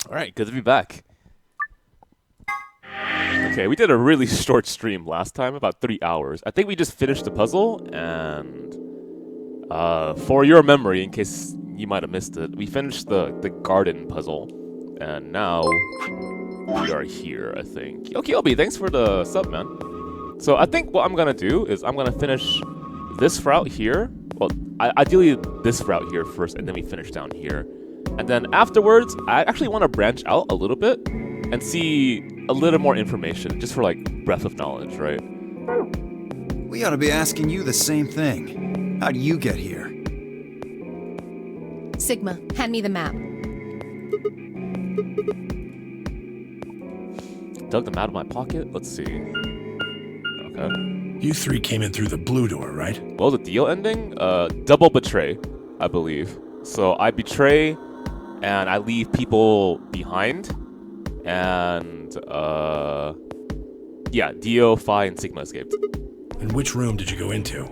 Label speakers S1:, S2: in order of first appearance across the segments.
S1: Alright, good to be back. Okay, we did a really short stream last time, about 3 hours. I think we just finished the puzzle, and for your memory, in case you might have missed it, we finished the garden puzzle, and now we are here, I think. Yo, Kyobi, thanks for the sub, man. So I think what I'm gonna do is I'm gonna finish this route here. Well, ideally this route here first, and then we finish down here. And then afterwards, I actually want to branch out a little bit and see a little more information, just for like breadth of knowledge, right?
S2: We ought to be asking you the same thing. How'd you get here?
S3: Sigma, hand me the map.
S1: Dug them out of my pocket? Let's see. Okay.
S4: You three came in through the blue door, right?
S1: What was the deal ending? Double betray, I believe. So I betray, and I leave people behind. And, yeah, Dio, Phi, and Sigma escaped.
S4: And which room did you go into?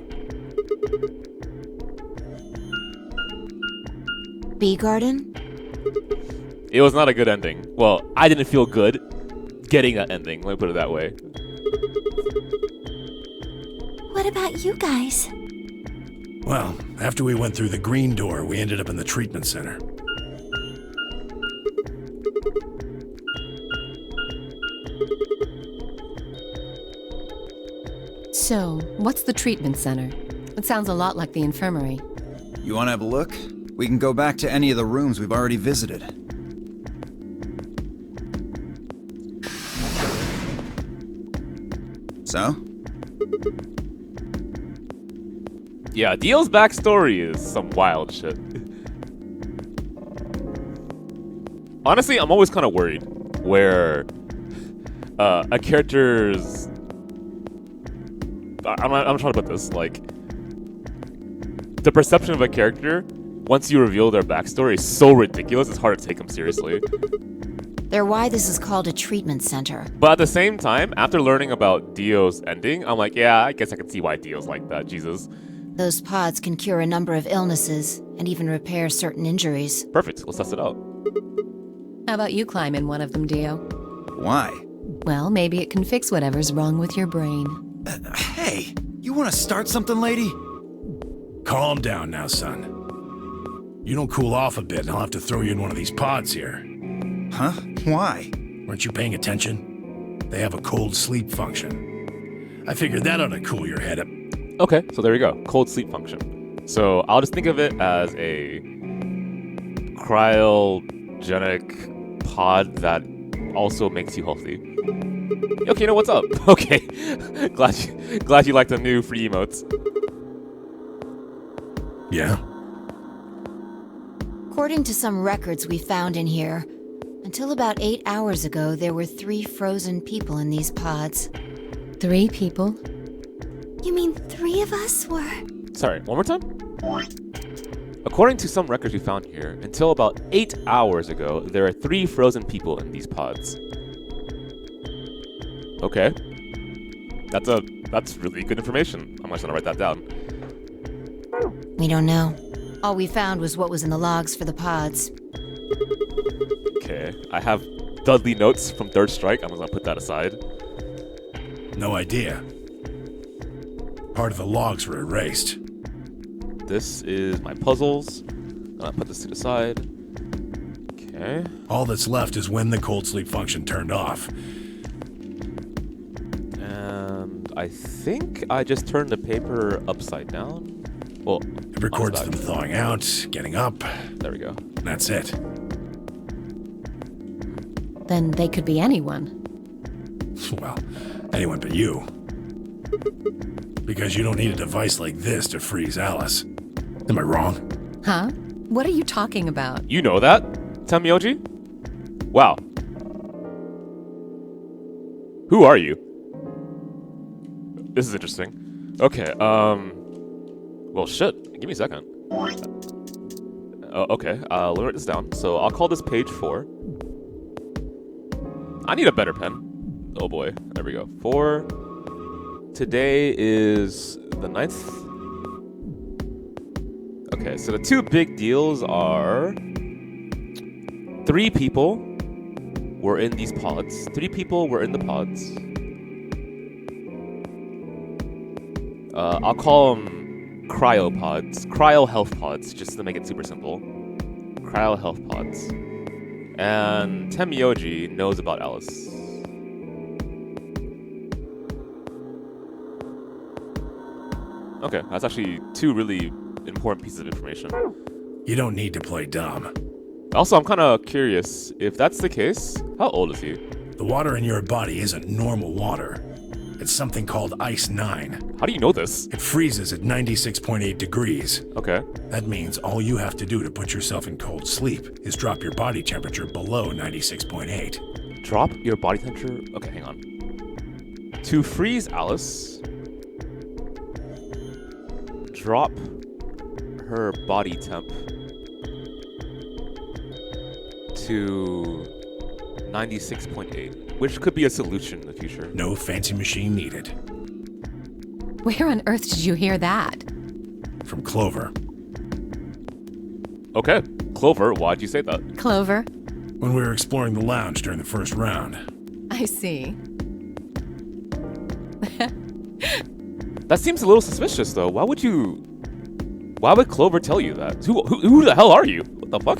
S3: Bee garden?
S1: It was not a good ending. Well, I didn't feel good getting that ending, let me put it that way.
S3: What about you guys?
S4: Well, after we went through the green door, we ended up in the treatment center.
S3: So, what's the treatment center? It sounds a lot like the infirmary.
S2: You want to have a look? We can go back to any of the rooms we've already visited. So?
S1: Yeah, Dio's backstory is some wild shit. Honestly, I'm always kind of worried where a character's... I'm trying to put this, like... The perception of a character, once you reveal their backstory, is so ridiculous, it's hard to take them seriously.
S3: They're why this is called a treatment center.
S1: But at the same time, after learning about Dio's ending, I'm like, yeah, I guess I can see why Dio's like that, Jesus.
S3: Those pods can cure a number of illnesses and even repair certain injuries.
S1: Perfect, let's test it out.
S3: How about you climb in one of them, Dio?
S2: Why?
S3: Well, maybe it can fix whatever's wrong with your brain.
S2: Hey, you want to start something, lady?
S4: Calm down now, son. You don't cool off a bit and I'll have to throw you in one of these pods here.
S2: Huh? Why?
S4: Weren't you paying attention? They have a cold sleep function. I figured that ought to cool your head up.
S1: Okay, so there you go, cold sleep function. So I'll just think of it as a cryogenic pod that also makes you healthy. Okay, you know what's up? Okay, glad you like the new free emotes.
S4: Yeah?
S3: According to some records we found in here, until about 8 hours ago, there were 3 frozen people in these pods. 3 people? You mean 3 of us were?
S1: Sorry, one more time? According to some records we found here, until about 8 hours ago, there are 3 frozen people in these pods. Okay. That's really good information. I'm just gonna write that down.
S3: We don't know. All we found was what was in the logs for the pods.
S1: Okay, I have Dudley notes from Third Strike. I'm just gonna put that aside.
S4: No idea. Part of the logs were erased.
S1: This is my puzzles. I'm gonna put this to the side. Okay.
S4: All that's left is when the cold sleep function turned off.
S1: And I think I just turned the paper upside down. Well,
S4: It records them thawing out, getting up.
S1: there we go.
S4: That's it.
S3: Then they could be anyone.
S4: Well, anyone but you. Because you don't need a device like this to freeze Alice. Am I wrong?
S3: Huh? What are you talking about?
S1: You know that, Temioji? Wow. Who are you? This is interesting. Okay, well, shit. Give me a second. Okay, let me write this down. So I'll call this page 4. I need a better pen. Oh boy, there we go. 4. Today is the 9th. Okay, so the 2 big deals are 3 people were in these pods. 3 people were in the pods. I'll call them cryopods. Cryo health pods, just to make it super simple. Cryo health pods. And Temioji knows about Alice. Okay, that's actually 2 really important pieces of information.
S4: You don't need to play dumb.
S1: Also, I'm kind of curious, if that's the case, how old is he?
S4: The water in your body isn't normal water. It's something called Ice 9.
S1: How do you know this?
S4: It freezes at 96.8 degrees.
S1: Okay.
S4: That means all you have to do to put yourself in cold sleep is drop your body temperature below 96.8.
S1: Drop your body temperature? Okay, hang on. To freeze Alice, drop her body temp to 96.8, which could be a solution in the future.
S4: No fancy machine needed.
S5: Where on earth did you hear that?
S4: From Clover.
S1: Okay, Clover, why'd you say that?
S5: Clover?
S4: When we were exploring the lounge during the first round.
S5: I see.
S1: That seems a little suspicious, though. Why would Clover tell you that? Who the hell are you? What the fuck?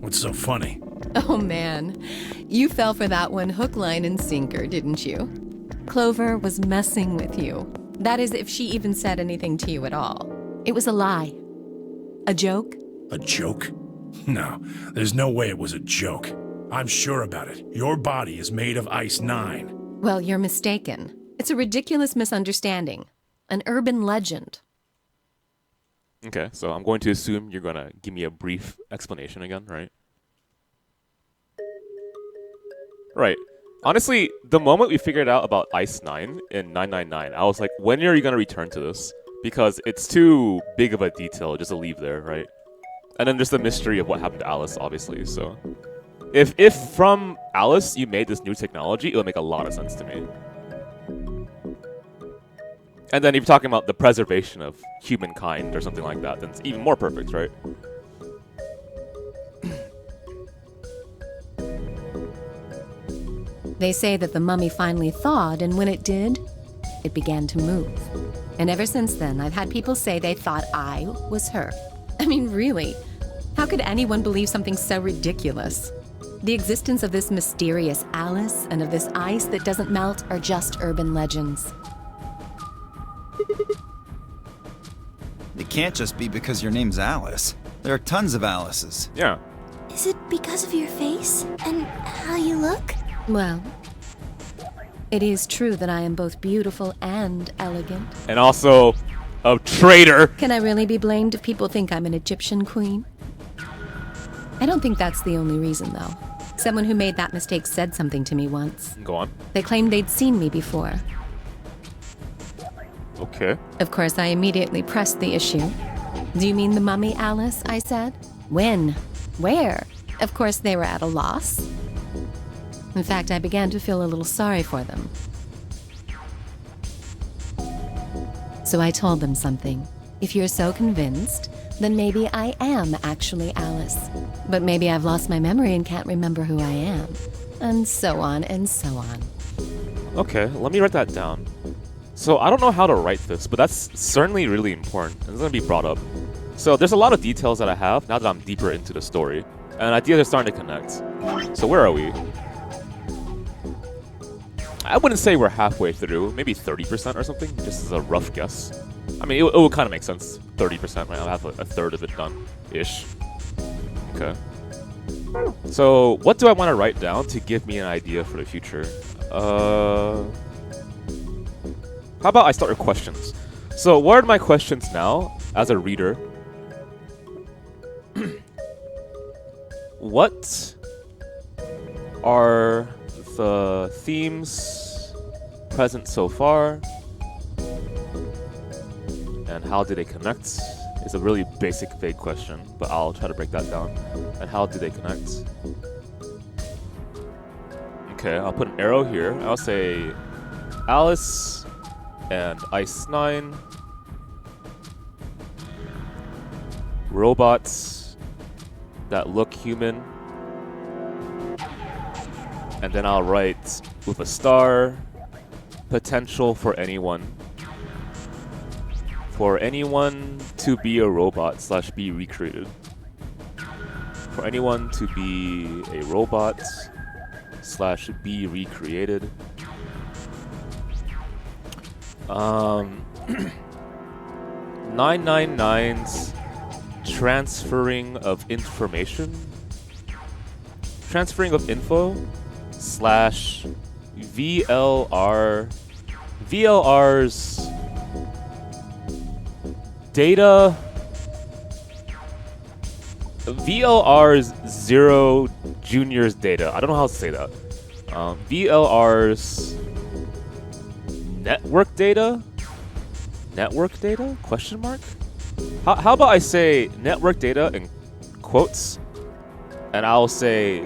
S4: What's so funny?
S5: Oh man, you fell for that one hook, line, and sinker, didn't you? Clover was messing with you. That is, if she even said anything to you at all. It was a lie. A joke?
S4: A joke? No, there's no way it was a joke. I'm sure about it. Your body is made of Ice 9.
S5: Well, you're mistaken. It's a ridiculous misunderstanding. An urban legend.
S1: Okay, so I'm going to assume you're going to give me a brief explanation again, right? Right. Honestly, the moment we figured out about Ice 9 in 999, I was like, when are you going to return to this? Because it's too big of a detail just to leave there, right? And then just the mystery of what happened to Alice, obviously, so... If from Alice you made this new technology, it would make a lot of sense to me. And then if you're talking about the preservation of humankind or something like that, then it's even more perfect, right?
S5: They say that the mummy finally thawed, and when it did, it began to move. And ever since then, I've had people say they thought I was her. I mean, really, how could anyone believe something so ridiculous? The existence of this mysterious Alice and of this ice that doesn't melt are just urban legends.
S2: It can't just be because your name's Alice. There are tons of Alices.
S1: Yeah.
S3: Is it because of your face and how you look?
S5: Well, it is true that I am both beautiful and elegant.
S1: And also, a traitor.
S5: Can I really be blamed if people think I'm an Egyptian queen? I don't think that's the only reason, though. Someone who made that mistake said something to me once.
S1: Go on.
S5: They claimed they'd seen me before.
S1: Okay.
S5: Of course, I immediately pressed the issue. Do you mean the mummy, Alice? I said. When? Where? Of course, they were at a loss. In fact, I began to feel a little sorry for them. So I told them something. If you're so convinced, then maybe I am actually Alice. But maybe I've lost my memory and can't remember who I am. And so on and so on.
S1: Okay, let me write that down. So I don't know how to write this, but that's certainly really important. And it's going to be brought up. So there's a lot of details that I have now that I'm deeper into the story. And ideas are starting to connect. So where are we? I wouldn't say we're halfway through. Maybe 30% or something, just as a rough guess. I mean, it would kind of make sense. 30%, right? I'll have a third of it done-ish. Okay. So, what do I want to write down to give me an idea for the future? How about I start with questions? So, what are my questions now, as a reader? What are the themes present so far? And how do they connect? It's a really basic, vague question, but I'll try to break that down. And how do they connect? Okay, I'll put an arrow here. I'll say Alice and Ice 9 robots that look human. And then I'll write with a star, potential for anyone. For anyone to be a robot / be recreated. For anyone to be a robot / be recreated. 999's transferring of information. Transferring of info / VLR. VLR's data. VLR's Zero Junior's data. I don't know how to say that. VLR's network data? Network data? Question mark? How about I say network data in quotes, and I'll say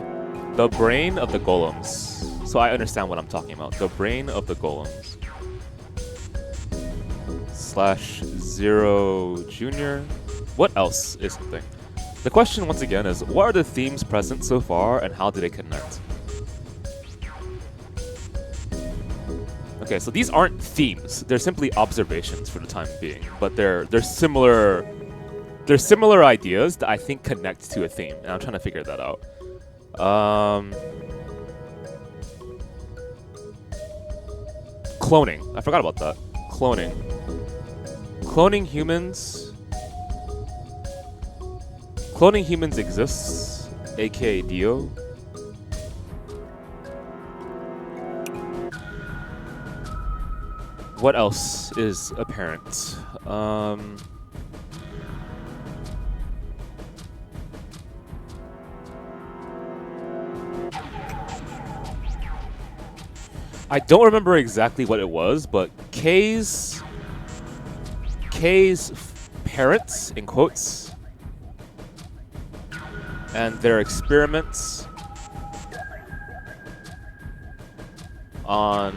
S1: the brain of the golems, so I understand what I'm talking about. The brain of the golems / Zero Junior. What else is something? The question once again is, what are the themes present so far and how do they connect? Okay, so these aren't themes. They're simply observations for the time being, but they're similar. They're similar ideas that I think connect to a theme, and I'm trying to figure that out. Cloning. I forgot about that. Cloning. Cloning humans. Cloning humans exists, aka Dio. What else is apparent? I don't remember exactly what it was, but K's parents, in quotes, and their experiments on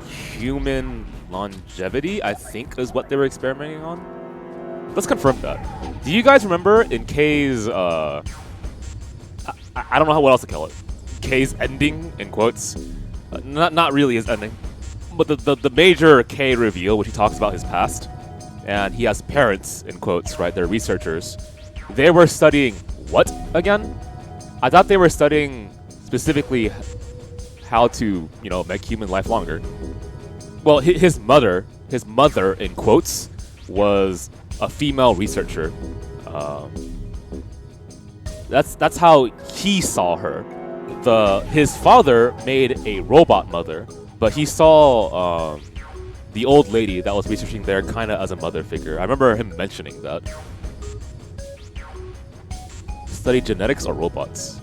S1: human longevity, I think, is what they were experimenting on. Let's confirm that. Do you guys remember in K's, I don't know what else to call it. K's ending, in quotes. Not really his ending. But the major K reveal, which he talks about his past. And he has parents, in quotes, right? They're researchers. They were studying what again? I thought they were studying specifically how to, make human life longer. Well, his mother, in quotes, was a female researcher. That's how he saw her. His father made a robot mother, but he saw the old lady that was researching there kind of as a mother figure. I remember him mentioning that. Study genetics or robots?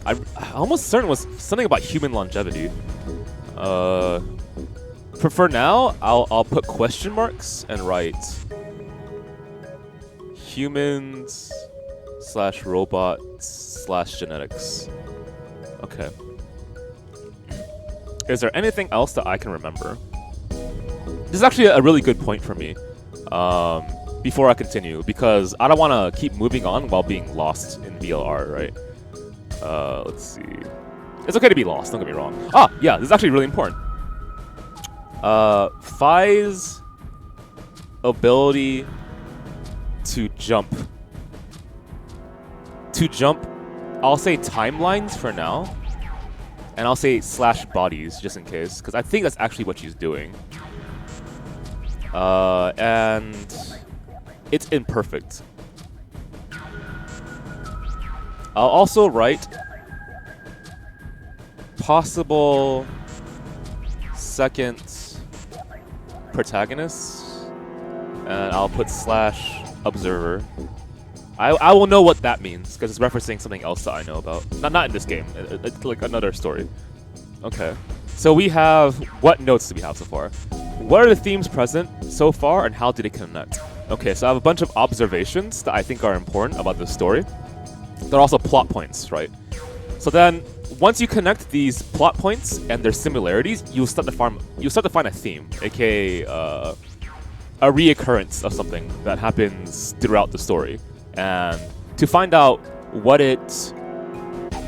S1: I'm almost certain it was something about human longevity. For now, I'll put question marks and write humans / robots / genetics. Okay. Is there anything else that I can remember? This is actually a really good point for me. Before I continue, because I don't want to keep moving on while being lost in VLR, right? Let's see. It's okay to be lost, don't get me wrong. Ah, yeah, this is actually really important. Phi's ability to jump. I'll say timelines for now. And I'll say / bodies, just in case, because I think that's actually what she's doing. And it's imperfect. I'll also write possible second protagonist, and I'll put / observer. I will know what that means because it's referencing something else that I know about. Not in this game. It's like another story. Okay. So we have, what notes do we have so far? What are the themes present so far and how do they connect? Okay, so I have a bunch of observations that I think are important about this story. They're also plot points, right? So then, once you connect these plot points and their similarities, you'll start to find a theme, aka a reoccurrence of something that happens throughout the story, and to find out what it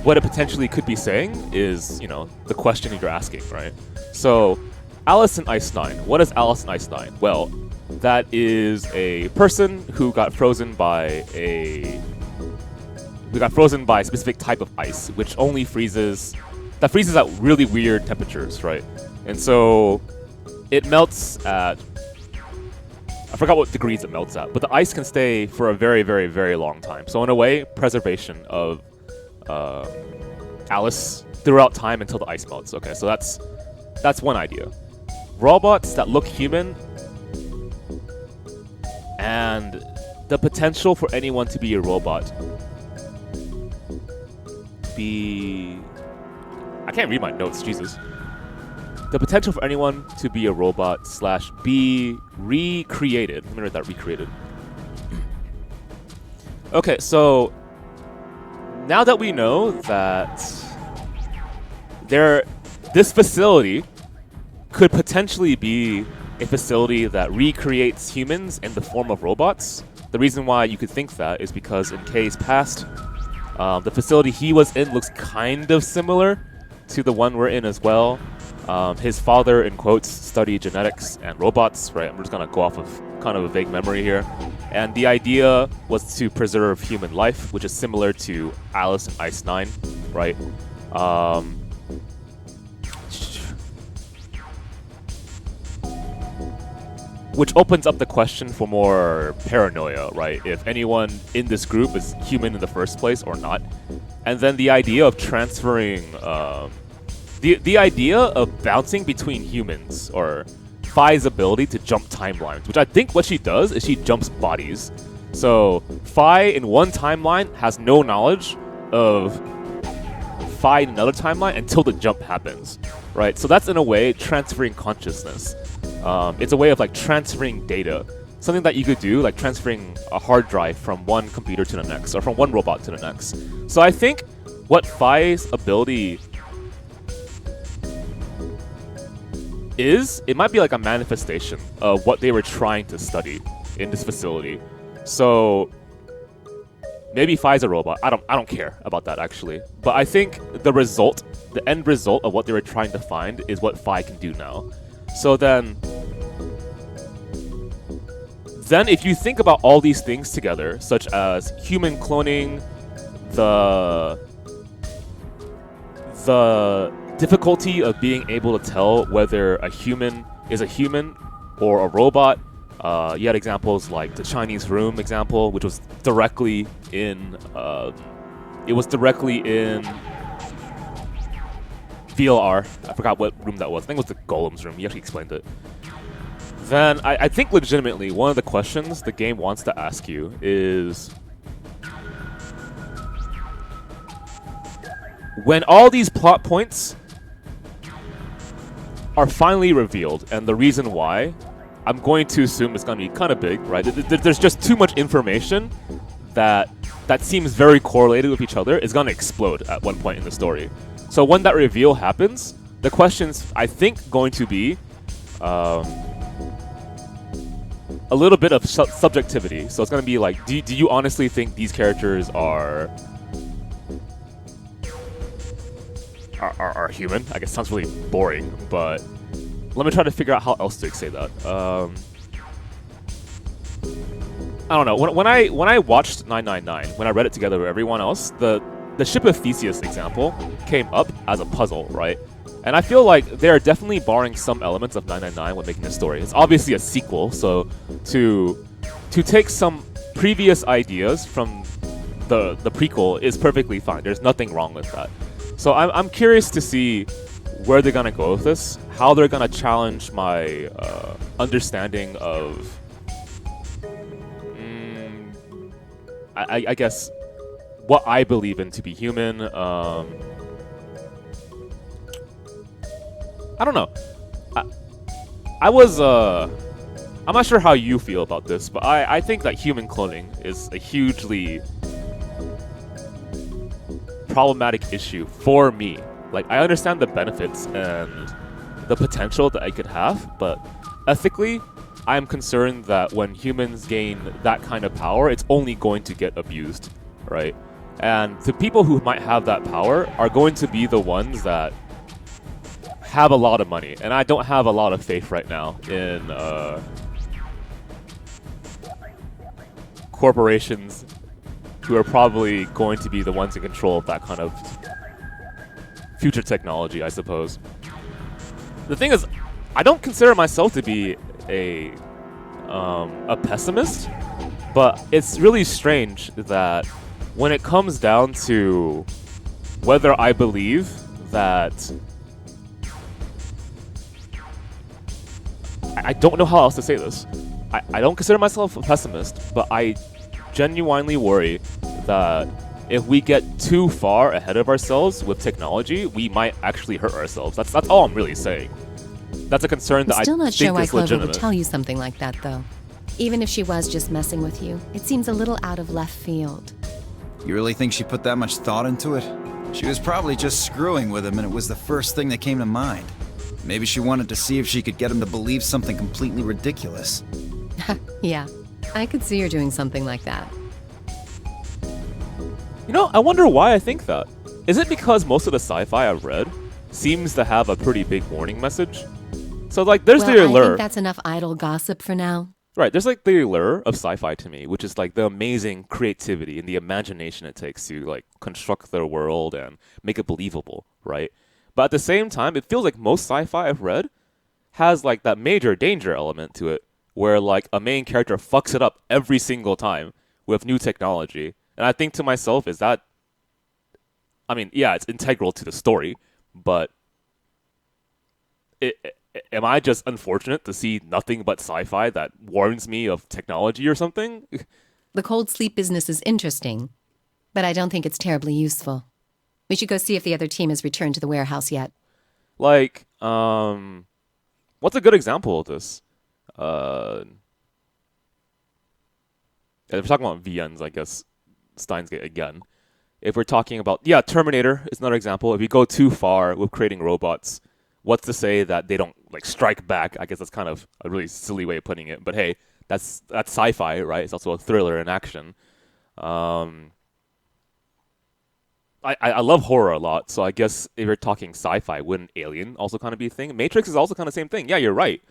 S1: potentially could be saying is, you know, the question you're asking, right? So, Alice in Ice 9. What is Alice in Ice 9? Well, that is a person who got frozen by a specific type of ice, which only freezes at really weird temperatures, right? And so it melts at, I forgot what degrees it melts at, but the ice can stay for a very, very, very long time. So in a way, preservation of Alice throughout time until the ice melts. Okay, so that's one idea. Robots that look human and the potential for anyone to be a robot. I can't read my notes, Jesus. The potential for anyone to be a robot / be recreated. Let me write that, recreated. Okay, so now that we know that this facility could potentially be a facility that recreates humans in the form of robots. The reason why you could think that is because in K's past, the facility he was in looks kind of similar to the one we're in as well. His father, in quotes, studied genetics and robots, right? I'm just gonna go off of kind of a vague memory here. And the idea was to preserve human life, which is similar to Alice in Ice 9, right? Which opens up the question for more paranoia, right? If anyone in this group is human in the first place or not. And then the idea of transferring, the idea of bouncing between humans, or Phi's ability to jump timelines, which I think what she does is she jumps bodies. So Phi in one timeline has no knowledge of Phi in another timeline until the jump happens, right? So that's in a way transferring consciousness. It's a way of like transferring data. Something that you could do, like transferring a hard drive from one computer to the next, or from one robot to the next. So I think what Phi's ability is, it might be like a manifestation of what they were trying to study in this facility. So maybe Phi's a robot. I don't care about that actually. But I think the end result of what they were trying to find is what Phi can do now. So then if you think about all these things together, such as human cloning, the difficulty of being able to tell whether a human is a human or a robot, you had examples like the Chinese room example, which was directly in VLR. I forgot what room that was. I think it was the Golem's room. You actually explained it. Then I think legitimately one of the questions the game wants to ask you is, when all these plot points are finally revealed, and the reason why, I'm going to assume it's going to be kind of big, right? There's just too much information that seems very correlated with each other. Is going to explode at one point in the story. So when that reveal happens, the question's, I think, going to be a little bit of subjectivity. So it's going to be like, do you honestly think these characters are human? I guess it sounds really boring, but let me try to figure out how else to say that. I don't know. When I watched 999, when I read it together with everyone else, the Ship of Theseus example came up as a puzzle, right? And I feel like they're definitely borrowing some elements of 999 when making this story. It's obviously a sequel, so to take some previous ideas from the prequel is perfectly fine. There's nothing wrong with that. So I'm curious to see where they're gonna go with this, how they're gonna challenge my understanding of, I guess, what I believe in to be human. I don't know. I'm not sure how you feel about this, but I think that human cloning is a hugely problematic issue for me. Like, I understand the benefits and the potential that I could have, but ethically, I'm concerned that when humans gain that kind of power, it's only going to get abused, right? And the people who might have that power are going to be the ones that have a lot of money. And I don't have a lot of faith right now in corporations who are probably going to be the ones in control of that kind of future technology, I suppose. The thing is, I don't consider myself to be a pessimist, but it's really strange that when it comes down to whether I believe that... I don't know how else to say this. I don't consider myself a pessimist, but I genuinely worry that if we get too far ahead of ourselves with technology, we might actually hurt ourselves. That's all I'm really saying. That's a concern that I
S5: Still not
S1: think
S5: sure why
S1: is
S5: Clover
S1: legitimate.
S5: would tell you something like that, though. Even if she was just messing with you, it seems a little out of left field.
S2: You really think she put that much thought into it? She was probably just screwing with him and it was the first thing that came to mind. Maybe she wanted to see if she could get him to believe something completely ridiculous.
S5: Yeah, I could see her doing something like that.
S1: You know, I wonder why I think that. Is it because most of the sci-fi I've read seems to have a pretty big warning message? So, like, there's
S5: Well,
S1: the
S5: I
S1: allure.
S5: think that's enough idle gossip for now.
S1: Right, there's like the allure of sci-fi to me, which is like the amazing creativity and the imagination it takes to like construct their world and make it believable, right? But at the same time, it feels like most sci-fi I've read has like that major danger element to it, where like a main character fucks it up every single time with new technology. And I think to myself, is that, I mean, yeah, it's integral to the story, but am I just unfortunate to see nothing but sci-fi that warns me of technology or something?
S5: The cold sleep business is interesting, but I don't think it's terribly useful. We should go see if the other team has returned to the warehouse yet.
S1: Like, what's a good example of this? If we're talking about VNs, I guess Steins Gate again. If we're talking about, yeah, Terminator is another example. If you go too far with creating robots, what's to say that they don't like strike back? I guess that's kind of a really silly way of putting it. But hey, that's sci-fi, right? It's also a thriller and action. I love horror a lot, so I guess if you're talking sci-fi, wouldn't Alien also kind of be a thing? Matrix is also kind of the same thing. Yeah, you're right.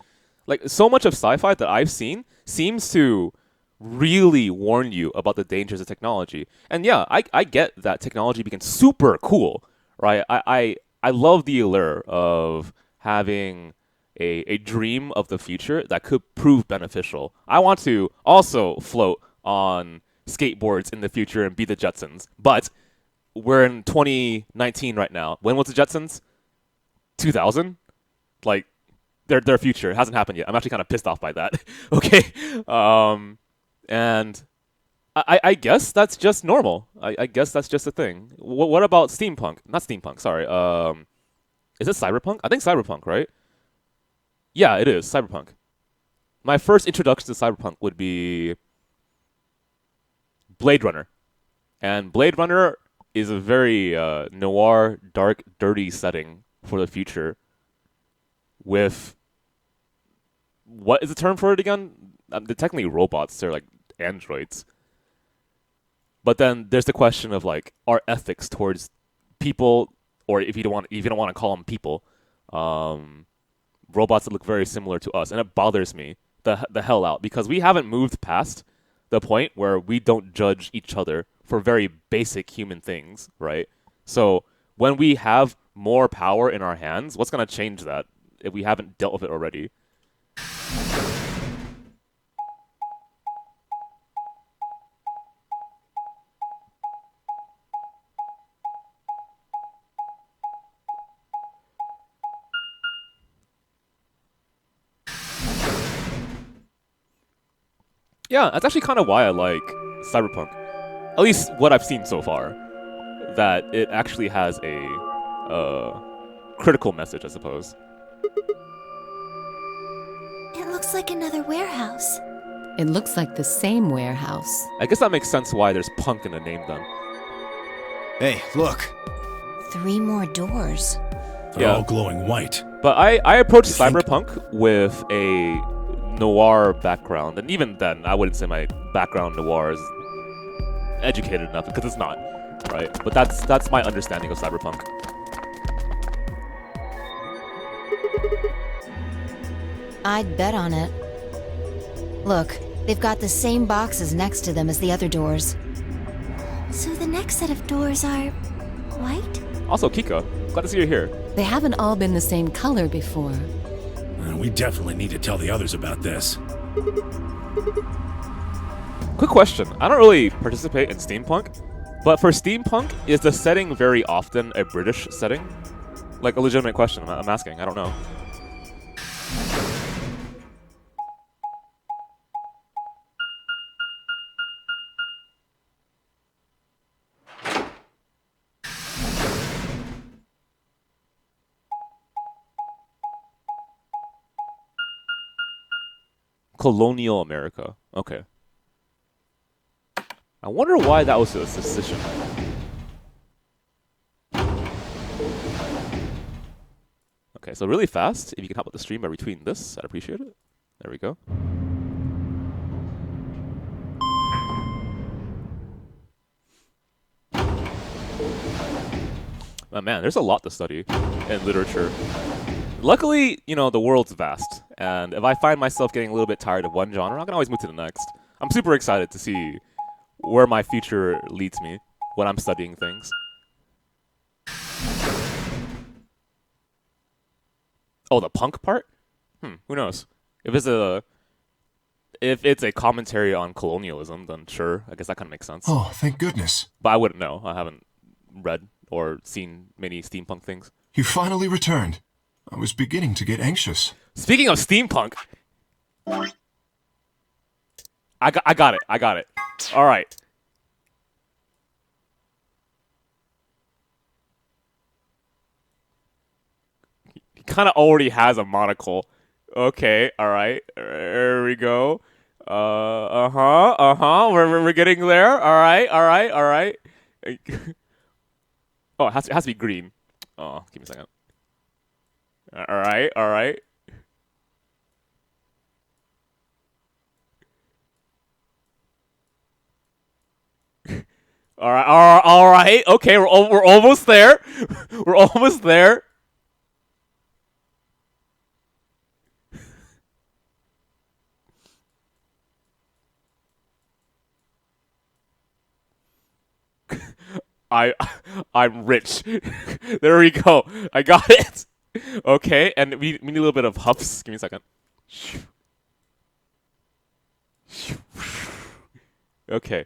S1: Like, so much of sci-fi that I've seen seems to really warn you about the dangers of technology. And yeah, I get that technology becomes super cool, right? I love the allure of having a dream of the future that could prove beneficial. I want to also float on skateboards in the future and be the Jetsons, but we're in 2019 right now. When was the Jetsons? 2000? Like, their future. It hasn't happened yet. I'm actually kind of pissed off by that. Okay? And I guess that's just normal. I guess that's just a thing. What about steampunk? Not steampunk, sorry. Is it cyberpunk? I think cyberpunk, right? Yeah, it is. Cyberpunk. My first introduction to cyberpunk would be Blade Runner. And Blade Runner is a very noir, dark, dirty setting for the future with... What is the term for it again? They're technically robots. They're like androids. But then there's the question of like our ethics towards people, or if you don't want to call them people, robots that look very similar to us, and it bothers me the hell out because we haven't moved past the point where we don't judge each other for very basic human things, right? So when we have more power in our hands, what's gonna change that if we haven't dealt with it already? Yeah, that's actually kind of why I like Cyberpunk. At least what I've seen so far. That it actually has a critical message, I suppose.
S3: It looks like another warehouse.
S5: It looks like the same warehouse.
S1: I guess that makes sense why there's punk in the name then.
S2: Hey, look.
S3: 3 more doors.
S4: They're
S1: Yeah.
S4: all glowing white.
S1: But I approached
S4: You think?
S1: Cyberpunk with a noir background, and even then, I wouldn't say my background noir is educated enough because it's not, right? But that's my understanding of cyberpunk.
S3: I'd bet on it. Look, they've got the same boxes next to them as the other doors.
S6: So the next set of doors are white?
S1: Also, Kika, glad to see you here.
S5: They haven't all been the same color before.
S4: We definitely need to tell the others about this.
S1: Quick question. I don't really participate in steampunk, but for steampunk, is the setting very often a British setting? Like a legitimate question. I'm asking. I don't know. Colonial America. Okay. I wonder why that was a decision. Okay, so really fast. If you can help with the stream by retweeting this, I'd appreciate it. There we go. Oh man, there's a lot to study in literature. Luckily, you know, the world's vast, and if I find myself getting a little bit tired of one genre, I can always move to the next. I'm super excited to see where my future leads me when I'm studying things. Oh, the punk part? Who knows? If it's a commentary on colonialism, then sure, I guess that kind of makes sense.
S7: Oh, thank goodness.
S1: But I wouldn't know. I haven't read or seen many steampunk things.
S7: You finally returned. I was beginning to get anxious.
S1: Speaking of steampunk, I got it. All right. He kind of already has a monocle. Okay, all right. There we go. We're getting there. All right. Oh, it has to be green. Oh, give me a second. All right. All right. Okay, we're almost there. We're almost there. I'm rich. There we go. I got it. Okay, and we need a little bit of huffs. Give me a second. Okay.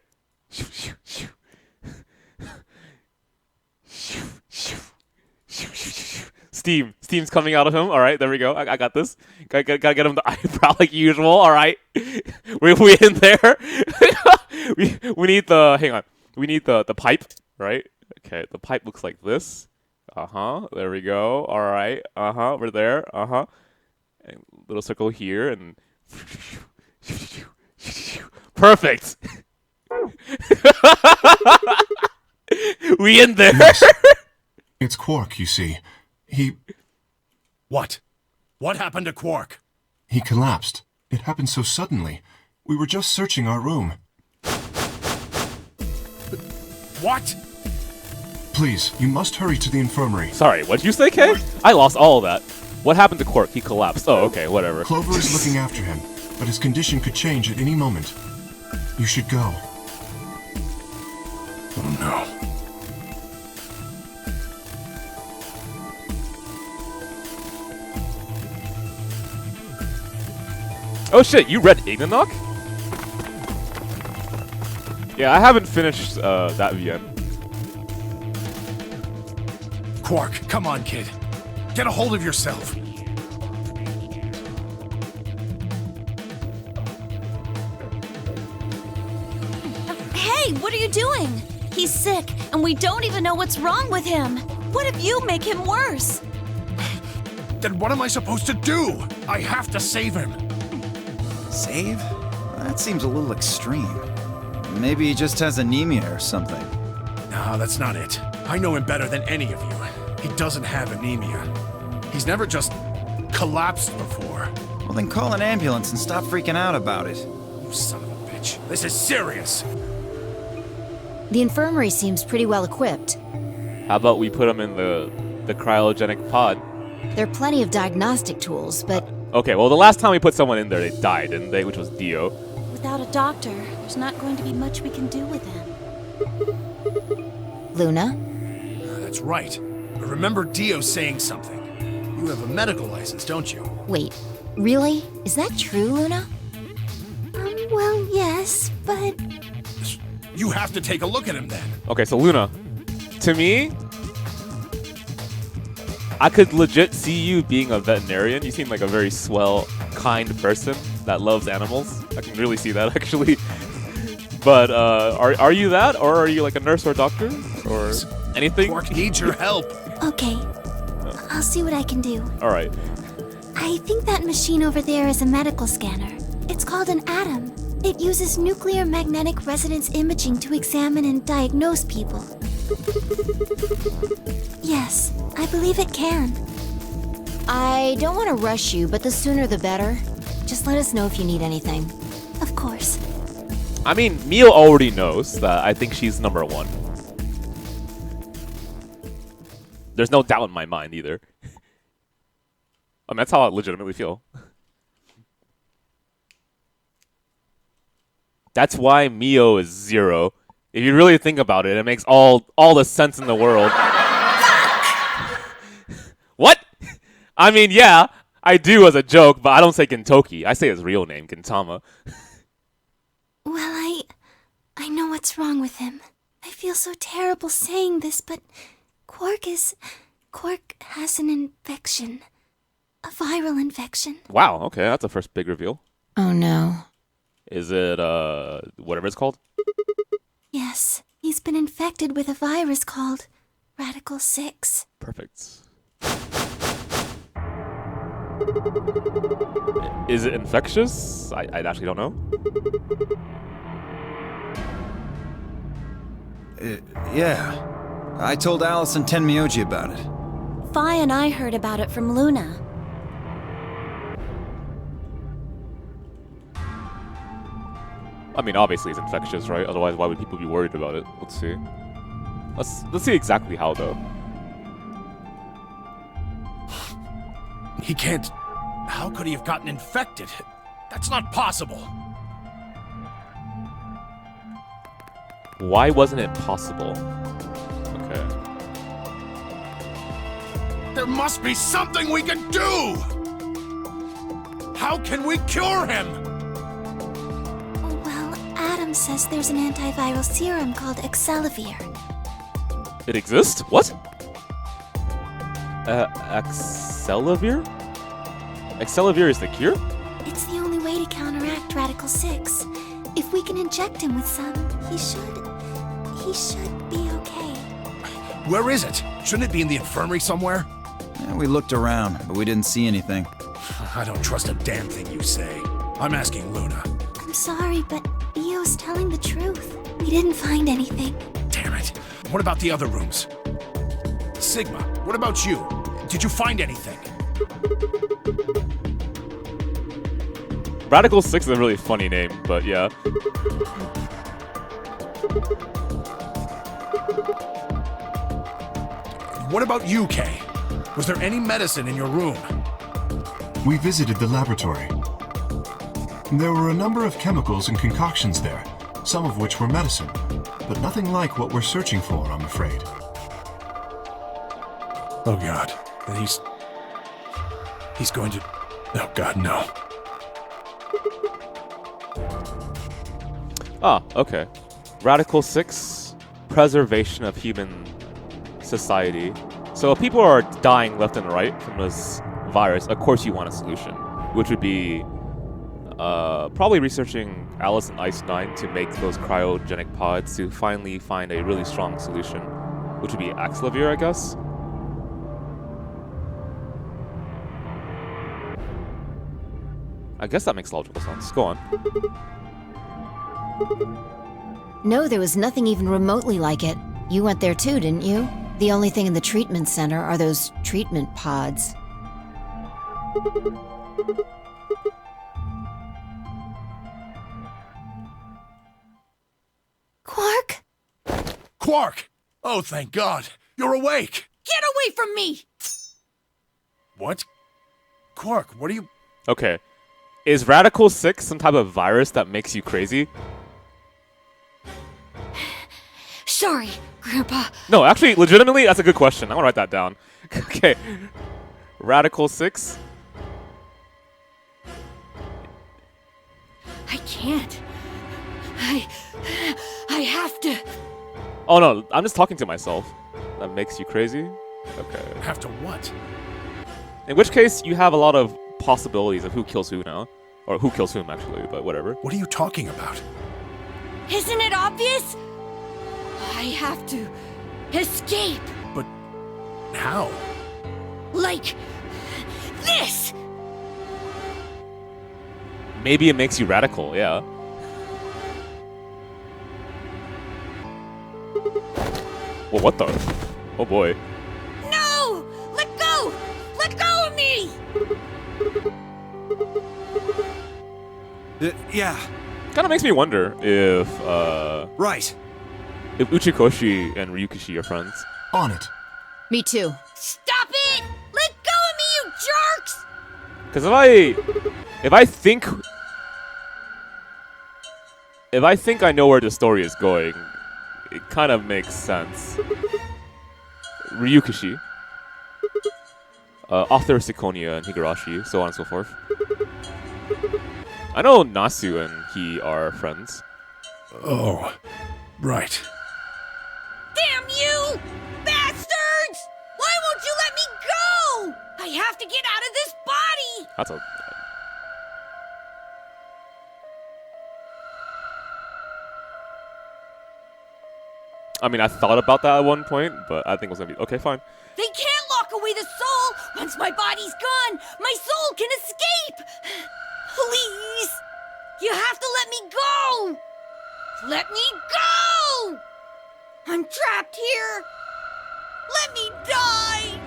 S1: Steam's coming out of him. All right, there we go. I got this. Gotta get him the eyebrow like usual. All right, we in there. we need the. Hang on. We need the pipe. Right. Okay. The pipe looks like this. There we go. All right. We're there. And little circle here and. Perfect. We in there.
S7: Yes. It's Quark, you see.
S4: What? What happened to Quark?
S7: He collapsed. It happened so suddenly. We were just searching our room.
S4: What?
S7: Please, you must hurry to the infirmary.
S1: Sorry, what'd you say, Kay? I lost all of that. What happened to Quark? He collapsed. Oh, okay, whatever.
S7: Clover is looking after him, but his condition could change at any moment. You should go.
S4: Oh no.
S1: Oh shit, you read Ignanok? Yeah, I haven't finished that VM.
S4: Quark, come on, kid. Get a hold of yourself.
S6: Hey, what are you doing? He's sick, and we don't even know what's wrong with him. What if you make him worse?
S4: Then what am I supposed to do? I have to save him.
S2: Save? That seems a little extreme. Maybe he just has anemia or something.
S4: No, that's not it. I know him better than any of you. He doesn't have anemia. He's never just collapsed before.
S2: Well, then call an ambulance and stop freaking out about it.
S4: You son of a bitch. This is serious.
S3: The infirmary seems pretty well equipped.
S1: How about we put him in the cryogenic pod?
S3: There are plenty of diagnostic tools, but
S1: Okay, well, the last time we put someone in there, they died, didn't they? Which was Dio.
S6: Without a doctor, there's not going to be much we can do with him.
S3: Luna?
S4: That's right. I remember Dio saying something. You have a medical license, don't you?
S3: Wait, really? Is that true, Luna?
S6: Well, yes, but...
S4: You have to take a look at him then.
S1: Okay, so Luna, to me, I could legit see you being a veterinarian. You seem like a very swell, kind person that loves animals. I can really see that, actually. But are you that, or are you like a nurse or a doctor, or anything?
S4: Quark needs your help.
S6: Okay. I'll see what I can do.
S1: All right.
S6: I think that machine over there is a medical scanner. It's called an ATOM. It uses nuclear magnetic resonance imaging to examine and diagnose people. Yes, I believe it can.
S3: I don't want to rush you, but the sooner the better. Just let us know if you need anything.
S6: Of course.
S1: I mean, Mio already knows that I think she's number one. There's no doubt in my mind either. I mean, that's how I legitimately feel. That's why Mio is 0. If you really think about it, it makes all the sense in the world. What? I mean, yeah, I do as a joke, but I don't say Gintoki. I say his real name, Gintama.
S6: Well, I know what's wrong with him. I feel so terrible saying this, but Quark has an infection. A viral infection.
S1: Wow, okay, that's the first big reveal.
S3: Oh no.
S1: Is it, whatever it's called?
S6: Yes, he's been infected with a virus called Radical 6.
S1: Perfect. Is it infectious? I actually don't know.
S2: Yeah. I told Alice and Tenmyoji about it.
S6: Fi and I heard about it from Luna.
S1: I mean, obviously it's infectious, right? Otherwise, why would people be worried about it? Let's see. Let's see exactly how, though.
S4: He can't... How could he have gotten infected? That's not possible.
S1: Why wasn't it possible? Okay.
S4: There must be something we can do! How can we cure him?
S6: Well, Adam says there's an antiviral serum called Excelavir.
S1: It exists? What? Excelavir? Excelavir is the cure?
S6: It's the only way to counteract Radical 6. If we can inject him with some, he should be okay.
S4: Where is it? Shouldn't it be in the infirmary somewhere?
S2: Yeah, we looked around, but we didn't see anything.
S4: I don't trust a damn thing you say. I'm asking Luna.
S6: I'm sorry, but Io's telling the truth. We didn't find anything.
S4: Damn it. What about the other rooms? Sigma, what about you? Did you find anything?
S1: Radical 6 is a really funny name, but yeah.
S4: What about you, Kay? Was there any medicine in your room?
S7: We visited the laboratory. There were a number of chemicals and concoctions there, some of which were medicine, but nothing like what we're searching for, I'm afraid.
S4: Oh God, and he's going to... Oh God, no.
S1: Ah, okay. Radical 6, preservation of human society. So if people are dying left and right from this virus, of course you want a solution, which would be probably researching Alice and Ice 9 to make those cryogenic pods to finally find a really strong solution, which would be Excelavir, I guess. I guess that makes logical sense. Go on.
S3: No, there was nothing even remotely like it. You went there too, didn't you? The only thing in the treatment center are those treatment pods.
S6: Quark?
S4: Quark! Oh, thank God. You're awake!
S8: Get away from me!
S4: What? Quark, what are you...
S1: Okay. Is Radical 6 some type of virus that makes you crazy?
S8: Sorry, Grandpa.
S1: No, actually, legitimately, that's a good question. I'm gonna write that down. Okay. Radical 6?
S8: I can't. I have to.
S1: Oh no, I'm just talking to myself. That makes you crazy? Okay.
S4: Have to what?
S1: In which case, you have a lot of possibilities of who kills who now. Or who kills whom, actually, but whatever.
S4: What are you talking about?
S8: Isn't it obvious? I have to escape.
S4: But... how?
S8: Like this.
S1: Maybe it makes you radical, yeah. Well, what the? Oh boy.
S8: No! Let go! Let go of me!
S2: Yeah.
S1: Kind of makes me wonder if
S2: Right.
S1: Uchikoshi and Ryukishi are friends.
S7: On it.
S3: Me too.
S8: Stop it! Let go of me, you jerks!
S1: Because if I think I know where the story is going, it kind of makes sense. Ryukishi, author of Seikonia and Higurashi, so on and so forth. I know Nasu and he are friends.
S4: Oh, right.
S8: Damn you! Bastards! Why won't you let me go? I have to get out of this body!
S1: That's a... I mean, I thought about that at one point, but I think it was gonna be... Okay, fine.
S8: They can't lock away the soul! Once my body's gone, my soul can escape! Please! You have to let me go! Let me go! I'm trapped here! Let me die!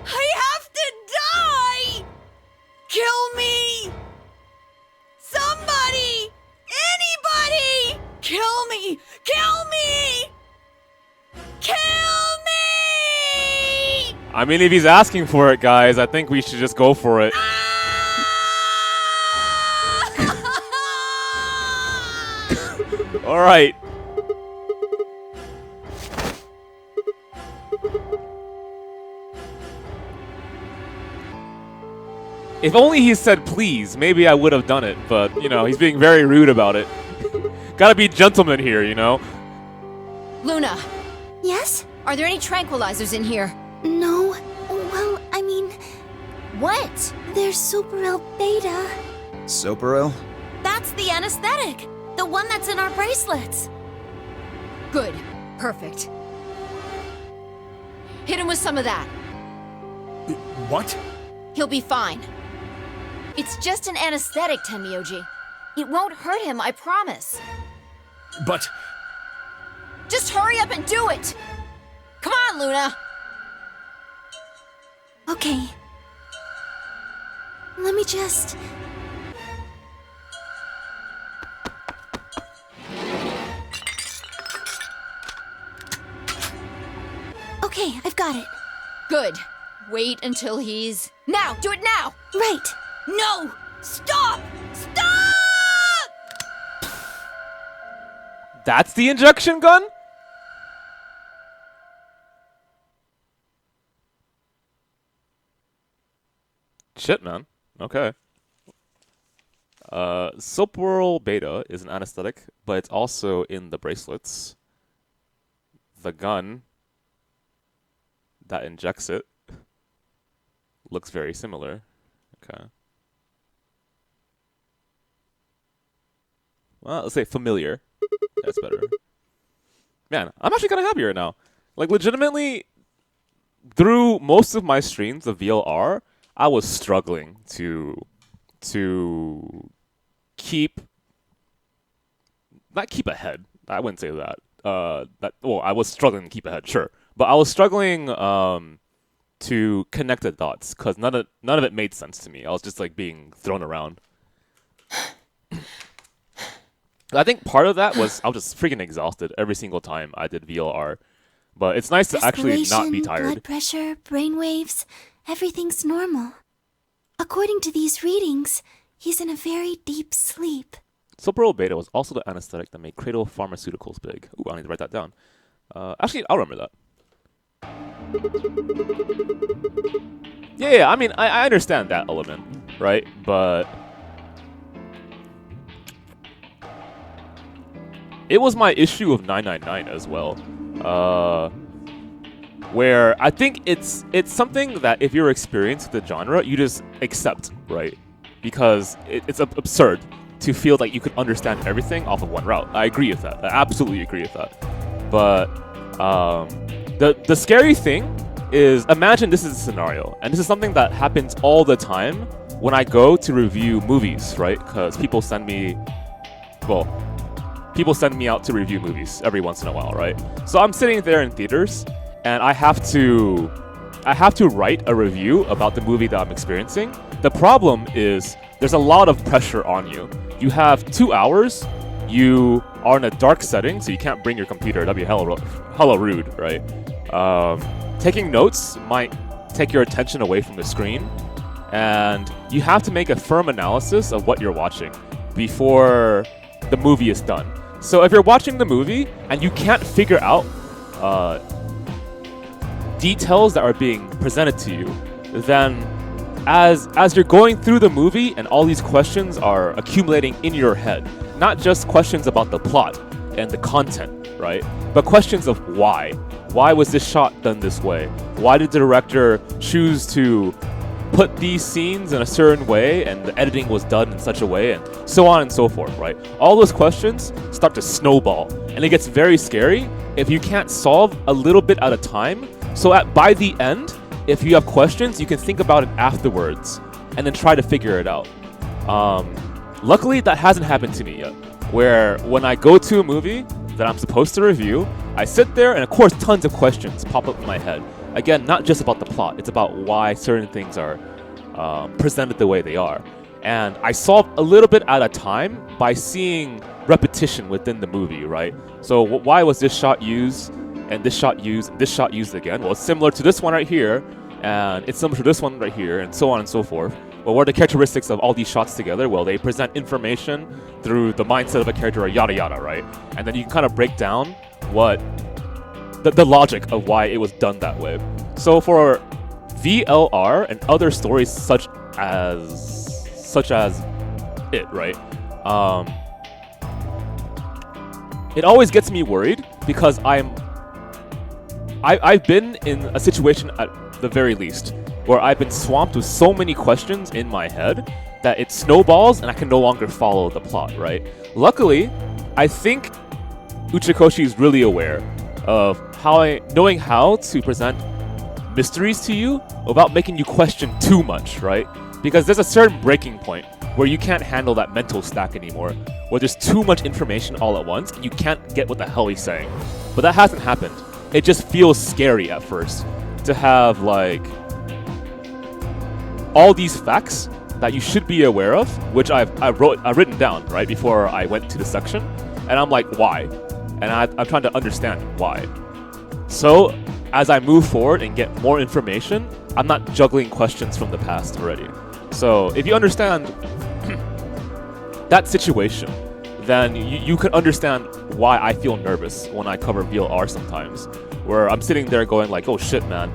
S8: I have to die! Kill me! Somebody! Anybody! Kill me! Kill me! Kill me!
S1: I mean, if he's asking for it, guys, I think we should just go for it. All right. If only he said please, maybe I would have done it, but, you know, he's being very rude about it. Gotta be gentleman here, you know?
S3: Luna,
S6: Yes?
S3: are there any tranquilizers in here?
S6: No. Well, I mean,
S3: What?
S6: there's Superel Beta.
S2: Soparil?
S3: That's the anesthetic. The one that's in our bracelets. Good. Perfect. Hit him with some of that.
S4: What?
S3: He'll be fine. It's just an anesthetic, Tenmyoji. It won't hurt him, I promise.
S4: But...
S3: Just hurry up and do it! Come on, Luna!
S6: Okay. Let me just... Okay, I've got it.
S3: Good. Wait until he's... Now! Do it now!
S6: Right.
S8: No! Stop! Stop!
S1: That's the injection gun? Shit, man. Okay. Soapworld Beta is an anesthetic, but it's also in the bracelets. The gun that injects it looks very similar. Okay. Well, let's say familiar. That's better. Man, I'm actually kind of happy right now. Like, legitimately, through most of my streams of VLR, I was struggling to keep... Not keep ahead. I wouldn't say that. Well, I was struggling to keep ahead, sure. But I was struggling to connect the dots because none of it made sense to me. I was just like being thrown around. I think part of that was I was just freaking exhausted every single time I did VLR. But it's nice to actually not be tired.
S6: Blood pressure, brain waves, everything's normal. According to these readings, he's in a very deep sleep.
S1: Soprano beta was also the anesthetic that made Cradle Pharmaceuticals big. Ooh, I need to write that down. Actually, I'll remember that. Yeah, I mean, I understand that element, right? But it was my issue of 999 as well. Where I think it's something that if you're experienced with the genre, you just accept, right? Because it's absurd to feel like you could understand everything off of one route. I agree with that. I absolutely agree with that. But the scary thing is, imagine this is a scenario, and this is something that happens all the time when I go to review movies, right? Because people send me out to review movies every once in a while, right? So I'm sitting there in theaters, and I have to write a review about the movie that I'm experiencing. The problem is there's a lot of pressure on you. You have 2 hours. You are in a dark setting, so you can't bring your computer. That'd be hella rude, right? Taking notes might take your attention away from the screen, and you have to make a firm analysis of what you're watching before the movie is done. So if you're watching the movie and you can't figure out details that are being presented to you, then as you're going through the movie and all these questions are accumulating in your head, not just questions about the plot and the content, right? But questions of why. Why was this shot done this way? Why did the director choose to put these scenes in a certain way and the editing was done in such a way, and so on and so forth, right? All those questions start to snowball, and it gets very scary if you can't solve a little bit at a time. So by the end, if you have questions, you can think about it afterwards and then try to figure it out. Luckily, that hasn't happened to me yet, where when I go to a movie that I'm supposed to review, I sit there and of course tons of questions pop up in my head. Again, not just about the plot, it's about why certain things are presented the way they are. And I solve a little bit at a time by seeing repetition within the movie, right? So why was this shot used, and this shot used, and this shot used again? Well, it's similar to this one right here, and it's similar to this one right here, and so on and so forth. Well, what are the characteristics of all these shots together? Well, they present information through the mindset of a character, or yada yada, right? And then you can kind of break down what the logic of why it was done that way. So for VLR and other stories such as it, right? It always gets me worried because I've been in a situation at the very least where I've been swamped with so many questions in my head that it snowballs and I can no longer follow the plot, right? Luckily, I think Uchikoshi is really aware of knowing how to present mysteries to you without making you question too much, right? Because there's a certain breaking point where you can't handle that mental stack anymore, where there's too much information all at once and you can't get what the hell he's saying. But that hasn't happened. It just feels scary at first to have like all these facts that you should be aware of, which I've written down right before I went to the section, and I'm like, why? And I'm trying to understand why. So as I move forward and get more information, I'm not juggling questions from the past already. So if you understand that situation, then you can understand why I feel nervous when I cover VLR sometimes, where I'm sitting there going like, oh shit, man,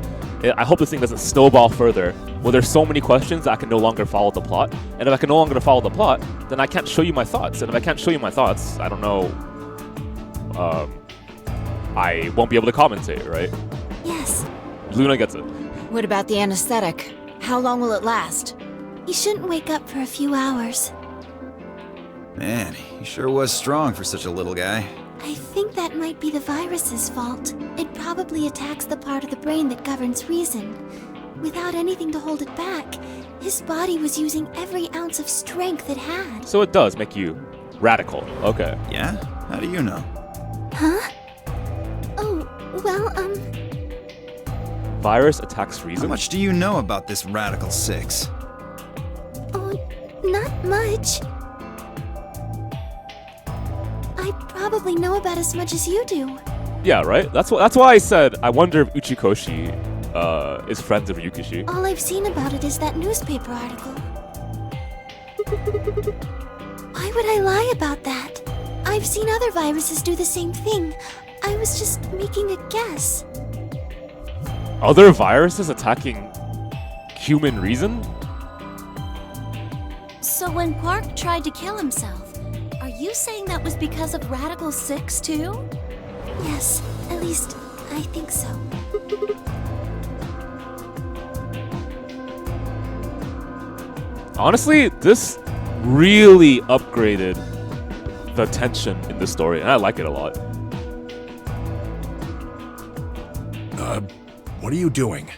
S1: I hope this thing doesn't snowball further. Well, there's so many questions that I can no longer follow the plot, and if I can no longer follow the plot, then I can't show you my thoughts, and if I can't show you my thoughts, I don't know, I won't be able to commentate, right?
S6: Yes.
S1: Luna gets it.
S3: What about the anesthetic? How long will it last?
S6: He shouldn't wake up for a few hours.
S2: Man, he sure was strong for such a little guy.
S6: I think that might be the virus's fault. It probably attacks the part of the brain that governs reason. Without anything to hold it back, his body was using every ounce of strength it had.
S1: So it does make you radical. Okay.
S2: Yeah? How do you know?
S6: Huh? Oh, well,
S1: virus attacks
S2: How
S1: reason?
S2: much do you know about this Radical 6?
S6: Oh, not much. I probably know about as much as you do.
S1: Yeah, right? That's why I said I wonder if Uchikoshi is friends of Ryukishi.
S6: All I've seen about it is that newspaper article. Why would I lie about that? I've seen other viruses do the same thing. I was just making a guess.
S1: Other viruses attacking human reason?
S8: So when Quark tried to kill himself, are you saying that was because of Radical 6 too?
S6: Yes, at least I think so.
S1: Honestly, this really upgraded the tension in the story, and I like it a lot.
S4: What are you doing?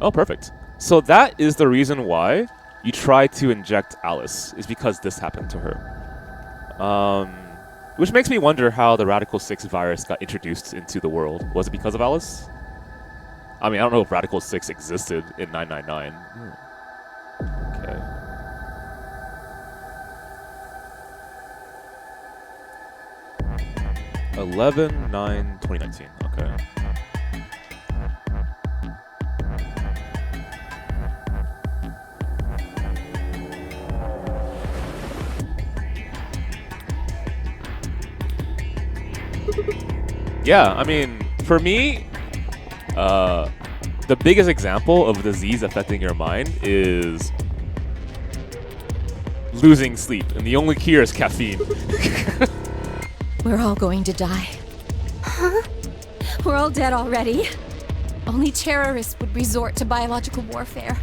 S1: Oh, perfect. So that is the reason why you try to inject Alice, is because this happened to her. Which makes me wonder how the Radical 6 virus got introduced into the world. Was it because of Alice? I mean, I don't know if Radical 6 existed in 999. Okay. (11/9/2019). Okay. Yeah, I mean, for me, the biggest example of disease affecting your mind is losing sleep, and the only cure is caffeine.
S5: We're all going to die.
S6: Huh?
S5: We're all dead already. Only terrorists would resort to biological warfare.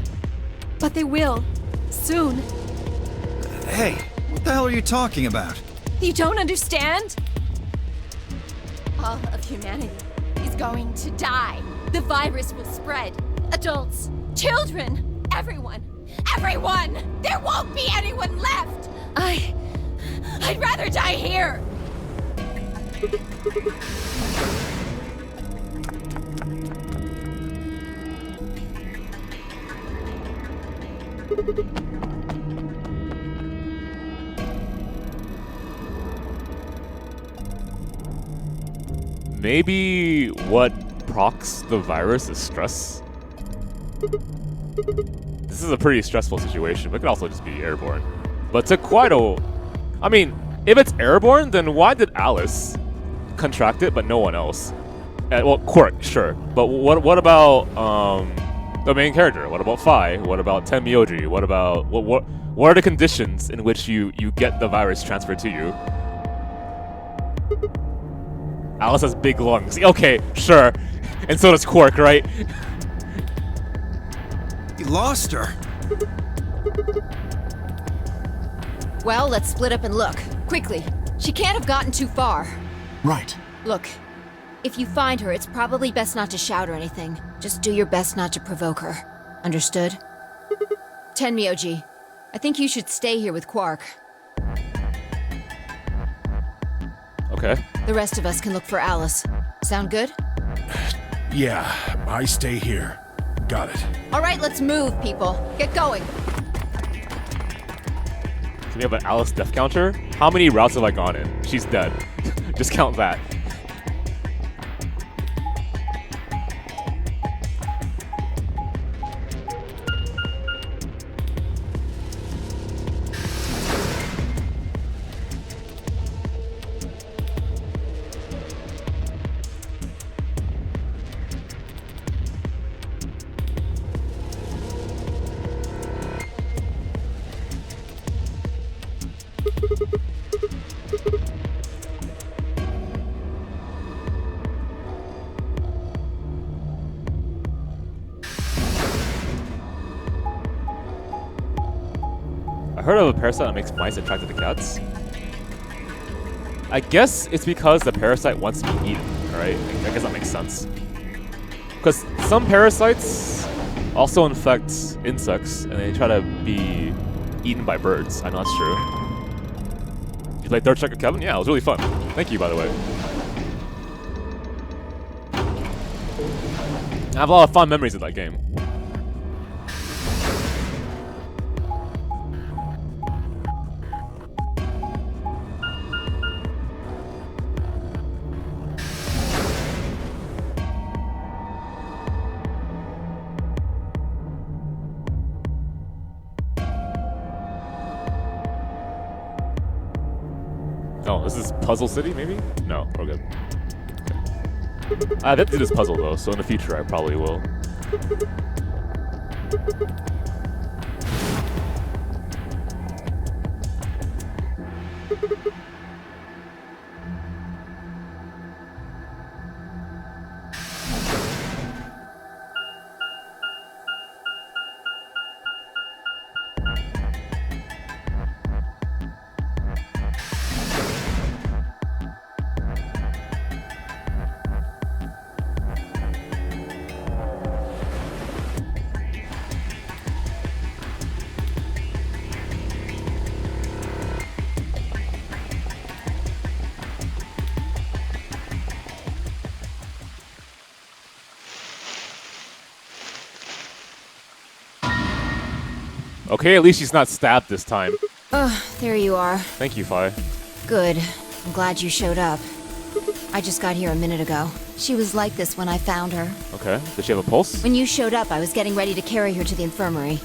S5: But they will. Soon.
S2: Hey, what the hell are you talking about?
S5: You don't understand? All of humanity is going to die. The virus will spread. Adults, children, everyone. Everyone! There won't be anyone left! I'd rather die here!
S1: Maybe what procs the virus is stress? This is a pretty stressful situation, but it could also just be airborne. But to Quaido, I mean, if it's airborne, then why did Alice contract it but no one else? Well, Quark, sure. But what about the main character? What about Phi? What about Tenmyoji? What about what are the conditions in which you get the virus transferred to you? Alice has big lungs. Okay, sure. And so does Quark, right?
S2: You lost her.
S3: Well, let's split up and look. Quickly. She can't have gotten too far.
S7: Right.
S3: Look, if you find her, it's probably best not to shout or anything. Just do your best not to provoke her. Understood? Tenmyoji, I think you should stay here with Quark.
S1: Okay.
S3: The rest of us can look for Alice. Sound good?
S4: Yeah, I stay here. Got it.
S3: All right, let's move, people. Get going.
S1: So we have an Alice death counter. How many routes have I gone in? She's dead. Just count that. I heard of a parasite that makes mice attracted to cats. I guess it's because the parasite wants to be eaten, alright? I guess that makes sense. Because some parasites also infect insects, and they try to be eaten by birds. I know that's true. You played Third Check with Kevin? Yeah, it was really fun. Thank you, by the way. I have a lot of fond memories of that game. Oh, this is Puzzle City, maybe? No, we're good. Okay. I have to do this puzzle, though, so in the future I probably will. Okay, at least she's not stabbed this time.
S3: There you are.
S1: Thank you, Fi.
S3: Good. I'm glad you showed up. I just got here a minute ago. She was like this when I found her.
S1: Okay, does she have a pulse?
S3: When you showed up, I was getting ready to carry her to the infirmary.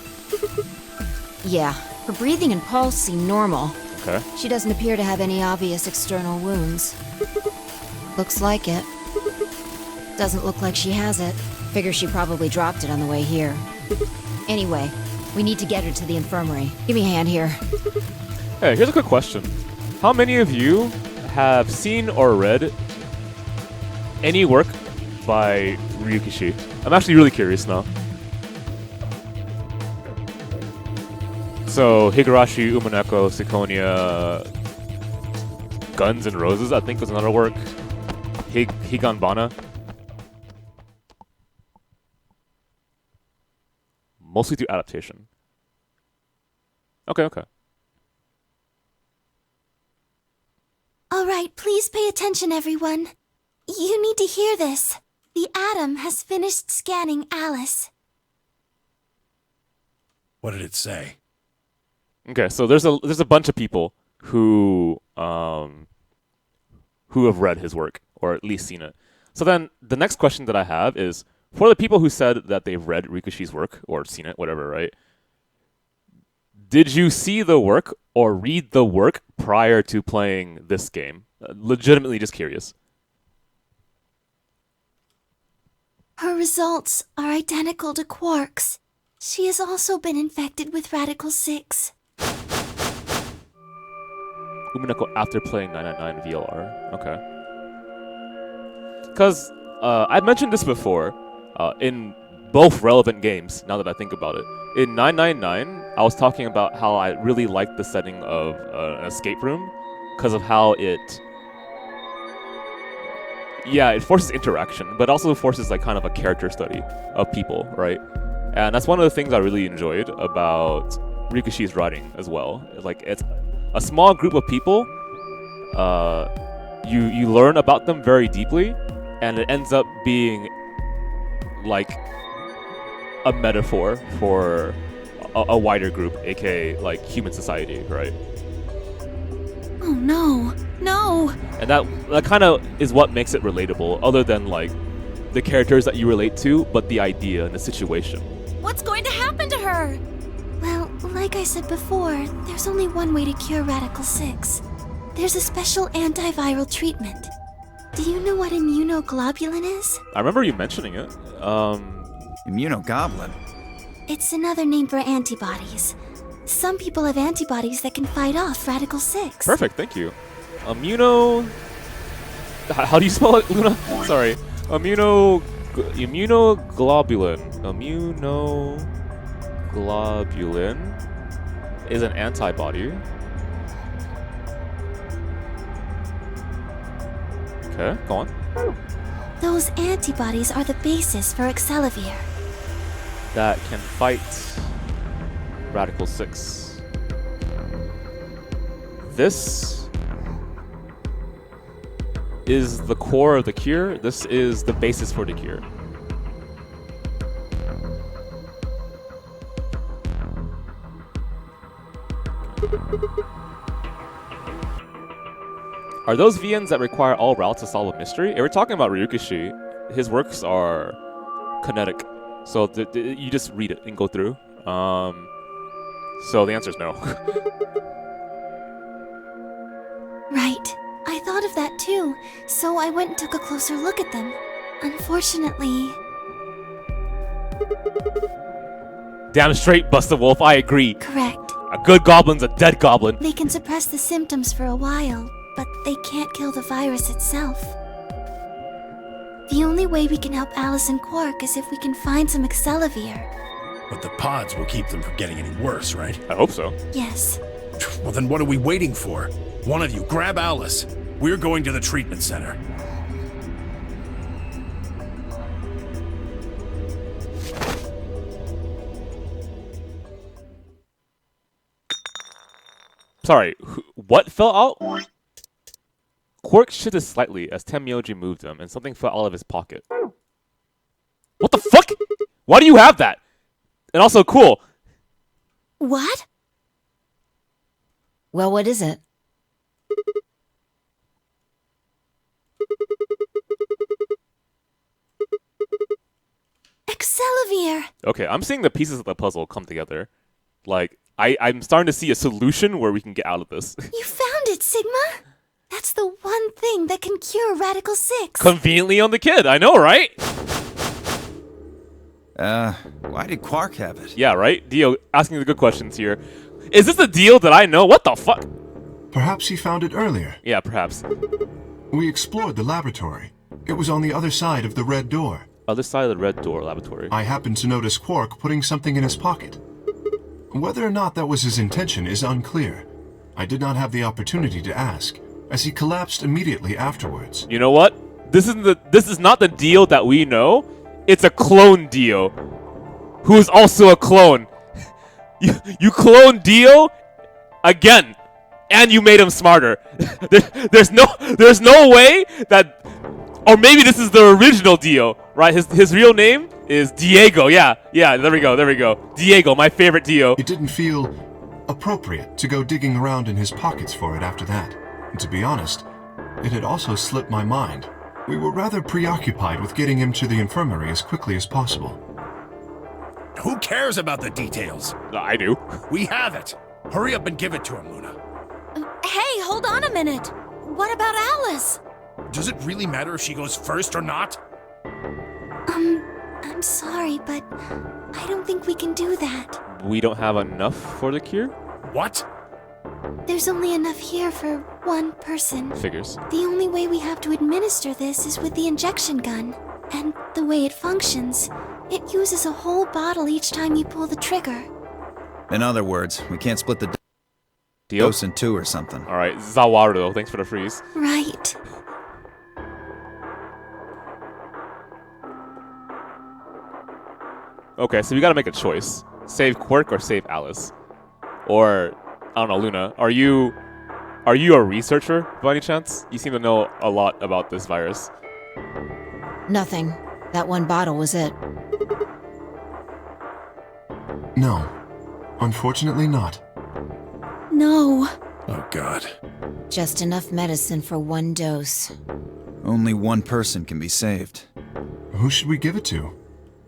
S3: Yeah, her breathing and pulse seem normal.
S1: Okay.
S3: She doesn't appear to have any obvious external wounds. Looks like it. Doesn't look like she has it. Figure she probably dropped it on the way here. Anyway, we need to get her to the infirmary. Give me a hand here.
S1: Hey, here's a quick question. How many of you have seen or read any work by Ryukishi? I'm actually really curious now. So, Higurashi, Umaneko, Syconia, Guns and Roses, I think was another work. Higanbana. Mostly through adaptation. Okay.
S6: All right, please pay attention, everyone. You need to hear this. The Atom has finished scanning Alice.
S4: What did it say?
S1: Okay, so there's a bunch of people who have read his work, or at least seen it. So then the next question that I have is, for the people who said that they've read Rikishi's work, or seen it, whatever, right? Did you see the work or read the work prior to playing this game? Legitimately just curious.
S6: Her results are identical to Quark's. She has also been infected with Radical 6.
S1: Umineko after playing 999 VLR. Okay. Because I've mentioned this before in both relevant games, now that I think about it. In 999, I was talking about how I really liked the setting of an escape room because of how it forces interaction, but also forces like kind of a character study of people, right? And that's one of the things I really enjoyed about Rikishi's writing as well. Like, it's a small group of people, you learn about them very deeply, and it ends up being like a metaphor for a wider group, aka like human society, right?
S6: Oh no, no!
S1: And that kind of is what makes it relatable, other than like the characters that you relate to, but the idea and the situation.
S8: What's going to happen to her?
S6: Well, like I said before, there's only one way to cure Radical 6. There's a special antiviral treatment. Do you know what immunoglobulin is?
S1: I remember you mentioning it.
S2: Immunogoblin?
S6: It's another name for antibodies. Some people have antibodies that can fight off Radical 6.
S1: Perfect, thank you. How do you spell it, Luna? Sorry. Immunoglobulin. Immunoglobulin is an antibody. Okay, go on.
S6: Those antibodies are the basis for Excelivir.
S1: That can fight Radical 6. This is the core of the cure. This is the basis for the cure. Are those VNs that require all routes to solve a mystery? If we're talking about Ryukishi, his works are kinetic. So you just read it and go through. So the answer is no.
S6: Right. I thought of that too, so I went and took a closer look at them. Unfortunately...
S1: Damn straight, Busta Wolf, I agree.
S6: Correct.
S1: A good goblin's a dead goblin.
S6: They can suppress the symptoms for a while, but they can't kill the virus itself. The only way we can help Alice and Quark is if we can find some Excelavir.
S4: But the pods will keep them from getting any worse, right?
S1: I hope so.
S6: Yes.
S4: Well, then what are we waiting for? One of you, grab Alice. We're going to the treatment center.
S1: Sorry, what fell out? Quark shifted slightly as Tenmyoji moved him, and something fell out of his pocket. What the fuck? Why do you have that? And also, cool.
S6: What?
S3: Well, what is it?
S6: Excelavir!
S1: Okay, I'm seeing the pieces of the puzzle come together. Like, I'm starting to see a solution where we can get out of this.
S6: You found it, Sigma! That's the one thing that can cure Radical 6.
S1: Conveniently on the kid, I know, right?
S2: Why did Quark have it?
S1: Yeah, right? Dio asking the good questions here. Is this the deal that I know? What the fuck?
S7: Perhaps he found it earlier.
S1: Yeah, perhaps.
S7: We explored the laboratory. It was on the other side of the red door.
S1: Other side of the red door laboratory.
S7: I happened to notice Quark putting something in his pocket. Whether or not that was his intention is unclear. I did not have the opportunity to ask, as he collapsed immediately afterwards.
S1: You know what? This is not the deal that we know. It's a clone Dio, who is also a clone. You clone Dio again, and you made him smarter. There's no way that, or maybe this is the original Dio, right? His real name is Diego. Yeah. There we go. Diego, my favorite Dio.
S7: It didn't feel appropriate to go digging around in his pockets for it after that. And to be honest, it had also slipped my mind. We were rather preoccupied with getting him to the infirmary as quickly as possible.
S4: Who cares about the details?
S1: I do.
S4: We have it. Hurry up and give it to him, Luna.
S8: Hey, hold on a minute. What about Alice?
S4: Does it really matter if she goes first or not?
S6: I'm sorry, but I don't think we can do that.
S1: We don't have enough for the cure?
S4: What?
S6: There's only enough here for one person.
S1: Figures.
S6: The only way we have to administer this is with the injection gun. And the way it functions, it uses a whole bottle each time you pull the trigger.
S2: In other words, we can't split the
S1: Deal?
S2: dose in two or something.
S1: Alright, Zawaru, thanks for the freeze.
S6: Right.
S1: Okay, so we gotta make a choice. Save Quirk or save Alice? Or, I don't know, Luna, are you a researcher by any chance? You seem to know a lot about this virus.
S3: Nothing. That one bottle was it.
S7: No, unfortunately not.
S6: No.
S4: Oh, God.
S3: Just enough medicine for one dose.
S2: Only one person can be saved.
S7: Who should we give it to?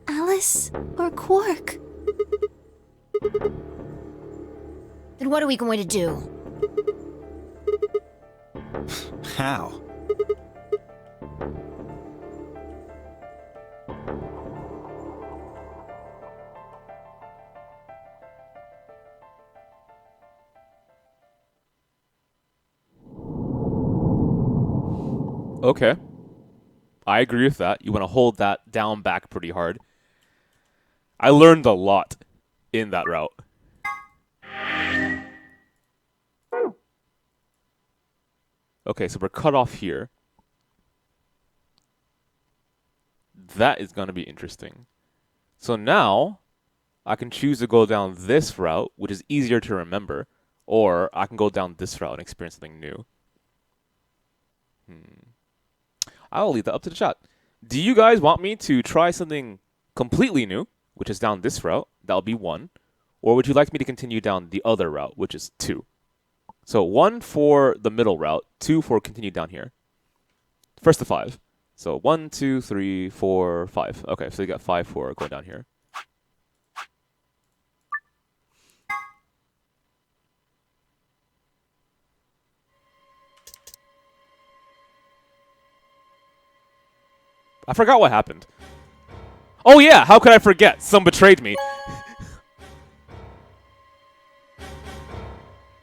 S6: Alice or Quark?
S3: Then what are we going to do?
S2: How?
S1: Okay. I agree with that. You want to hold that down back pretty hard. I learned a lot in that route. Okay, so we're cut off here. That is going to be interesting. So now, I can choose to go down this route, which is easier to remember, or I can go down this route and experience something new. I'll leave that up to the chat. Do you guys want me to try something completely new, which is down this route? That'll be one. or would you like me to continue down the other route, which is 2? So 1 for the middle route, 2 for continue down here. First to 5. So 1, 2, 3, 4, 5. Okay, so you got 5 for going down here. I forgot what happened. Oh yeah, how could I forget? Some betrayed me.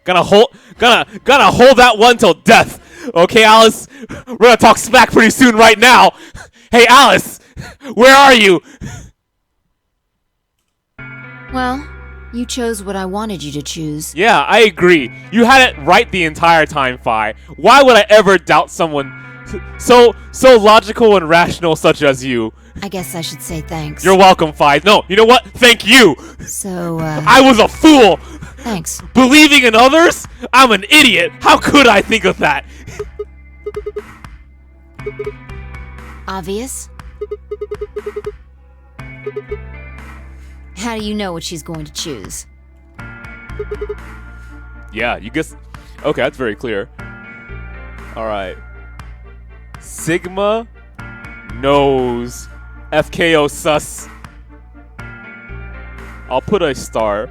S1: Gonna hold that one till death. Okay, Alice, we're gonna talk smack pretty soon right now. Hey, Alice, where are you?
S3: Well, you chose what I wanted you to choose.
S1: Yeah, I agree. You had it right the entire time, Fi. Why would I ever doubt someone so logical and rational such as you?
S3: I guess I should say thanks.
S1: You're welcome, Fi. No, you know what? Thank you.
S3: So,
S1: I was a fool.
S3: Thanks.
S1: Believing in others? I'm an idiot. How could I think of that?
S3: Obvious? How do you know what she's going to choose?
S1: Yeah, you guess. Okay, that's very clear. Alright. Sigma knows FKO sus. I'll put a star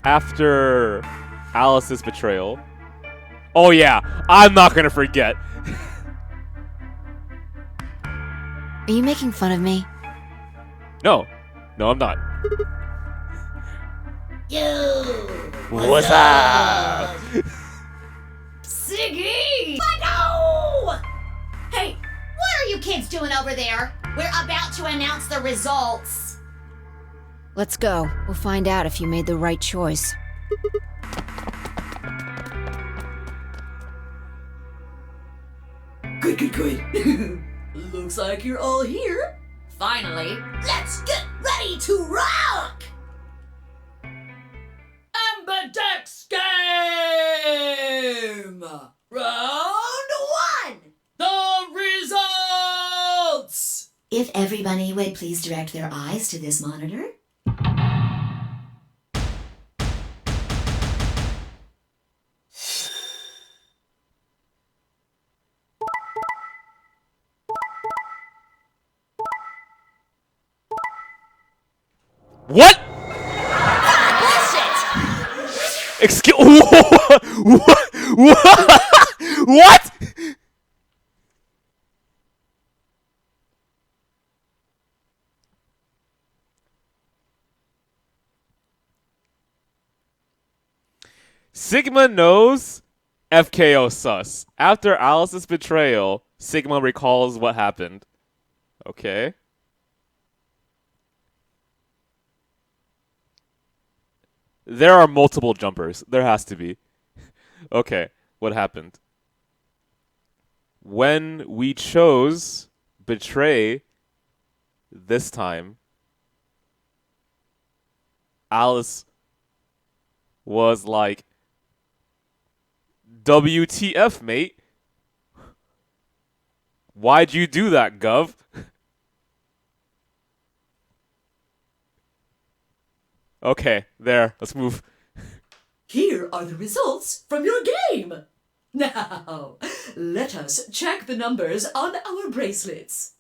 S1: after Alice's betrayal. Oh yeah, I'm not gonna forget.
S3: Are you making fun of me?
S1: No, I'm not.
S8: Yo!
S1: What's up?
S8: Siggy! No! Hey, what are you kids doing over there? We're about to announce the results.
S3: Let's go. We'll find out if you made the right choice.
S8: Good. Looks like you're all here. Finally, let's get ready to rock! Ambidex game! Round 1! The results!
S9: If everybody would please direct their eyes to this monitor.
S1: What?
S8: Bullshit!
S1: Excuse. What? Sigma knows FKO sus. After Alice's betrayal, Sigma recalls what happened. Okay. There are multiple jumpers. There has to be. Okay, what happened? When we chose betray this time, Alice was like, WTF, mate? Why'd you do that, Gov? Okay, there. Let's move.
S10: Here are the results from your game. Now, let us check the numbers on our bracelets.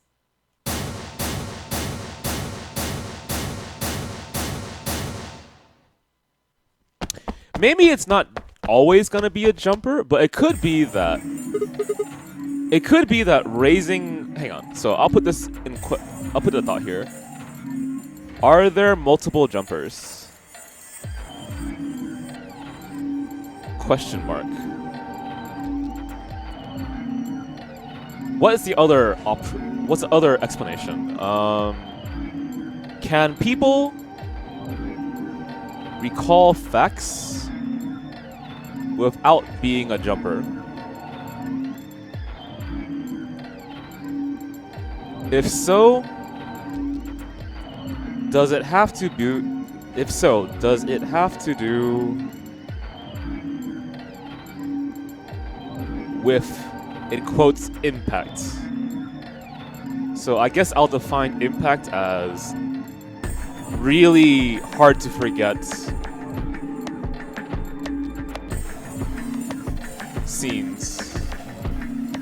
S1: Maybe it's not always gonna be a jumper, but it could be that. It could be that raising. Hang on. So I'll put this in. I'll put a thought here. Are there multiple jumpers? Question mark. What is the other what's the other explanation? Can people recall facts without being a jumper? If so, does it have to do? If so, does it have to do with, in quotes, impact? So I guess I'll define impact as really hard to forget scenes.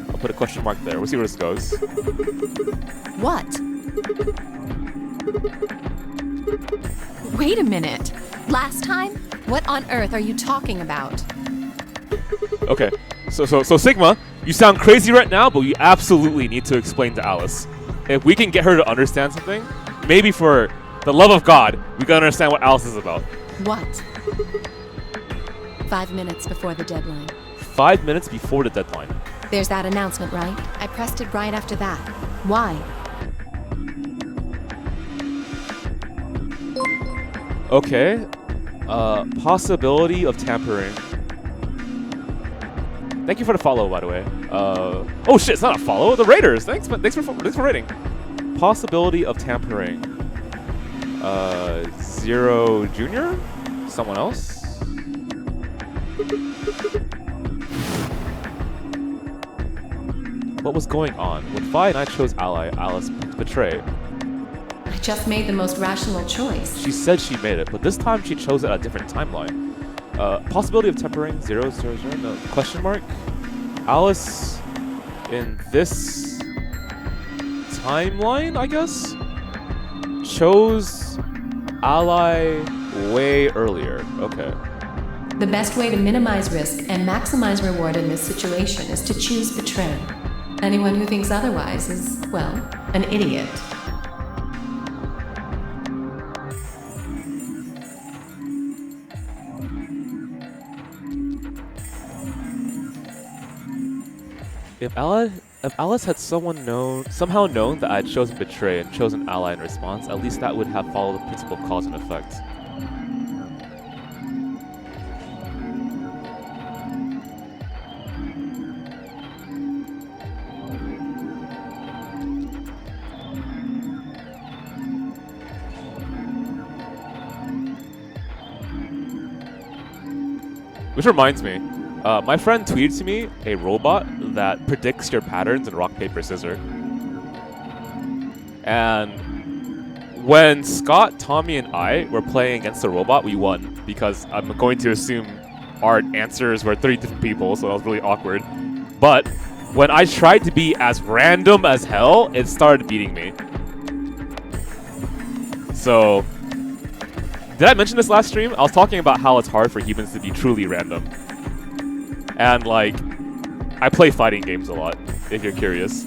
S1: I'll put a question mark there. We'll see where this goes.
S5: What? Wait a minute. Last time? What on earth are you talking about?
S1: Okay, so Sigma, you sound crazy right now, but we absolutely need to explain to Alice. If we can get her to understand something, maybe for the love of God, we can understand what Alice is about.
S5: What? 5 minutes before the deadline.
S1: 5 minutes before the deadline.
S5: There's that announcement, right? I pressed it right after that. Why?
S1: Okay. Possibility of tampering. Thank you for the follow, by the way. Oh shit, it's not a follow. The Raiders. Thanks for rating. Possibility of tampering. Zero Junior? Someone else? What was going on? When Fi and I chose ally, Alice betrayed.
S5: I just made the most rational choice.
S1: She said she made it, but this time she chose it at a different timeline. Possibility of tempering, 0, 0, 0, no, question mark. Alice, in this timeline, I guess, chose ally way earlier. Okay.
S5: The best way to minimize risk and maximize reward in this situation is to choose betray. Anyone who thinks otherwise is, well, an idiot.
S1: If Alice had somehow known that I had chosen betray and chosen ally in response, at least that would have followed the principle of cause and effect. Which reminds me, my friend tweeted to me a robot that predicts your patterns in rock, paper, scissors. And when Scott, Tommy, and I were playing against the robot, we won because I'm going to assume our answers were 3 different people, so that was really awkward. But when I tried to be as random as hell, it started beating me. So, did I mention this last stream? I was talking about how it's hard for humans to be truly random. And like, I play fighting games a lot, if you're curious.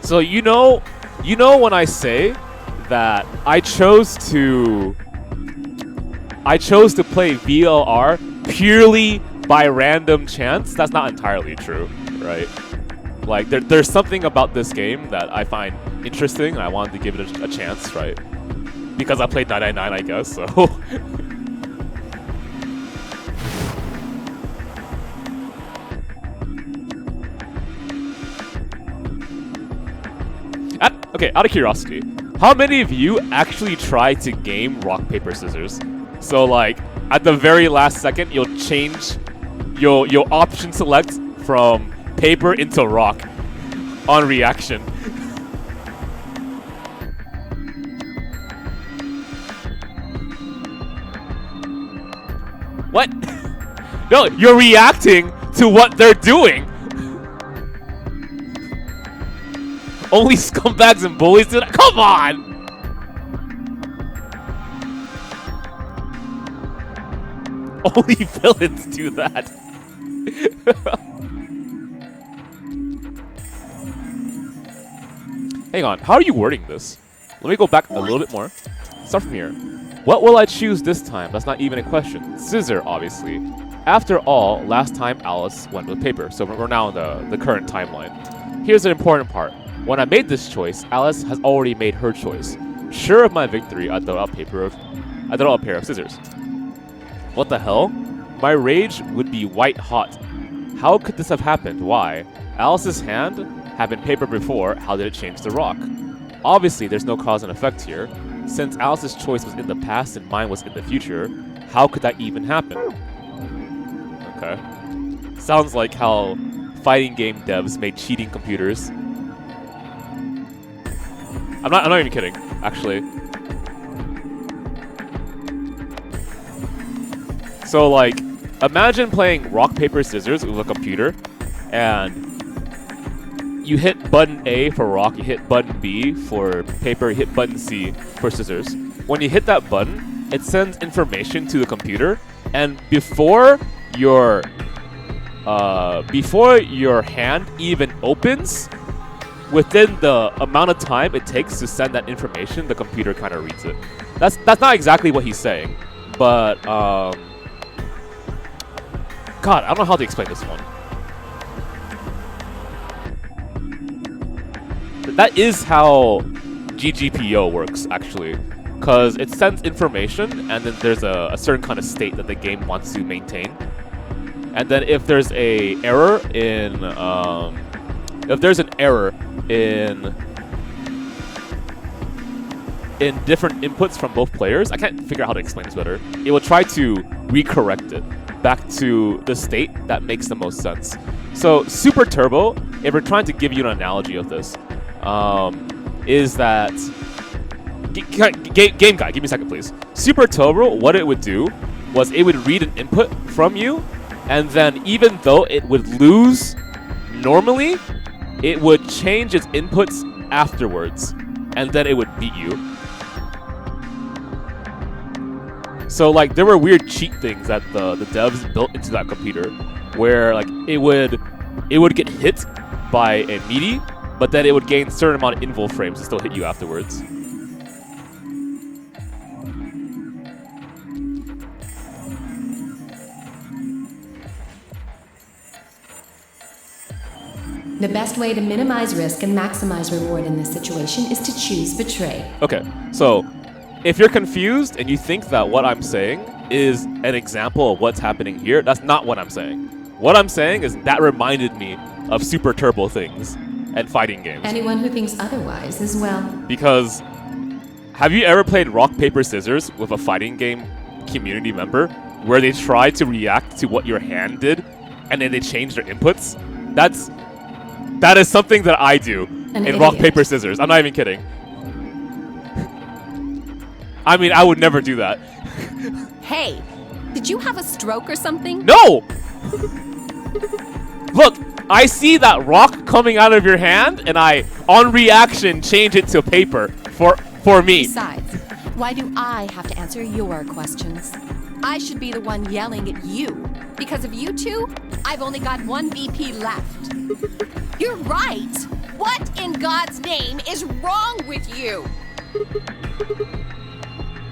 S1: So you know when I say that I chose to play VLR purely by random chance, that's not entirely true, right? Like there's something about this game that I find interesting and I wanted to give it a chance, right? Because I played 999, I guess, so. Okay, out of curiosity, how many of you actually try to game rock, paper, scissors? So like, at the very last second, you'll change, you'll option select from paper into rock on reaction. What? No, you're reacting to what they're doing. Only scumbags and bullies do that? Come on! Only villains do that. Hang on, how are you wording this? Let me go back a little bit more. Start from here. What will I choose this time? That's not even a question. Scissor, obviously. After all, last time Alice went with paper, so we're now in the current timeline. Here's an important part. When I made this choice, Alice has already made her choice. Sure of my victory, I throw out a pair of scissors. What the hell? My rage would be white hot. How could this have happened? Why? Alice's hand had been paper before. How did it change to rock? Obviously, there's no cause and effect here. Since Alice's choice was in the past and mine was in the future, how could that even happen? Okay. Sounds like how fighting game devs made cheating computers. I'm not even kidding, actually. So like, imagine playing rock, paper, scissors with a computer, and you hit button A for rock, you hit button B for paper, you hit button C for scissors. When you hit that button, it sends information to the computer, and before your hand even opens, within the amount of time it takes to send that information, the computer kind of reads it. That's not exactly what he's saying, but God, I don't know how to explain this one. That is how GGPO works, actually, because it sends information, and then there's a certain kind of state that the game wants to maintain. And then if there's a error in different inputs from both players, I can't figure out how to explain this better. It will try to recorrect it back to the state that makes the most sense. So Super Turbo, if we're trying to give you an analogy of this, is that game guy, give me a second, please. Super Turbo, what it would do was it would read an input from you, and then even though it would lose normally, it would change its inputs afterwards, and then it would beat you. So like there were weird cheat things that the devs built into that computer, where like it would get hit by a meaty, but then it would gain a certain amount of invul frames and still hit you afterwards.
S5: The best way to minimize risk and maximize reward in this situation is to choose Betray.
S1: Okay, so if you're confused and you think that what I'm saying is an example of what's happening here, that's not what I'm saying. What I'm saying is that reminded me of Super Turbo things and fighting games.
S5: Anyone who thinks otherwise is, well...
S1: Because, have you ever played rock, paper, scissors with a fighting game community member where they try to react to what your hand did and then they change their inputs? That is something that I do in rock, paper, scissors. I'm not even kidding. I mean, I would never do that.
S5: Hey, did you have a stroke or something?
S1: No! Look, I see that rock coming out of your hand, and I, on reaction, change it to paper for me.
S5: Besides, why do I have to answer your questions? I should be the one yelling at you. Because of you two, I've only got one VP left.
S8: You're right! What in God's name is wrong with you?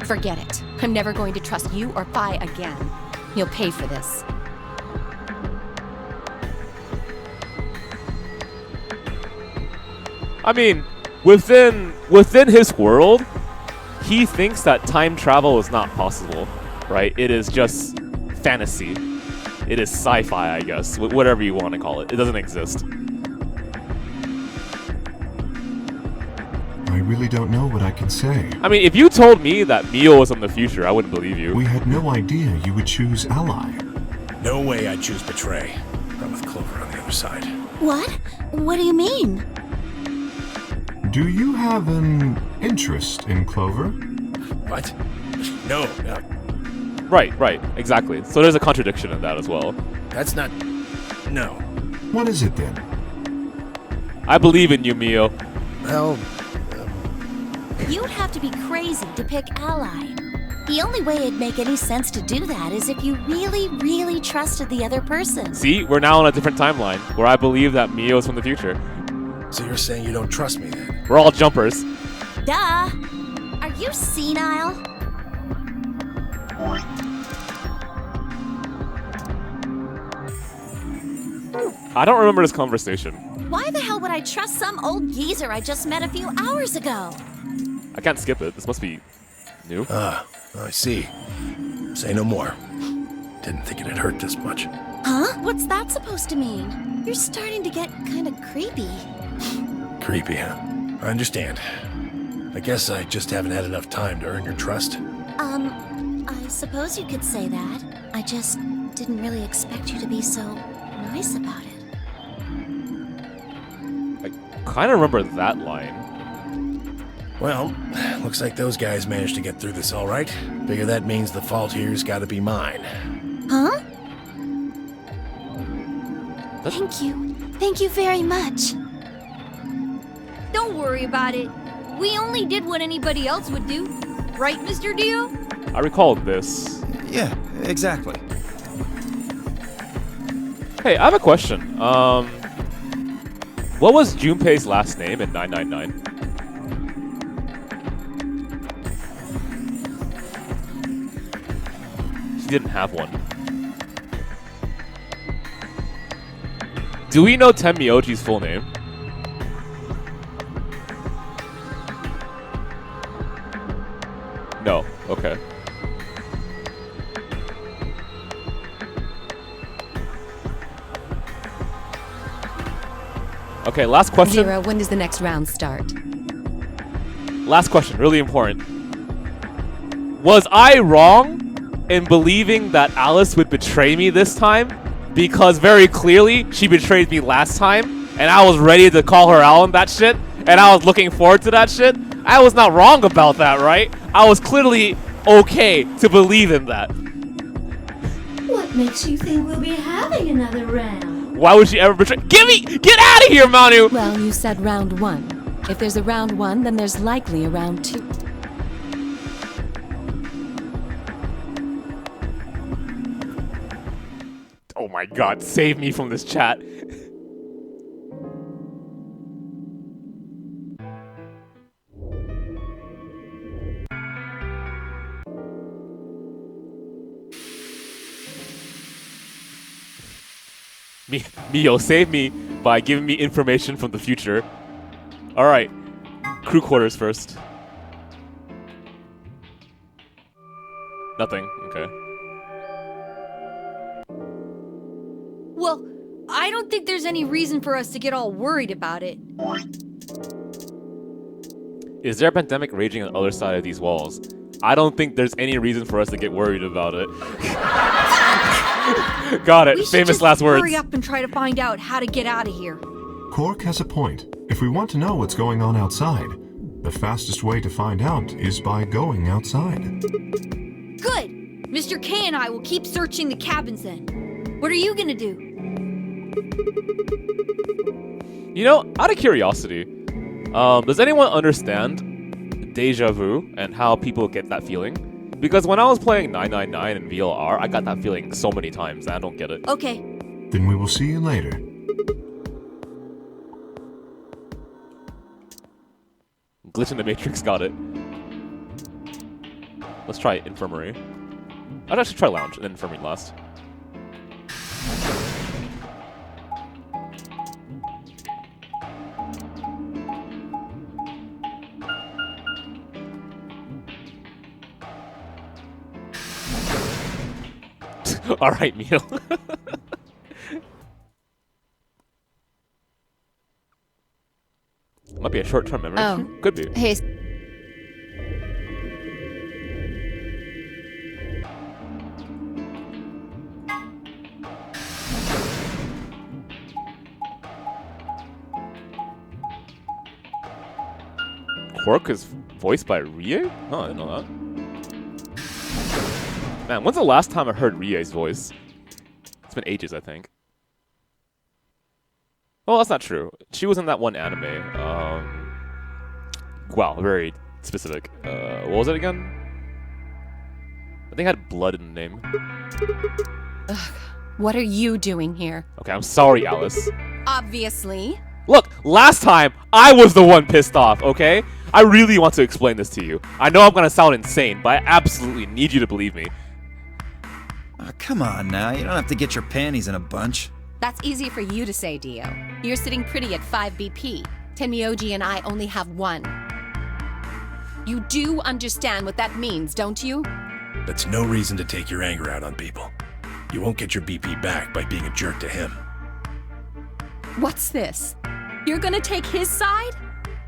S5: Forget it. I'm never going to trust you or Phi again. You'll pay for this.
S1: I mean, within his world, he thinks that time travel is not possible, right? It is just fantasy. It is sci-fi, I guess. Whatever you want to call it. It doesn't exist.
S7: I really don't know what I can say.
S1: I mean, if you told me that Mio was from the future, I wouldn't believe you.
S7: We had no idea you would choose Ally.
S4: No way I'd choose Betray. I'm with Clover on the other side.
S6: What? What do you mean?
S7: Do you have an interest in Clover?
S4: What? No.
S1: Right, exactly. So there's a contradiction in that as well.
S4: That's not... No.
S7: What is it then?
S1: I believe in you, Mio.
S4: Well...
S6: You'd have to be crazy to pick Ally. The only way it'd make any sense to do that is if you really, really trusted the other person.
S1: See, we're now on a different timeline, where I believe that Mio is from the future.
S4: So you're saying you don't trust me then?
S1: We're all jumpers.
S6: Duh! Are you senile?
S1: I don't remember this conversation.
S6: Why the hell would I trust some old geezer I just met a few hours ago?
S1: I can't skip it. This must be new.
S4: I see. Say no more. Didn't think it'd hurt this much.
S6: Huh? What's that supposed to mean? You're starting to get kind of creepy.
S4: Creepy, huh? I understand. I guess I just haven't had enough time to earn your trust.
S6: I suppose you could say that. I just didn't really expect you to be so nice about it.
S1: I kind of remember that line.
S4: Well, looks like those guys managed to get through this all right. Figure that means the fault here's gotta be mine.
S6: Huh? Thank you. Thank you very much.
S8: Don't worry about it. We only did what anybody else would do. Right, Mr. Dio?
S1: I recall this.
S2: Yeah, exactly.
S1: Hey, I have a question. What was Junpei's last name in 999? She didn't have one. Do we know Tenmyoji's full name? No. Okay. Okay, last question.
S5: Zero, when does the next round start?
S1: Last question, really important. Was I wrong in believing that Alice would betray me this time? Because very clearly, she betrayed me last time, and I was ready to call her out on that shit, and I was looking forward to that shit. I was not wrong about that, right? I was clearly okay to believe in that.
S11: What makes you think we'll be having another round?
S1: Why would she ever betray? Get out of here, Manu!
S5: Well, you said round 1. If there's a round 1, then there's likely a round 2.
S1: Oh my god, save me from this chat. Mio, save me by giving me information from the future. Alright, crew quarters first. Nothing, okay.
S8: Well, I don't think there's any reason for us to get all worried about it.
S1: Is there a pandemic raging on the other side of these walls? I don't think there's any reason for us to get worried about it. Got it.
S8: We should
S1: Famous
S8: just
S1: last words.
S8: hurry up and try to find out how to get out of here.
S7: Cork has a point. If we want to know what's going on outside, the fastest way to find out is by going outside.
S8: Good! Mr. K and I will keep searching the cabins then. What are you gonna do?
S1: You know, out of curiosity, does anyone understand deja vu and how people get that feeling? Because when I was playing 999 and VLR, I got that feeling so many times and I don't get it.
S8: Okay.
S7: Then we will see you later.
S1: Glitch in the Matrix, got it. Let's try infirmary. I'd actually try lounge and then infirmary last. Alright, Mio. Might be a short-term memory.
S3: Oh.
S1: Could be.
S3: Hey.
S1: Quark is voiced by Rie? Oh, I didn't know that. Man, when's the last time I heard Rie's voice? It's been ages, I think. Well, that's not true. She was in that one anime. Wow, very specific. What was it again? I think it had blood in the name.
S5: Ugh, what are you doing here?
S1: Okay, I'm sorry, Alice.
S5: Obviously.
S1: Look, last time, I was the one pissed off, okay? I really want to explain this to you. I know I'm gonna sound insane, but I absolutely need you to believe me.
S2: Oh, come on now, you don't have to get your panties in a bunch.
S5: That's easy for you to say, Dio. You're sitting pretty at 5 BP. Tenmyoji and I only have 1. You do understand what that means, don't you?
S4: That's no reason to take your anger out on people. You won't get your BP back by being a jerk to him.
S5: What's this? You're gonna take his side?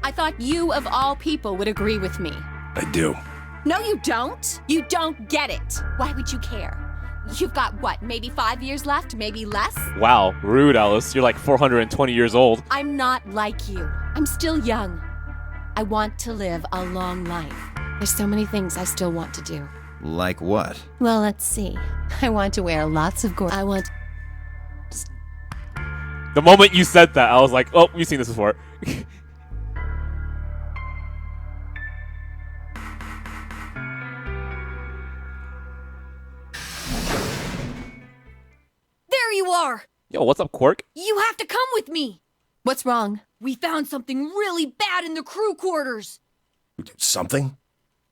S5: I thought you, of all people, would agree with me.
S4: I do.
S5: No, you don't. You don't get it. Why would you care? You've got, what, maybe 5 years left? Maybe less?
S1: Wow, rude, Alice. You're like 420 years old.
S5: I'm not like you. I'm still young. I want to live a long life. There's so many things I still want to do.
S2: Like what?
S5: Well, let's see. I want to wear lots of I want...
S1: The moment you said that, I was like, oh, we've seen this before.
S8: There you are!
S1: Yo, what's up, Quark?
S8: You have to come with me!
S5: What's wrong?
S8: We found something really bad in the crew quarters!
S4: Something?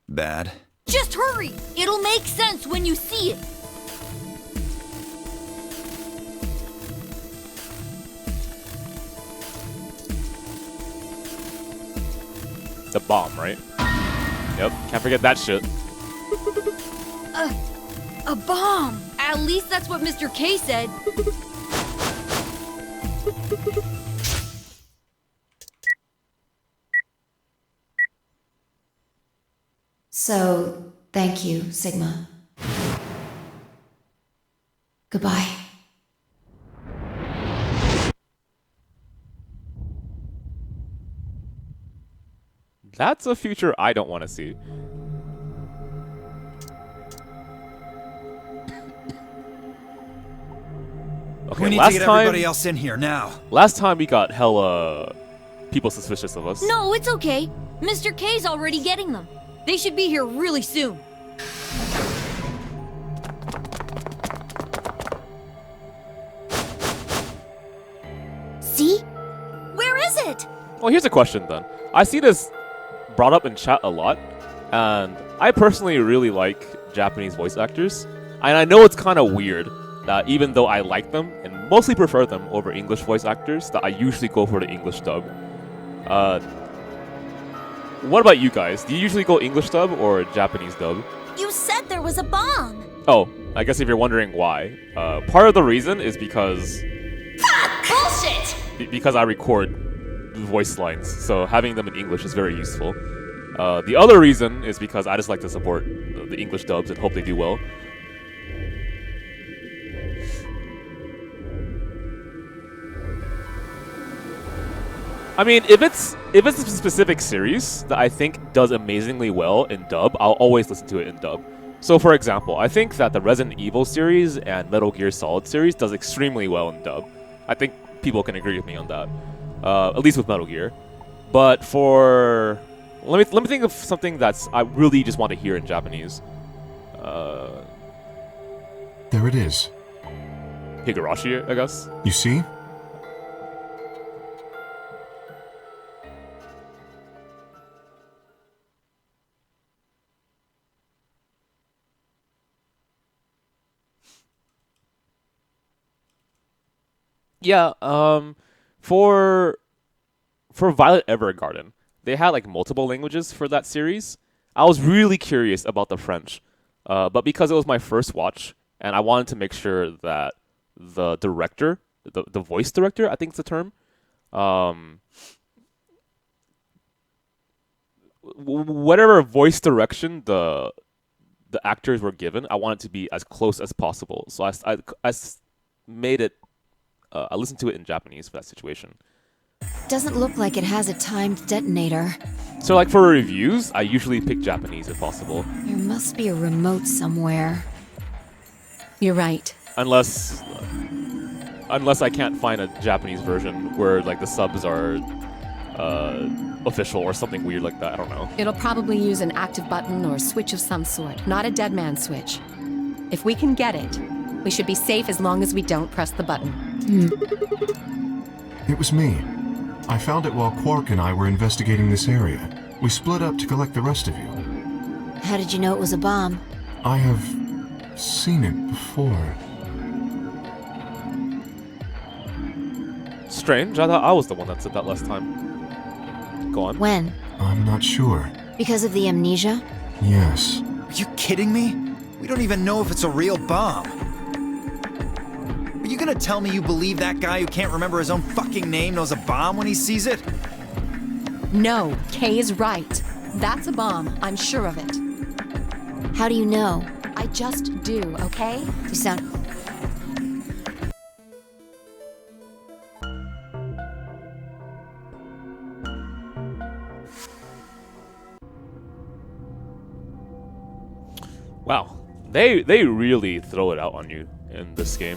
S2: Bad.
S8: Just hurry! It'll make sense when you see it!
S1: The bomb, right? Yep, can't forget that shit.
S8: A bomb! At least that's what Mr. K said.
S3: So, thank you, Sigma. Goodbye.
S1: That's a future I don't want to see. Okay,
S2: we need to get everybody else in here now.
S1: Last time we got hella people suspicious of us.
S8: No, it's okay. Mr. K's already getting them. They should be here really soon.
S6: See? Where is it?
S1: Well, here's a question then. I see this brought up in chat a lot, and I personally really like Japanese voice actors. And I know it's kind of weird that even though I like them and mostly prefer them over English voice actors, that I usually go for the English dub. What about you guys? Do you usually go English dub or Japanese dub?
S6: You said there was a bomb.
S1: Oh, I guess if you're wondering why, part of the reason is because
S6: Bullshit!
S1: because I record voice lines, so having them in English is very useful. The other reason is because I just like to support the English dubs and hope they do well. I mean, if it's a specific series that I think does amazingly well in dub, I'll always listen to it in dub. So, for example, I think that the Resident Evil series and Metal Gear Solid series does extremely well in dub. I think people can agree with me on that, at least with Metal Gear. But for let me think of something that's I really just want to hear in Japanese.
S7: There it is.
S1: Higurashi, I guess.
S7: You see?
S1: Yeah, for Violet Evergarden, they had like multiple languages for that series. I was really curious about the French, but because it was my first watch, and I wanted to make sure that the director, the voice director, I think it's the term, whatever voice direction the actors were given, I wanted to be as close as possible. So I made it. I listened to it in Japanese for that situation.
S3: Doesn't look like it has a timed detonator.
S1: So like for reviews, I usually pick Japanese if possible.
S3: There must be a remote somewhere.
S5: You're right.
S1: Unless I can't find a Japanese version where like the subs are official or something weird like that. I don't know.
S5: It'll probably use an active button or switch of some sort, not a dead man switch. If we can get it, we should be safe as long as we don't press the button.
S7: It was me. I found it while Quark and I were investigating this area. We split up to collect the rest of you.
S3: How did you know it was a bomb?
S7: I have seen it before.
S1: Strange. I thought I was the one that said that last time. Go on.
S3: When?
S7: I'm not sure.
S3: Because of the amnesia?
S7: Yes.
S2: Are you kidding me? We don't even know if it's a real bomb. gonna tell me you believe that guy who can't remember his own fucking name knows a bomb when he sees it?
S5: No, Kay is right. That's a bomb. I'm sure of it.
S3: How do you know?
S5: I just do, okay?
S3: You sound...
S1: Wow, they really throw it out on you in this game.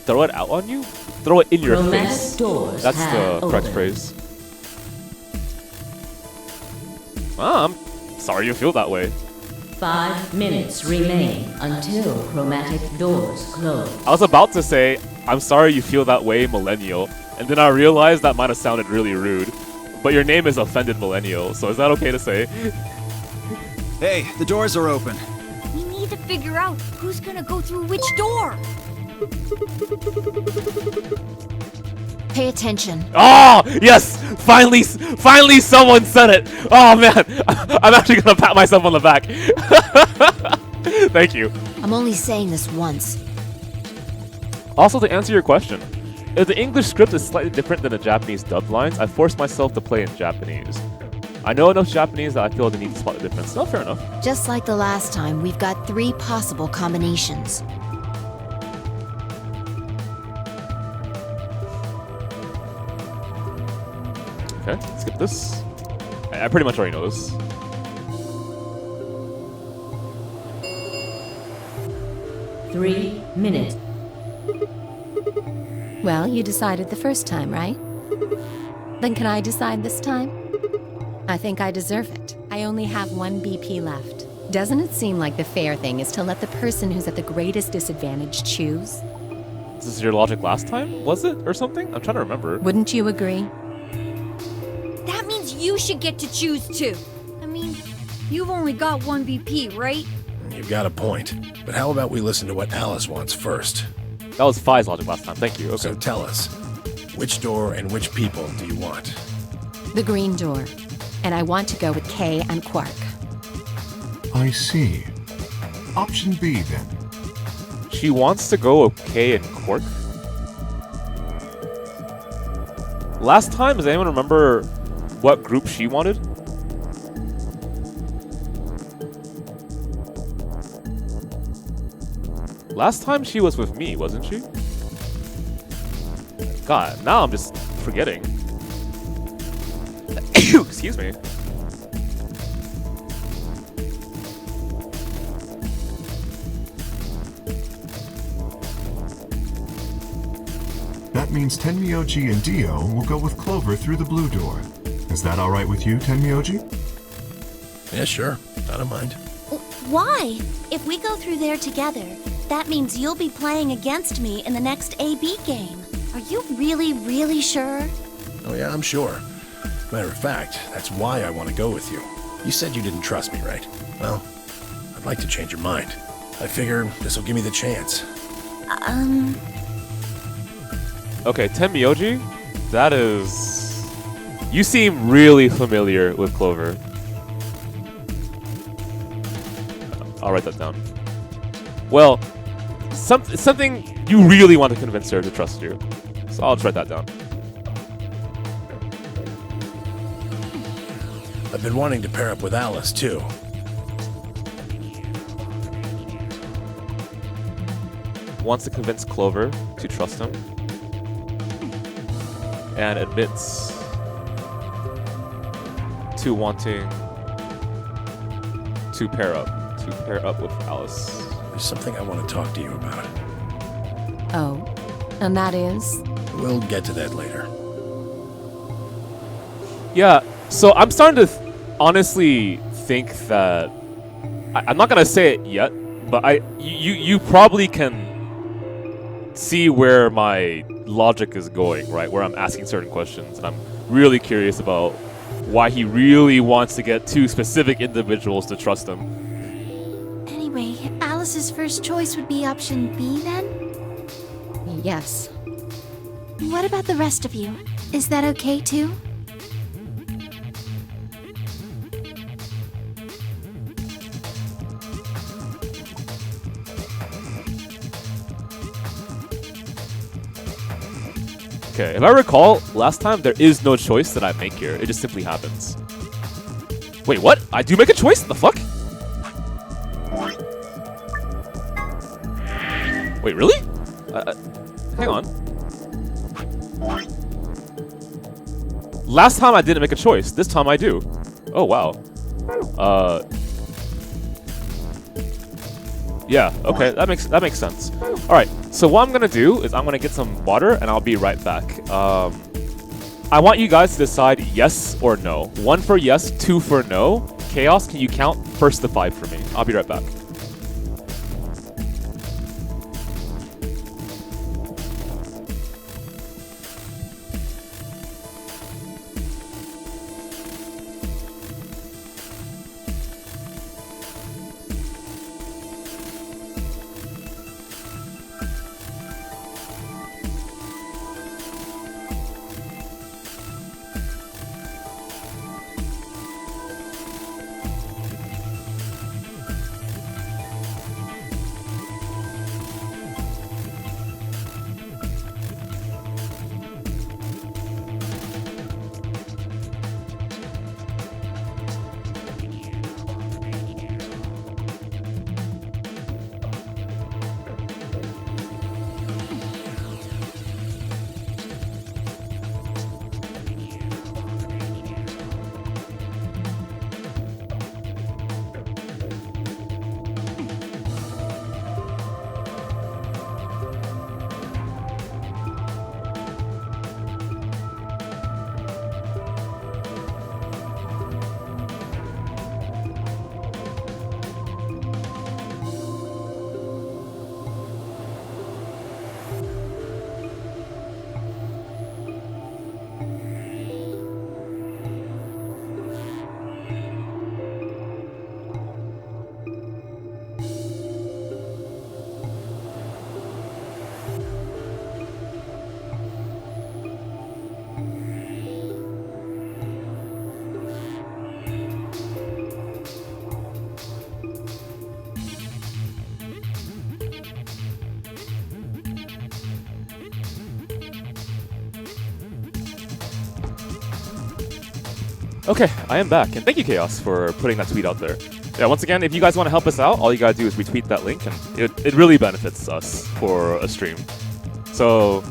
S1: Throw it out on you? Throw it in your face. That's the correct phrase. I'm sorry you feel that way.
S11: 5 minutes remain until chromatic doors close.
S1: I was about to say, I'm sorry you feel that way, Millennial, and then I realized that might have sounded really rude. But your name is Offended Millennial, so is that okay to say?
S2: Hey, the doors are open.
S8: We need to figure out who's gonna go through which door.
S3: Pay attention.
S1: Oh, yes! Finally someone said it! Oh man, I'm actually gonna pat myself on the back. Thank you.
S3: I'm only saying this once.
S1: Also, to answer your question, if the English script is slightly different than the Japanese dubbed lines, I forced myself to play in Japanese. I know enough Japanese that I feel the need to spot the difference. So fair enough.
S3: Just like the last time, we've got 3 possible combinations.
S1: Okay, skip this. I pretty much already know this.
S11: Three minutes.
S5: Well, you decided the first time, right? Then can I decide this time? I think I deserve it. I only have 1 BP left. Doesn't it seem like the fair thing is to let the person who's at the greatest disadvantage choose?
S1: This is your logic last time, was it? Or something? I'm trying to remember.
S5: Wouldn't you agree?
S8: That means you should get to choose too. I mean, you've only got 1 BP, right?
S4: You've got a point. But how about we listen to what Alice wants first?
S1: That was Phi's logic last time, thank you. Okay.
S4: So tell us, which door and which people do you want?
S5: The green door. And I want to go with Kay and Quark.
S7: I see. Option B, then.
S1: She wants to go with Kay and Quark? Last time, does anyone remember what group she wanted? Last time she was with me, wasn't she? God, now I'm just forgetting. Excuse me.
S7: That means Tenmyoji and Dio will go with Clover through the blue door. Is that alright with you, Tenmyoji?
S4: Yeah, sure. I don't mind.
S6: Why? If we go through there together, that means you'll be playing against me in the next AB game. Are you really, really sure?
S4: Oh yeah, I'm sure. Matter of fact, that's why I want to go with you. You said you didn't trust me, right? Well, I'd like to change your mind. I figure this'll give me the chance.
S1: Okay, Tenmyoji, that is... You seem really familiar with Clover. I'll write that down. Well, something you really want to convince her to trust you. So I'll just write that down.
S4: I've been wanting to pair up with Alice, too.
S1: Wants to convince Clover to trust him. And admits to wanting to pair up with Alice.
S4: There's something I want to talk to you about.
S5: Oh, and that is?
S4: We'll get to that later.
S1: Yeah, so I'm starting to honestly think that I'm not gonna say it yet, but you probably can see where my logic is going, right? Where I'm asking certain questions, and I'm really curious about why he really wants to get 2 specific individuals to trust him.
S6: Anyway, Alice's first choice would be option B then?
S5: Yes.
S6: What about the rest of you? Is that okay too?
S1: Okay, if I recall, last time there is no choice that I make here. It just simply happens. Wait, what? I do make a choice? The fuck? Wait, really? Hang on. Last time I didn't make a choice. This time I do. Oh, wow. Yeah, okay, that makes sense. Alright, so what I'm gonna do is I'm gonna get some water and I'll be right back. I want you guys to decide yes or no. 1 for yes, 2 for no. Chaos, can you count first to 5 for me? I'll be right back. Okay, I am back, and thank you, Chaos, for putting that tweet out there. Yeah, once again, if you guys want to help us out, all you gotta do is retweet that link, and it really benefits us for a stream. So,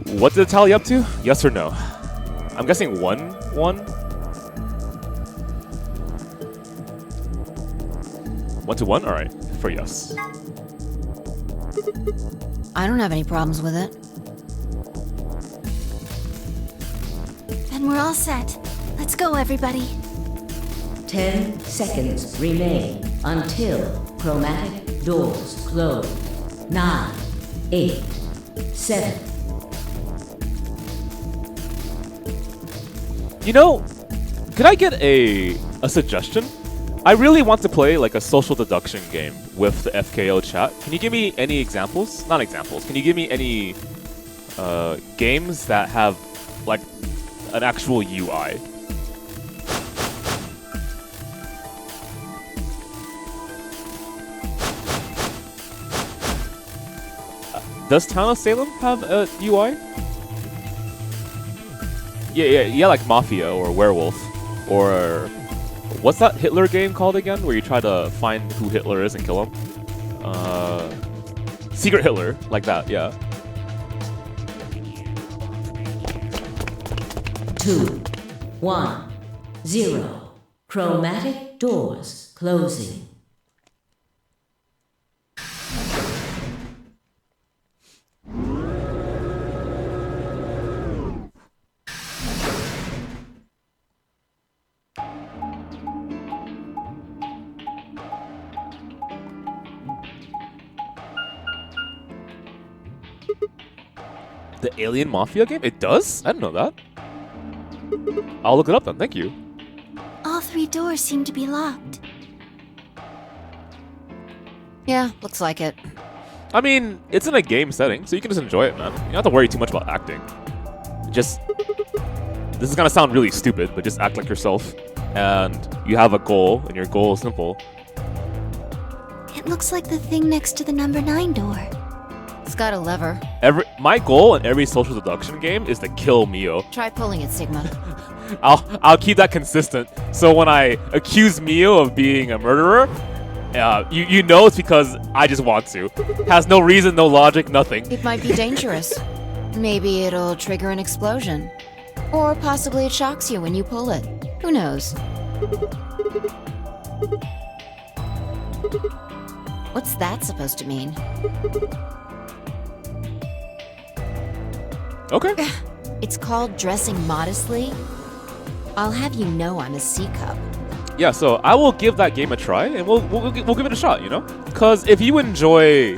S1: what did it tally up to? Yes or no? I'm guessing 1-1? 1-1? Alright, for yes.
S3: I don't have any problems with it.
S6: Then we're all set. Let's go, everybody.
S11: 10 seconds remain until chromatic doors close. 9, 8, 7.
S1: You know, could I get a suggestion? I really want to play like a social deduction game with the FKO chat. Can you give me any examples? Not examples. Can you give me any games that have like an actual UI? Does Town of Salem have a UI? Yeah, like Mafia or Werewolf. Or what's that Hitler game called again, where you try to find who Hitler is and kill him? Secret Hitler, like that, yeah.
S11: 2, 1, 0. Chromatic doors closing.
S1: The Alien Mafia game? It does? I didn't know that. I'll look it up then, thank you.
S6: All 3 doors seem to be locked.
S3: Yeah, looks like it.
S1: I mean, it's in a game setting, so you can just enjoy it, man. You don't have to worry too much about acting. Just... This is gonna sound really stupid, but just act like yourself. And you have a goal, and your goal is simple.
S6: It looks like the thing next to the number 9 door.
S3: It's got a lever.
S1: My goal in every social deduction game is to kill Mio.
S3: Try pulling it, Sigma.
S1: I'll keep that consistent. So when I accuse Mio of being a murderer, you know it's because I just want to. Has no reason, no logic, nothing.
S3: It might be dangerous. Maybe it'll trigger an explosion. Or possibly it shocks you when you pull it. Who knows? What's that supposed to mean?
S1: Okay.
S3: It's called dressing modestly. I'll have you know I'm a C-cup.
S1: Yeah, so I will give that game a try, and we'll give it a shot, you know? Because if you enjoy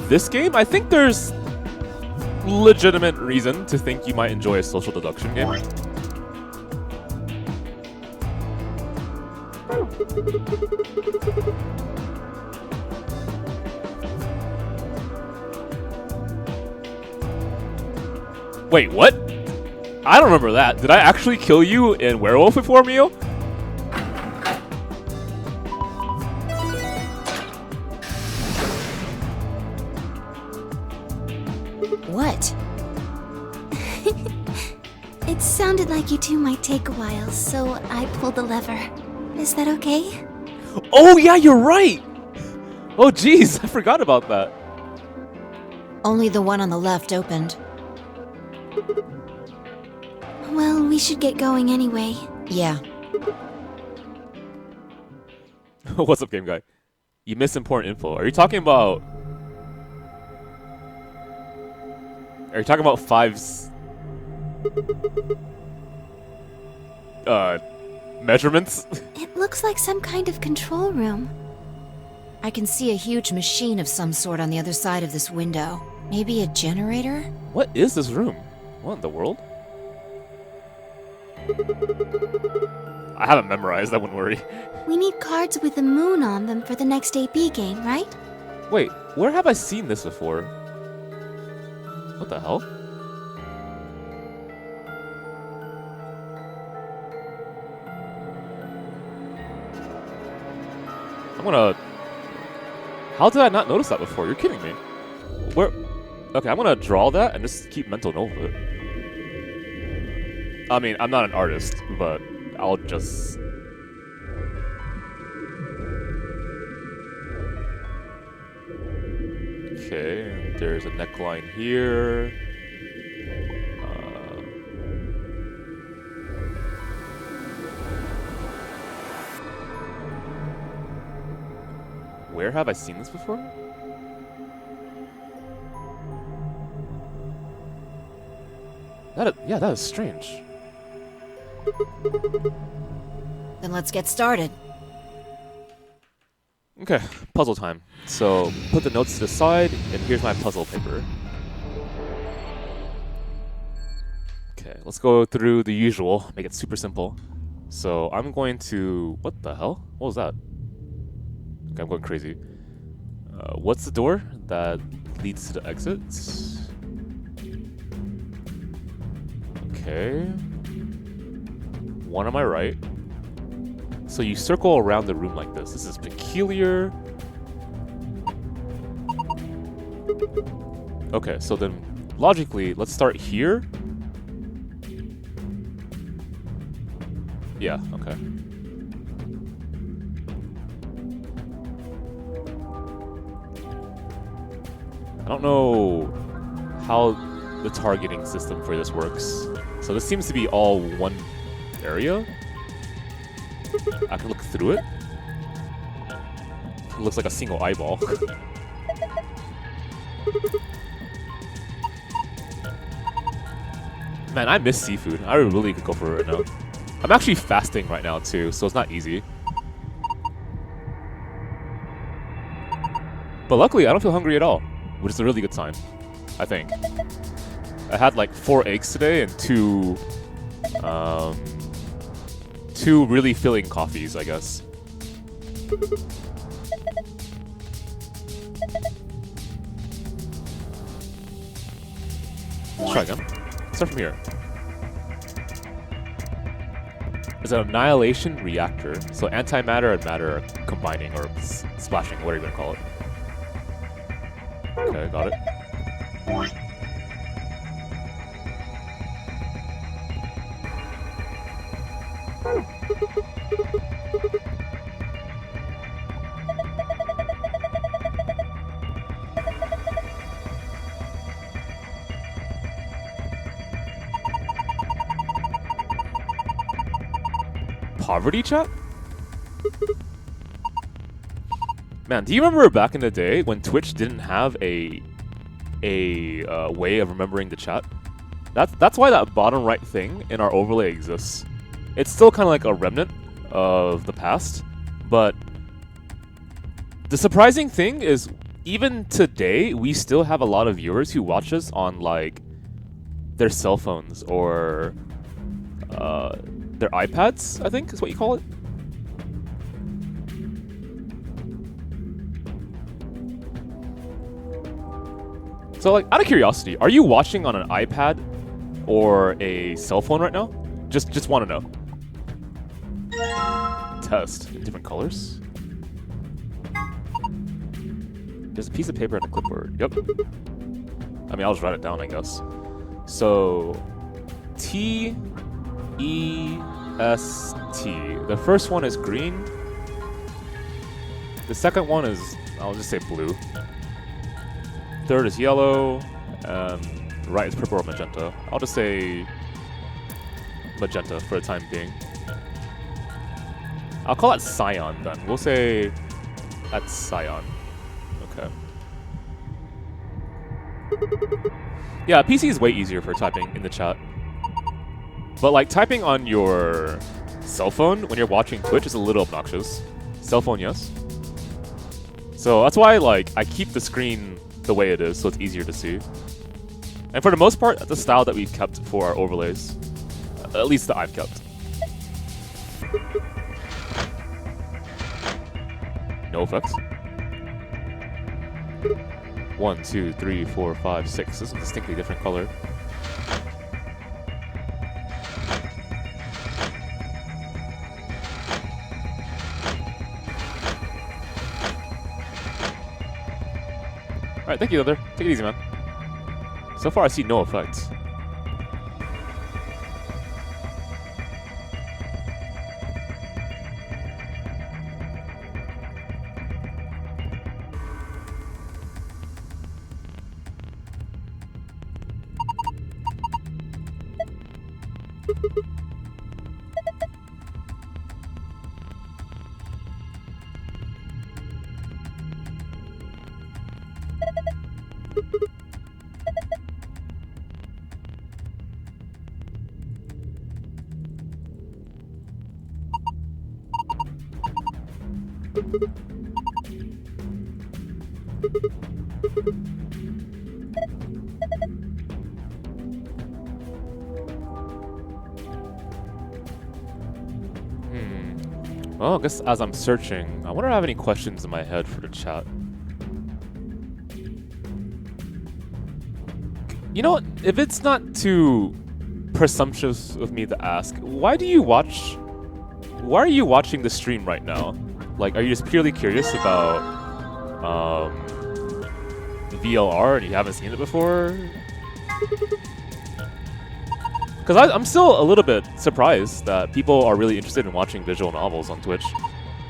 S1: this game, I think there's legitimate reason to think you might enjoy a social deduction game. Wait, what? I don't remember that. Did I actually kill you in Werewolf before, Mio?
S3: What?
S6: It sounded like you two might take a while, so I pulled the lever. Is that okay?
S1: Oh yeah, you're right! Oh jeez, I forgot about that.
S3: Only the one on the left opened.
S6: Well, we should get going anyway.
S3: Yeah.
S1: What's up, game guy? You missed important info. Are you talking about... Are you talking about Five's... measurements?
S6: It looks like some kind of control room.
S3: I can see a huge machine of some sort on the other side of this window. Maybe a generator?
S1: What is this room? What in the world? I haven't memorized, I wouldn't worry.
S6: We need cards with the moon on them for the next AB game, right?
S1: Wait, where have I seen this before? What the hell? I'm gonna... How did I not notice that before? You're kidding me. Where... Okay, I'm gonna draw that and just keep mental note of it. I mean, I'm not an artist, but I'll just... Okay, there's a neckline here. Where have I seen this before? Yeah, that is strange.
S3: Then let's get started.
S1: Okay, puzzle time. So, put the notes to the side, and here's my puzzle paper. Okay, let's go through the usual, make it super simple. So, I'm going to... What the hell? What was that? Okay, I'm going crazy. What's the door that leads to the exit? Okay. One on my right. So you circle around the room like this. This is peculiar. Okay, so then logically, let's start here. Yeah, okay. I don't know how the targeting system for this works. So this seems to be all one area. I can look through it. It looks like a single eyeball. Man, I miss seafood. I really could go for it right now. I'm actually fasting right now too, so it's not easy. But luckily, I don't feel hungry at all, which is a really good sign, I think. I had like 4 eggs today and two really filling coffees, I guess. Let's try again. Start from here. It's an annihilation reactor. So antimatter and matter are combining or splashing, whatever you want to call it. Okay, got it. Poverty chat? Man, do you remember back in the day when Twitch didn't have a way of remembering the chat? That's why that bottom right thing in our overlay exists. It's still kind of like a remnant of the past, but the surprising thing is even today we still have a lot of viewers who watch us on like their cell phones or their iPads, I think is what you call it. So like, out of curiosity, are you watching on an iPad or a cell phone right now? Just want to know. Test in different colors. There's a piece of paper and a clipboard. Yep. I mean, I'll just write it down, I guess. So, T-E-S-T. The first one is green. The second one is, I'll just say blue. Third is yellow. Right is purple or magenta. I'll just say magenta for the time being. I'll call it cyan then. We'll say that's cyan. Okay. Yeah, PC is way easier for typing in the chat. But like typing on your cell phone when you're watching Twitch is a little obnoxious. Cell phone, yes. So that's why like I keep the screen the way it is so it's easier to see. And for the most part, that's the style that we've kept for our overlays. At least that I've kept. No effects. 1, 2, 3, 4, 5, 6. This is a distinctly different color. Alright, thank you, Leather. Take it easy, man. So far, I see no effects. Well, I guess as I'm searching, I wonder if I have any questions in my head for the chat. You know what? If it's not too presumptuous of me to ask, why are you watching the stream right now? Like, are you just purely curious about VLR and you haven't seen it before? Because I'm still a little bit surprised that people are really interested in watching visual novels on Twitch.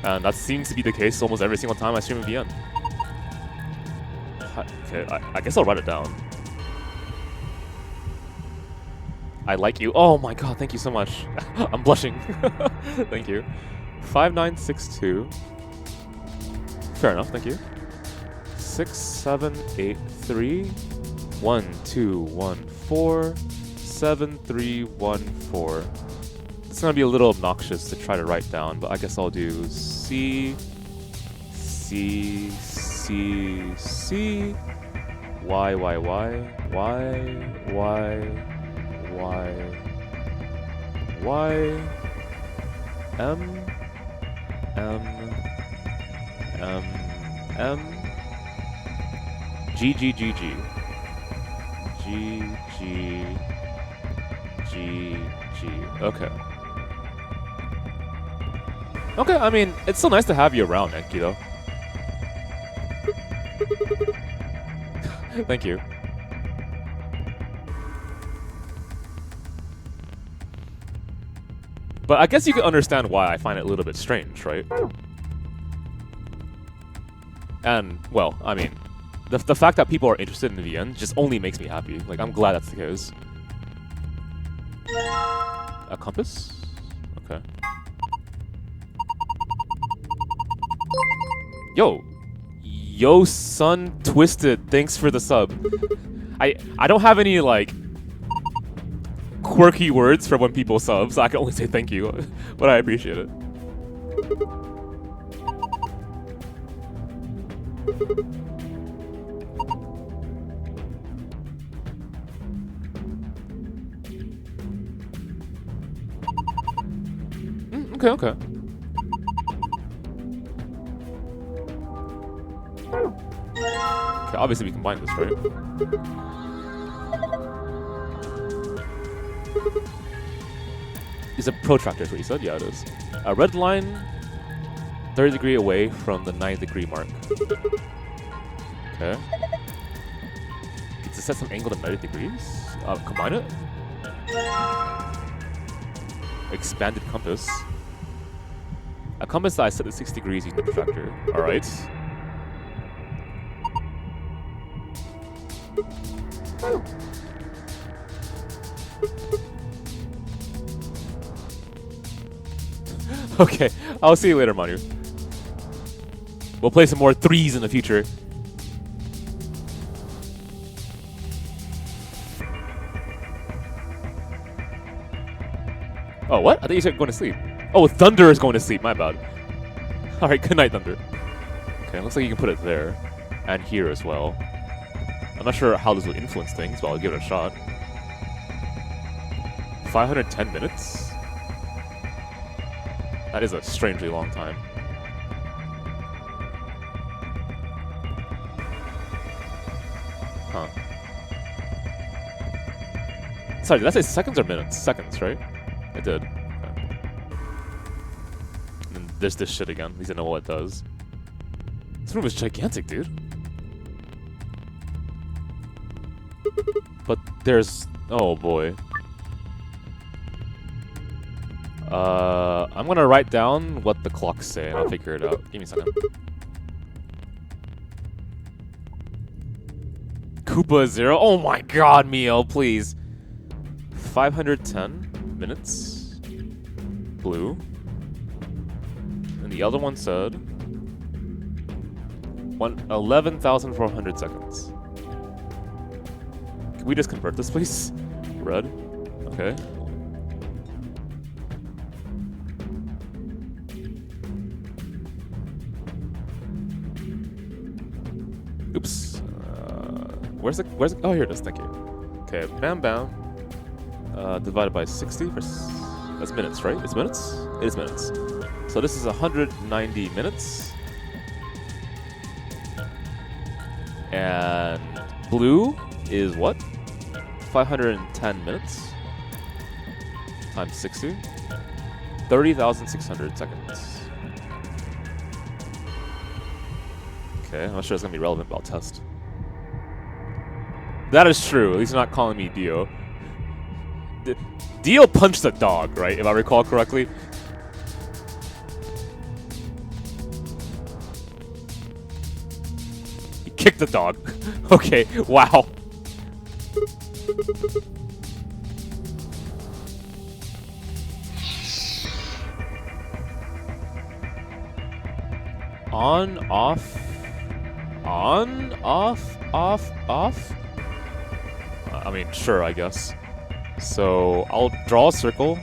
S1: And that seems to be the case almost every single time I stream a VN. Okay, I guess I'll write it down. I like you. Oh my god, thank you so much. I'm blushing. Thank you. 5962. Fair enough, thank you. 6783 1214 7314. It's gonna be a little obnoxious to try to write down, but I guess I'll do C C C C Y Y Y Y Y Y Y M M M M G G G G G G G G. Okay. Okay, I mean, it's still nice to have you around, Enki, though. Thank you. But I guess you can understand why I find it a little bit strange, right? And, well, I mean, the fact that people are interested in the VN just only makes me happy. Like, I'm glad that's the case. A compass? Okay. Yo, son, Twisted, thanks for the sub. I don't have any, like, quirky words for when people sub, so I can only say thank you, but I appreciate it. Okay. Okay, obviously we combine this, right? Is a protractor, is what you said? Yeah, it is. A red line, 30 degree away from the 9 degree mark. Okay. Get to set some angle to 90 degrees. Combine it. Expanded compass. A compass that I set at 6 degrees using the protractor. Alright. Okay, I'll see you later, Manu. We'll play some more 3s in the future. Oh, what? I thought you said going to sleep. Oh, Thunder is going to sleep. My bad. Alright, good night, Thunder. Okay, looks like you can put it there. And here as well. I'm not sure how this will influence things, but I'll give it a shot. 510 minutes? That is a strangely long time. Huh. Sorry, did I say seconds or minutes? Seconds, right? I did. Okay. And then there's this shit again. At least I know what it does. This room is gigantic, dude. But there's... Oh, boy. I'm gonna write down what the clocks say and I'll figure it out. Give me a second. Koopa 0. Oh my god, Mio, please. 510 minutes. Blue. And the other one said 11,400 seconds. Can we just convert this, please? Red. Okay. Oops. Where's the? Oh, here it is. Thank you. Okay, bam, bam. Divided by 60. That's minutes, right? It's minutes. It is minutes. So this is 190 minutes. And blue is what? 510 minutes times 60. 30,600 seconds. Okay, I'm not sure it's gonna be relevant, but I'll test. That is true. At least you're not calling me Dio. Dio punched the dog, right? If I recall correctly. He kicked the dog. Okay, wow. On, off. On, off, off, off. I mean, sure, I guess. So, I'll draw a circle.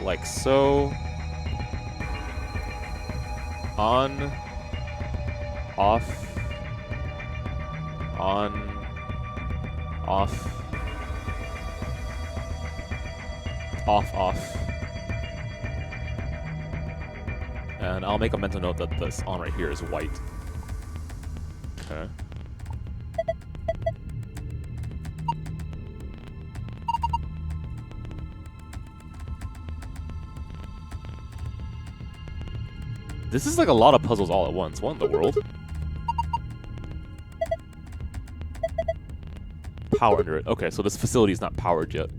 S1: Like so. On. Off. On. Off. Off, off. And I'll make a mental note that this on right here is white. Okay. This is like a lot of puzzles all at once. What in the world? Power under it. Okay, so this facility is not powered yet.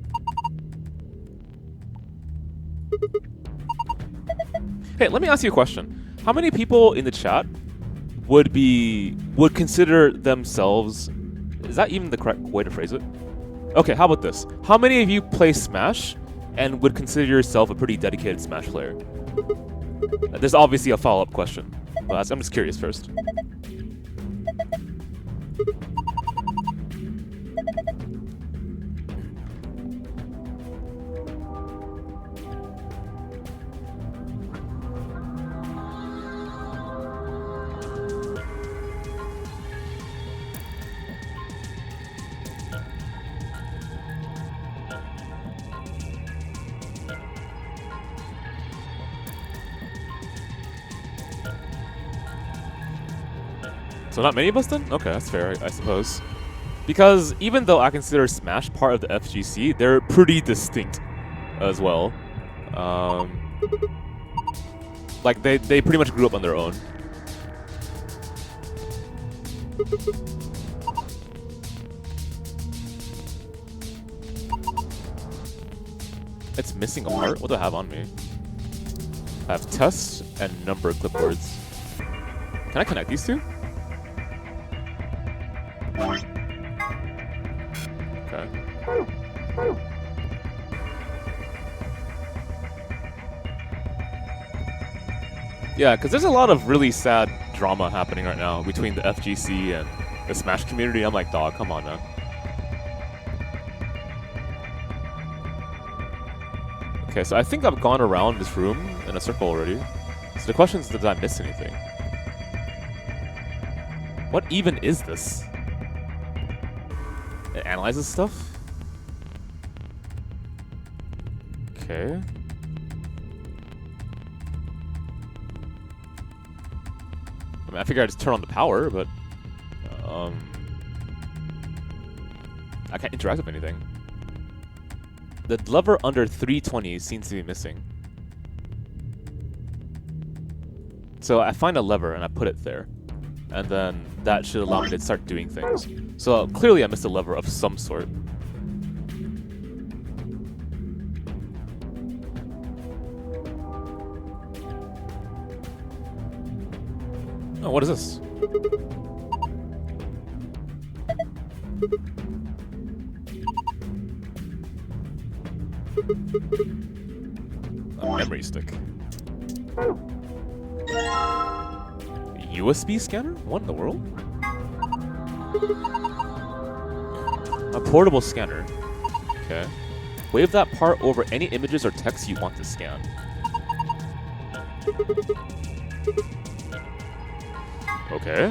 S1: Hey, let me ask you a question. How many people in the chat would consider themselves... Is that even the correct way to phrase it? Okay, how about this? How many of you play Smash and would consider yourself a pretty dedicated Smash player? There's obviously a follow-up question, but I'm just curious first. So not many of us then? Okay, that's fair, I suppose. Because even though I consider Smash part of the FGC, they're pretty distinct as well. Like they pretty much grew up on their own. It's missing a part? What do I have on me? I have test and number clipboards. Can I connect these two? Okay. Yeah, because there's a lot of really sad drama happening right now between the FGC and the Smash community. I'm like, dog, come on now. Okay, so I think I've gone around this room in a circle already. So the question is, did I miss anything? What even is this? It analyzes stuff? Okay. I mean, I figured I'd just turn on the power, but... I can't interact with anything. The lever under 320 seems to be missing. So I find a lever and I put it there. And then that should allow me to start doing things. So clearly I missed a lever of some sort. Oh, what is this? A memory stick. USB scanner? What in the world? A portable scanner. Okay. Wave that part over any images or text you want to scan. Okay,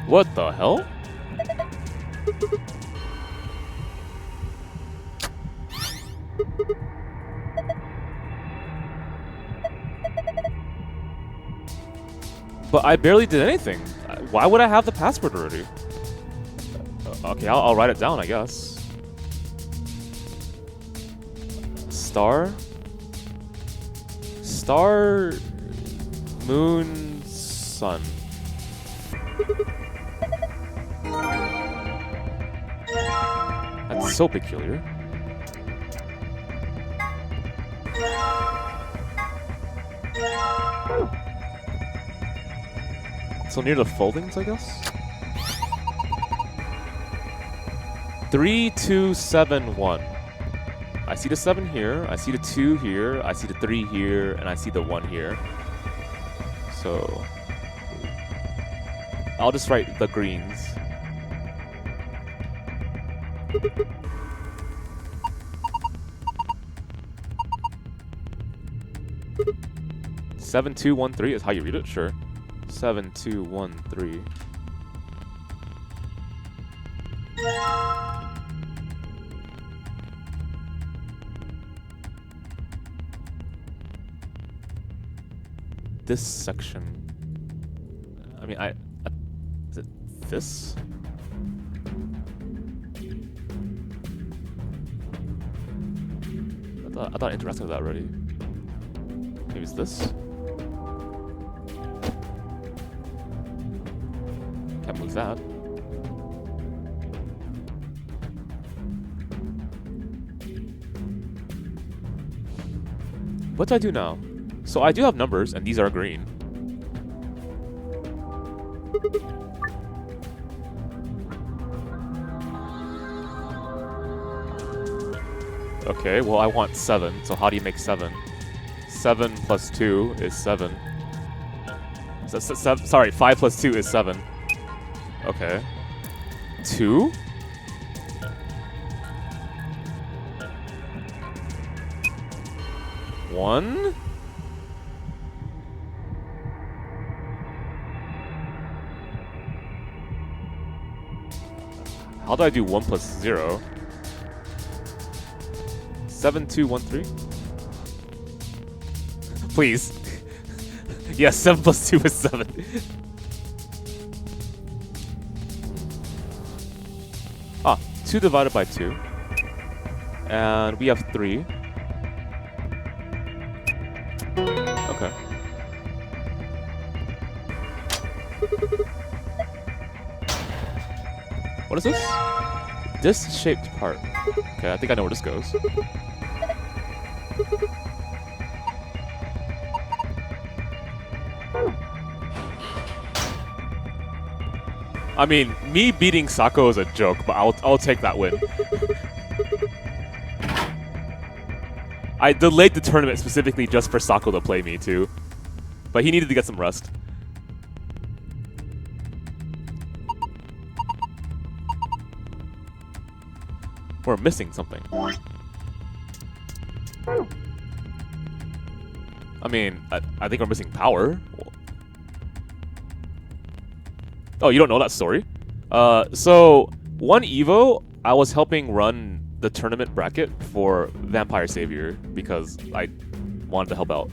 S1: what the hell? But I barely did anything. Why would I have the password already? Okay, I'll write it down, I guess. Star, moon, sun. That's so peculiar. So near the foldings, I guess? 3, 2, 7, 1. I see the 7 here, I see the 2 here, I see the 3 here, and I see the 1 here. So I'll just write the greens. Seven, 2, 1, 3 is how you read it, sure. 7, 2, 1, 3. This section. I mean, is it this? I thought I interacted with that already. Maybe it's this? Can't move that. What do I do now? So I do have numbers, and these are green. Okay, well I want 7, so how do you make 7? 7 plus 2 is 7. Sorry, 5 plus 2 is 7. Okay. 2? One? How do I do 1 plus 0? 7, 2, 1, 3? Please. Yes, 7 plus 2 is 7. Ah, 2 divided by 2. And we have 3. Okay. What is this? Disc-shaped part. Okay, I think I know where this goes. I mean, me beating Sako is a joke, but I'll take that win. I delayed the tournament specifically just for Sako to play me too, but he needed to get some rest. We're missing something. I mean, I think we're missing power. Oh, you don't know that story? So, one Evo, I was helping run the tournament bracket for Vampire Savior because I wanted to help out.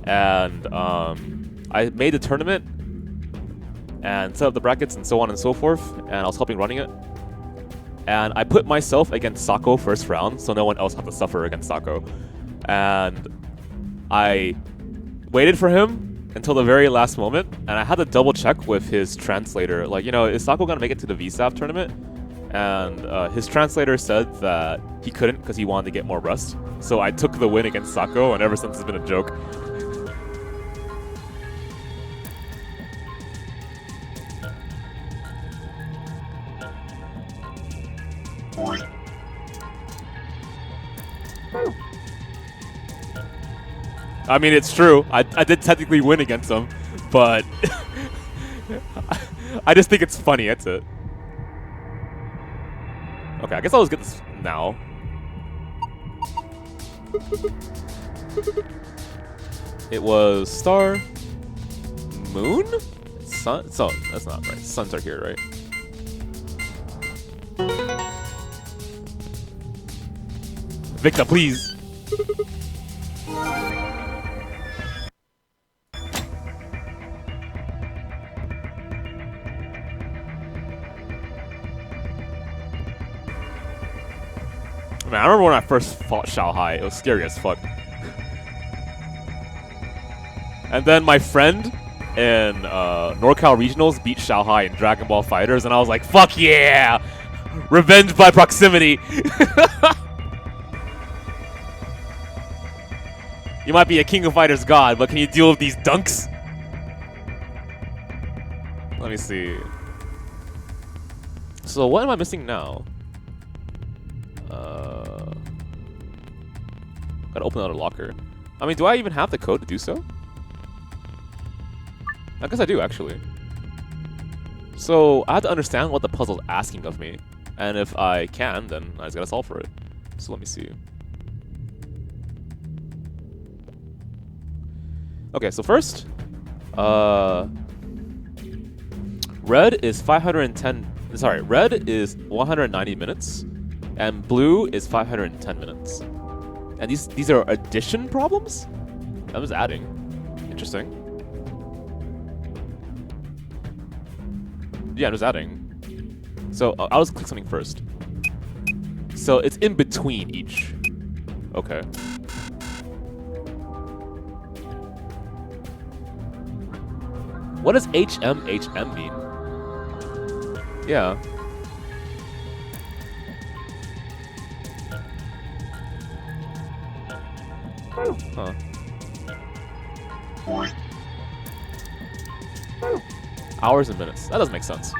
S1: And I made the tournament and set up the brackets and so on and so forth, and I was helping running it. And I put myself against Sako first round, so no one else had to suffer against Sako. And I waited for him until the very last moment, and I had to double check with his translator, like, you know, is Sako gonna make it to the VSAF tournament? And his translator said that he couldn't because he wanted to get more rest. So I took the win against Sako, and ever since it's been a joke. I mean, it's true. I did technically win against him, but I just think it's funny, that's it. Okay, I guess I'll just get this now. It was star, moon, sun. So that's not right. Suns are here, right? Victor, please. Man, I remember when I first fought Xiaohai, it was scary as fuck. And then my friend in NorCal Regionals beat Xiaohai in Dragon Ball FighterZ, and I was like, fuck yeah! Revenge by proximity! You might be a King of Fighters god, but can you deal with these dunks? Let me see. So what am I missing now? Gotta open another locker. I mean, do I even have the code to do so? I guess I do, actually. So I have to understand what the puzzle's asking of me. And if I can, then I just gotta solve for it. So let me see. Okay, so first, red is 510. Sorry, red is 190 minutes, and blue is 510 minutes. And these are addition problems? I'm just adding. Interesting. Yeah, I'm just adding. So I'll just click something first. So it's in between each. Okay. What does HM mean? Yeah. Huh. Hours and minutes. That doesn't make sense.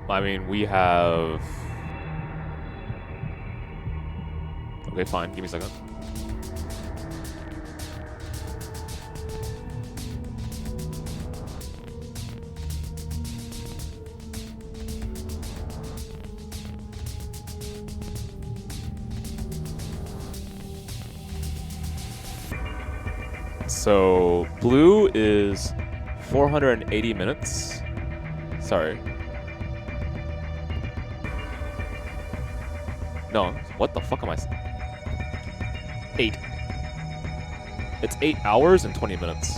S1: I mean, we have... Okay, fine. Give me a second. So, blue is 480 minutes. Sorry. No, what the fuck am I saying? 8. It's 8 hours and 20 minutes.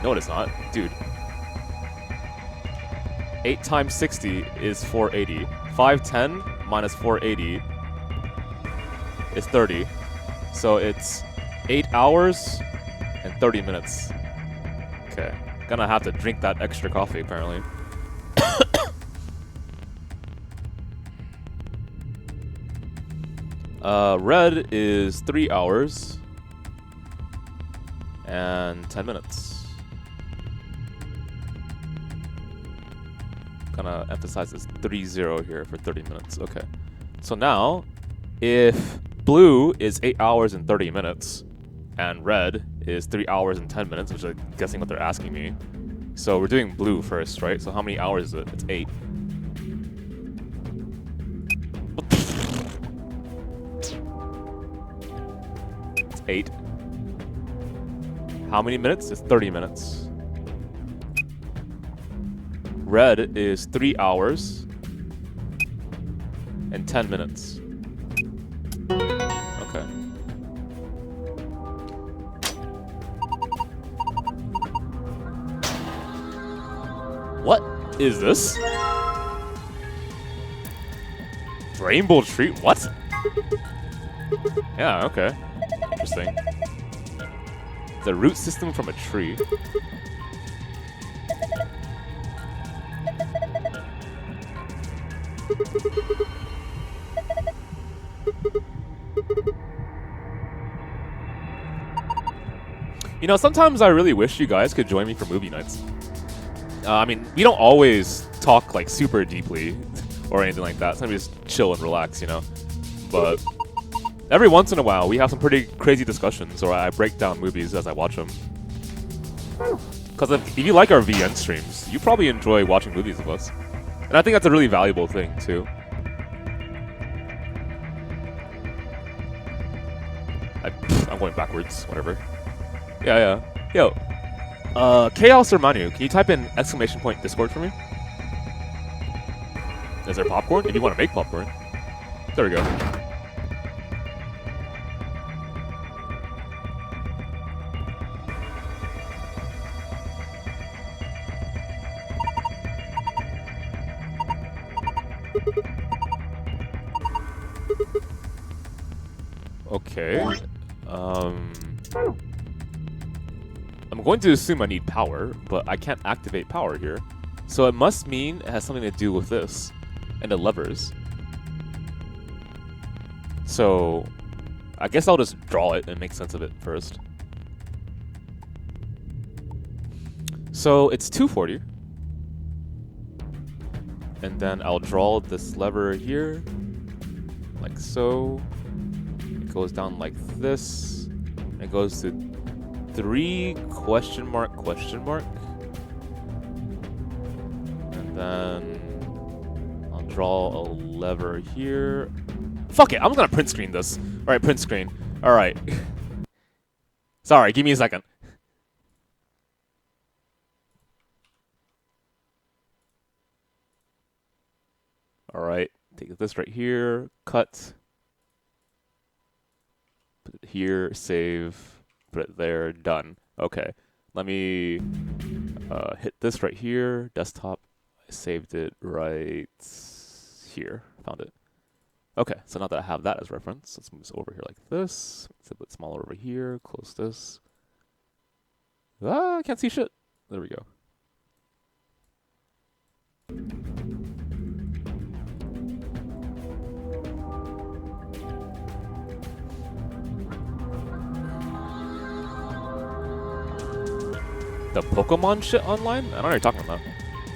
S1: No, it is not. Dude. 8 times 60 is 480. 510 minus 480 is 30. So it's 8 hours and 30 minutes. Okay. Gonna have to drink that extra coffee, apparently. Red is 3 hours and 10 minutes. Gonna emphasize this 3-0 here for 30 minutes. Okay. So now, if blue is 8 hours and 30 minutes, and red is 3 hours and 10 minutes, which I'm guessing what they're asking me. So we're doing blue first, right? So how many hours is it? It's 8. It's 8. How many minutes? It's 30 minutes. Red is 3 hours and 10 minutes. Okay. What is this? Rainbow tree? What? Yeah, okay. Interesting. The root system from a tree. You know, sometimes I really wish you guys could join me for movie nights. I mean, we don't always talk like super deeply or anything like that. Sometimes we just chill and relax, you know. But every once in a while, we have some pretty crazy discussions, or I break down movies as I watch them. Because if you like our VN streams, you probably enjoy watching movies with us. And I think that's a really valuable thing, too. I'm going backwards, whatever. Yeah. Yo. Chaos or Manu, can you type in !! Discord for me? Is there popcorn? If you want to make popcorn. There we go. Okay. I'm going to assume I need power, but I can't activate power here. So it must mean it has something to do with this and the levers. So I guess I'll just draw it and make sense of it first. So it's 240. And then I'll draw this lever here, like so. It goes down like this. It goes to 3 ? And then I'll draw a lever here. Fuck it, I'm gonna print screen this. Alright, print screen. Alright. Sorry, give me a second. Alright, take this right here, cut. Put it here, save. Put it there, done. Okay, let me hit this right here, desktop. I saved it right here, found it. Okay, so now that I have that as reference, let's move this over here like this. It's a bit smaller over here, close this. Ah, I can't see shit. There we go. the Pokemon shit online? I don't know what you're talking about.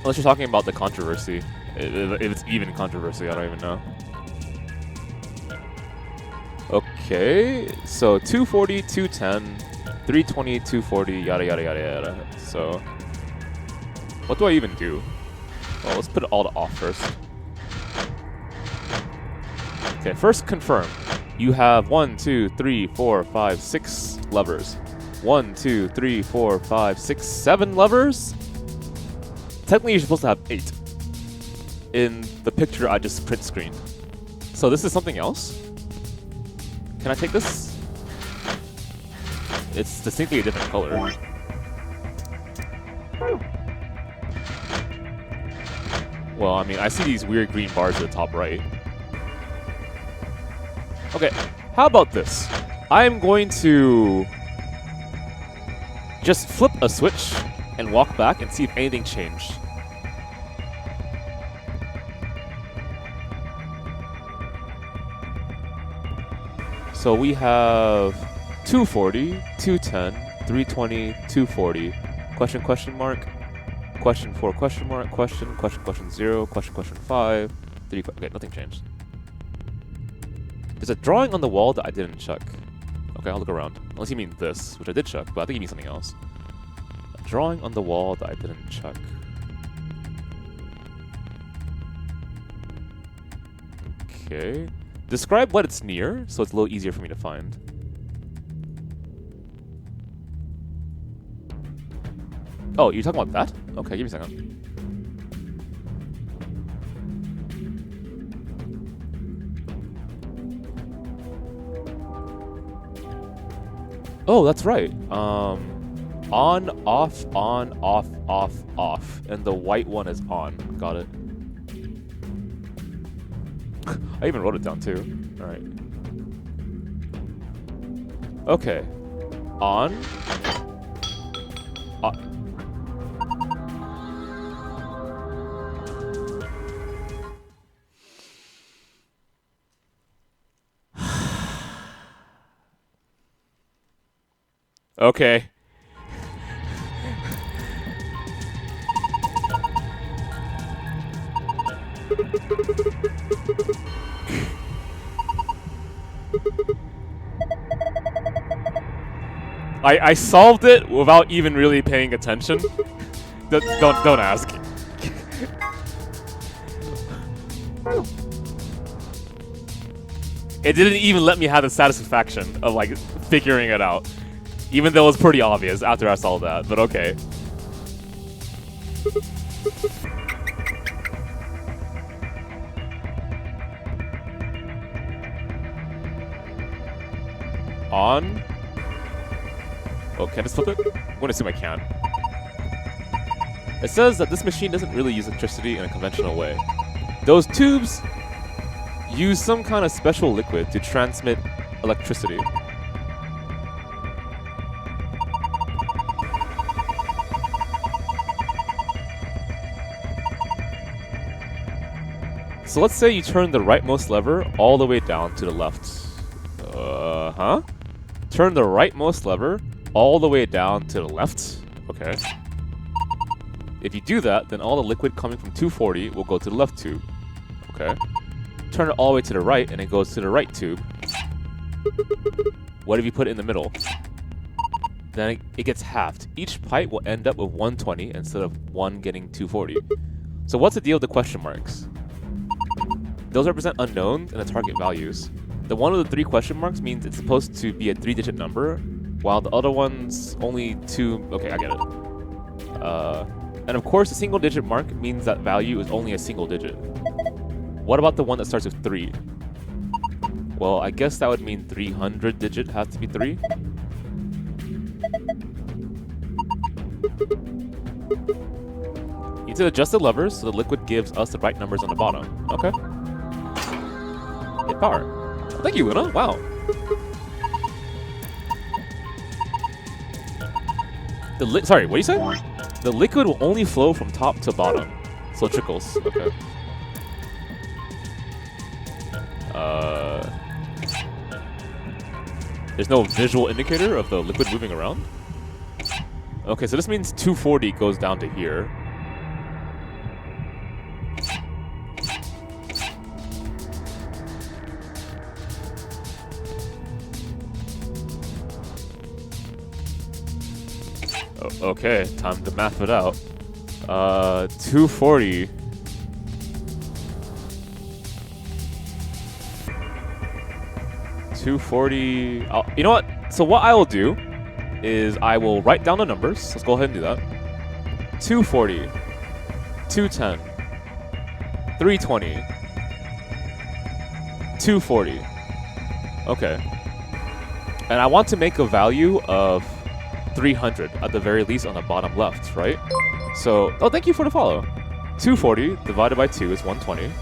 S1: Unless you're talking about the controversy. If it's even controversy, I don't even know. Okay, so 240, 210, 320, 240, yada yada yada yada. So, what do I even do? Well, let's put it all to off first. Okay, first confirm. You have 1, 2, 3, 4, 5, 6 levers. 1, 2, 3, 4, 5, 6, 7 levers? Technically, you're supposed to have 8 in the picture I just print screened. So this is something else? Can I take this? It's distinctly a different color. Well, I mean, I see these weird green bars at the top right. Okay, how about this? I am going to just flip a switch and walk back and see if anything changed. So we have 240, 210, 320, 240, question mark, question 4, question mark, question 0, question 5, 3, okay, nothing changed. There's a drawing on the wall that I didn't check. Okay, I'll look around. Unless you mean this, which I did check, but I think you mean something else. A drawing on the wall that I didn't check. Okay. Describe what it's near, so it's a little easier for me to find. Oh, you're talking about that? Okay, give me a second. Oh, that's right. On, off, off. And the white one is on. Got it. I even wrote it down too. Alright. Okay. On. Okay. I solved it without even really paying attention. Don't ask. It didn't even let me have the satisfaction of like figuring it out. Even though it was pretty obvious after I saw that, but okay. On. Oh, can I just flip it? I'm going to assume I can. It says that this machine doesn't really use electricity in a conventional way. Those tubes use some kind of special liquid to transmit electricity. So let's say you turn the rightmost lever all the way down to the left. Turn the rightmost lever all the way down to the left. Okay. If you do that, then all the liquid coming from 240 will go to the left tube. Okay. Turn it all the way to the right, and it goes to the right tube. What if you put it in the middle? Then it gets halved. Each pipe will end up with 120 instead of one getting 240. So what's the deal with the question marks? Those represent unknowns and the target values. The one with the 3 question marks means it's supposed to be a 3-digit number, while the other one's only 2... Okay, I get it. And of course, the single-digit mark means that value is only a single digit. What about the one that starts with 3? Well, I guess that would mean 300 digit has to be 3. You need to adjust the levers so the liquid gives us the right numbers on the bottom. Okay. Hit power. Oh, thank you, Luna. Wow. Sorry, what do you say? The liquid will only flow from top to bottom. So it trickles. Okay. There's no visual indicator of the liquid moving around? Okay, so this means 240 goes down to here. Okay, time to math it out. 240. You know what? So what I will do is I will write down the numbers. Let's go ahead and do that. 240, 210, 320, 240. Okay. And I want to make a value of 300 at the very least on the bottom left, right? So, oh, thank you for the follow. 240 divided by 2 is 120.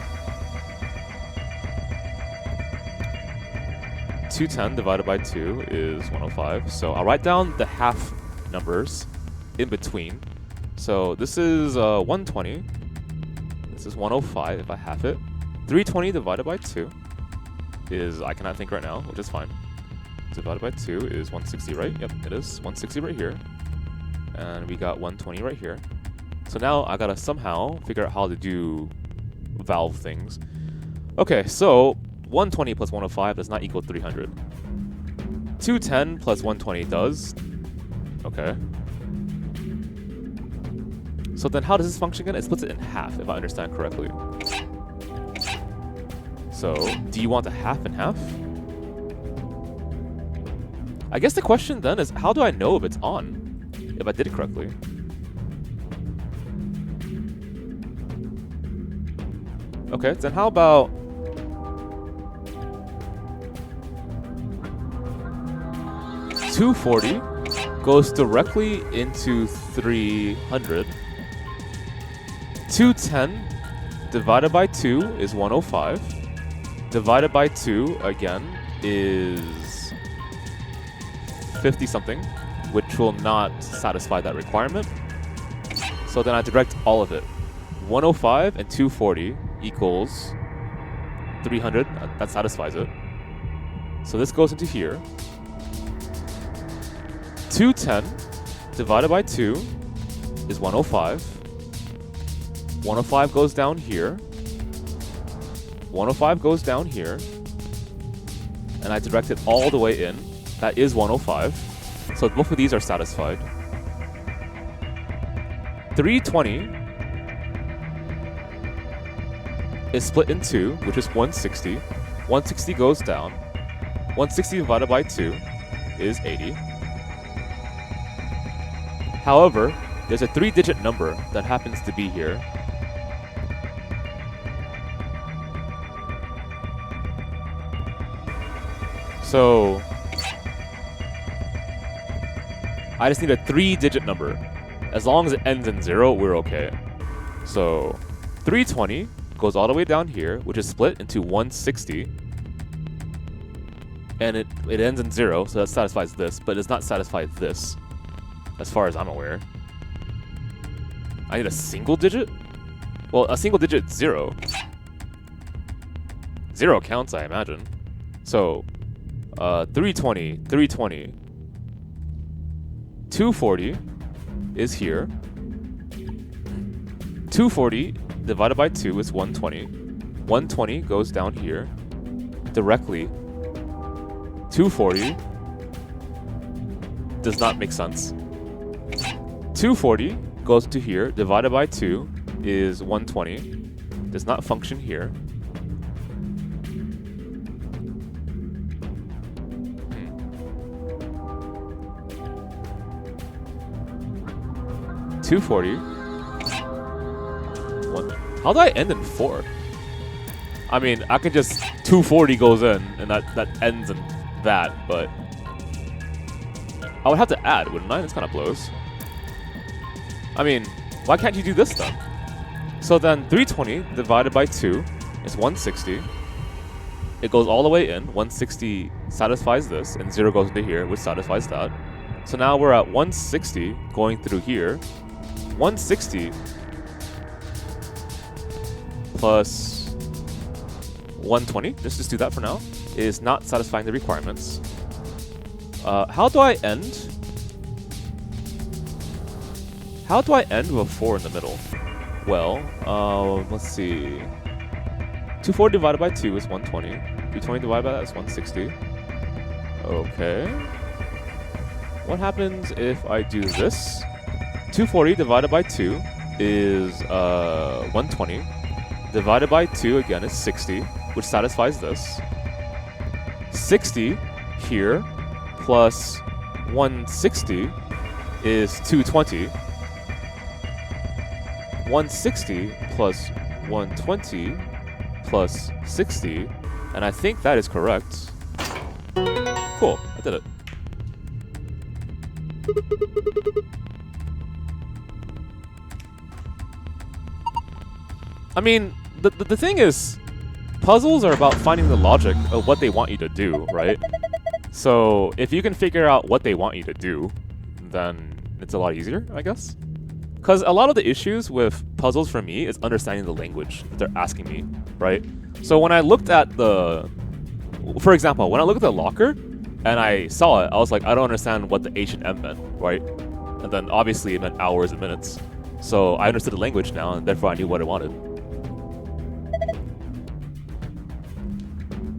S1: 210 divided by 2 is 105. So I'll write down the half numbers in between. So this is 120. This is 105 if I half it. 320 divided by 2 is, I cannot think right now, which is fine. Divided by 2 is 160, right? Yep, it is 160 right here. And we got 120 right here. So now I gotta somehow figure out how to do valve things. Okay, so 120 plus 105 does not equal 300. 210 plus 120 does. Okay. So then how does this function again? It splits it in half, if I understand correctly. So, do you want a half and half? I guess the question then is, how do I know if it's on? If I did it correctly. Okay, then how about... $240 goes directly into 300. 210 divided by 2 is 105. Divided by 2 again is 50 something, which will not satisfy that requirement. So then I direct all of it. 105 and 240 equals 300. That satisfies it. So this goes into here. 210 divided by 2 is 105. 105 goes down here. 105 goes down here. And I direct it all the way in. That is 105. So both of these are satisfied. 320 is split in 2, which is 160. 160 goes down. 160 divided by 2 is 80. However, there's a 3-digit number that happens to be here. So I just need a 3-digit number. As long as it ends in 0, we're okay. So 320 goes all the way down here, which is split into 160. And it ends in 0, so that satisfies this, but it does not satisfy this, as far as I'm aware. I need a single digit? Well, a single digit 0. 0 counts, I imagine. So 320, 320. 240 is here. 240 divided by 2 is 120. 120 goes down here directly. 240 does not make sense. 240 goes to here, divided by 2 is 120. Does not function here. 240. How do I end in 4? I mean, I could just 240 goes in, and that ends in that, but I would have to add, wouldn't I? This kind of blows. I mean, why can't you do this then? So then 320 divided by 2 is 160. It goes all the way in. 160 satisfies this, and 0 goes into here, which satisfies that. So now we're at 160 going through here. 160 plus 120, let's just do that for now, is not satisfying the requirements. How do I end How do I end with a 4 in the middle? Well, let's see. 240 divided by 2 is 120. 220 divided by that is 160. Okay. What happens if I do this? 240 divided by 2 is 120. Divided by 2 again is 60, which satisfies this. 60 here plus 160 is 220. 160 plus 120 plus 60, and I think that is correct. Cool, I did it. I mean, the thing is, puzzles are about finding the logic of what they want you to do, right? So if you can figure out what they want you to do, then it's a lot easier, I guess. Because a lot of the issues with puzzles for me is understanding the language that they're asking me, right? So when I looked at for example, when I looked at the locker and I saw it, I was like, I don't understand what the H and M meant, right? And then obviously it meant hours and minutes. So I understood the language now, and therefore I knew what I wanted.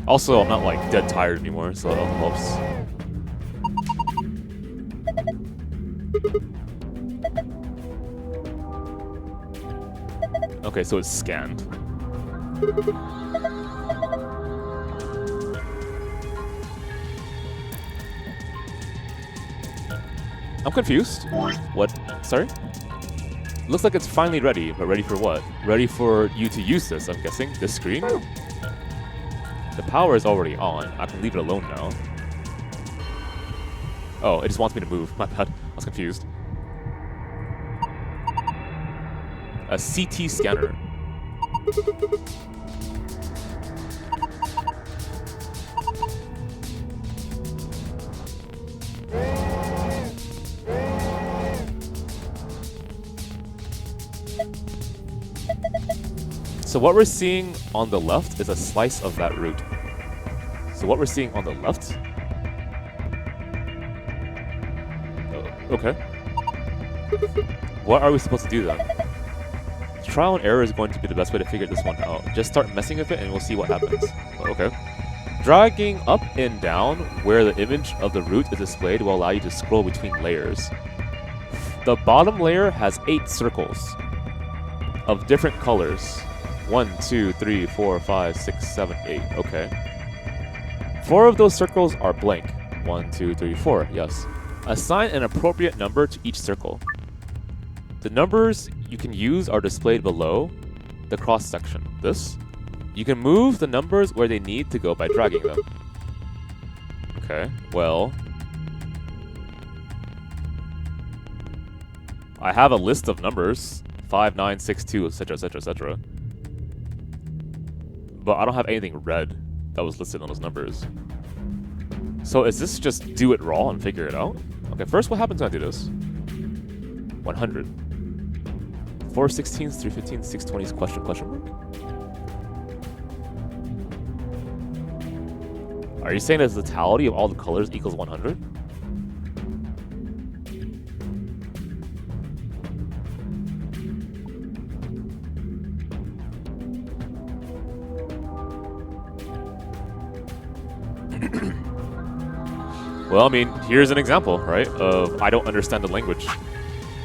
S1: Also, I'm not like dead tired anymore, so that helps. Okay, so it's scanned. I'm confused. What? Sorry? Looks like it's finally ready, but ready for what? Ready for you to use this, I'm guessing. This screen? The power is already on. I can leave it alone now. Oh, it just wants me to move. My bad. I was confused. A CT scanner. So what we're seeing on the left is a slice of that route. So what we're seeing on the left... okay. What are we supposed to do then? Trial and error is going to be the best way to figure this one out. Just start messing with it and we'll see what happens. Okay. Dragging up and down where the image of the route is displayed will allow you to scroll between layers. The bottom layer has 8 circles of different colors. 1, 2, 3, 4, 5, 6, 7, 8. Okay. 4 of those circles are blank. 1, 2, 3, 4. Yes. Assign an appropriate number to each circle. The numbers you can use are displayed below the cross section. This. You can move the numbers where they need to go by dragging them. Okay, well... I have a list of numbers. 5, 9, 6, 2, etc, etc, etc. But I don't have anything red that was listed on those numbers. So is this just do it raw and figure it out? Okay, first what happens when I do this? 100. 4 16s, 3 15s, 6 20s, question mark? Are you saying that the totality of all the colors equals 100? Well, I mean, here's an example, right, of I don't understand the language.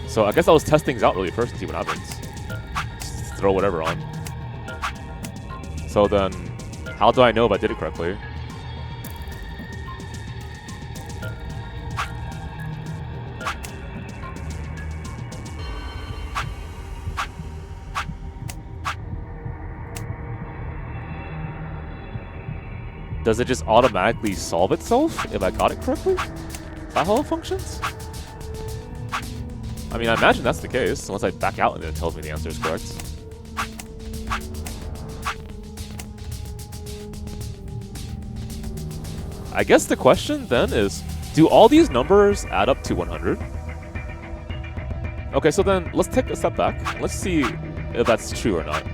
S1: So I guess I'll just test things out really first and see what happens. Just throw whatever on. So then, how do I know if I did it correctly? Does it just automatically solve itself if I got it correctly? Is that how it functions? I mean, I imagine that's the case, unless I back out and then it tells me the answer is correct. I guess the question then is, do all these numbers add up to 100? Okay, so then let's take a step back. Let's see if that's true or not.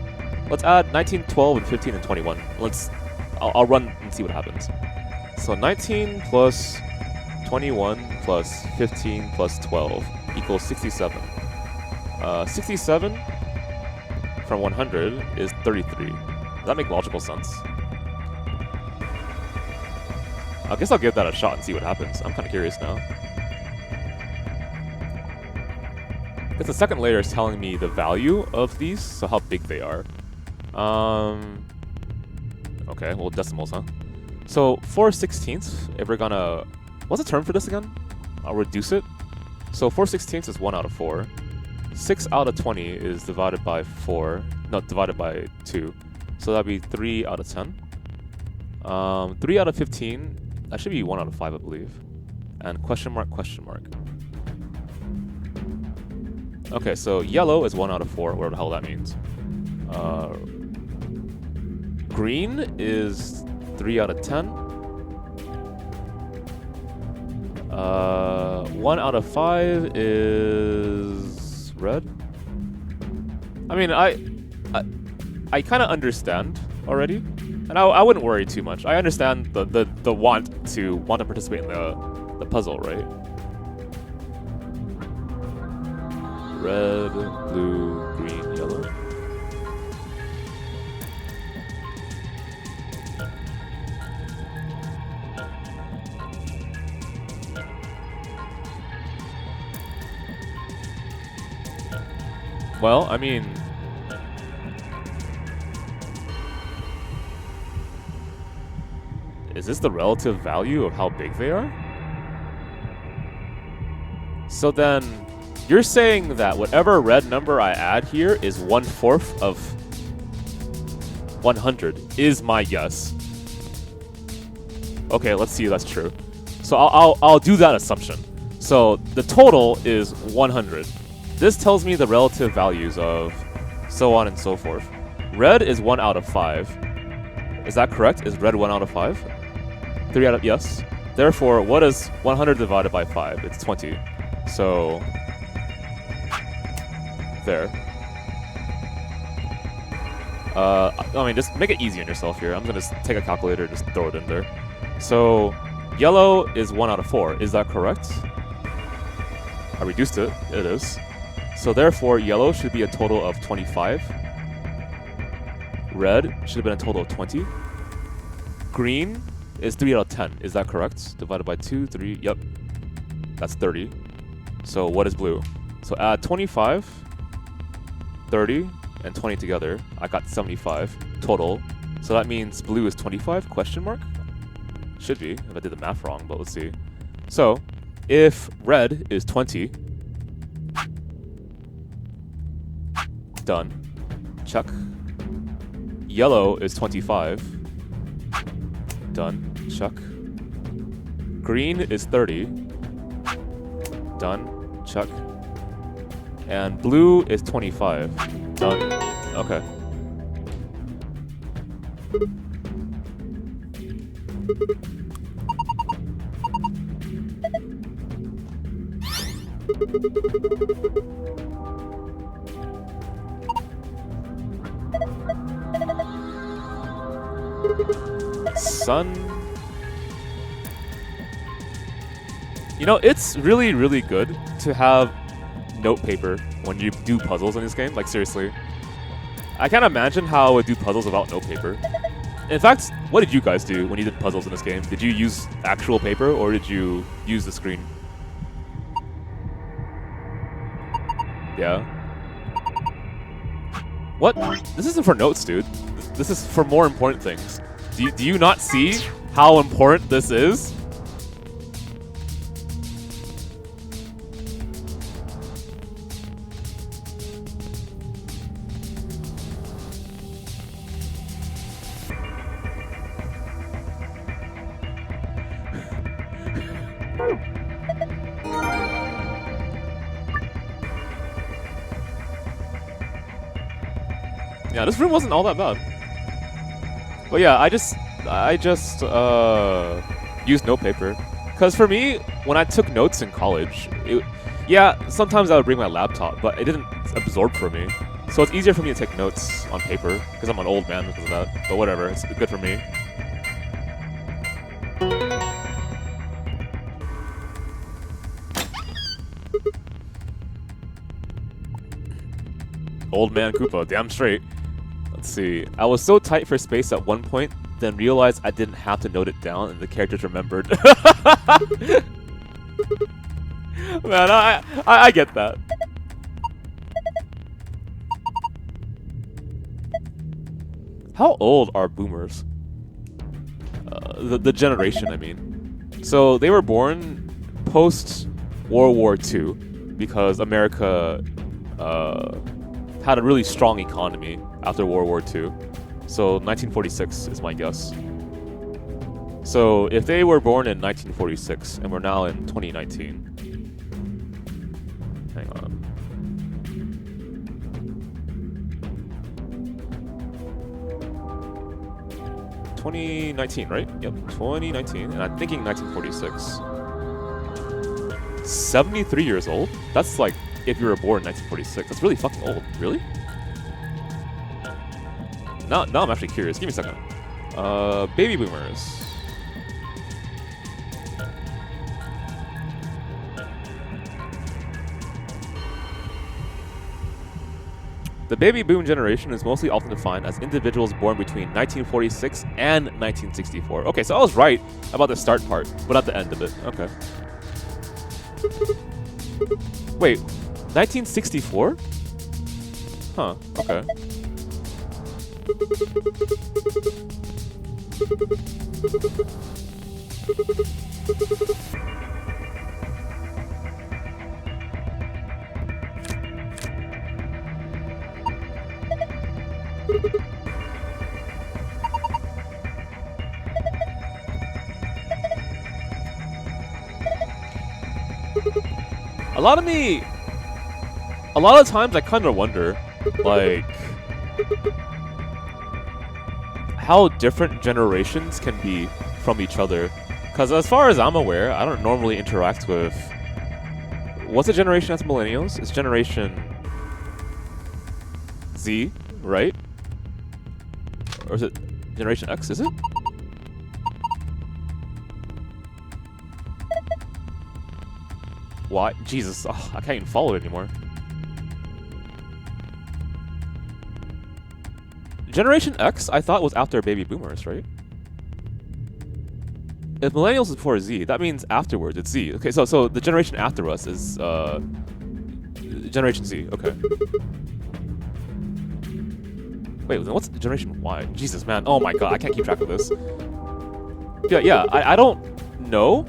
S1: Let's add 19, 12, and 15, and 21. I'll run and see what happens. So 19 plus 21 plus 15 plus 12 equals 67. 67 from 100 is 33. Does that make logical sense? I guess I'll give that a shot and see what happens. I'm kind of curious now. Because the second layer is telling me the value of these, so how big they are. Okay, well, decimals, huh? So 4/16, if we're gonna... What's the term for this again? I'll reduce it. So 4/16 is 1 out of 4. 6 out of 20 is divided by 4. No, divided by 2. So that'd be 3 out of 10. 3 out of 15, that should be 1 out of 5, I believe. And question mark, question mark. Okay, so yellow is 1 out of 4, whatever the hell that means. Green is 3 out of 10. 1 out of 5 is red. I mean, I kind of understand already, and I wouldn't worry too much. I understand the want to participate in the puzzle, right? Red, blue, green, yellow. Well, I mean... Is this the relative value of how big they are? So then... You're saying that whatever red number I add here is 1/4 of 100 is my guess. Okay, let's see if that's true. So I'll do that assumption. So the total is 100. This tells me the relative values of so on and so forth. Red is 1 out of 5. Is that correct? Is red 1 out of 5? 3 out of... Yes. Therefore, what is 100 divided by 5? It's 20. So... There. I mean, just make it easy on yourself here. I'm gonna take a calculator and just throw it in there. So, yellow is 1 out of 4. Is that correct? I reduced it. It is. So therefore, yellow should be a total of 25. Red should have been a total of 20. Green is 3 out of 10. Is that correct? Divided by 2, 3. Yep. That's 30. So what is blue? So add 25, 30, and 20 together. I got 75 total. So that means blue is 25? Question mark? Should be, if I did the math wrong, but let's see. So, if red is 20, done. Check. Yellow is 25, done. Check. Green is 30, done. Check. And blue is 25, done. Okay. Sun. You know, it's really, really good to have note paper when you do puzzles in this game. Like, seriously. I can't imagine how I would do puzzles without note paper. In fact, what did you guys do when you did puzzles in this game? Did you use actual paper or did you use the screen? Yeah. What? This isn't for notes, dude. This is for more important things. Do you not see how important this is? Yeah, this room wasn't all that bad. But yeah, I just used note paper. Cause for me, when I took notes in college, yeah, sometimes I would bring my laptop, but it didn't absorb for me. So it's easier for me to take notes on paper, because I'm an old man because of that. But whatever, it's good for me. Old man Koopa, damn straight. Let's see. I was so tight for space at one point, then realized I didn't have to note it down, and the characters remembered. Man, I get that. How old are boomers? The generation, I mean. So they were born post World War II because America had a really strong economy after World War II. So 1946 is my guess. So if they were born in 1946 and we're now in 2019. Hang on. $2019, right? Yep, 2019, and I'm thinking 1946. 73 years old? That's like if you were born in 1946. That's really fucking old. Really? Now I'm actually curious. Give me a second. Baby boomers. The baby boom generation is mostly often defined as individuals born between 1946 and 1964. Okay, so I was right about the start part, but not the end of it. Okay. Wait, 1964? Huh, okay. A lot of times I kind of wonder, like, how different generations can be from each other. Because as far as I'm aware, I don't normally interact with... What's a generation that's millennials? It's Generation Z, right? Or is it Generation X, is it? Why? Jesus, I can't even follow it anymore. Generation X, I thought was after baby boomers, right? If millennials is before Z, that means afterwards it's Z. Okay, so the generation after us is Generation Z. Okay. Wait, then what's Generation Y? Jesus, man. Oh my god, I can't keep track of this. Yeah, I don't know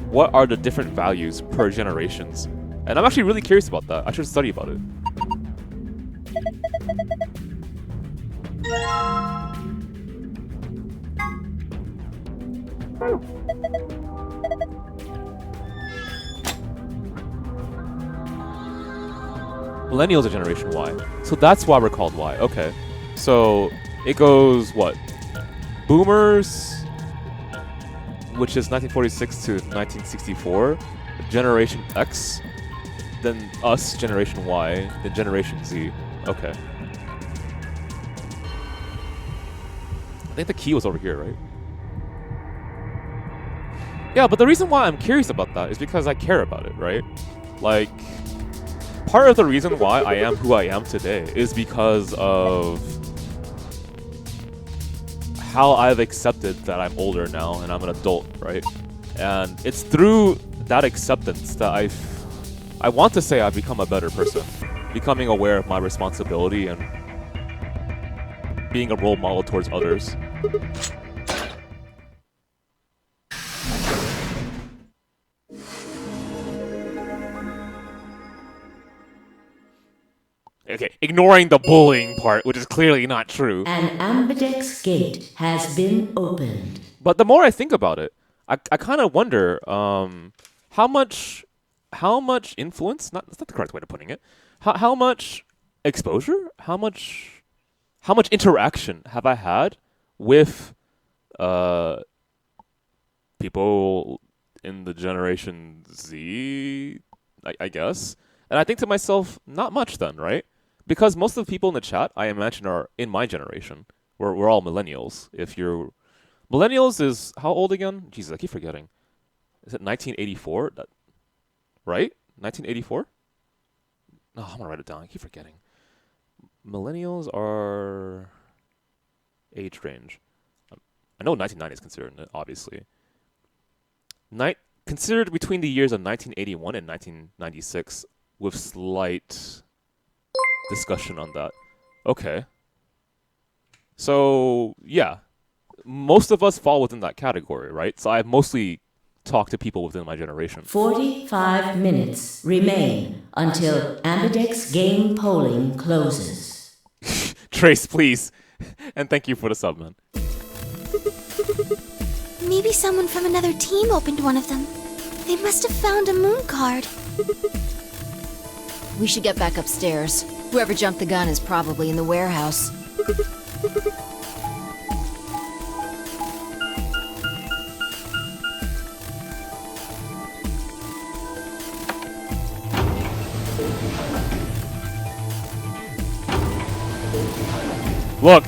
S1: what are the different values per generations. And I'm actually really curious about that. I should study about it. Millennials are Generation Y. So that's why we're called Y. Okay. So it goes, what? Boomers, which is 1946 to 1964. Generation X. Then us, Generation Y. Then Generation Z. Okay. I think the key was over here, right? Yeah, but the reason why I'm curious about that is because I care about it, right? Like, part of the reason why I am who I am today is because of how I've accepted that I'm older now and I'm an adult, right? And it's through that acceptance that I want to say I've become a better person, becoming aware of my responsibility and being a role model towards others. Okay, ignoring the bullying part, which is clearly not true.
S11: An ambidex gate has been opened.
S1: But the more I think about it, I kind of wonder how much influence, that's not the correct way of putting it, how much exposure, how much interaction have I had with people in the Generation Z, I guess. And I think to myself, not much then, right? Because most of the people in the chat, I imagine, are in my generation. We're all millennials. If you're... Millennials is... How old again? Jesus, I keep forgetting. Is it 1984? Right? 1984? No, I'm going to write it down. I keep forgetting. millennials are age range. I know 1990 is considered, obviously. Considered between the years of 1981 and 1996, with slight discussion on that. Okay. So, yeah. Most of us fall within that category, right? So I've mostly talked to people within my generation.
S11: 45 minutes remain until Ambidex game polling closes.
S1: Trace, please. And thank you for the sub, man.
S6: Maybe someone from another team opened one of them. They must have found a moon card.
S3: We should get back upstairs. Whoever jumped the gun is probably in the warehouse.
S1: Look,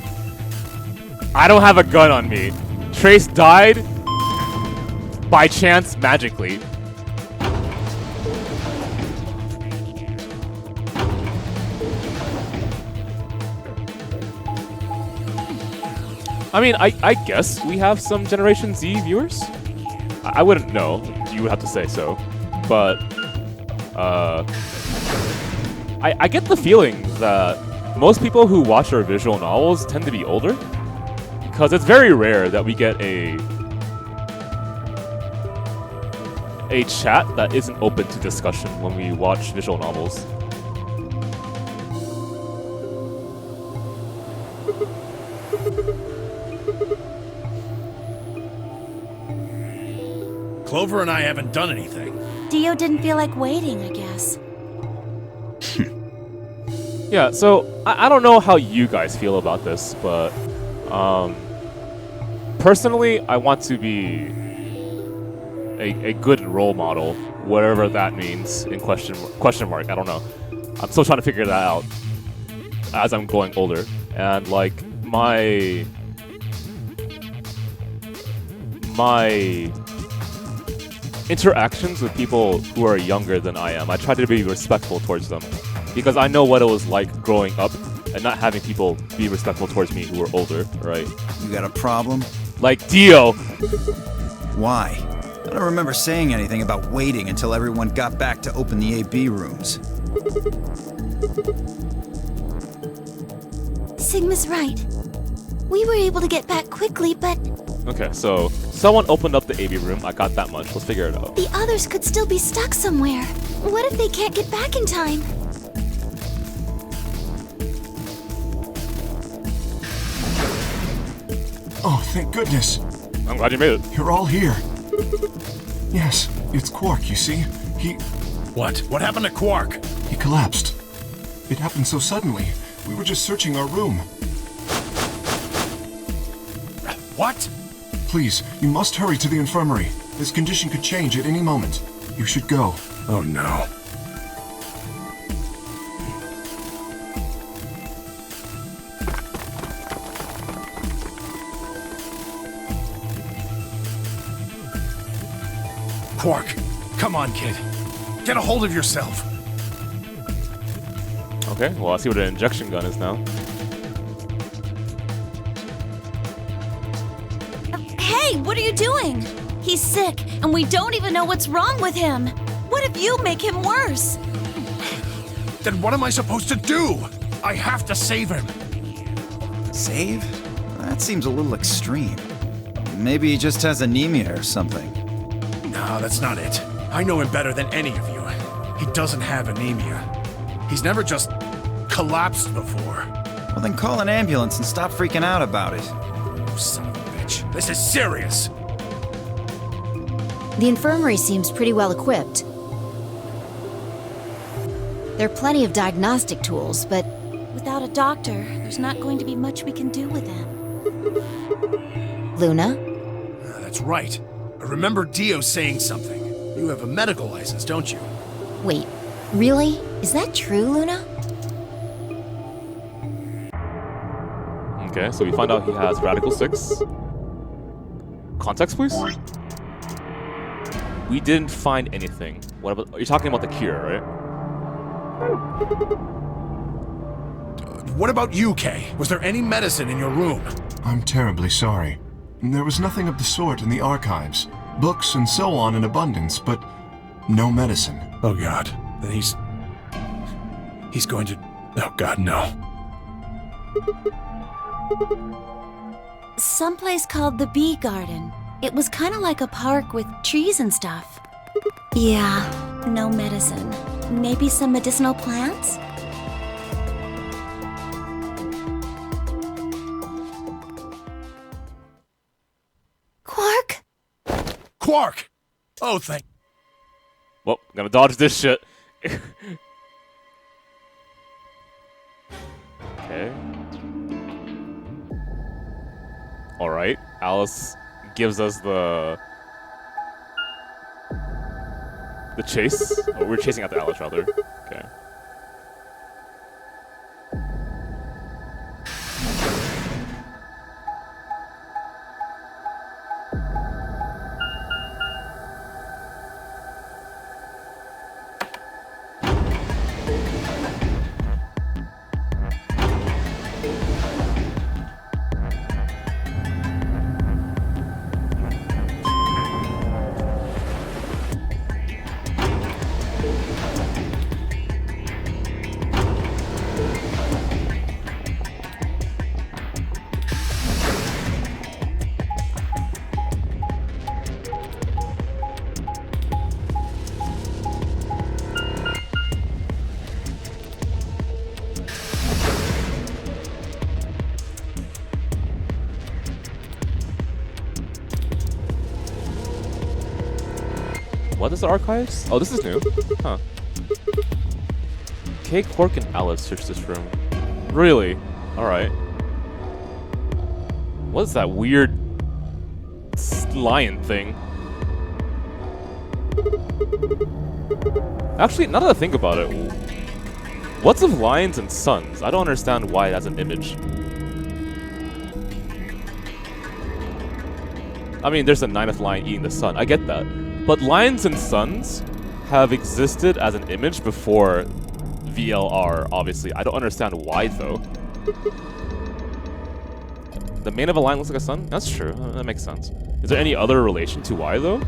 S1: I don't have a gun on me. Trace died by chance magically. I mean, I guess we have some Generation Z viewers. I wouldn't know. You would have to say so. But, I get the feeling that most people who watch our visual novels tend to be older. Because it's very rare that we get a chat that isn't open to discussion when we watch visual novels.
S4: Clover and I haven't done anything.
S6: Dio didn't feel like waiting, I guess.
S1: Yeah, so I don't know how you guys feel about this, but personally, I want to be a good role model, whatever that means in question mark. I don't know. I'm still trying to figure that out as I'm going older, and like my interactions with people who are younger than I am, I try to be respectful towards them. Because I know what it was like growing up and not having people be respectful towards me who were older, right?
S2: You got a problem?
S1: Like Dio!
S2: Why? I don't remember saying anything about waiting until everyone got back to open the AB rooms.
S6: Sigma's right. We were able to get back quickly, but
S1: Okay, so someone opened up the AB room. I got that much. Let's figure it out.
S6: the others could still be stuck somewhere. What if they can't get back in time?
S7: Oh, thank goodness.
S1: I'm glad you made it.
S7: You're all here. Yes, it's Quark, you see.
S4: What? What happened to Quark?
S7: He collapsed. It happened so suddenly. We were just searching our room.
S4: What?
S7: Please, you must hurry to the infirmary. His condition could change at any moment. You should go.
S4: Oh no. Quark, come on, kid. Get a hold of yourself.
S1: Okay, well, I see what an injection gun is now.
S8: Hey, what are you doing? He's sick, and we don't even know what's wrong with him. What if you make him worse?
S4: Then what am I supposed to do? I have to save him.
S2: Save? That seems a little extreme. Maybe he just has anemia or something.
S4: No, that's not it. I know him better than any of you. He doesn't have anemia. He's never just collapsed before.
S2: Well, then call an ambulance and stop freaking out about it.
S4: Oh, son of a bitch. This is serious.
S3: The infirmary seems pretty well equipped. There are plenty of diagnostic tools, but
S8: Without a doctor, there's not going to be much we can do with him.
S3: Luna?
S4: That's right. I remember Dio saying something. You have a medical license, don't you?
S3: Wait, really? Is that true, Luna?
S1: Okay, so we find out he has Radical 6. Context, please? We didn't find anything. What about... You're talking about the cure, right?
S4: what about you, Kay? Was there any medicine in your room?
S7: I'm terribly sorry. There was nothing of the sort in the archives. Books and so on in abundance, but no medicine.
S4: Oh God, then he's going to... Oh God, no.
S6: Someplace called the Bee Garden. It was kind of like a park with trees and stuff. Yeah, no medicine. Maybe some medicinal plants? Quark?
S4: Quark! Oh, thank...
S1: Well, I'm gonna dodge this shit. Okay. Alright, Alice gives us the chase. Oh, we're chasing after Alice, rather. Okay. What is the archives? Oh, this is new. Huh. Kay, Quark, and Alice search this room. Really? Alright. What is that weird lion thing? Actually, now that I think about it, what's of lions and suns? I don't understand why it has an image. I mean, there's a 9th lion eating the sun. I get that. But lions and suns have existed as an image before VLR, obviously. I don't understand why, though. The mane of a lion looks like a sun? That's true. That makes sense. Is there any other relation to why, though?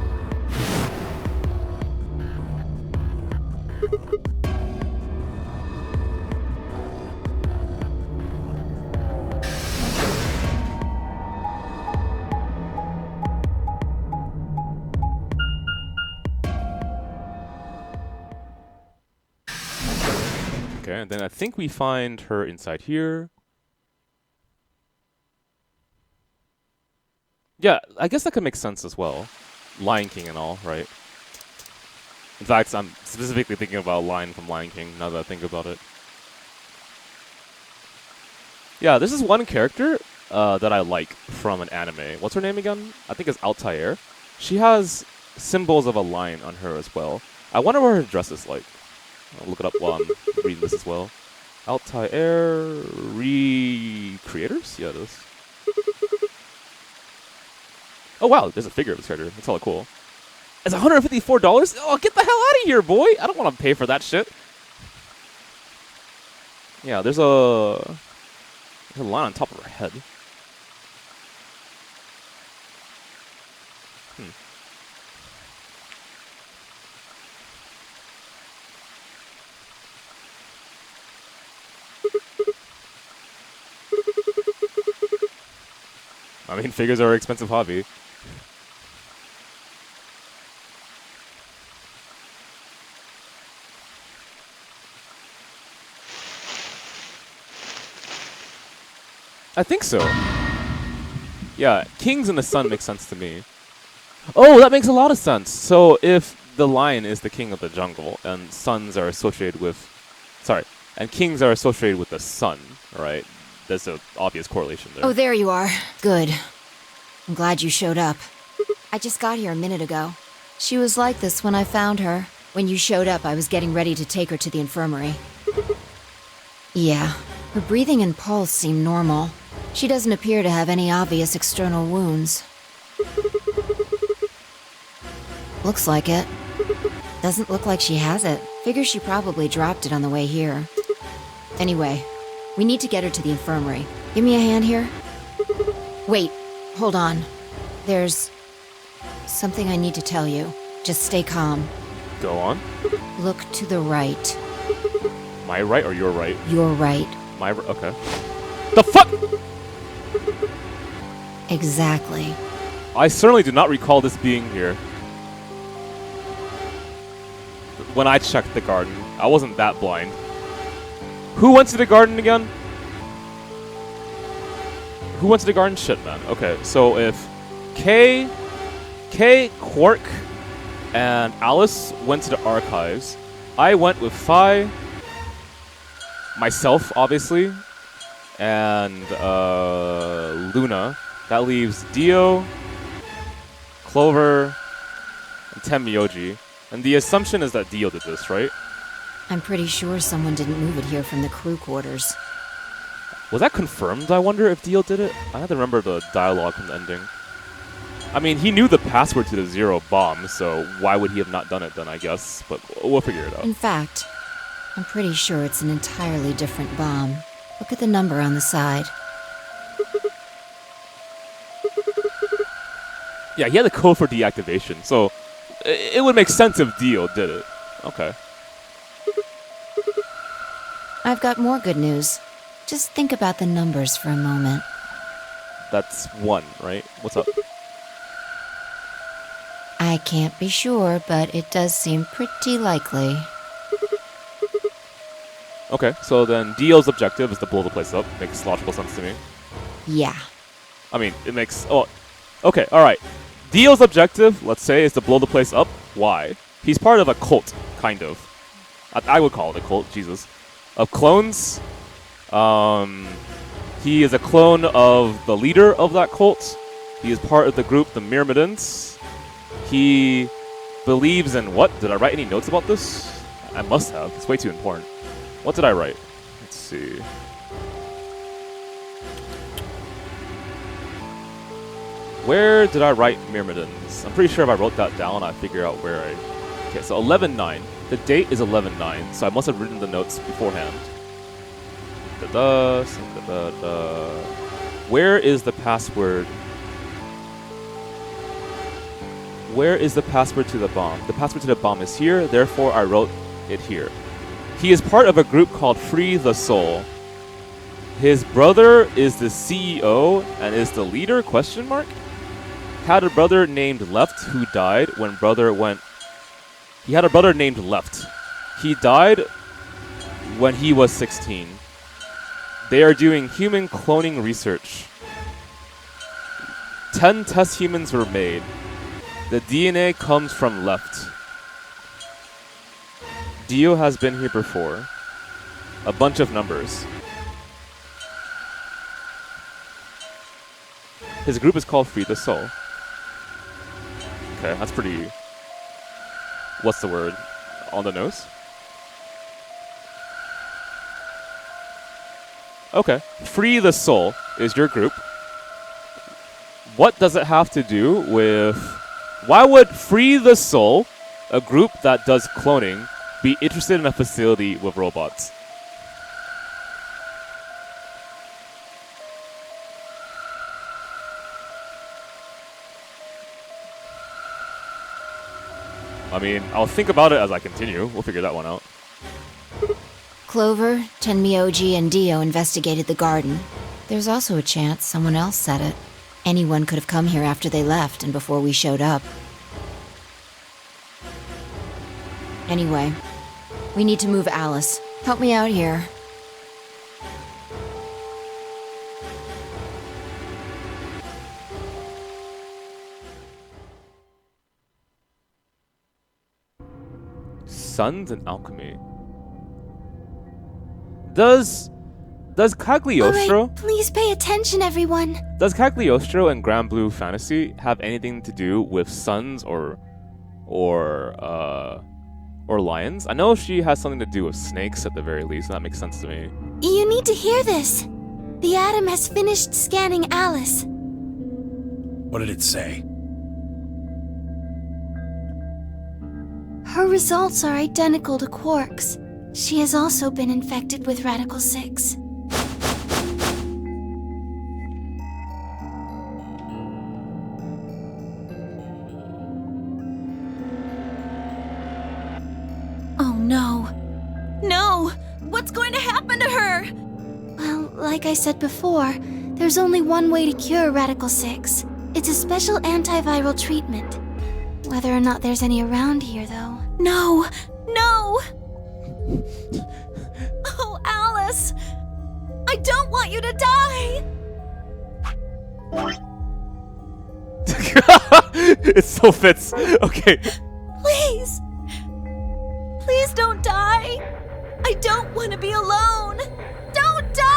S1: Okay, and then I think we find her inside here. Yeah, I guess that could make sense as well. Lion King and all, right? In fact, I'm specifically thinking about Lion from Lion King, now that I think about it. Yeah, this is one character that I like from an anime. What's her name again? I think it's Altair. She has symbols of a lion on her as well. I wonder what her dress is like. I'll look it up while I'm reading this as well. Altair Recreators? Yeah, it is. Oh wow, there's a figure of this character. That's hella cool. It's $154? Oh, get the hell out of here, boy! I don't want to pay for that shit. Yeah, there's a line on top of her head. I mean, figures are an expensive hobby. I think so. Yeah, kings in the sun makes sense to me. Oh, that makes a lot of sense. So if the lion is the king of the jungle and suns are associated with... Sorry. And kings are associated with the sun, right? There's an obvious correlation there.
S3: Oh, there you are. Good. I'm glad you showed up. I just got here a minute ago. She was like this when I found her. When you showed up, I was getting ready to take her to the infirmary. Yeah, her breathing and pulse seem normal. She doesn't appear to have any obvious external wounds. Looks like it. Doesn't look like she has it. Figure she probably dropped it on the way here. Anyway, We need to get her to the infirmary. Give me a hand here. Wait, hold on. There's something I need to tell you. Just stay calm.
S1: Go on.
S3: Look to the right.
S1: My right or your right?
S3: Your right.
S1: My right. Okay. The fuck?
S3: Exactly.
S1: I certainly do not recall this being here. When I checked the garden, I wasn't that blind. Who went to the garden again? Who went to the garden? Shit, man. Okay, so if Kay, Quark, and Alice went to the archives, I went with Phi, myself, obviously, and Luna. That leaves Dio, Clover, and Tenmyoji. And the assumption is that Dio did this, right?
S3: I'm pretty sure someone didn't move it here from the crew quarters.
S1: Was that confirmed, I wonder, if Dio did it? I have to remember the dialogue from the ending. I mean, he knew the password to the Zero bomb, so why would he have not done it then, I guess? But we'll figure it out.
S3: In fact, I'm pretty sure it's an entirely different bomb. Look at the number on the side.
S1: Yeah, he had the code for deactivation, so it would make sense if Dio did it. Okay.
S3: I've got more good news. Just think about the numbers for a moment.
S1: That's 1, right? What's up?
S3: I can't be sure, but it does seem pretty likely.
S1: Okay, so then Dio's objective is to blow the place up. Makes logical sense to me.
S3: Yeah.
S1: I mean, it makes... Oh, okay, alright. Dio's objective, let's say, is to blow the place up. Why? He's part of a cult, kind of. I would call it a cult, Jesus. Of clones. He is a clone of the leader of that cult. He is part of the group, the Myrmidons. He believes in what? Did I write any notes about this? I must have. It's way too important. What did I write? Let's see. Where did I write Myrmidons? I'm pretty sure if I wrote that down, I figure out where I... Okay, so 11-9. The date is 11-9, so I must have written the notes beforehand. Where is the password? Where is the password to the bomb? The password to the bomb is here, therefore I wrote it here. He is part of a group called Free the Soul. His brother is the CEO and is the leader, question mark? Had a brother named Left who died when brother went... He had a brother named Left. He died when he was 16. They are doing human cloning research. 10 test humans were made. The DNA comes from Left. Dio has been here before. A bunch of numbers. His group is called Free the Soul. Okay, that's pretty... What's the word? On the nose? Okay. Free the Soul is your group. What does it have to do with... Why would Free the Soul, a group that does cloning, be interested in a facility with robots? I mean, I'll think about it as I continue. We'll figure that one out.
S3: Clover, Tenmyoji, and Dio investigated the garden. There's also a chance someone else said it. Anyone could have come here after they left and before we showed up. Anyway, we need to move Alice. Help me out here.
S1: Suns and alchemy. Does Cagliostro...
S6: All right, please pay attention, everyone.
S1: Does Cagliostro and Grand Blue Fantasy have anything to do with suns or lions? I know she has something to do with snakes at the very least, and that makes sense to me.
S6: You need to hear this. The Atom has finished scanning Alice.
S4: What did it say?
S6: Her results are identical to Quark's. She has also been infected with Radical 6. Like I said before, there's only one way to cure Radical 6. It's a special antiviral treatment. Whether or not there's any around here, though.
S8: No! No! Oh, Alice! I don't want you to die!
S1: It so fits. Okay.
S8: Please! Please don't die! I don't want to be alone! Don't die!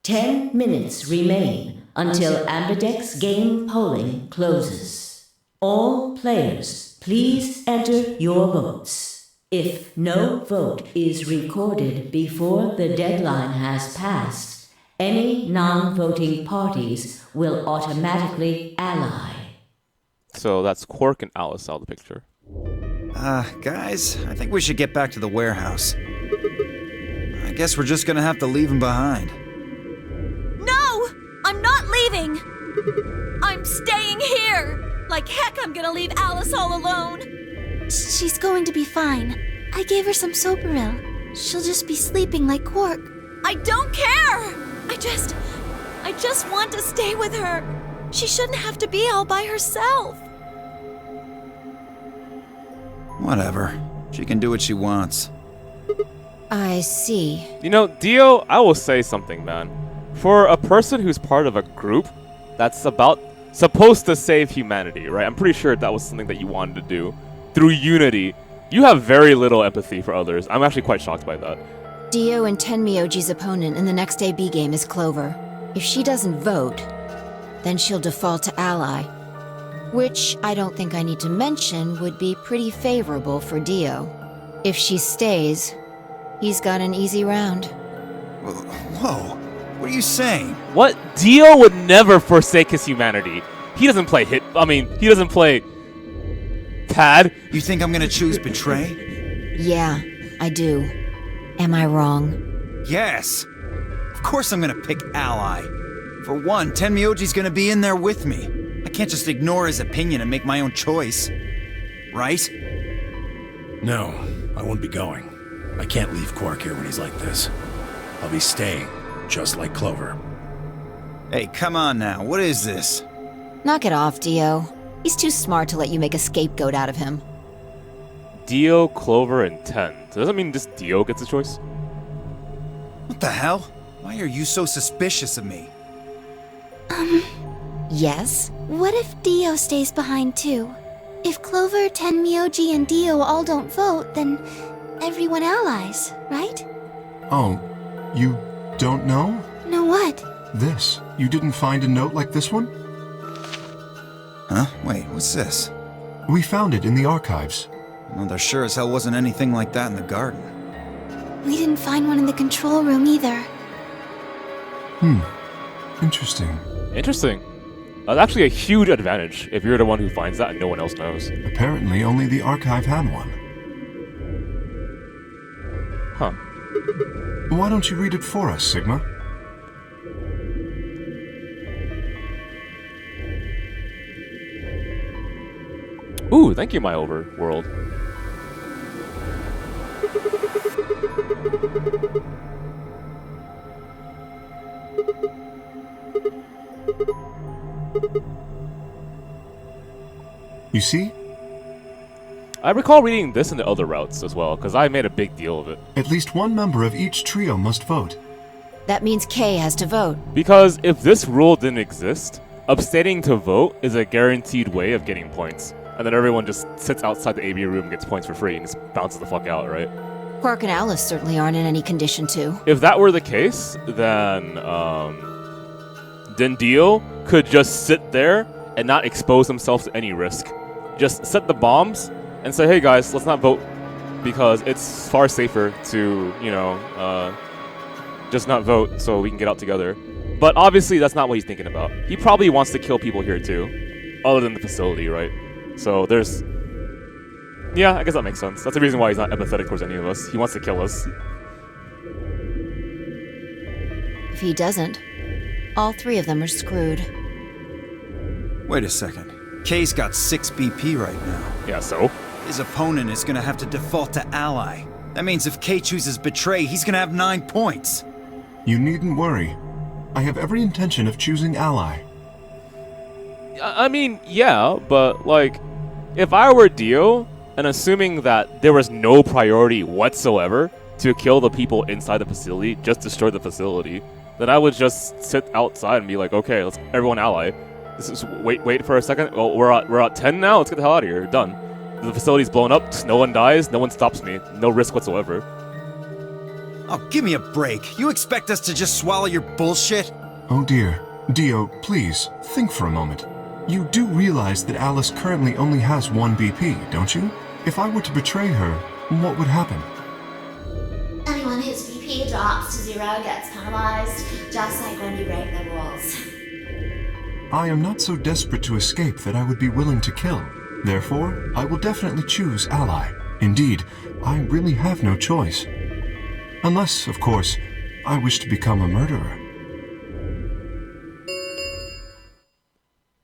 S11: 10 minutes remain until Ambidex game polling closes. All players, please enter your votes. If no vote is recorded before the deadline has passed, any non-voting parties will automatically ally.
S1: So that's Quark and Alice out of the picture.
S2: Guys, I think we should get back to the warehouse. I guess we're just gonna have to leave him behind.
S8: No! I'm not leaving! I'm staying here! Like heck I'm gonna leave Alice all alone!
S6: She's going to be fine. I gave her some Soparil. She'll just be sleeping like Quark.
S8: I don't care! I just want to stay with her. She shouldn't have to be all by herself.
S2: Whatever. She can do what she wants.
S3: I see.
S1: You know, Dio, I will say something, man. For a person who's part of a group that's supposed to save humanity, right? I'm pretty sure that was something that you wanted to do. Through unity, you have very little empathy for others. I'm actually quite shocked by that.
S3: Dio and Tenmyoji's opponent in the next AB game is Clover. If she doesn't vote, then she'll default to ally. Which I don't think I need to mention would be pretty favorable for Dio. If she stays, he's got an easy round.
S2: Whoa, what are you saying?
S1: What? Dio would never forsake his humanity. He doesn't play he doesn't play Pad.
S2: You think I'm gonna choose Betray?
S3: Yeah, I do. Am I wrong?
S2: Yes! Of course I'm gonna pick Ally. For one, Tenmyoji's gonna be in there with me. I can't just ignore his opinion and make my own choice. Right?
S4: No, I won't be going. I can't leave Quark here when he's like this. I'll be staying, just like Clover.
S2: Hey, come on now, what is this?
S3: Knock it off, Dio. He's too smart to let you make a scapegoat out of him.
S1: Dio, Clover, and Ten. So does that mean just Dio gets a choice?
S2: What the hell? Why are you so suspicious of me?
S3: Yes?
S6: What if Dio stays behind too? If Clover, Tenmyoji, and Dio all don't vote, then everyone allies, right?
S7: Oh, you don't know?
S6: Know what?
S7: This. You didn't find a note like this one?
S2: Huh? Wait, what's this?
S7: We found it in the archives.
S2: Well, there sure as hell wasn't anything like that in the garden.
S6: We didn't find one in the control room either.
S7: Interesting.
S1: Interesting. That's actually a huge advantage if you're the one who finds that and no one else knows.
S7: Apparently, only the archive had one.
S1: Huh.
S7: Why don't you read it for us, Sigma?
S1: Ooh, thank you, my overworld.
S7: You see?
S1: I recall reading this in the other routes as well, because I made a big deal of it.
S7: At least one member of each trio must vote.
S3: That means Kay has to vote.
S1: Because if this rule didn't exist, abstaining to vote is a guaranteed way of getting points. And then everyone just sits outside the AB room and gets points for free and just bounces the fuck out, right?
S3: Quark and Alice certainly aren't in any condition to.
S1: If that were the case, then Dio could just sit there and not expose himself to any risk. Just set the bombs and say, hey guys, let's not vote because it's far safer to, just not vote so we can get out together. But obviously that's not what he's thinking about. He probably wants to kill people here too, other than the facility, right? So there's... Yeah, I guess that makes sense. That's the reason why he's not empathetic towards any of us. He wants to kill us.
S3: If he doesn't, All three of them are screwed.
S2: Wait a second. Kay's got 6 BP right now.
S1: Yeah, so?
S2: His opponent is gonna have to default to ally. That means if Kay chooses betray, he's gonna have 9 points.
S7: You needn't worry. I have every intention of choosing ally.
S1: I mean, yeah, but like, if I were Dio, and assuming that there was no priority whatsoever to kill the people inside the facility, just destroy the facility, then I would just sit outside and be like, okay, let's everyone ally. This is wait for a second. Well, we're at 10 now. Let's get the hell out of here. Done. The facility's blown up. No one dies. No one stops me. No risk whatsoever.
S2: Oh, give me a break. You expect us to just swallow your bullshit?
S7: Oh dear. Dio, please, think for a moment. You do realize that Alice currently only has 1 BP, don't you? If I were to betray her, what would happen?
S11: Anyone whose BP drops to 0 gets penalized, just like when you break the rules.
S7: I am not so desperate to escape that I would be willing to kill. Therefore, I will definitely choose ally. Indeed, I really have no choice. Unless, of course, I wish to become a murderer.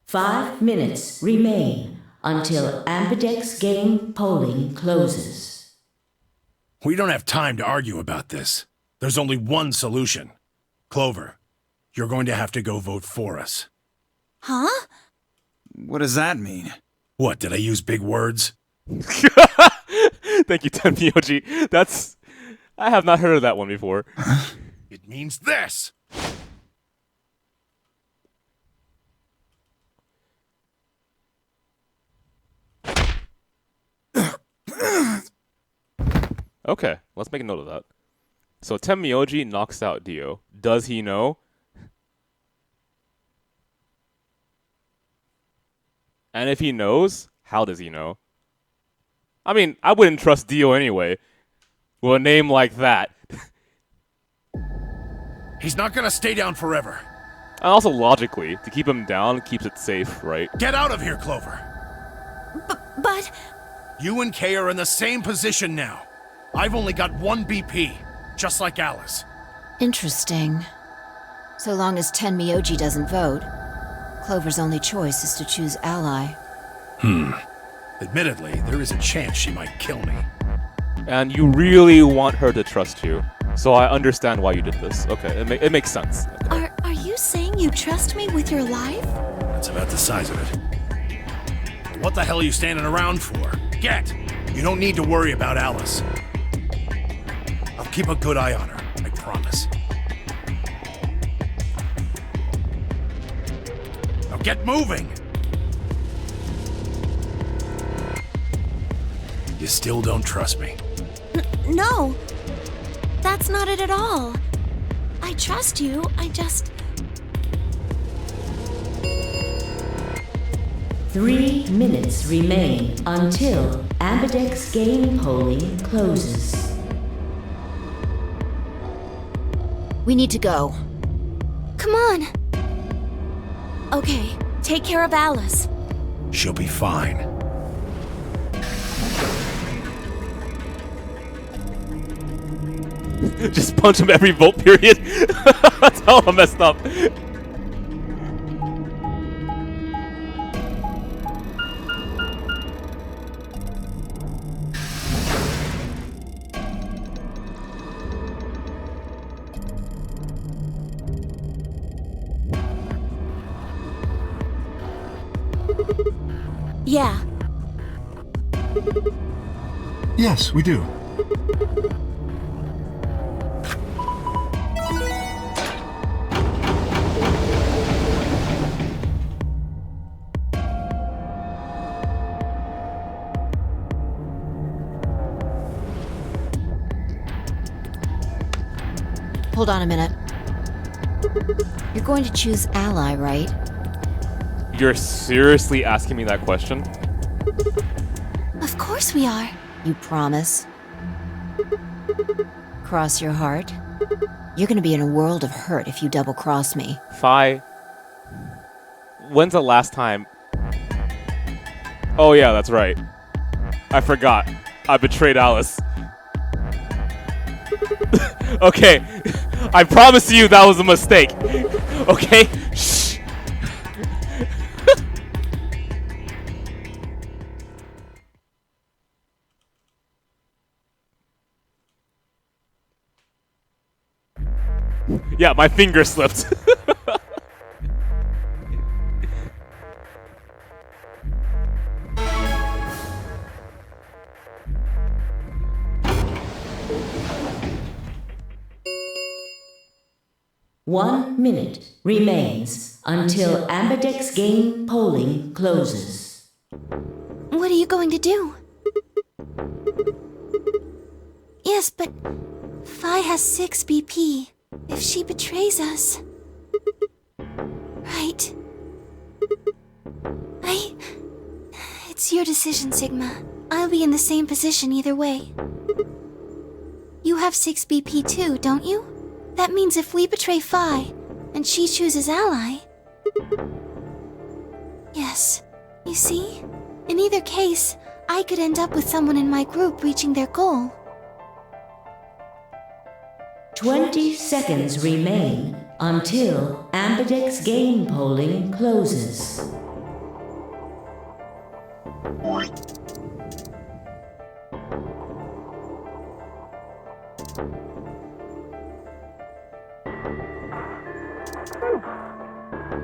S12: 5 minutes remain until Ambidex game polling closes.
S4: We don't have time to argue about this. There's only one solution. Clover, you're going to have to go vote for us.
S6: Huh?
S2: What does that mean?
S4: What, did I use big words?
S1: Thank you, Tenmyoji. That's... I have not heard of that one before.
S4: It means this!
S1: Okay, let's make a note of that. So Tenmyoji knocks out Dio. Does he know? And if he knows, how does he know? I mean, I wouldn't trust Dio anyway. With a name like that.
S4: He's not gonna stay down forever.
S1: And also logically, to keep him down keeps it safe, right?
S4: Get out of here, Clover!
S6: But...
S4: You and Kay are in the same position now. I've only got 1 BP, just like Alice.
S3: Interesting. So long as Tenmyoji doesn't vote, Clover's only choice is to choose ally.
S4: Admittedly, there is a chance she might kill me.
S1: And you really want her to trust you. So I understand why you did this. Okay, it makes sense. Okay.
S6: Are you saying you trust me with your life?
S4: That's about the size of it. What the hell are you standing around for? Get! You don't need to worry about Alice. I'll keep a good eye on her, I promise. Now get moving! You still don't trust me?
S6: No. That's not it at all. I trust you, I just...
S12: 3 minutes remain until Ambidex game polling closes.
S3: We need to go.
S6: Come on. Okay, take care of Alice.
S4: She'll be fine.
S1: Just punch him every vote period. That's how I'm messed up.
S6: Yeah.
S7: Yes, we do.
S3: Hold on a minute. You're going to choose ally, right?
S1: You're seriously asking me that question?
S6: Of course we are.
S3: You promise? Cross your heart? You're gonna be in a world of hurt if you double-cross me.
S1: Fi. When's the last time... Oh yeah, that's right. I forgot. I betrayed Alice. Okay. I promise you that was a mistake. Okay? Shh. Yeah, my finger slipped.
S12: One minute remains until Ambidex game polling closes.
S6: What are you going to do? Yes, but Phi has 6 BP. If she betrays us... Right. It's your decision, Sigma. I'll be in the same position either way. You have 6 BP too, don't you? That means if we betray Phi, and she chooses ally... Yes. You see? In either case, I could end up with someone in my group reaching their goal.
S12: 20 seconds remain until Ambidex game polling closes.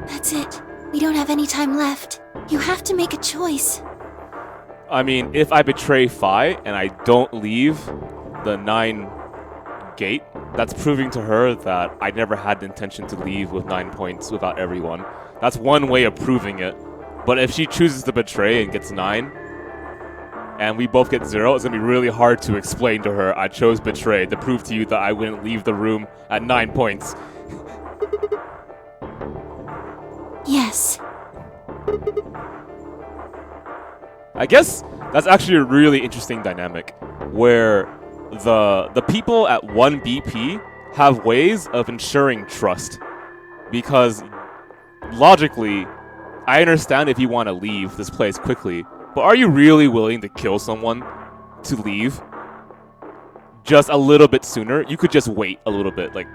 S6: That's it. We don't have any time left. You have to make a choice.
S1: I mean, if I betray Phi and I don't leave the 9 gate, that's proving to her that I never had the intention to leave with 9 points without everyone. That's one way of proving it. But if she chooses to betray and gets 9, and we both get 0, it's going to be really hard to explain to her I chose betray to prove to you that I wouldn't leave the room at 9 points.
S6: Yes.
S1: I guess that's actually a really interesting dynamic, where the people at 1 BP have ways of ensuring trust. Because logically, I understand if you want to leave this place quickly, but are you really willing to kill someone to leave just a little bit sooner? You could just wait a little bit, like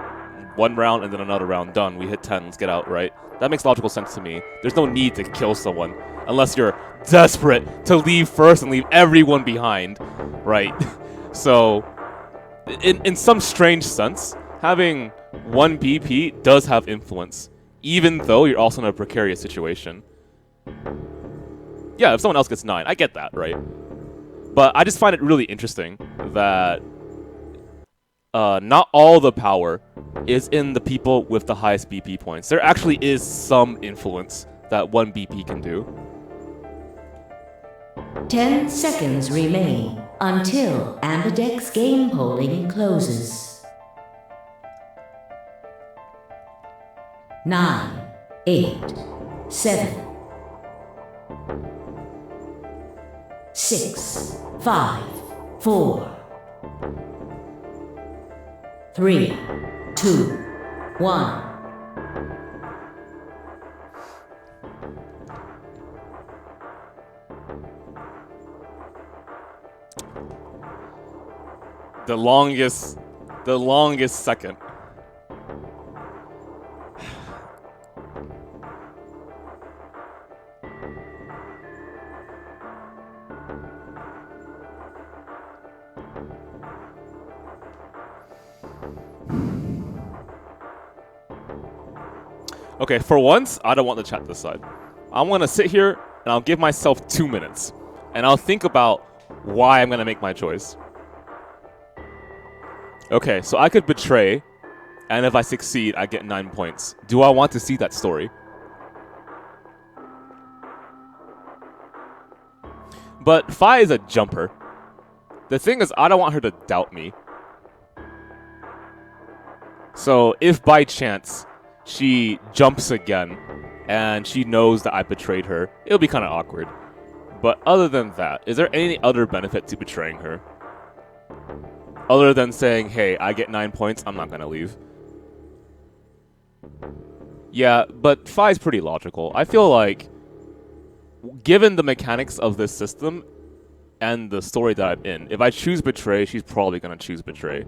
S1: 1 round and then another round, done. We hit 10, let's get out, right? That makes logical sense to me. There's no need to kill someone unless you're desperate to leave first and leave everyone behind, right? So, in some strange sense, having 1 BP does have influence, even though you're also in a precarious situation. Yeah, if someone else gets 9, I get that, right? But I just find it really interesting that not all the power is in the people with the highest BP points. There actually is some influence that 1 BP can do.
S12: 10 seconds remain until Ambidex game polling closes. 9, 8, 7, 6, 5, 4, 3, 2, 1.
S1: The longest second. Okay, for once, I don't want the chat this side. I'm gonna sit here and I'll give myself 2 minutes. And I'll think about why I'm gonna make my choice. Okay, so I could betray, and if I succeed, I get 9 points. Do I want to see that story? But Phi is a jumper. The thing is, I don't want her to doubt me. So if by chance she jumps again, and she knows that I betrayed her, it'll be kind of awkward. But other than that, is there any other benefit to betraying her? Other than saying, hey, I get 9 points, I'm not gonna leave. Yeah, but Phi's pretty logical. I feel like, given the mechanics of this system and the story that I'm in, if I choose betray, she's probably gonna choose betray.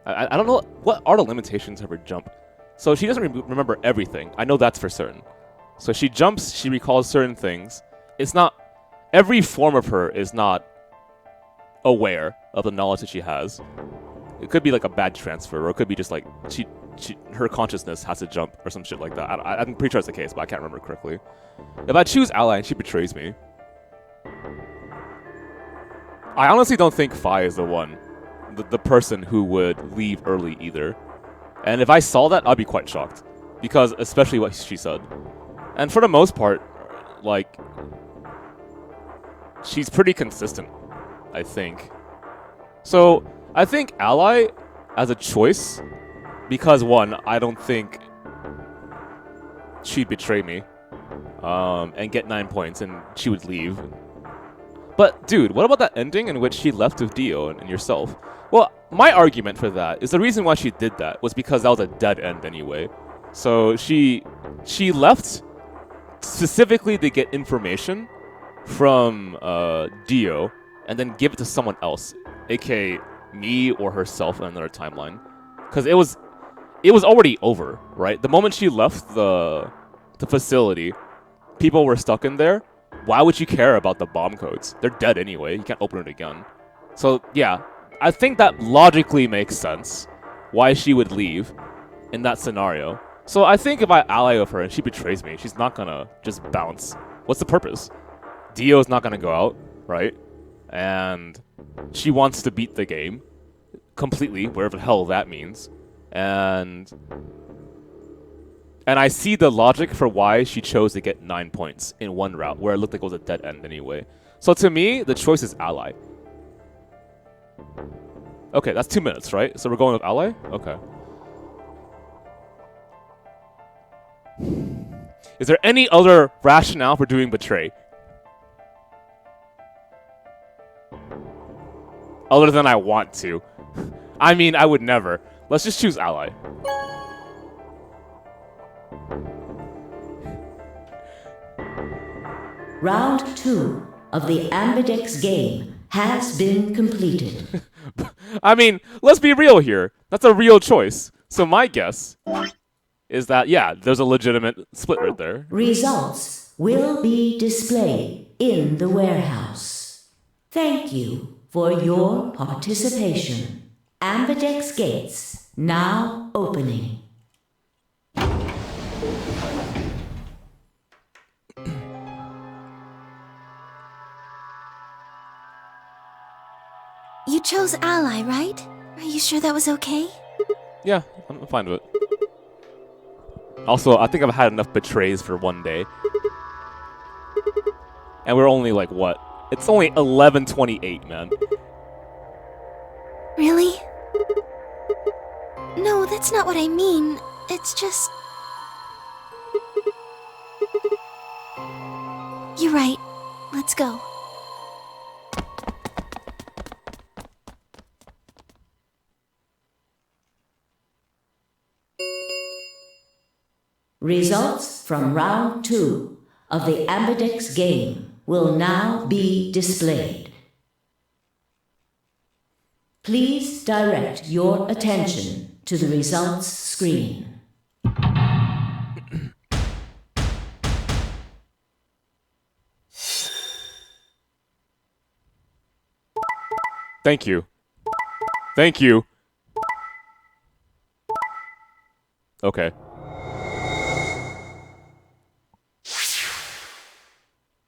S1: I don't know what are the limitations of her jump. So she doesn't remember everything. I know that's for certain. So she jumps, she recalls certain things. It's not... Every form of her is not aware of the knowledge that she has. It could be like a bad transfer, or it could be just like her consciousness has to jump or some shit like that. I'm pretty sure it's the case, but I can't remember correctly. If I choose Ally and she betrays me, I honestly don't think Fi is the person who would leave early either. And if I saw that, I'd be quite shocked. Because, especially what she said. And for the most part, like, she's pretty consistent, I think. So, I think Ally as a choice, because one, I don't think she'd betray me, and get 9 points, and she would leave. But, dude, what about that ending in which she left with Dio and yourself? Well, my argument for that is the reason why she did that was because that was a dead end anyway. So she left specifically to get information from Dio and then give it to someone else, aka me or herself in another timeline. Because it was already over, right? The moment she left the facility, people were stuck in there. Why would you care about the bomb codes? They're dead anyway. You can't open it again. So, yeah. I think that logically makes sense why she would leave in that scenario. So I think if I ally with her and she betrays me, she's not gonna just bounce. What's the purpose? Dio's not gonna go out, right? And she wants to beat the game completely, wherever the hell that means. And I see the logic for why she chose to get 9 points in one route, where it looked like it was a dead end anyway. So to me, the choice is ally. Okay, that's 2 minutes, right? So we're going with ally? Okay. Is there any other rationale for doing betray? Other than I want to. I mean, I would never. Let's just choose ally.
S12: Round 2 of the Ambidex game has been completed.
S1: I mean, let's be real here. That's a real choice. So my guess is that, yeah, there's a legitimate split right there.
S12: Results will be displayed in the warehouse. Thank you for your participation. Ambidex gates now opening.
S6: You chose ally, right? Are you sure that was okay?
S1: Yeah, I'm fine with it. Also, I think I've had enough betrays for one day. And we're only like, what? It's only 11:28, man.
S6: Really? No, that's not what I mean. It's just... You're right. Let's go.
S12: Results from round 2 of the Ambidex game will now be displayed. Please direct your attention to the results screen.
S1: Thank you. Thank you. Okay.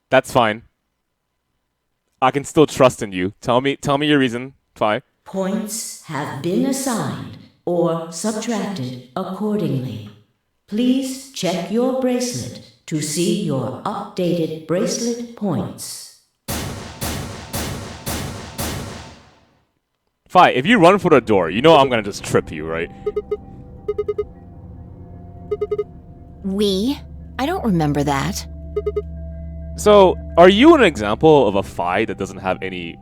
S1: That's fine. I can still trust in you. Tell me your reason, Fi.
S12: Points have been assigned or subtracted accordingly. Please check your bracelet to see your updated bracelet points.
S1: Fi, if you run for the door, you know I'm gonna just trip you, right?
S3: We? I don't remember that.
S1: So, are you an example of a Fi that doesn't have any...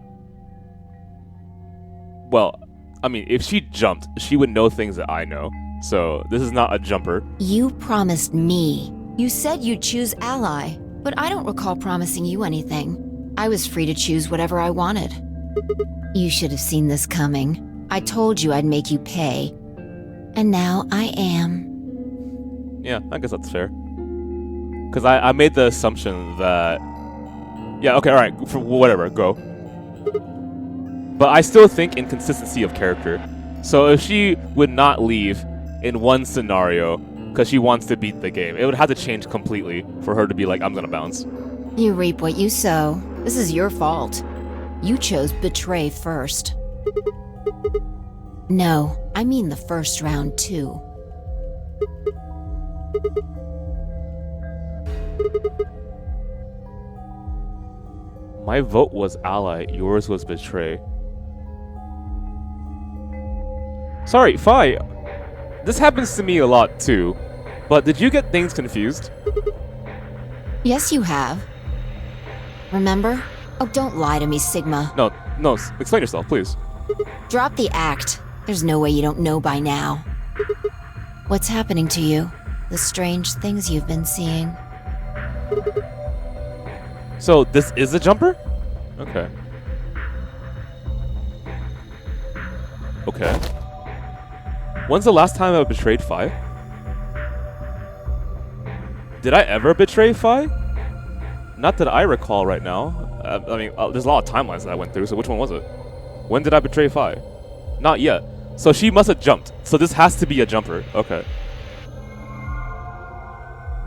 S1: Well, I mean, if she jumped, she would know things that I know. So, this is not a jumper.
S3: You promised me. You said you'd choose ally, but I don't recall promising you anything. I was free to choose whatever I wanted. You should have seen this coming. I told you I'd make you pay. And now I am.
S1: Yeah, I guess that's fair. Because I made the assumption that... Yeah, okay, alright, for whatever, go. But I still think in consistency of character. So if she would not leave in one scenario because she wants to beat the game, it would have to change completely for her to be like, I'm gonna bounce.
S3: You reap what you sow. This is your fault. You chose betray first. No, I mean the first round too.
S1: My vote was ally, yours was betray. Sorry, Fi. This happens to me a lot too. But did you get things confused?
S3: Yes, you have. Remember? Oh, don't lie to me, Sigma.
S1: No, explain yourself, please.
S3: Drop the act. There's no way you don't know by now. What's happening to you? The strange things you've been seeing.
S1: So, this is a jumper? Okay. Okay. When's the last time I betrayed Fi? Did I ever betray Fi? Not that I recall right now. I mean, there's a lot of timelines that I went through, so which one was it? When did I betray Fi? Not yet. So she must have jumped. So this has to be a jumper. Okay.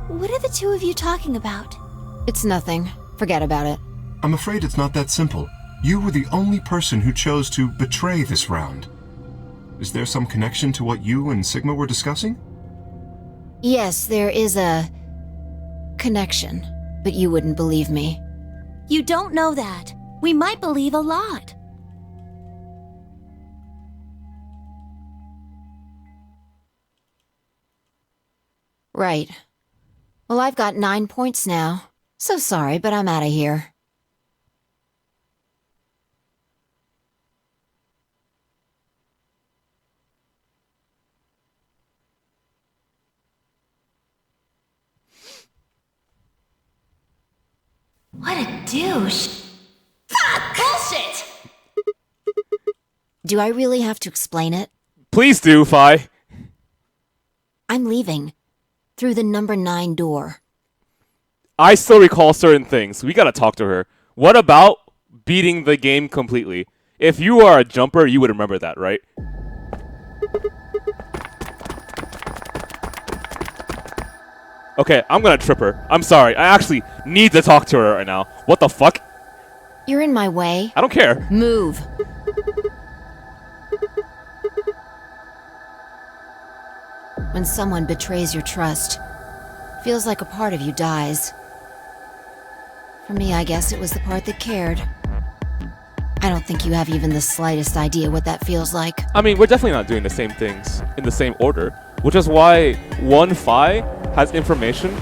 S6: What are the two of you talking about?
S3: It's nothing. Forget about it.
S7: I'm afraid it's not that simple. You were the only person who chose to betray this round. Is there some connection to what you and Sigma were discussing?
S3: Yes, there is a connection, but you wouldn't believe me.
S6: You don't know that. We might believe a lot.
S3: Right. Well, I've got 9 points now. So sorry, but I'm out of here.
S6: What a douche. Fuck! Bullshit!
S3: Do I really have to explain it?
S1: Please do, Fi.
S3: I'm leaving. Through the number 9 door.
S1: I still recall certain things. We gotta talk to her. What about beating the game completely? If you are a jumper, you would remember that, right? Okay, I'm gonna trip her. I'm sorry. I actually need to talk to her right now. What the fuck?
S3: You're in my way.
S1: I don't care.
S3: Move. When someone betrays your trust, feels like a part of you dies. For me, I guess it was the part that cared. I don't think you have even the slightest idea what that feels like.
S1: I mean, we're definitely not doing the same things in the same order, which is why one Fi has information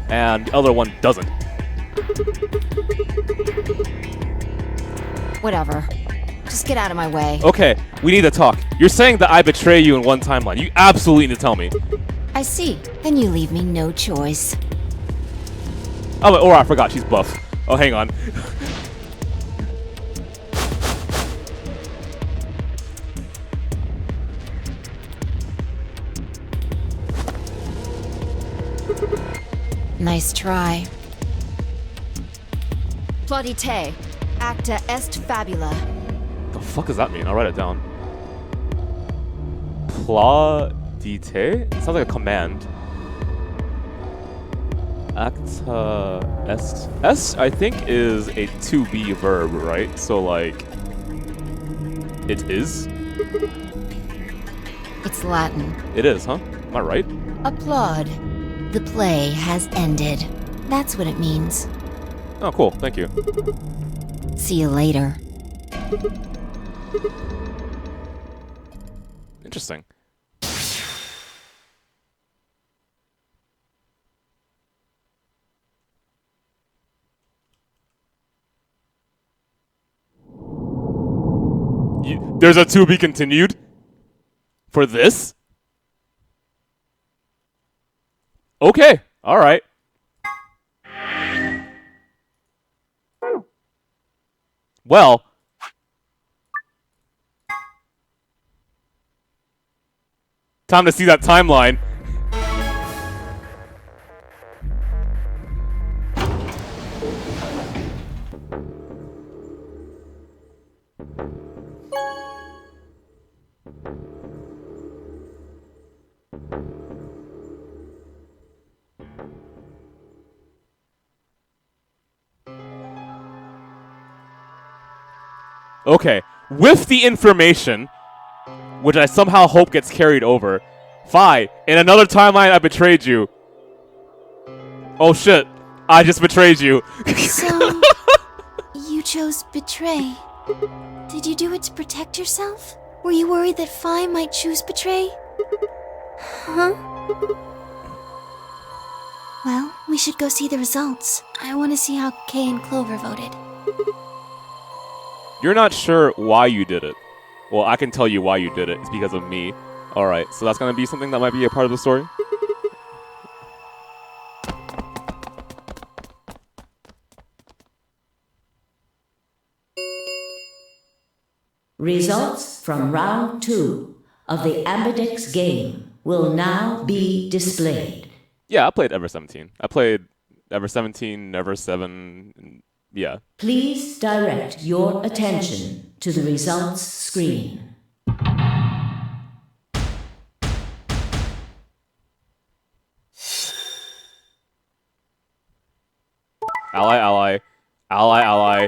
S1: and the other one doesn't.
S3: Whatever. Just get out of my way.
S1: Okay, we need to talk. You're saying that I betray you in one timeline. You absolutely need to tell me.
S3: I see. Then you leave me no choice.
S1: Oh, wait, or I forgot she's buff. Oh, hang on.
S3: Nice try. Plaudite, acta est fabula.
S1: The fuck does that mean? I'll write it down. Plaudite? Sounds like a command. Acta est. S, I think, is a to be verb, right? So, like, it is?
S3: It's Latin.
S1: It is, huh? Am I right?
S3: Applaud. The play has ended. That's what it means.
S1: Oh, cool. Thank you.
S3: See you later.
S1: Interesting. There's a to be continued? For this? Okay. All right. Well. Time to see that timeline. Okay, with the information, which I somehow hope gets carried over. Fi, in another timeline I betrayed you. Oh shit, I just betrayed you.
S6: So, you chose betray. Did you do it to protect yourself? Were you worried that Fi might choose betray? Huh? Well, we should go see the results. I want to see how Kay and Clover voted.
S1: You're not sure why you did it. Well, I can tell you why you did it. It's because of me. Alright, so that's gonna be something that might be a part of the story?
S12: Results from round 2 of the Ambidex game will now be displayed.
S1: Yeah, I played Ever 17. I played Ever 17, Ever 7, yeah.
S12: Please direct your attention to the results screen.
S1: Ally, ally. Ally, ally.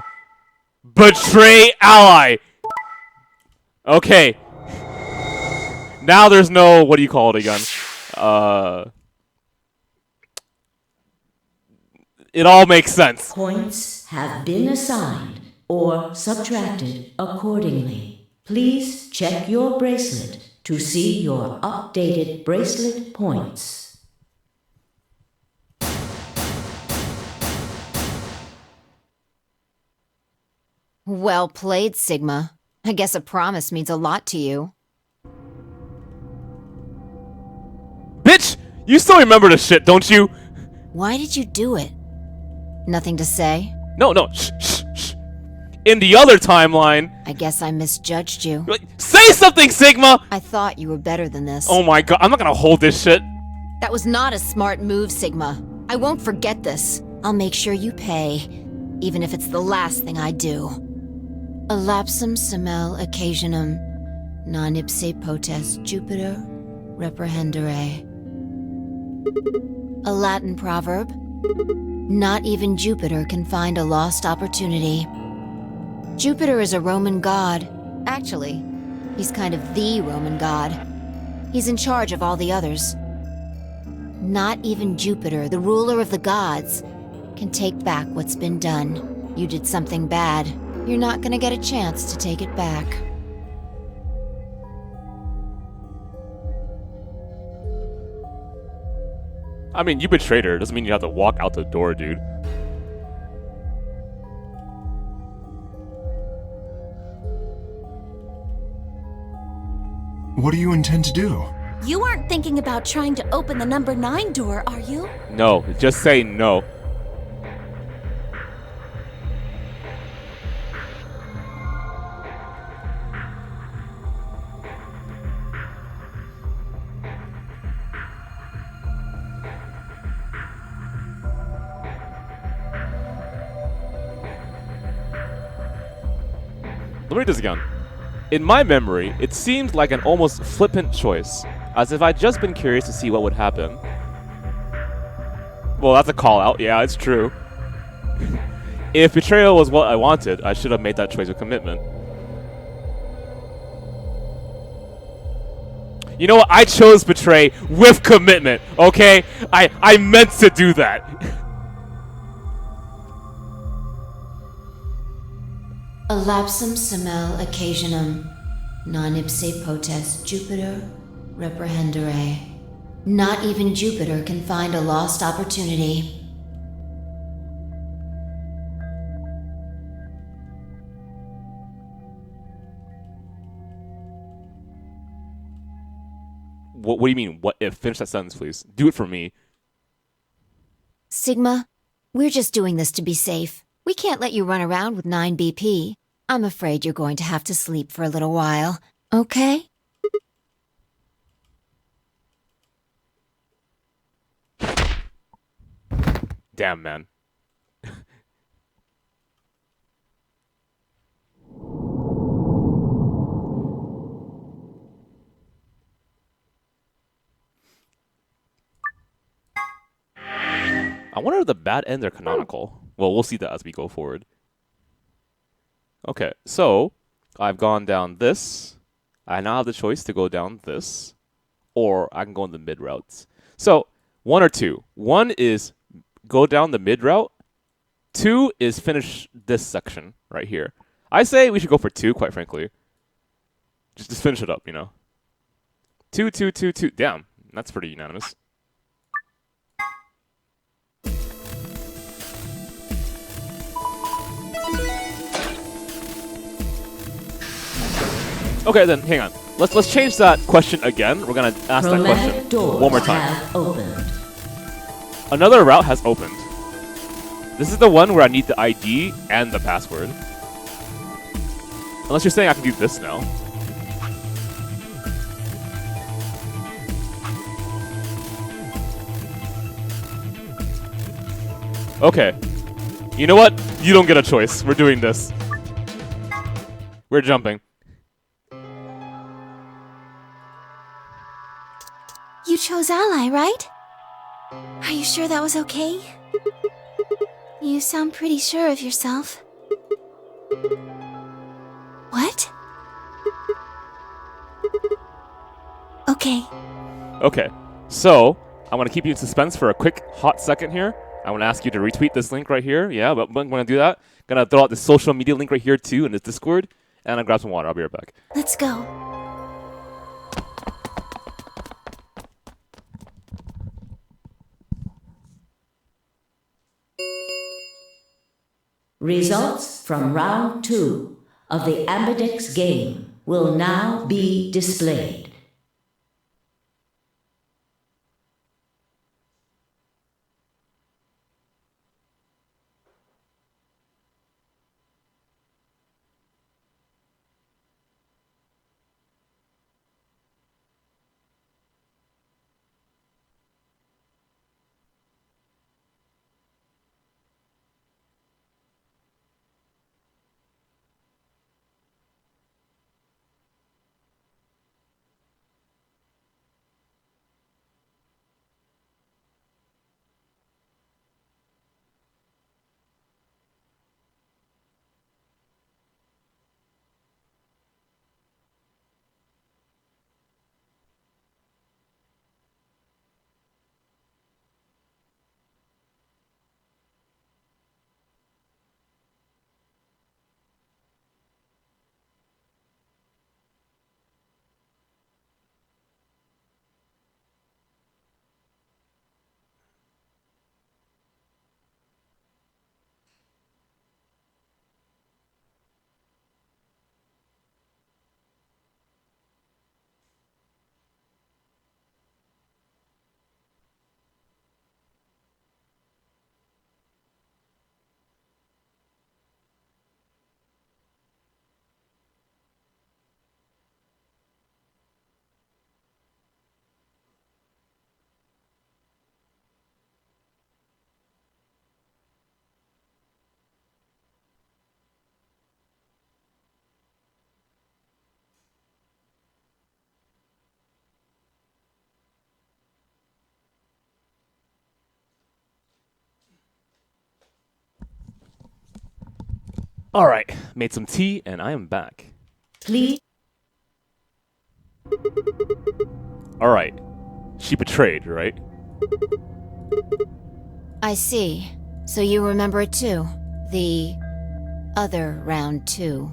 S1: Betray ally! Okay. Now there's no, what do you call it again? It all makes sense.
S12: Points have been assigned or subtracted accordingly. Please check your bracelet to see your updated bracelet points.
S3: Well played, Sigma. I guess a promise means a lot to you.
S1: Bitch! You still remember this shit, don't you?
S3: Why did you do it? Nothing to say?
S1: No, no, shh, shh, shh. In the other timeline...
S3: I guess I misjudged you.
S1: Say something, Sigma!
S3: I thought you were better than this.
S1: Oh my god, I'm not gonna hold this shit.
S3: That was not a smart move, Sigma. I won't forget this. I'll make sure you pay, even if it's the last thing I do. Elapsum semel occasionum, non ipse potest Jupiter reprehendere. A Latin proverb. Not even Jupiter can find a lost opportunity. Jupiter is a Roman god. Actually, he's kind of the Roman god. He's in charge of all the others. Not even Jupiter, the ruler of the gods, can take back what's been done. You did something bad. You're not gonna get a chance to take it back.
S1: I mean, you betrayed her. Doesn't mean you have to walk out the door, dude.
S7: What do you intend to do?
S6: You aren't thinking about trying to open the number 9 door, are you?
S1: No, just say no. Let me read this again. In my memory, it seemed like an almost flippant choice, as if I'd just been curious to see what would happen. Well, that's a call-out. Yeah, it's true. If betrayal was what I wanted, I should have made that choice with commitment. You know what? I chose betray with commitment, okay? I meant to do that.
S3: Elapsum semel occasionum, non ipse potest Jupiter reprehendere. Not even Jupiter can find a lost opportunity.
S1: What do you mean, what if? Finish that sentence, please. Do it for me.
S3: Sigma, we're just doing this to be safe. We can't let you run around with 9 BP. I'm afraid you're going to have to sleep for a little while, okay?
S1: Damn, man. I wonder if the bad ends are canonical. Well, we'll see that as we go forward. Okay, so I've gone down this. I now have the choice to go down this, or I can go in the mid routes. So, 1 or 2. 1 is go down the mid route. 2 is finish this section right here. I say we should go for 2, quite frankly. Just finish it up, you know. 2, 2, 2, 2. Damn, that's pretty unanimous. Okay, then hang on. Let's change that question again. We're gonna ask that question one more time.
S12: Have opened.
S1: Another route has opened. This is the one where I need the ID and the password. Unless you're saying I can do this now. Okay. You know what? You don't get a choice. We're doing this. We're jumping.
S6: You chose ally, right? Are you sure that was okay? You sound pretty sure of yourself. What? Okay.
S1: Okay. So, I want to keep you in suspense for a quick hot second here. I want to ask you to retweet this link right here. Yeah, but I'm going to do that. Gonna throw out the social media link right here too in this Discord. And I'll grab some water. I'll be right back.
S6: Let's go.
S12: Results from round 2 of the Ambidex game will now be displayed.
S1: All right, made some tea and I am back.
S12: Please.
S1: All right, she betrayed, right?
S3: I see. So you remember it too? The other round 2.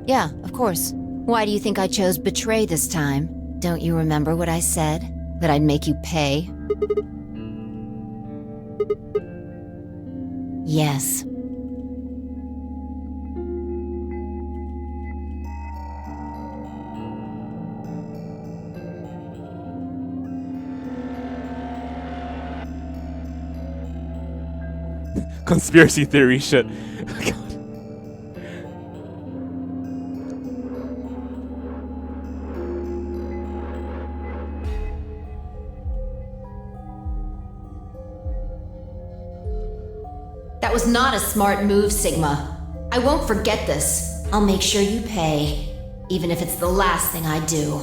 S3: Yeah, of course. Why do you think I chose betray this time? Don't you remember what I said? That I'd make you pay? Yes.
S1: Conspiracy theory shit.
S3: was not a smart move, Sigma. I won't forget this. I'll make sure you pay, even if it's the last thing I do.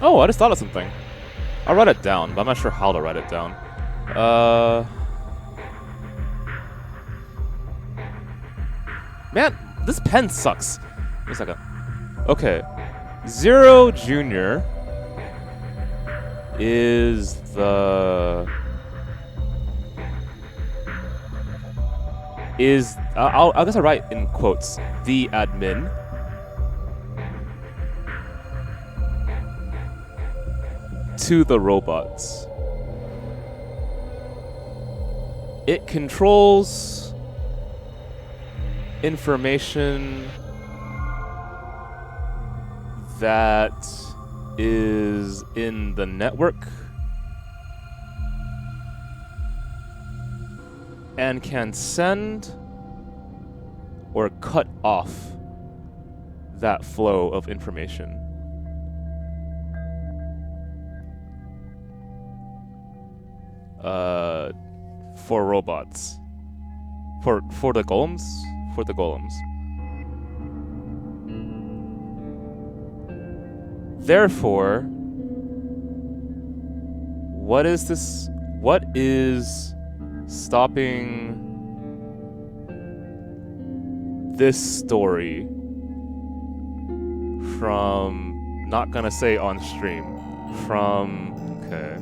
S1: Oh, I just thought of something. I'll write it down, but I'm not sure how to write it down. Man, this pen sucks. Wait a second. Okay. Zero Junior is the... I guess I write in quotes, the admin. To the robots. It controls information that is in the network and can send or cut off that flow of information. For robots. For the golems? For the golems. Therefore, what is this? What is stopping this story from, not gonna say on stream, from, okay.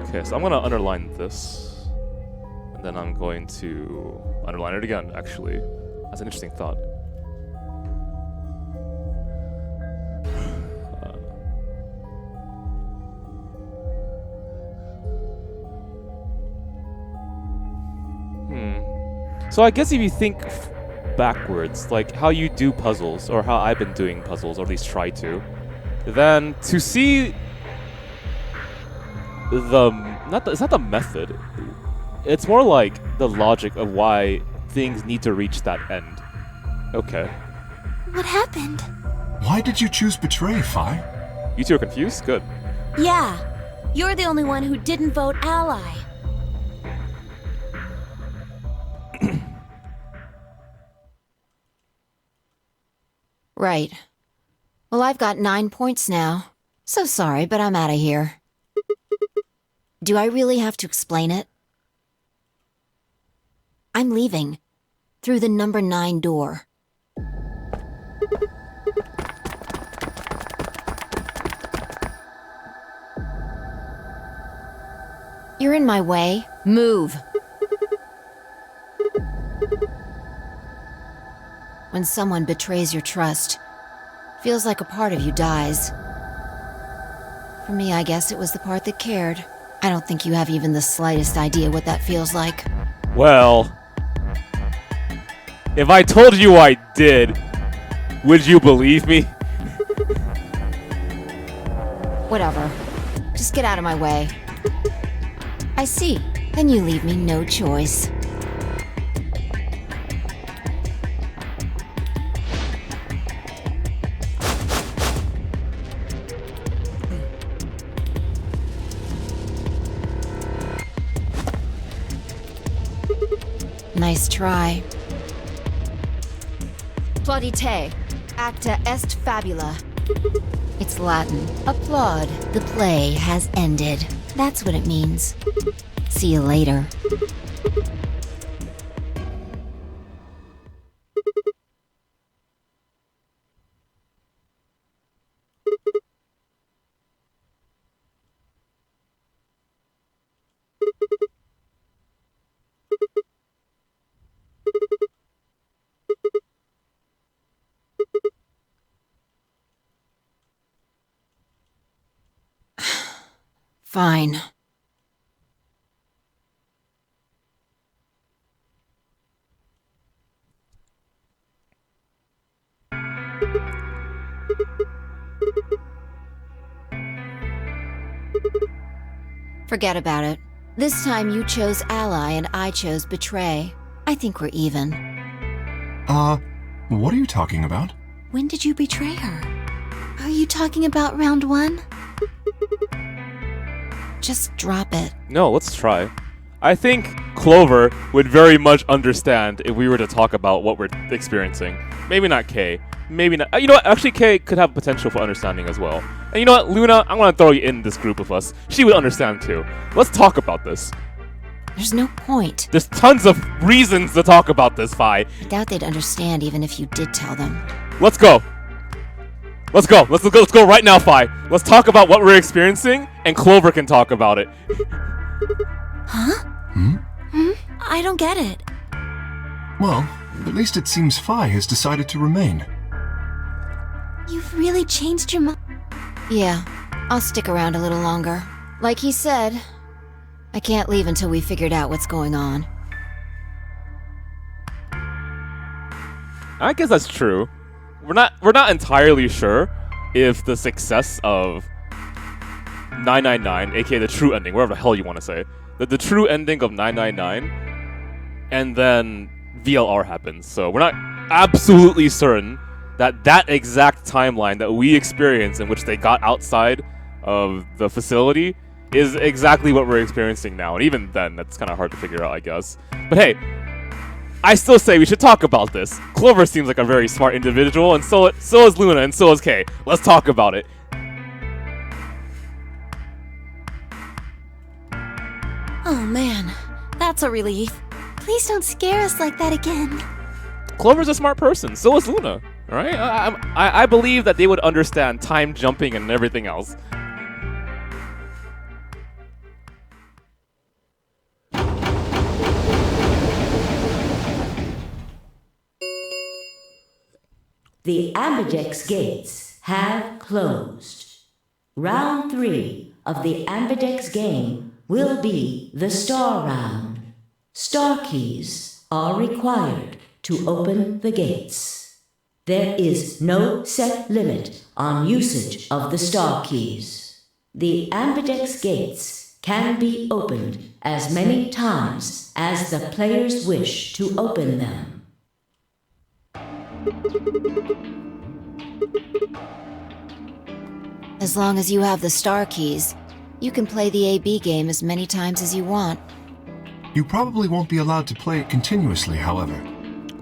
S1: Okay, so I'm gonna underline this, and then I'm going to underline it again, actually. That's an interesting thought. So I guess if you think backwards, like how you do puzzles, or how I've been doing puzzles, or at least try to, then to see it's not the method. It's more like the logic of why things need to reach that end. Okay.
S6: What happened?
S7: Why did you choose betray, Fi?
S1: You two are confused? Good.
S6: Yeah. You're the only one who didn't vote ally.
S3: Right. Well, I've got 9 points now. So sorry, but I'm out of here. Do I really have to explain it? I'm leaving. Through the number 9 door. You're in my way. Move. When someone betrays your trust, feels like a part of you dies. For me, I guess it was the part that cared. I don't think you have even the slightest idea what that feels like.
S1: Well, if I told you I did, would you believe me?
S3: Whatever. Just get out of my way. I see. Then you leave me no choice. Nice try. Plaudite, acta est fabula. It's Latin. Applaud. The play has ended. That's what it means. See you later. Fine. Forget about it. This time you chose ally and I chose betray. I think we're even.
S7: What are you talking about?
S3: When did you betray her?
S6: Are you talking about round 1?
S3: Just drop it.
S1: No, let's try. I think Clover would very much understand if we were to talk about what we're experiencing. Maybe not Kay. Maybe not. You know what? Actually, Kay could have potential for understanding as well. And you know what, Luna? I want to throw you in this group with us. She would understand too. Let's talk about this.
S3: There's no point.
S1: There's tons of reasons to talk about this, Fi.
S3: I doubt they'd understand even if you did tell them.
S1: Let's go. Let's go. Let's go right now, Fi. Let's talk about what we're experiencing, and Clover can talk about it.
S6: Huh? I don't get it.
S7: Well, at least it seems Fi has decided to remain.
S6: You've really changed your mind.
S3: Yeah, I'll stick around a little longer. Like he said, I can't leave until we figured out what's going on.
S1: I guess that's true. We're not entirely sure if the success of 999, aka the true ending, whatever the hell you want to say, the true ending of 999, and then VLR happens. So we're not absolutely certain that exact timeline that we experienced in which they got outside of the facility is exactly what we're experiencing now. And even then, that's kind of hard to figure out, I guess. But hey, I still say we should talk about this. Clover seems like a very smart individual, and so is Luna, and so is Kay. Let's talk about it.
S6: Oh man, that's a relief. Please don't scare us like that again.
S1: Clover's a smart person, so is Luna. Alright? I believe that they would understand time jumping and everything else.
S12: The Ambidex gates have closed. Round 3 of the Ambidex game will be the Star Round. Star keys are required to open the gates. There is no set limit on usage of the Star keys. The Ambidex gates can be opened as many times as the players wish to open them.
S3: As long as you have the star keys, you can play the AB game as many times as you want.
S7: You probably won't be allowed to play it continuously, however.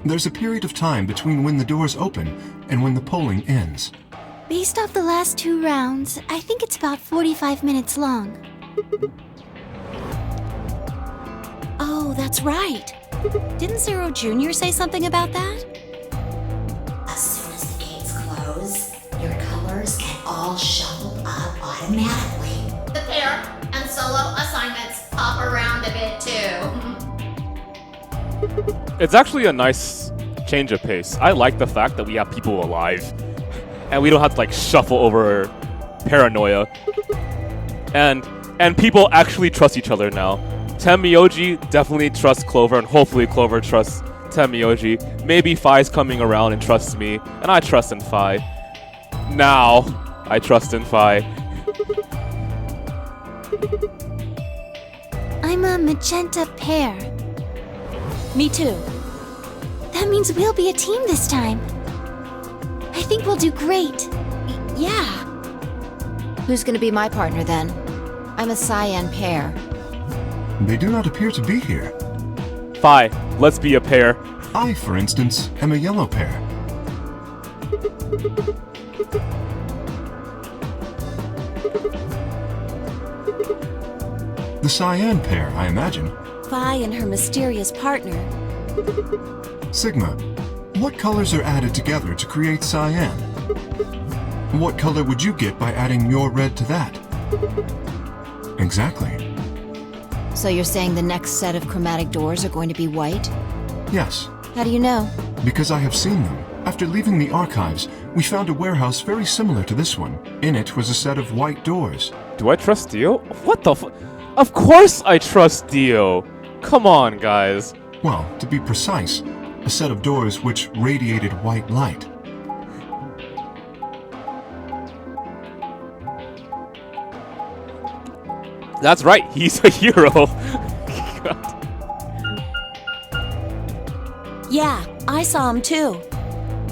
S7: There's a period of time between when the doors open and when the polling ends.
S6: Based off the last 2 rounds, I think it's about 45 minutes long. Oh, that's right. Didn't Zero Jr. say something about that?
S9: As soon as the gates close, your colors get all shuffled up automatically.
S11: The pair and solo assignments hop around a bit too.
S1: It's actually a nice change of pace. I like the fact that we have people alive, and we don't have to like shuffle over paranoia. And people actually trust each other now. Tenmyoji definitely trusts Clover, and hopefully Clover trusts Tenmyoji. Maybe Fi's coming around and trusts me, and I trust in Fi. Now, I trust in Fi.
S6: I'm a magenta pair.
S3: Me too.
S6: That means we'll be a team this time. I think we'll do great. Yeah.
S3: Who's gonna be my partner then? I'm a cyan pair.
S7: They do not appear to be here.
S1: Fi, let's be a pair.
S7: I, for instance, am a yellow pair. The cyan pair, I imagine.
S6: Vi and her mysterious partner.
S7: Sigma, what colors are added together to create cyan? What color would you get by adding your red to that? Exactly.
S3: So you're saying the next set of chromatic doors are going to be white?
S7: Yes.
S3: How do you know?
S7: Because I have seen them. After leaving the archives, we found a warehouse very similar to this one. In it was a set of white doors.
S1: Do I trust Dio? What the Of course I trust Dio! Come on, guys.
S7: Well, to be precise, a set of doors which radiated white light.
S1: That's right, he's a hero.
S5: Yeah, I saw him too.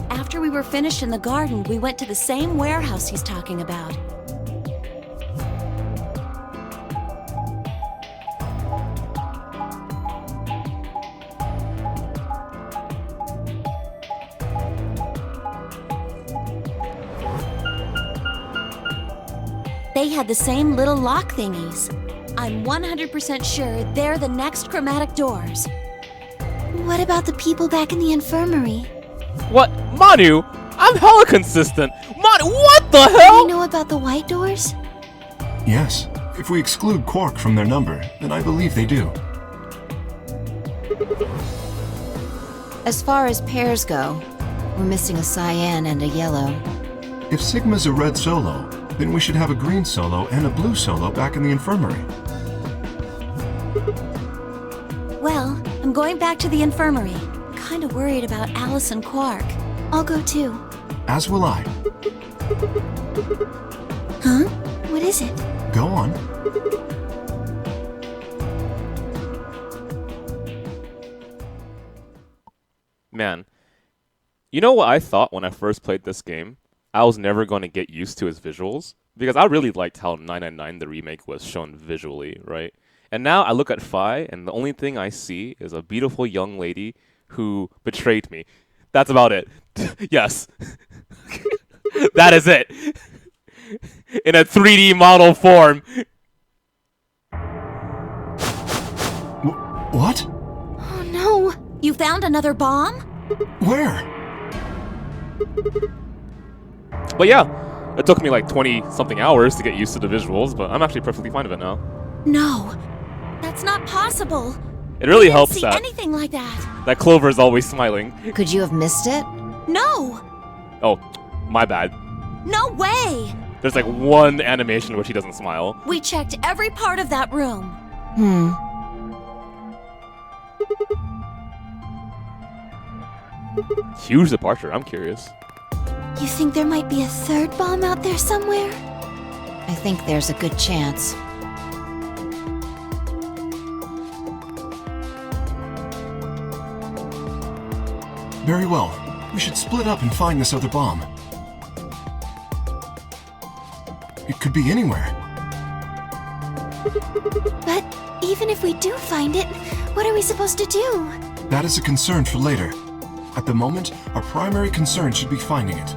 S5: After we were finished in the garden, we went to the same warehouse he's talking about. They had the same little lock thingies. I'm 100% sure they're the next chromatic doors.
S6: What about the people back in the infirmary?
S1: What? Manu? I'm hella consistent. Manu, what the hell?
S6: Do you know about the white doors?
S7: Yes. If we exclude Quark from their number, then I believe they do.
S3: As far as pairs go, we're missing a cyan and a yellow.
S7: If Sigma's a red solo, then we should have a green solo and a blue solo back in the infirmary.
S5: Well, I'm going back to the infirmary. Kinda worried about Alice and Quark.
S6: I'll go too.
S7: As will I.
S6: Huh? What is it?
S7: Go on.
S1: Man, you know what I thought when I first played this game? I was never going to get used to his visuals. Because I really liked how 999 the remake was shown visually, right? And now I look at Phi, and the only thing I see is a beautiful young lady who betrayed me. That's about it. Yes. That is it. In a 3D model form.
S7: What?
S6: Oh no!
S5: You found another bomb?
S7: Where?
S1: But yeah, it took me like 20-something hours to get used to the visuals, but I'm actually perfectly fine with it now.
S5: No, that's not possible.
S1: It really
S5: I
S1: helps
S5: didn't see
S1: that
S5: anything like that.
S1: that Clover is always smiling.
S3: Could you have missed it?
S5: No,
S1: Oh, my bad.
S5: no way.
S1: There's like one animation where she doesn't smile.
S5: We checked every part of that room.
S1: Huge departure, I'm curious.
S6: You think there might be a third bomb out there somewhere?
S3: I think there's a good chance.
S7: Very well. We should split up and find this other bomb. It could be anywhere.
S6: But even if we do find it, what are we supposed to do?
S7: That is a concern for later. At the moment, our primary concern should be finding it.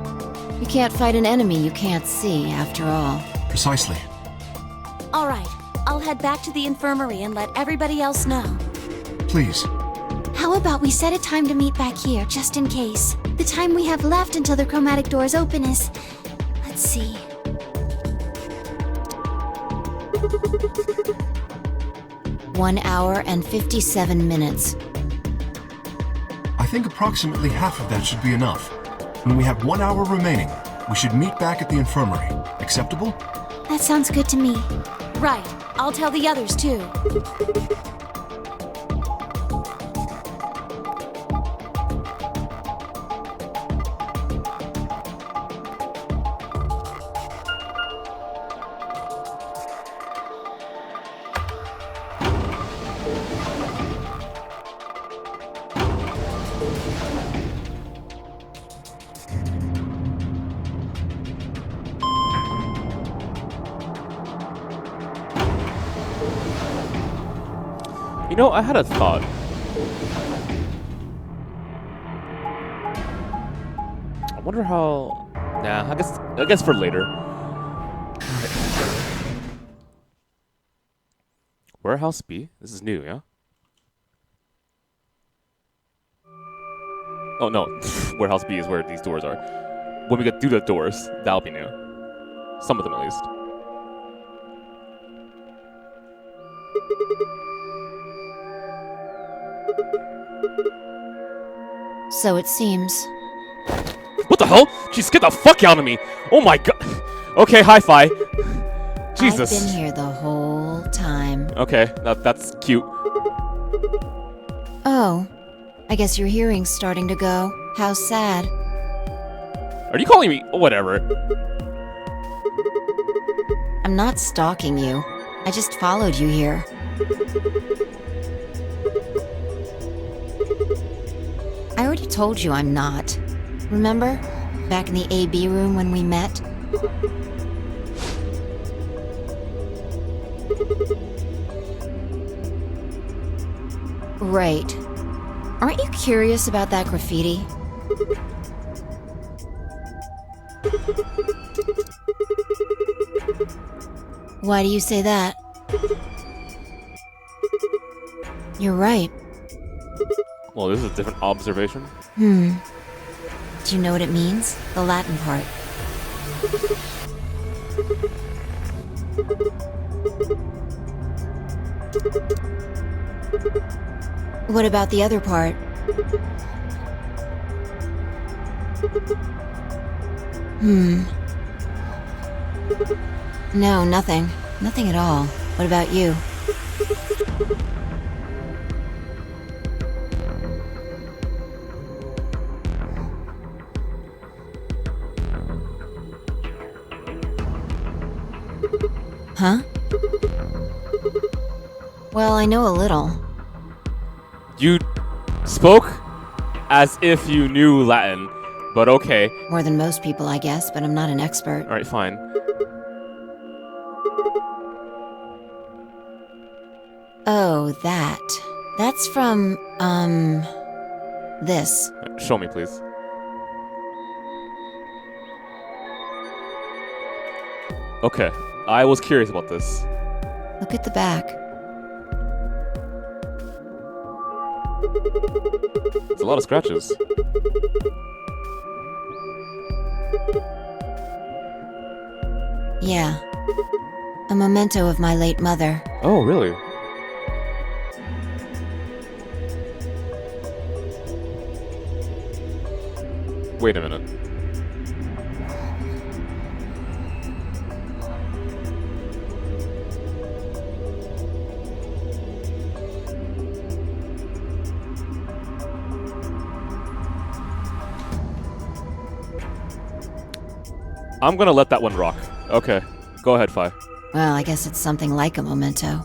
S3: You can't fight an enemy you can't see, after all.
S7: Precisely.
S5: All right, I'll head back to the infirmary and let everybody else know.
S7: Please.
S6: How about we set a time to meet back here, just in case? The time we have left until the chromatic doors open is... Let's see...
S3: 1 hour and 57 minutes.
S7: I think approximately half of that should be enough. When we have 1 hour remaining, we should meet back at the infirmary. Acceptable?
S6: That sounds good to me.
S5: Right, I'll tell the others too.
S1: You know, I had a thought. I wonder how... Nah, I guess for later. Warehouse B? This is new, yeah? Oh no, Warehouse B is where these doors are. When we get through the doors, that'll be new. Some of them at least.
S3: So it seems.
S1: What the hell? She scared the fuck out of me! Oh my god! Okay, hi-fi. Jesus.
S3: I've been here the whole time.
S1: Okay, that's cute.
S3: Oh, I guess your hearing's starting to go. How sad.
S1: Are you calling me? Whatever.
S3: I'm not stalking you. I just followed you here. I already told you I'm not. Remember? Back in the AB room when we met? Right. Aren't you curious about that graffiti? Why do you say that? You're right.
S1: Well, this is a different observation.
S3: Do you know what it means? The Latin part. What about the other part? No, nothing. Nothing at all. What about you? Huh? Well, I know a little.
S1: You spoke as if you knew Latin, but okay.
S3: More than most people, I guess, but I'm not an expert.
S1: Alright, fine.
S3: Oh, that. That's from, this.
S1: Show me, please. Okay, I was curious about this.
S3: Look at the back.
S1: It's a lot of scratches.
S3: Yeah. A memento of my late mother.
S1: Oh, really? Wait a minute. I'm gonna let that one rock. Okay, go ahead, Fi.
S3: Well, I guess it's something like a memento.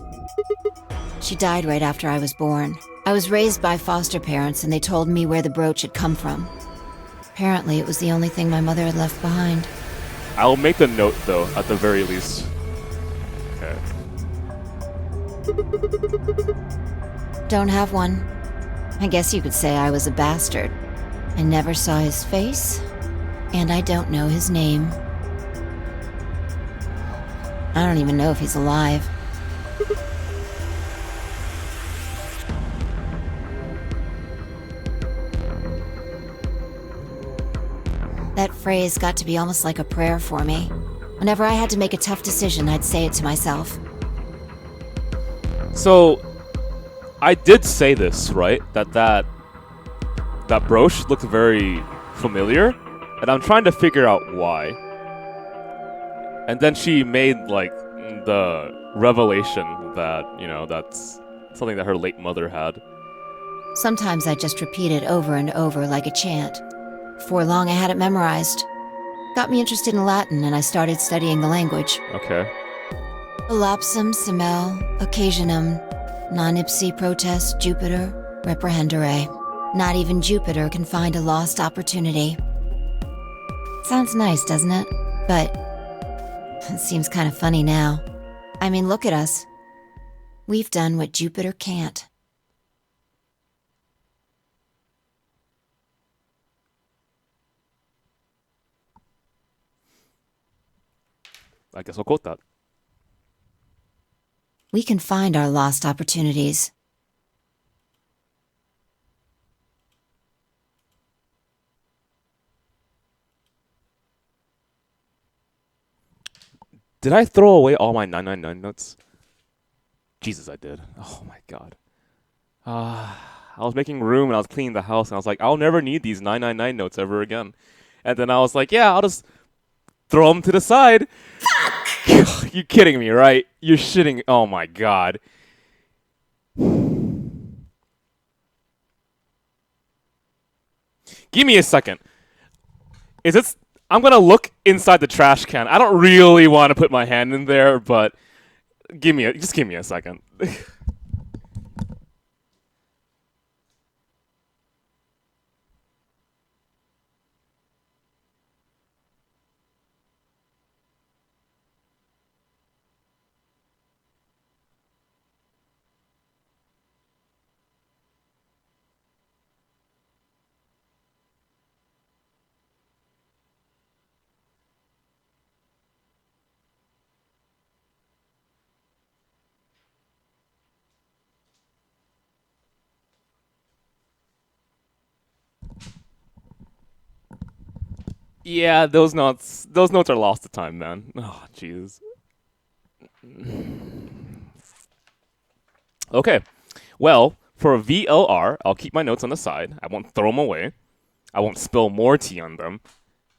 S3: She died right after I was born. I was raised by foster parents, and they told me where the brooch had come from. Apparently, it was the only thing my mother had left behind.
S1: I'll make the note, though, at the very least. Okay.
S3: Don't have one. I guess you could say I was a bastard. I never saw his face, and I don't know his name. I don't even know if he's alive. That phrase got to be almost like a prayer for me. Whenever I had to make a tough decision, I'd say it to myself.
S1: So, I did say this, right? That brooch looked very familiar, and I'm trying to figure out why. And then she made, like, the revelation that, you know, that's something that her late mother had.
S3: Sometimes I just repeat it over and over like a chant. Before long, I had it memorized. Got me interested in Latin, and I started studying the language.
S1: Okay.
S3: Lapsum semel occasionum non ipsi protest Jupiter reprehendere. Not even Jupiter can find a lost opportunity. Sounds nice, doesn't it? But it seems kind of funny now. I mean, look at us. We've done what Jupiter can't.
S1: I guess I'll quote that.
S3: We can find our lost opportunities.
S1: Did I throw away all my 999 notes? Jesus, I did. Oh my god. I was making room and I was cleaning the house and I was like, I'll never need these 999 notes ever again. And then I was like, yeah, I'll just throw them to the side. Fuck! You kidding me, right? You're shitting. Oh my god. Give me a second. Is it? I'm gonna look inside the trash can. I don't really want to put my hand in there, but just give me a second. Yeah, those notes are lost to time, man. Oh, jeez. Okay. Well, for a VLR, I'll keep my notes on the side. I won't throw them away. I won't spill more tea on them.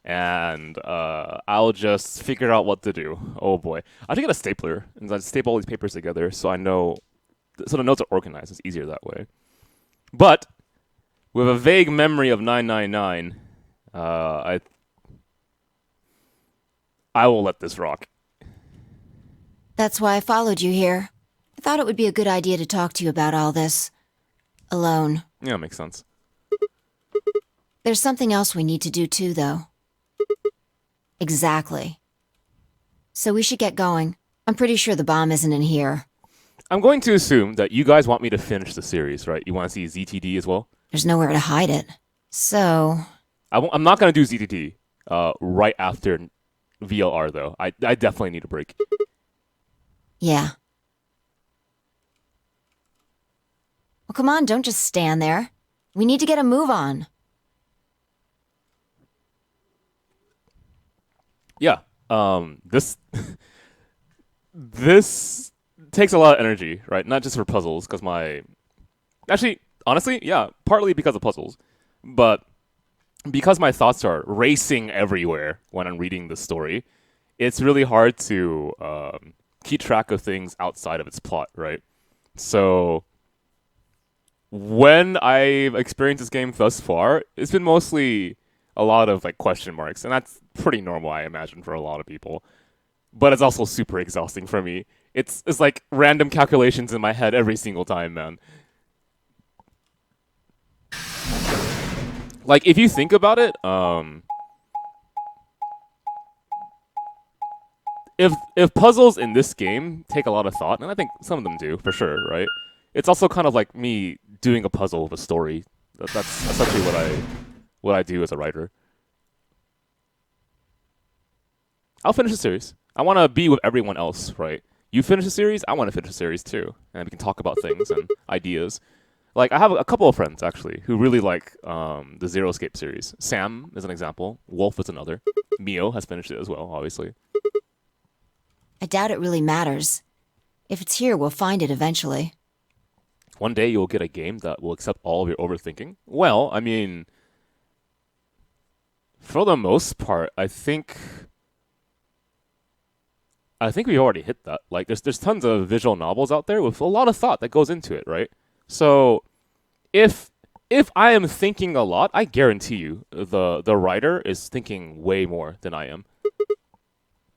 S1: And I'll just figure out what to do. Oh boy. I have to get a stapler and I staple all these papers together so I know, so the notes are organized. It's easier that way. But with a vague memory of 999, I will let this rock.
S3: That's why I followed you here. I thought it would be a good idea to talk to you about all this. Alone.
S1: Yeah, makes sense.
S3: There's something else we need to do too, though. Exactly. So we should get going. I'm pretty sure the bomb isn't in here.
S1: I'm going to assume that you guys want me to finish the series, right? You want to see ZTD as well?
S3: There's nowhere to hide it. So...
S1: I'm not going to do ZTD right after VLR, though. I definitely need a break.
S3: Yeah. Well, come on, don't just stand there. We need to get a move on.
S1: Yeah. This this takes a lot of energy, right? Not just for puzzles, because actually, honestly, yeah, partly because of puzzles, but because my thoughts are racing everywhere when I'm reading the story, it's really hard to keep track of things outside of its plot, right? So when I've experienced this game thus far, it's been mostly a lot of like question marks, and that's pretty normal, I imagine, for a lot of people. But it's also super exhausting for me. It's like random calculations in my head every single time, man. Like, if you think about it, if puzzles in this game take a lot of thought, and I think some of them do, for sure, right? It's also kind of like me doing a puzzle with a story. That's essentially what I do as a writer. I'll finish the series. I want to be with everyone else, right? You finish the series, I want to finish the series too, and we can talk about things and ideas. Like, I have a couple of friends, actually, who really like the Zero Escape series. Sam is an example. Wolf is another. Mio has finished it as well, obviously.
S3: I doubt it really matters. If it's here, we'll find it eventually.
S1: One day you'll get a game that will accept all of your overthinking. Well, I mean, for the most part, I think we already hit that. Like, there's tons of visual novels out there with a lot of thought that goes into it, right? So, if I am thinking a lot, I guarantee you the writer is thinking way more than I am.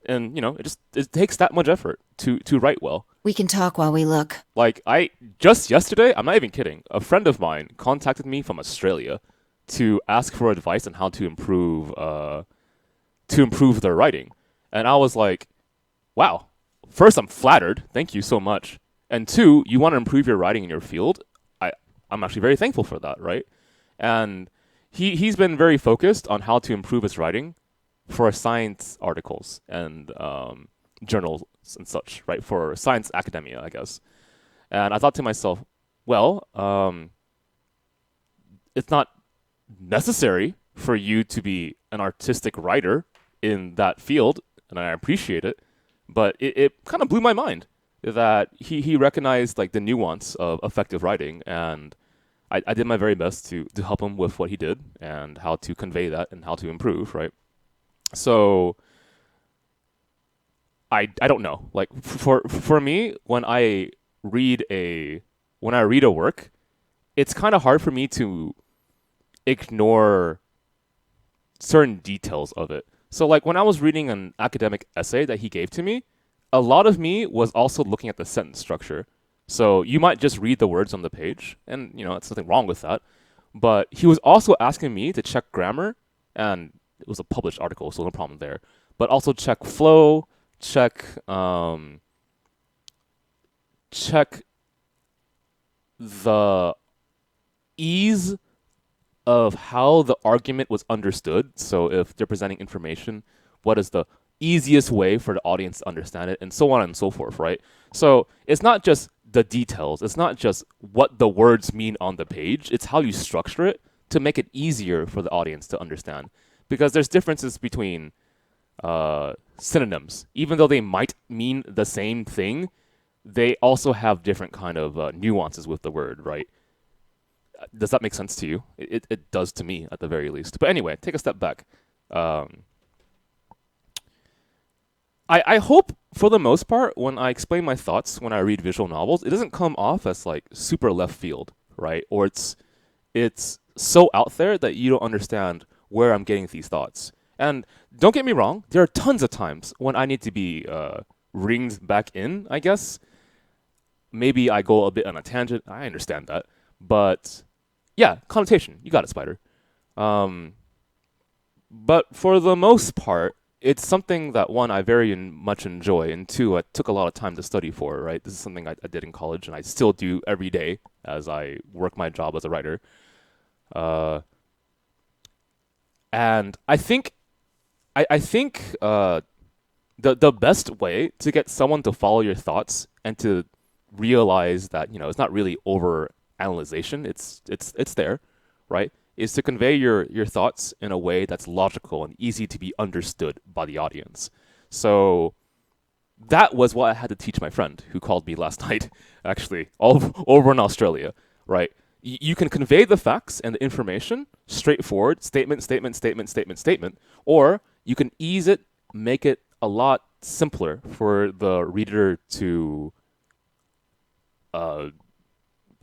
S1: And, you know, it takes that much effort to write well.
S3: We can talk while we look.
S1: Like, just yesterday, I'm not even kidding, a friend of mine contacted me from Australia to ask for advice on how to improve their writing. And I was like, wow, first, I'm flattered. Thank you so much. And two, you want to improve your writing in your field? I'm actually very thankful for that, right? And he's been very focused on how to improve his writing for science articles and journals and such, right? For science academia, I guess. And I thought to myself, well, it's not necessary for you to be an artistic writer in that field, and I appreciate it. But it kind of blew my mind that he recognized like the nuance of effective writing, and I did my very best to help him with what he did and how to convey that and how to improve, right? So I don't know. Like for me, when I read a work, it's kind of hard for me to ignore certain details of it. So like when I was reading an academic essay that he gave to me, a lot of me was also looking at the sentence structure. So you might just read the words on the page, and it's nothing wrong with that. But he was also asking me to check grammar, and it was a published article, so no problem there. But also check flow, check the ease of how the argument was understood. So if they're presenting information, what is the easiest way for the audience to understand it, and so on and so forth, right? So it's not just the details. It's not just what the words mean on the page. It's how you structure it to make it easier for the audience to understand. Because there's differences between synonyms. Even though they might mean the same thing, they also have different kind of nuances with the word, right? Does that make sense to you? It does to me, at the very least. But anyway, take a step back. I hope, for the most part, when I explain my thoughts when I read visual novels, it doesn't come off as like super left field, right? Or it's so out there that you don't understand where I'm getting these thoughts. And don't get me wrong, there are tons of times when I need to be ringed back in, I guess. Maybe I go a bit on a tangent. I understand that. But yeah, connotation. You got it, Spider. But for the most part, it's something that, one, I very much enjoy, and two, I took a lot of time to study for, right? This is something I did in college, and I still do every day as I work my job as a writer. And I think the best way to get someone to follow your thoughts and to realize that, it's not really over analyzation, it's there, right? Is to convey your thoughts in a way that's logical and easy to be understood by the audience. So that was what I had to teach my friend who called me last night, actually, all over in Australia, right? You can convey the facts and the information straightforward, statement, or you can ease it, make it a lot simpler for the reader to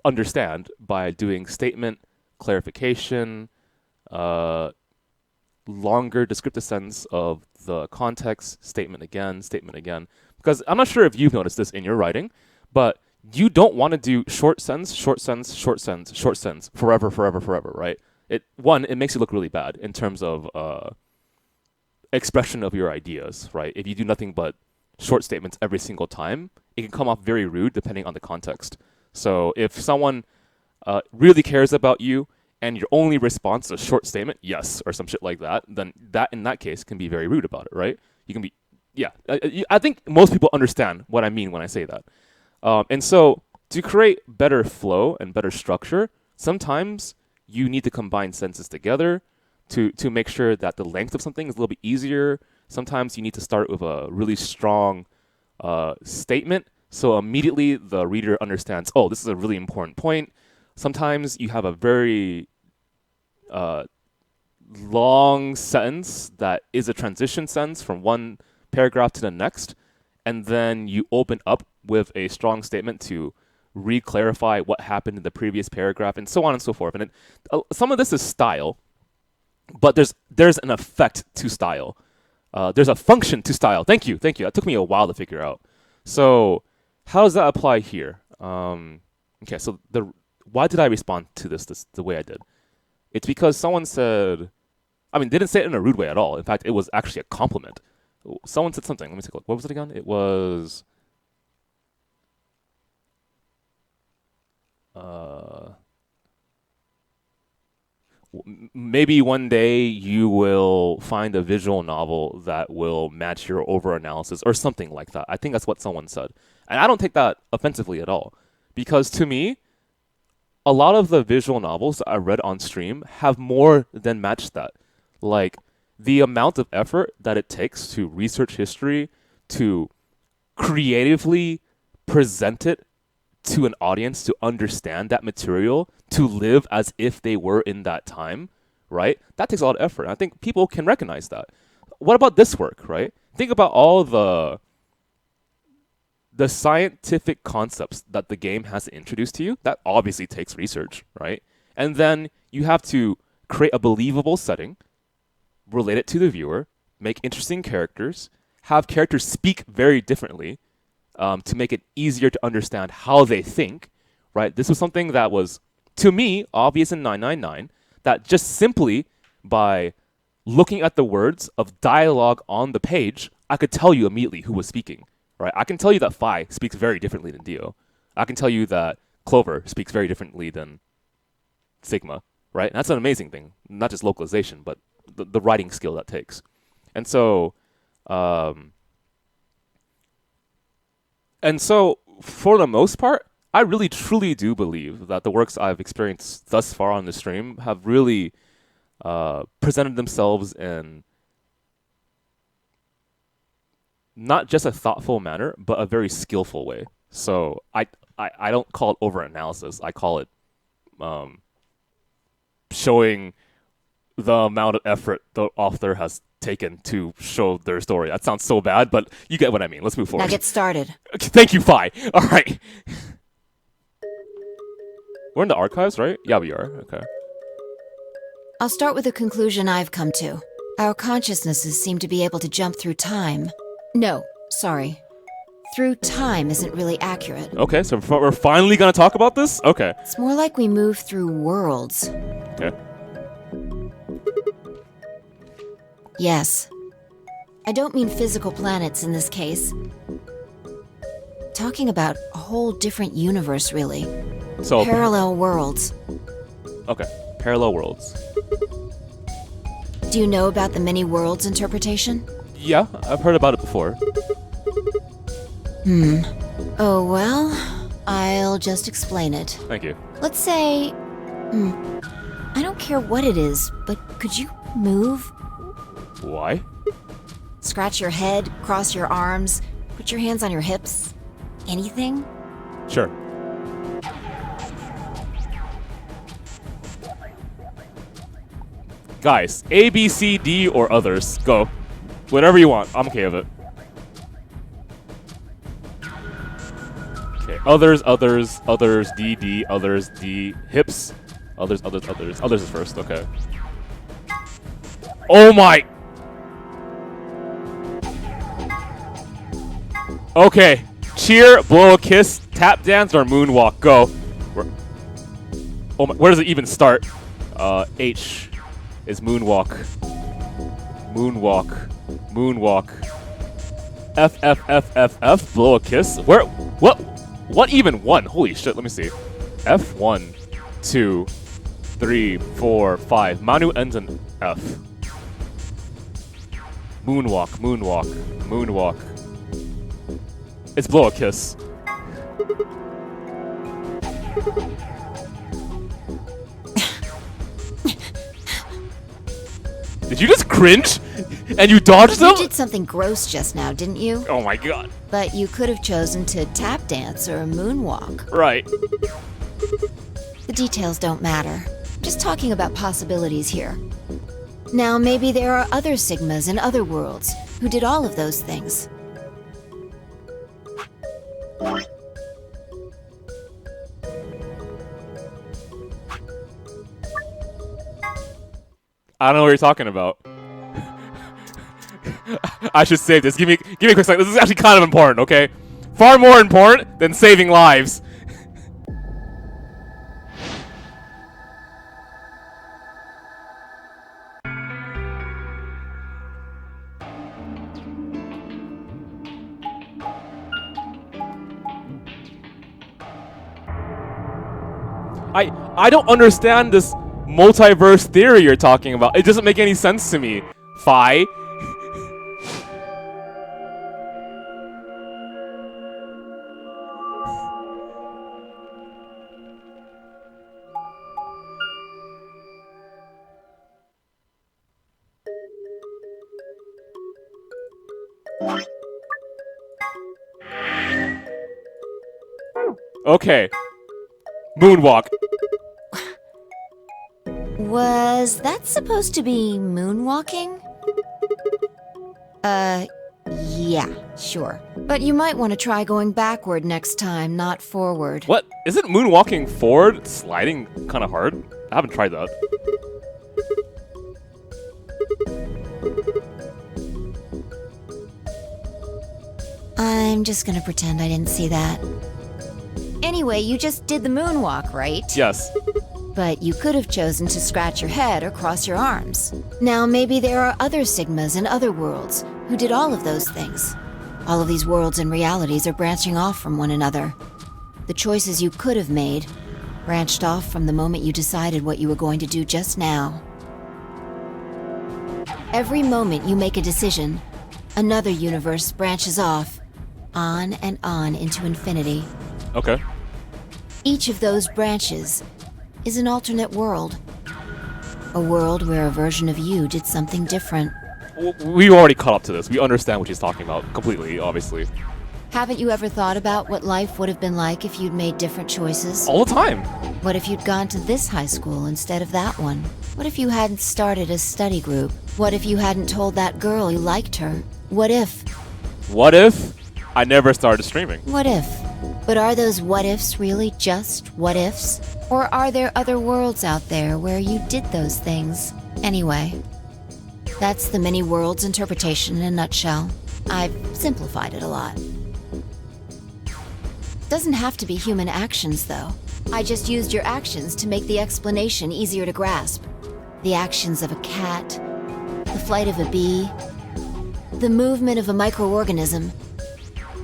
S1: understand by doing statement, clarification, longer descriptive sentence of the context, statement again. Because I'm not sure if you've noticed this in your writing, but you don't want to do short sentence, forever, right? It makes you look really bad in terms of expression of your ideas, right? If you do nothing but short statements every single time, it can come off very rude depending on the context. So if someone really cares about you and your only response is a short statement, yes, or some shit like that, then that in that case can be very rude about it, right? You can be, yeah. I think most people understand what I mean when I say that. And so to create better flow and better structure, sometimes you need to combine sentences together to make sure that the length of something is a little bit easier. Sometimes you need to start with a really strong statement, so immediately the reader understands, oh, this is a really important point. Sometimes you have a very long sentence that is a transition sentence from one paragraph to the next, and then you open up with a strong statement to re-clarify what happened in the previous paragraph, and so on and so forth. And some of this is style, but there's an effect to style. There's a function to style. Thank you. That took me a while to figure out. So how does that apply here? Okay, so why did I respond to this the way I did? It's because someone said, they didn't say it in a rude way at all. In fact, it was actually a compliment. Someone said something. Let me take a look. What was it again? It was... maybe one day you will find a visual novel that will match your over-analysis or something like that. I think that's what someone said. And I don't take that offensively at all. Because to me, a lot of the visual novels that I read on stream have more than matched that. Like, the amount of effort that it takes to research history, to creatively present it to an audience to understand that material, to live as if they were in that time, right? That takes a lot of effort. I think people can recognize that. What about this work, right? Think about all the scientific concepts that the game has to introduce to you. That obviously takes research, right? And then you have to create a believable setting, relate it to the viewer, make interesting characters, have characters speak very differently to make it easier to understand how they think, right? This was something that was, to me, obvious in 999, that just simply by looking at the words of dialogue on the page, I could tell you immediately who was speaking, right? I can tell you that Phi speaks very differently than Dio. I can tell you that Clover speaks very differently than Sigma, right? And that's an amazing thing, not just localization, but the writing skill that takes. And so, for the most part, I really truly do believe that the works I've experienced thus far on the stream have really presented themselves in not just a thoughtful manner, but a very skillful way. So I don't call it over-analysis. I call it showing the amount of effort the author has taken to show their story. That sounds so bad, but you get what I mean. Let's move forward.
S3: Now get started.
S1: Okay, thank you, Phi. All right. We're in the archives, right? Yeah, we are. Okay.
S3: I'll start with a conclusion I've come to. Our consciousnesses seem to be able to jump through time. No, sorry. Through time isn't really accurate.
S1: Okay, so we're finally going to talk about this? Okay.
S3: It's more like we move through worlds.
S1: Okay.
S3: Yes. I don't mean physical planets in this case. Talking about a whole different universe, really.
S1: So
S3: parallel worlds.
S1: Okay, parallel worlds.
S3: Do you know about the many worlds interpretation?
S1: Yeah, I've heard about it before.
S3: Oh, well, I'll just explain it.
S1: Thank you.
S3: Let's say... I don't care what it is, but could you move?
S1: Why?
S3: Scratch your head, cross your arms, put your hands on your hips. Anything?
S1: Sure. Guys, A, B, C, D, or others. Go. Whatever you want. I'm okay with it. Okay. Others, D, D, others, D, hips. Others is first. Okay. Oh my! Okay. Cheer, blow a kiss, tap dance, or moonwalk. Go. Oh my, where does it even start? H is moonwalk. Moonwalk. F, blow a kiss. Where? What even one? Holy shit, let me see. F, 1, 2, 3, 4, 5. Manu ends in F. Moonwalk. It's blow a kiss. Did you just cringe? And you dodged them?
S3: You did something gross just now, didn't you?
S1: Oh my god.
S3: But you could have chosen to tap dance or moonwalk.
S1: Right.
S3: The details don't matter. Just talking about possibilities here. Now, maybe there are other Sigmas in other worlds who did all of those things.
S1: I don't know what you're talking about. I should save this. Give me a quick second. This is actually kind of important, okay? Far more important than saving lives. I don't understand this multiverse theory you're talking about. It doesn't make any sense to me. Phi. Okay. Moonwalk.
S3: Was that supposed to be moonwalking? Yeah, sure. But you might want to try going backward next time, not forward.
S1: What? Isn't moonwalking forward sliding kind of hard? I haven't tried that.
S3: I'm just gonna pretend I didn't see that. Anyway, you just did the moonwalk, right?
S1: Yes.
S3: But you could have chosen to scratch your head or cross your arms. Now, maybe there are other Sigmas in other worlds who did all of those things. All of these worlds and realities are branching off from one another. The choices you could have made branched off from the moment you decided what you were going to do just now. Every moment you make a decision, another universe branches off, on and on into infinity.
S1: Okay.
S3: Each of those branches is an alternate world. A world where a version of you did something different.
S1: We already caught up to this. We understand what she's talking about completely, obviously.
S3: Haven't you ever thought about what life would have been like if you'd made different choices?
S1: All the time.
S3: What if you'd gone to this high school instead of that one? What if you hadn't started a study group? What if you hadn't told that girl you liked her? What if?
S1: What if I never started streaming?
S3: What if? But are those what ifs really just what ifs? Or are there other worlds out there where you did those things? Anyway, that's the many worlds interpretation in a nutshell. I've simplified it a lot. Doesn't have to be human actions, though. I just used your actions to make the explanation easier to grasp. The actions of a cat, the flight of a bee, the movement of a microorganism,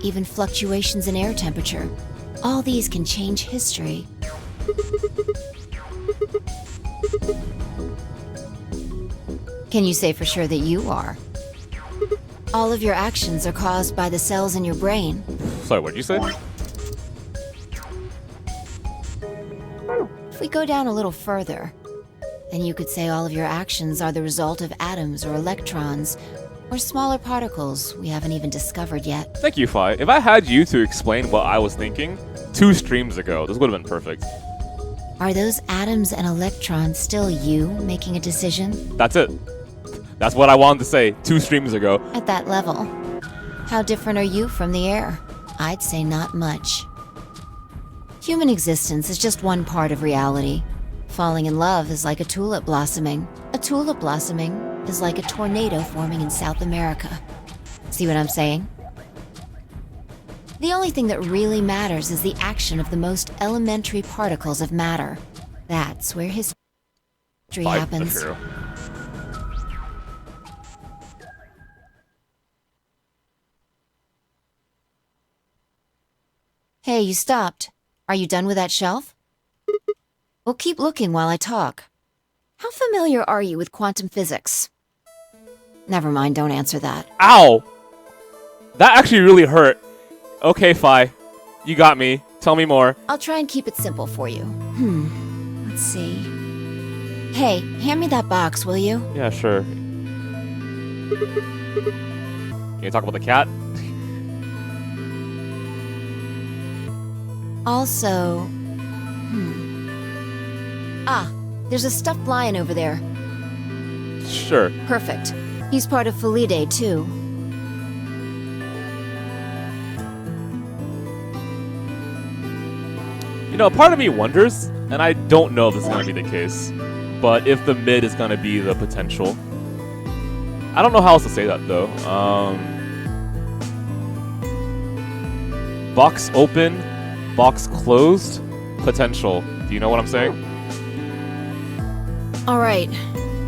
S3: even fluctuations in air temperature. All these can change history. Can you say for sure that you are? All of your actions are caused by the cells in your brain.
S1: Sorry, what did you say?
S3: If we go down a little further, then you could say all of your actions are the result of atoms or electrons, or smaller particles we haven't even discovered yet.
S1: Thank you, Fi. If I had you to explain what I was thinking 2 streams ago, this would have been perfect.
S3: Are those atoms and electrons still you making a decision?
S1: That's it. That's what I wanted to say 2 streams ago.
S3: At that level, how different are you from the air? I'd say not much. Human existence is just one part of reality. Falling in love is like a tulip blossoming. A tulip blossoming is like a tornado forming in South America. See what I'm saying? The only thing that really matters is the action of the most elementary particles of matter. That's where history happens. Hey, you stopped. Are you done with that shelf? Well, keep looking while I talk. How familiar are you with quantum physics? Never mind, don't answer that.
S1: Ow! That actually really hurt. Okay, Fi. You got me. Tell me more.
S3: I'll try and keep it simple for you. Let's see. Hey, hand me that box, will you?
S1: Yeah, sure. You talk about the cat?
S3: Also... Ah, there's a stuffed lion over there.
S1: Sure.
S3: Perfect. He's part of Felidae, too.
S1: You know, part of me wonders, and I don't know if this is going to be the case, but if the mid is going to be the potential. I don't know how else to say that, though. Box open, box closed, potential. Do you know what I'm saying?
S3: Alright,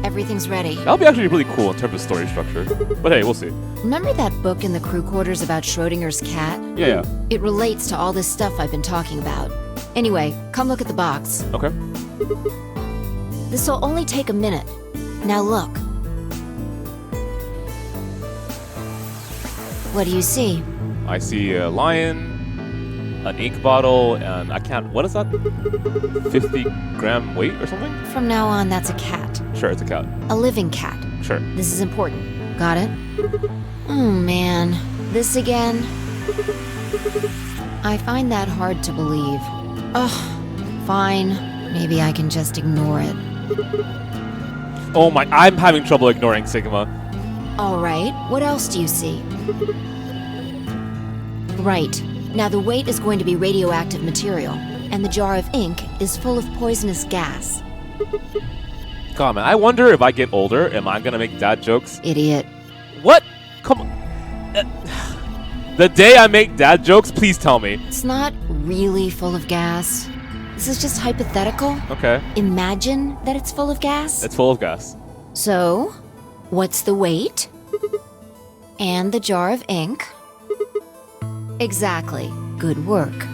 S3: everything's ready.
S1: That'll be actually really cool in terms of story structure. But hey, we'll see.
S3: Remember that book in the crew quarters about Schrodinger's cat?
S1: Yeah.
S3: It relates to all this stuff I've been talking about. Anyway, come look at the box.
S1: Okay.
S3: This'll only take a minute. Now look. What do you see?
S1: I see a lion, an ink bottle, and I can't... What is that? 50-gram weight or something?
S3: From now on, that's a cat.
S1: Sure, it's a cat.
S3: A living cat.
S1: Sure.
S3: This is important. Got it? Oh, man. This again? I find that hard to believe. Ugh. Fine. Maybe I can just ignore it.
S1: Oh my... I'm having trouble ignoring Sigma.
S3: Alright. What else do you see? Right. Now the weight is going to be radioactive material, and the jar of ink is full of poisonous gas.
S1: God, man, I wonder if I get older, am I gonna make dad jokes?
S3: Idiot.
S1: What? Come on. The day I make dad jokes, please tell me.
S3: It's not really full of gas. This is just hypothetical.
S1: Okay.
S3: Imagine that it's full of gas.
S1: It's full of gas.
S3: So, what's the weight? And the jar of ink? Exactly. Good work.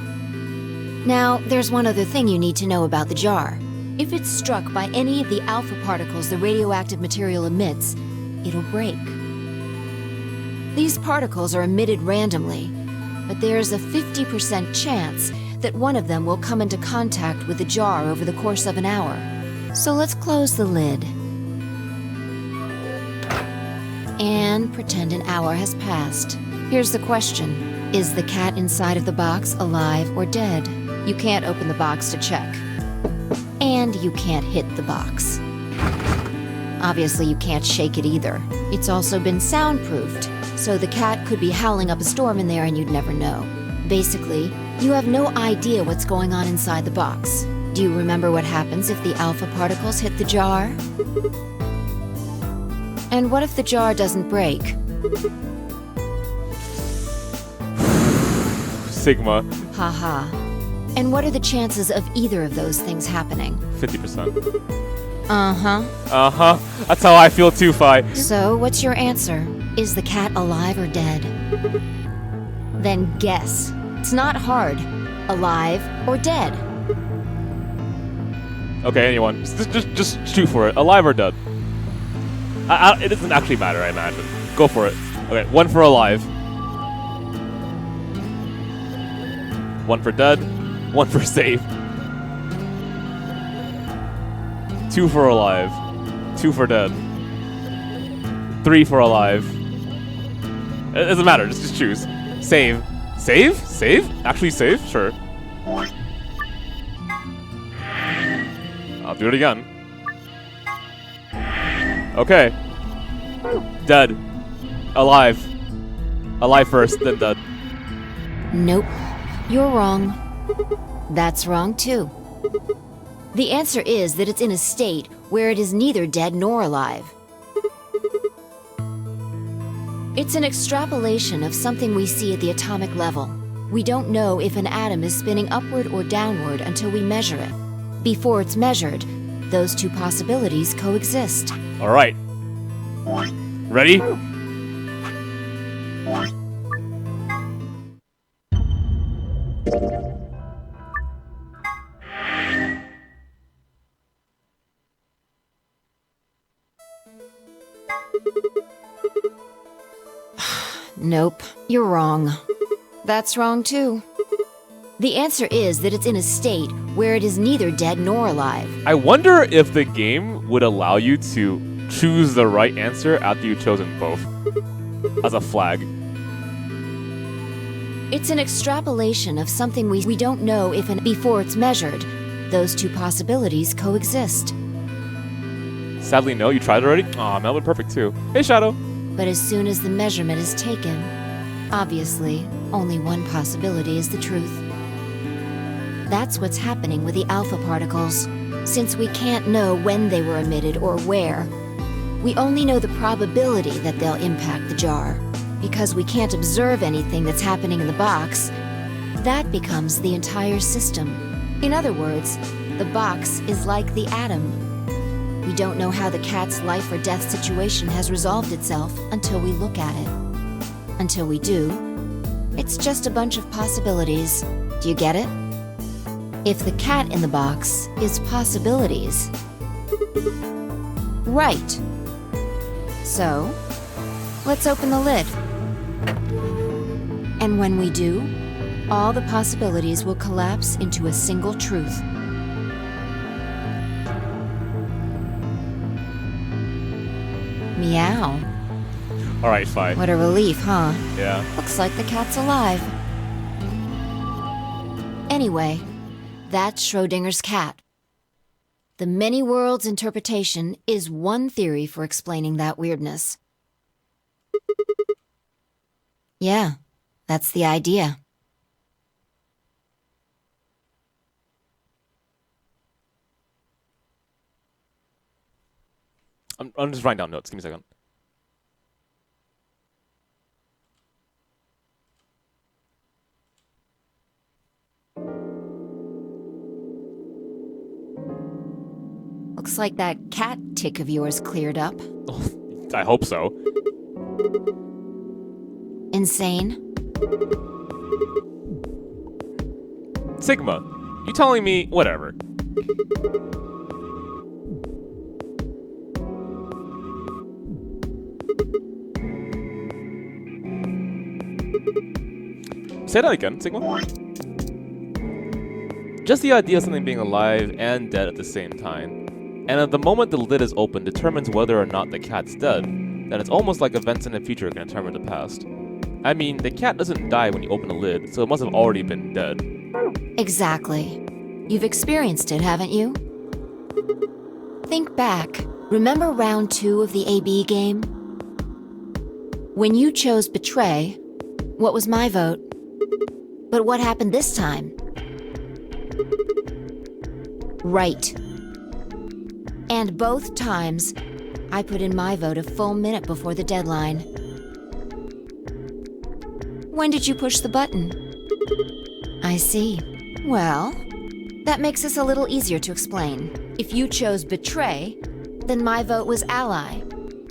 S3: Now, there's one other thing you need to know about the jar. If it's struck by any of the alpha particles the radioactive material emits, it'll break. These particles are emitted randomly, but there's a 50% chance that one of them will come into contact with the jar over the course of an hour. So let's close the lid. And pretend an hour has passed. Here's the question. Is the cat inside of the box alive or dead? You can't open the box to check. And you can't hit the box. Obviously, you can't shake it either. It's also been soundproofed, so the cat could be howling up a storm in there and you'd never know. Basically, you have no idea what's going on inside the box. Do you remember what happens if the alpha particles hit the jar? And what if the jar doesn't break?
S1: Sigma.
S3: Haha. And what are the chances of either of those things happening?
S1: 50%.
S3: Uh-huh.
S1: Uh-huh. That's how I feel too, Fi.
S3: So, what's your answer? Is the cat alive or dead? Then guess. It's not hard. Alive or dead?
S1: Okay, anyone. Just shoot for it. Alive or dead? It doesn't actually matter, I imagine. Go for it. Okay, 1 for alive. 1 for dead. 1 for save. 2 for alive. 2 for dead. 3 for alive. It doesn't matter, just choose. Save. Save? Save? Actually save? Sure. I'll do it again. Okay. Dead. Alive. Alive first, then dead.
S3: Nope. You're wrong. That's wrong too. The answer is that it's in a state where it is neither dead nor alive. It's an extrapolation of something we see at the atomic level. We don't know if an atom is spinning upward or downward until we measure it. Before it's measured, those two possibilities coexist.
S1: All right. Ready?
S3: Nope, you're wrong. That's wrong too. The answer is that it's in a state where it is neither dead nor alive.
S1: I wonder if the game would allow you to choose the right answer after you've chosen both as a flag.
S3: It's an extrapolation of something we don't know if before it's measured, those two possibilities coexist.
S1: Sadly, no. You tried already? Aw, Mel went perfect too. Hey, Shadow.
S3: But as soon as the measurement is taken, obviously, only one possibility is the truth. That's what's happening with the alpha particles. Since we can't know when they were emitted or where, we only know the probability that they'll impact the jar. Because we can't observe anything that's happening in the box, that becomes the entire system. In other words, the box is like the atom. We don't know how the cat's life or death situation has resolved itself until we look at it. Until we do, it's just a bunch of possibilities. Do you get it? If the cat in the box is possibilities. Right. So, let's open the lid. And when we do, all the possibilities will collapse into a single truth. Meow.
S1: Alright, fine.
S3: What a relief, huh?
S1: Yeah.
S3: Looks like the cat's alive. Anyway, that's Schrodinger's cat. The many worlds interpretation is one theory for explaining that weirdness. Yeah, that's the idea.
S1: I'm just writing down notes. Give me a second.
S3: Looks like that cat tick of yours cleared up.
S1: I hope so.
S3: Insane?
S1: Sigma, you telling me whatever? Say that again, Sigma. Just the idea of something being alive and dead at the same time, and at the moment the lid is open determines whether or not the cat's dead, then it's almost like events in the future can determine the past. I mean, the cat doesn't die when you open the lid, so it must have already been dead.
S3: Exactly. You've experienced it, haven't you? Think back. Remember round 2 of the AB game? When you chose Betray, what was my vote? But what happened this time? Right. And both times, I put in my vote a full minute before the deadline. When did you push the button? I see. Well, that makes this a little easier to explain. If you chose Betray, then my vote was Ally.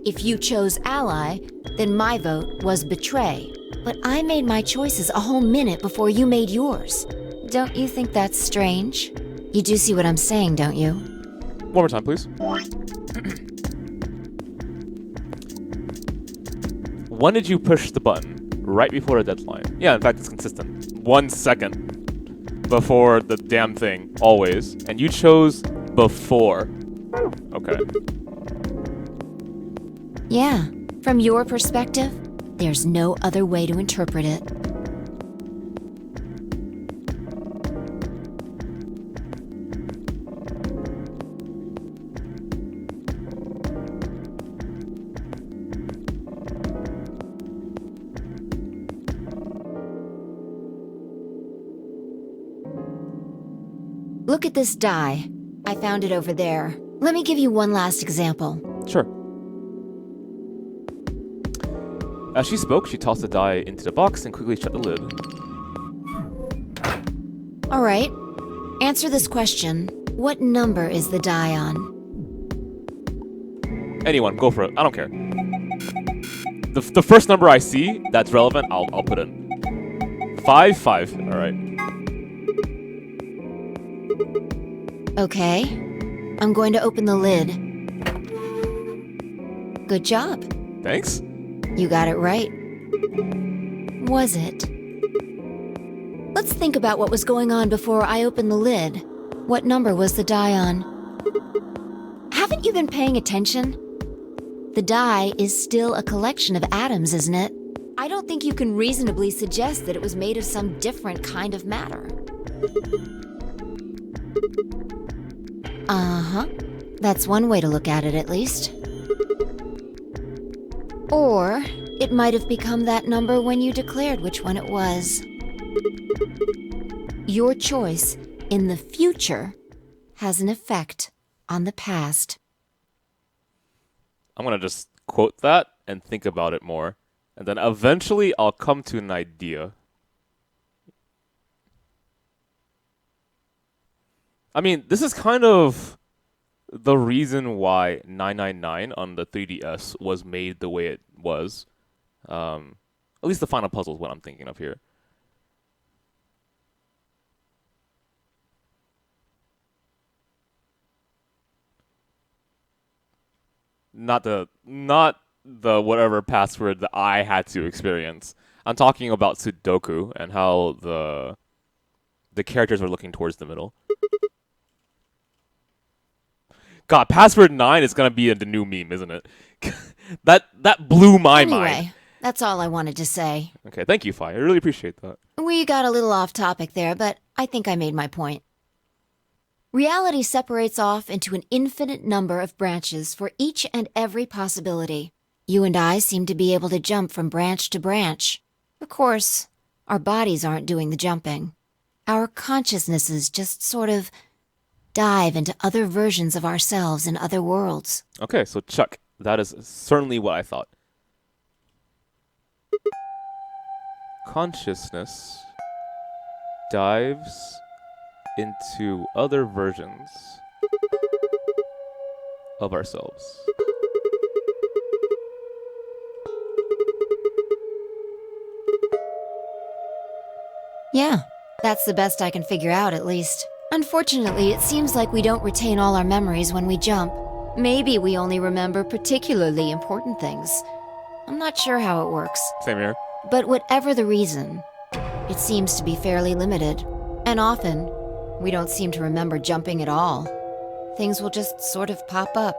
S3: If you chose Ally, then my vote was Betray. But I made my choices a whole minute before you made yours. Don't you think that's strange? You do see what I'm saying, don't you?
S1: One more time, please. When did you push the button? Right before the deadline. Yeah, in fact, it's consistent. 1 second before the damn thing, always. And you chose before. Okay.
S3: Yeah, from your perspective, there's no other way to interpret it. Look at this die. I found it over there. Let me give you one last example.
S1: Sure. As she spoke, she tossed the die into the box and quickly shut the lid.
S3: All right. Answer this question. What number is the die on?
S1: Anyone, go for it. I don't care. The first number I see that's relevant, I'll put in. 5. All right.
S3: Okay. I'm going to open the lid. Good job.
S1: Thanks.
S3: You got it right. Was it? Let's think about what was going on before I opened the lid. What number was the die on? Haven't you been paying attention? The die is still a collection of atoms, isn't it? I don't think you can reasonably suggest that it was made of some different kind of matter. Uh-huh. That's one way to look at it, at least. Or it might have become that number when you declared which one it was. Your choice in the future has an effect on the past.
S1: I'm gonna just quote that and think about it more. And then eventually I'll come to an idea. I mean, this is kind of the reason why 999 on the 3DS was made the way it was. At least the final puzzle is what I'm thinking of here. Not the whatever password that I had to experience. I'm talking about Sudoku and how the characters are looking towards the middle. God, password 9 is gonna be the new meme, isn't it? that blew my mind.
S3: Anyway, that's all I wanted to say.
S1: Okay, thank you, Fi. I really appreciate that.
S3: We got a little off topic there, but I think I made my point. Reality separates off into an infinite number of branches for each and every possibility. You and I seem to be able to jump from branch to branch. Of course, our bodies aren't doing the jumping. Our consciousnesses just sort of dive into other versions of ourselves in other worlds.
S1: Okay, so Chuck, that is certainly what I thought. Consciousness dives into other versions. of ourselves.
S3: Yeah, that's the best I can figure out, at least. Unfortunately, it seems like we don't retain all our memories when we jump. Maybe we only remember particularly important things. I'm not sure how it works.
S1: Same here.
S3: But whatever the reason, it seems to be fairly limited. And often, we don't seem to remember jumping at all. Things will just sort of pop up.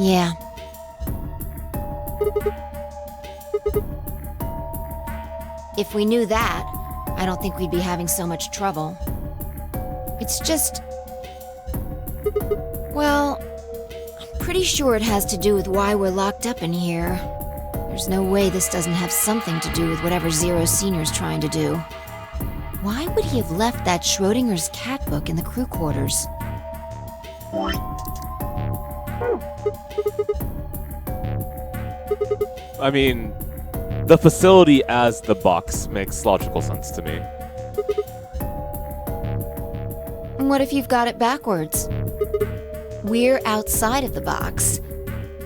S3: Yeah. If we knew that, I don't think we'd be having so much trouble. It's just... well, I'm pretty sure it has to do with why we're locked up in here. There's no way this doesn't have something to do with whatever Zero Senior's trying to do. Why would he have left that Schrodinger's cat book in the crew quarters?
S1: I mean, the facility as the box makes logical sense to me.
S3: What if you've got it backwards? We're outside of the box,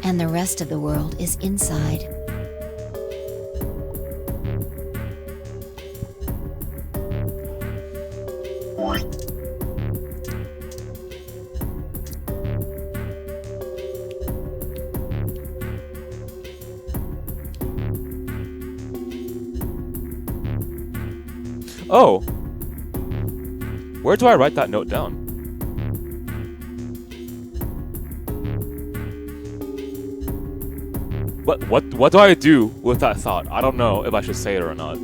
S3: and the rest of the world is inside.
S1: Oh! Where do I write that note down? What do I do with that thought? I don't know if I should say it or not.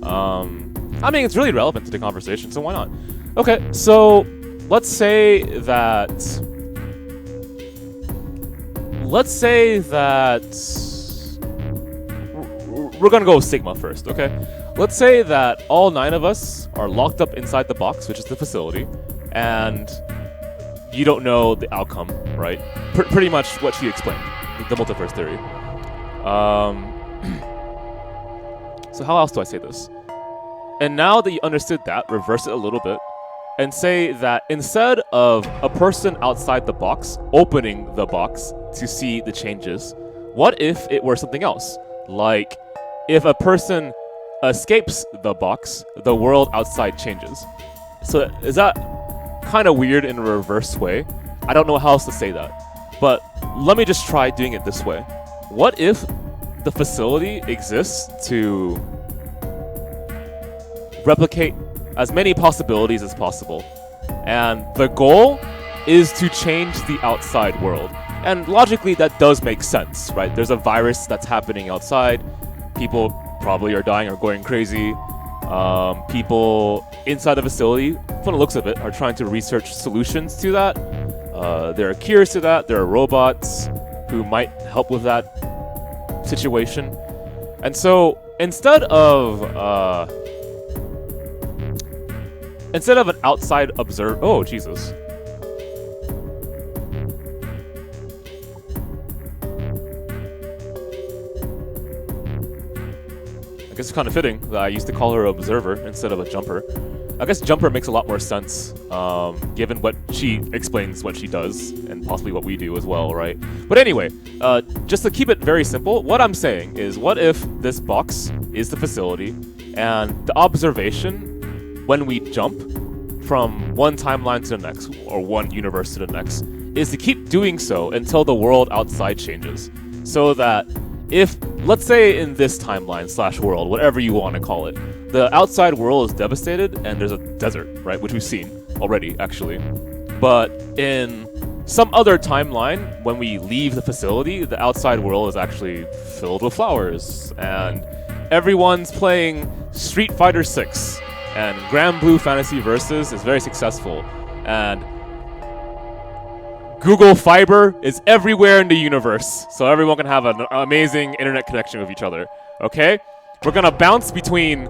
S1: I mean, it's really relevant to the conversation, so why not? Okay, so let's say that we're gonna go with Sigma first, okay? Let's say that all 9 of us are locked up inside the box, which is the facility, and you don't know the outcome, right? Pretty much what she explained, the multiverse theory. So how else do I say this? And now that you understood that, reverse it a little bit, and say that instead of a person outside the box opening the box to see the changes, what if it were something else? Like, if a person escapes the box, the world outside changes. So is that kind of weird in a reverse way? I don't know how else to say that. But let me just try doing it this way. What if the facility exists to replicate as many possibilities as possible, and the goal is to change the outside world? And logically that does make sense, right? There's a virus that's happening outside. People probably are dying or going crazy. People inside the facility, from the looks of it, are trying to research solutions to that. There are cures to that. There are robots who might help with that situation. And so instead of an outside observer, oh Jesus. I guess it's kind of fitting that I used to call her an observer instead of a jumper. I guess jumper makes a lot more sense, given what she explains what she does, and possibly what we do as well, right? But anyway, just to keep it very simple, what I'm saying is, what if this box is the facility, and the observation, when we jump from one timeline to the next, or one universe to the next, is to keep doing so until the world outside changes. So that if, let's say in this timeline / world, whatever you want to call it, the outside world is devastated and there's a desert, right? Which we've seen already, actually. But in some other timeline, when we leave the facility, the outside world is actually filled with flowers, and everyone's playing Street Fighter 6, and Grand Blue Fantasy Versus is very successful, and Google Fiber is everywhere in the universe, so everyone can have an amazing internet connection with each other, okay? We're gonna bounce between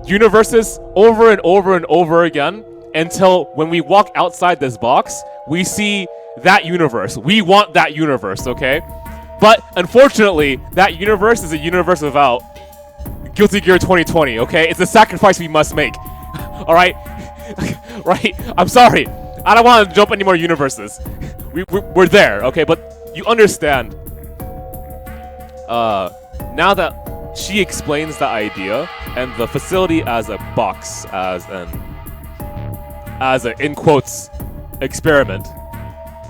S1: universes over and over and over again until when we walk outside this box, we see that universe. We want that universe, okay? But unfortunately, that universe is a universe without Guilty Gear 2020, okay? It's a sacrifice we must make, alright? Right? I'm sorry. I don't want to jump any more universes. We're there, okay? But you understand. Now that she explains the idea and the facility as a box, as an in quotes experiment,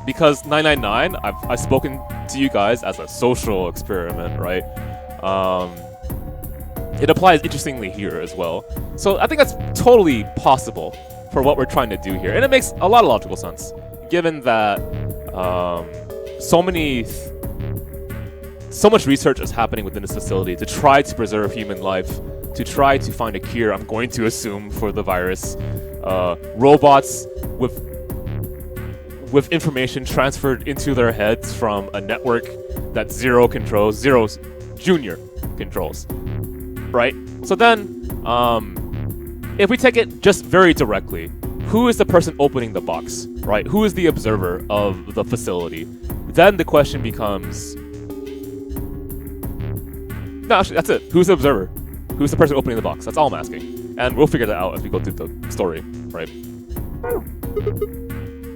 S1: because 999, I've spoken to you guys as a social experiment, right? It applies interestingly here as well. So I think that's totally possible for what we're trying to do here, and it makes a lot of logical sense, given that so much research is happening within this facility to try to preserve human life, to try to find a cure, I'm going to assume, for the virus. Robots with information transferred into their heads from a network that Zero controls, Zero's Junior controls, right? So then, if we take it just very directly, who is the person opening the box, right? Who is the observer of the facility? Then the question becomes... No, actually, that's it. Who's the observer? Who's the person opening the box? That's all I'm asking. And we'll figure that out as we go through the story, right?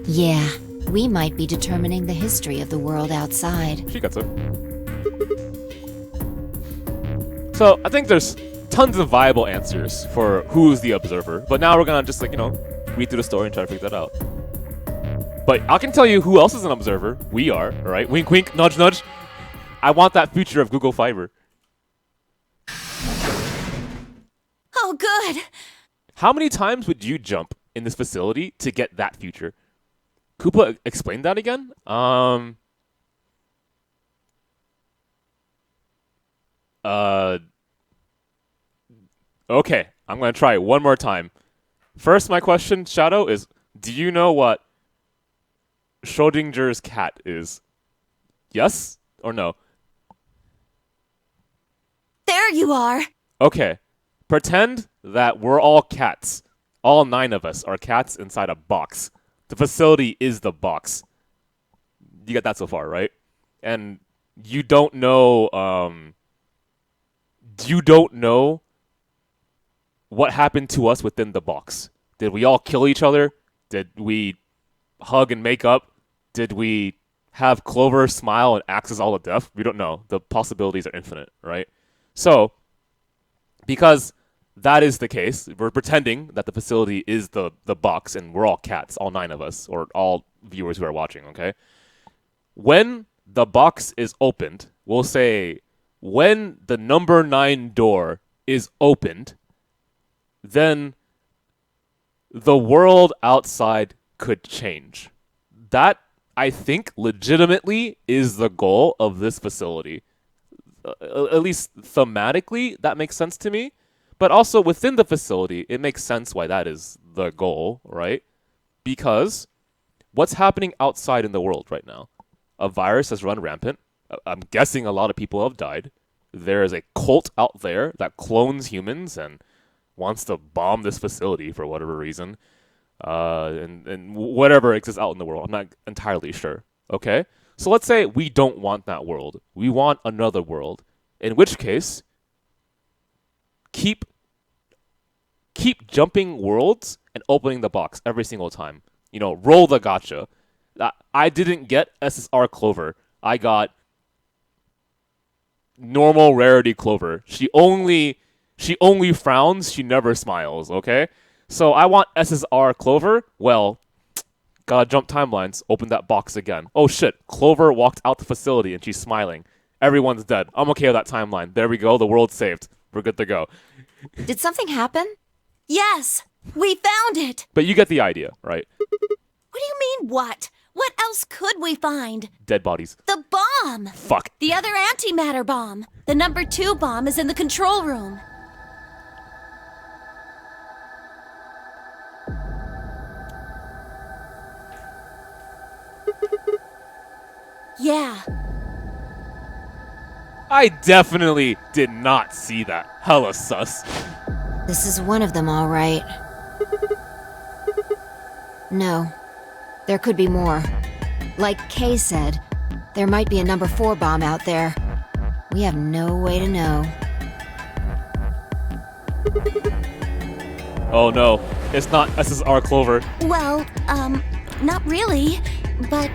S3: Yeah, we might be determining the history of the world outside.
S1: She gets it. So, I think there's tons of viable answers for who's the observer, but now we're gonna just, like, read through the story and try to figure that out. But I can tell you who else is an observer. We are, alright? Wink, wink, nudge, nudge. I want that future of Google Fiber.
S8: Oh, good.
S1: How many times would you jump in this facility to get that future? Koopa, explain that again? Okay, I'm gonna try it one more time. First, my question, Shadow, is do you know what Schrodinger's cat is? Yes or no?
S8: There you are. Okay.
S1: Pretend that we're all cats. All 9 of us are cats inside a box. The facility is the box. You get that so far, right? And you don't know, what happened to us within the box. Did we all kill each other? Did we hug and make up? Did we have Clover smile and axe us all to death? We don't know. The possibilities are infinite, right? So, because that is the case, we're pretending that the facility is the box and we're all cats, all 9 of us, or all viewers who are watching, okay? When the box is opened, we'll say when the number 9 door is opened, then the world outside could change. That, I think, legitimately is the goal of this facility. At least thematically, that makes sense to me. But also within the facility, it makes sense why that is the goal, right? Because what's happening outside in the world right now? A virus has run rampant. I'm guessing a lot of people have died. There is a cult out there that clones humans and wants to bomb this facility for whatever reason. And whatever exists out in the world. I'm not entirely sure. Okay? So let's say we don't want that world. We want another world. In which case, keep jumping worlds and opening the box every single time. Roll the gacha. I didn't get SSR Clover. I got normal rarity Clover. She only frowns, she never smiles, okay? So I want SSR Clover. Well, gotta jump timelines, open that box again. Oh shit, Clover walked out the facility and she's smiling. Everyone's dead. I'm okay with that timeline. There we go, the world's saved. We're good to go.
S3: Did something happen?
S8: Yes, we found it.
S1: But you get the idea, right?
S8: What do you mean, what? What else could we find?
S1: Dead bodies.
S8: The bomb!
S1: Fuck.
S8: The other antimatter bomb. The number 2 bomb is in the control room. Yeah.
S1: I definitely did not see that. Hella sus.
S3: This is one of them, all right. No. There could be more. Like Kay said, there might be a number 4 bomb out there. We have no way to know.
S1: Oh no, it's not SSR Clover.
S8: Well,
S6: not really. But,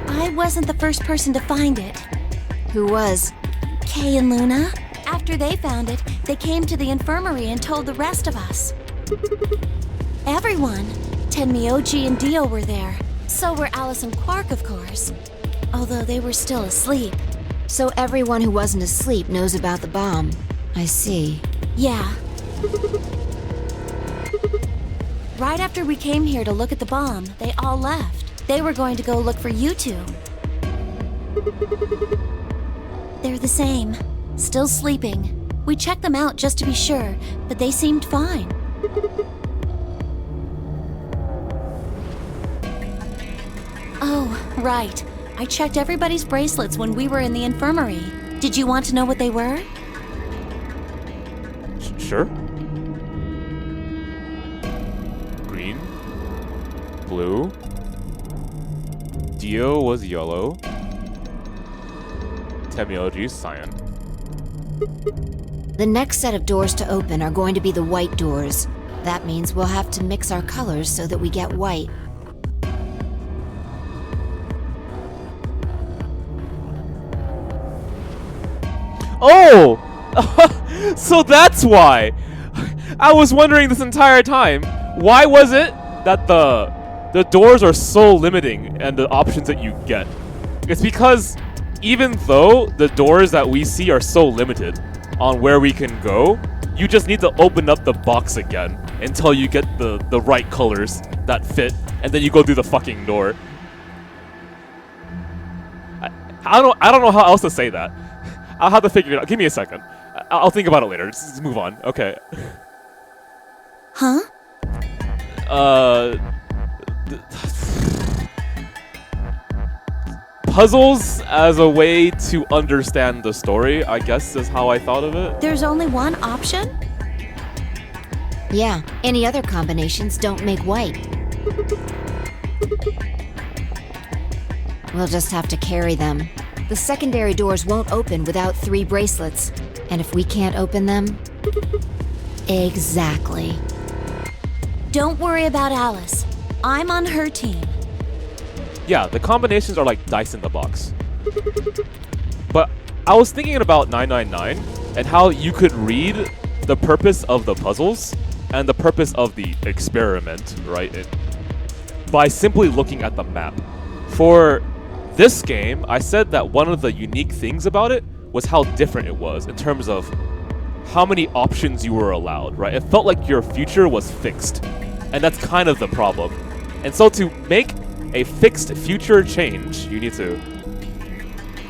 S6: I wasn't the first person to find it.
S3: Who was?
S6: Kay and Luna. After they found it, they came to the infirmary and told the rest of us. Everyone. Tenmyoji and Dio were there. So were Alice and Quark, of course. Although they were still asleep.
S3: So everyone who wasn't asleep knows about the bomb. I see.
S6: Yeah. Right after we came here to look at the bomb, they all left. They were going to go look for you two. They're the same. Still sleeping. We checked them out just to be sure, but they seemed fine. Oh, right. I checked everybody's bracelets when we were in the infirmary. Did you want to know what they were?
S1: Sure. Green. Blue. Dio was yellow. Tenmyoji, cyan.
S3: The next set of doors to open are going to be the white doors. That means we'll have to mix our colors so that we get white.
S1: Oh! So that's why! I was wondering this entire time, why was it that the doors are so limiting and the options that you get? It's because even though the doors that we see are so limited on where we can go, you just need to open up the box again until you get the right colors that fit, and then you go through the fucking door. I don't know how else to say that. I'll have to figure it out. Give me a second. I'll think about it later. Just move on. Okay.
S6: Huh?
S1: Puzzles as a way to understand the story, I guess is how I thought of it.
S6: There's only one option?
S3: Yeah, any other combinations don't make white. We'll just have to carry them. The secondary doors won't open without 3 bracelets. And if we can't open them... Exactly.
S6: Don't worry about Alice. I'm on her team.
S1: Yeah, the combinations are like dice in the box. But I was thinking about 999 and how you could read the purpose of the puzzles and the purpose of the experiment, right? By simply looking at the map. For this game, I said that one of the unique things about it was how different it was in terms of how many options you were allowed, right? It felt like your future was fixed, and that's kind of the problem. And so to make a fixed future change, you need to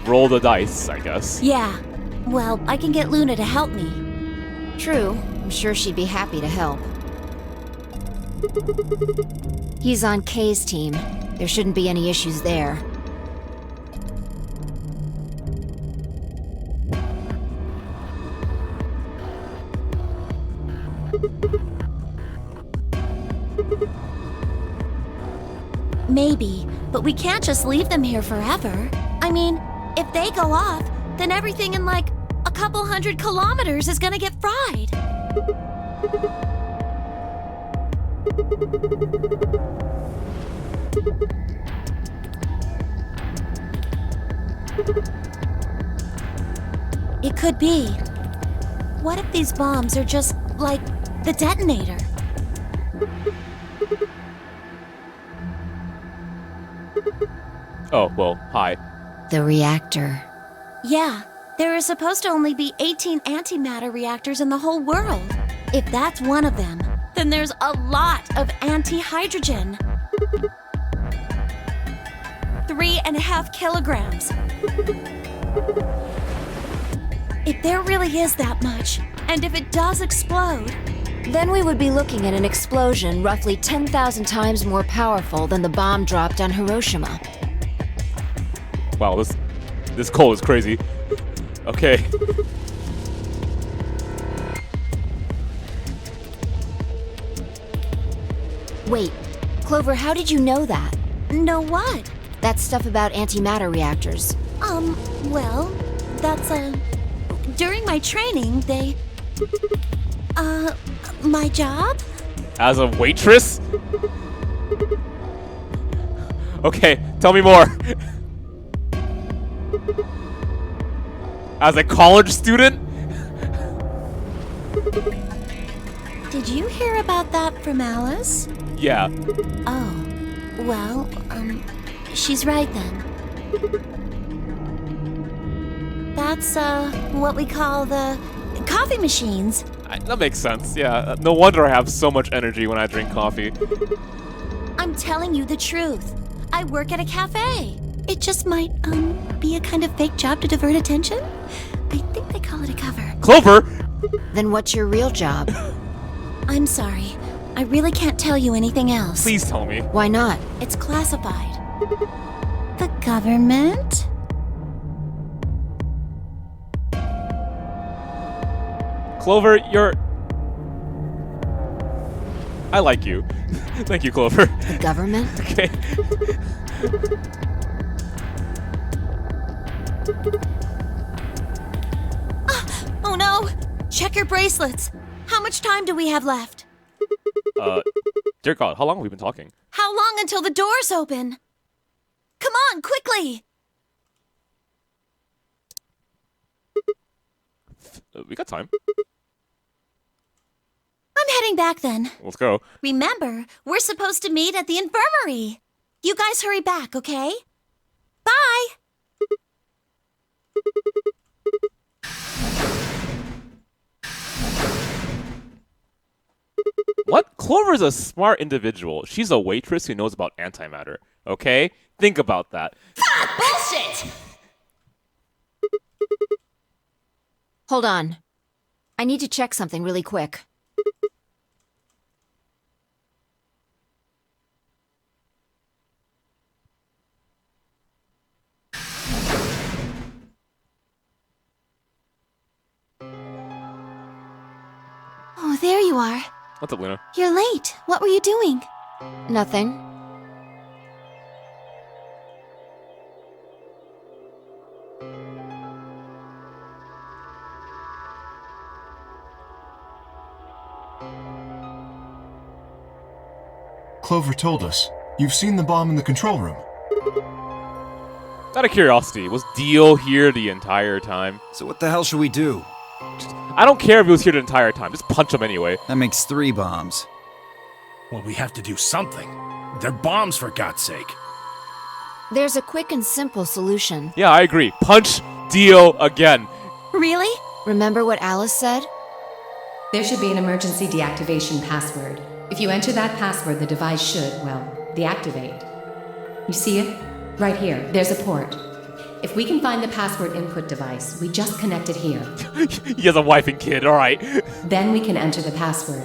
S1: roll the dice, I guess.
S6: Yeah. Well, I can get Luna to help me.
S3: True. I'm sure she'd be happy to help. He's on Kay's team. There shouldn't be any issues there.
S6: Maybe, but we can't just leave them here forever. I mean, if they go off, then everything in like a couple 100 kilometers is gonna get fried. It could be. What if these bombs are just like the detonator?
S1: Oh, well, hi.
S3: The reactor.
S6: Yeah, there are supposed to only be 18 antimatter reactors in the whole world. If that's one of them, then there's a lot of anti-hydrogen. 3.5 kilograms. If there really is that much, and if it does explode,
S3: then we would be looking at an explosion roughly 10,000 times more powerful than the bomb dropped on Hiroshima.
S1: Wow, this coal is crazy. Okay.
S3: Wait, Clover, how did you know that?
S6: Know what?
S3: That stuff about antimatter reactors.
S6: Well, that's, during my training, they... my job?
S1: As a waitress? Okay, tell me more. As a college student?
S6: Did you hear about that from Alice?
S1: Yeah.
S6: Oh, well, she's right then. That's, what we call the coffee machines.
S1: That makes sense, yeah. No wonder I have so much energy when I drink coffee.
S6: I'm telling you the truth. I work at a cafe. It just might, be a kind of fake job to divert attention. I think they call it a cover.
S1: Clover!
S3: Then what's your real job?
S6: I'm sorry. I really can't tell you anything else.
S1: Please tell me.
S3: Why not?
S6: It's classified. The government?
S1: Clover, you're... I like you. Thank you, Clover.
S3: The government?
S1: Okay.
S6: Oh no! Check your bracelets. How much time do we have left?
S1: Dear God, how long have we been talking?
S6: How long until the doors open? Come on, quickly!
S1: We got time.
S6: I'm heading back then.
S1: Let's go.
S6: Remember, we're supposed to meet at the infirmary. You guys hurry back, okay? Bye!
S1: What? Clover's a smart individual. She's a waitress who knows about antimatter. Okay? Think about that.
S8: Bullshit!
S3: Hold on. I need to check something really quick.
S6: Oh, there you are.
S1: What's up, Luna?
S6: You're late. What were you doing?
S3: Nothing.
S7: Clover told us. You've seen the bomb in the control room.
S1: Out of curiosity, was Dio here the entire time?
S2: So what the hell should we do?
S1: I don't care if he was here the entire time. Just punch him anyway.
S2: That makes 3 bombs.
S4: Well, we have to do something. They're bombs, for God's sake.
S3: There's a quick and simple solution.
S1: Yeah, I agree. Punch Dio again.
S6: Really?
S3: Remember what Alice said?
S5: There should be an emergency deactivation password. If you enter that password, the device should, well, deactivate. You see it? Right here. There's a port. If we can find the password input device, we just connect it here.
S1: He has a wife and kid, alright.
S5: Then we can enter the password.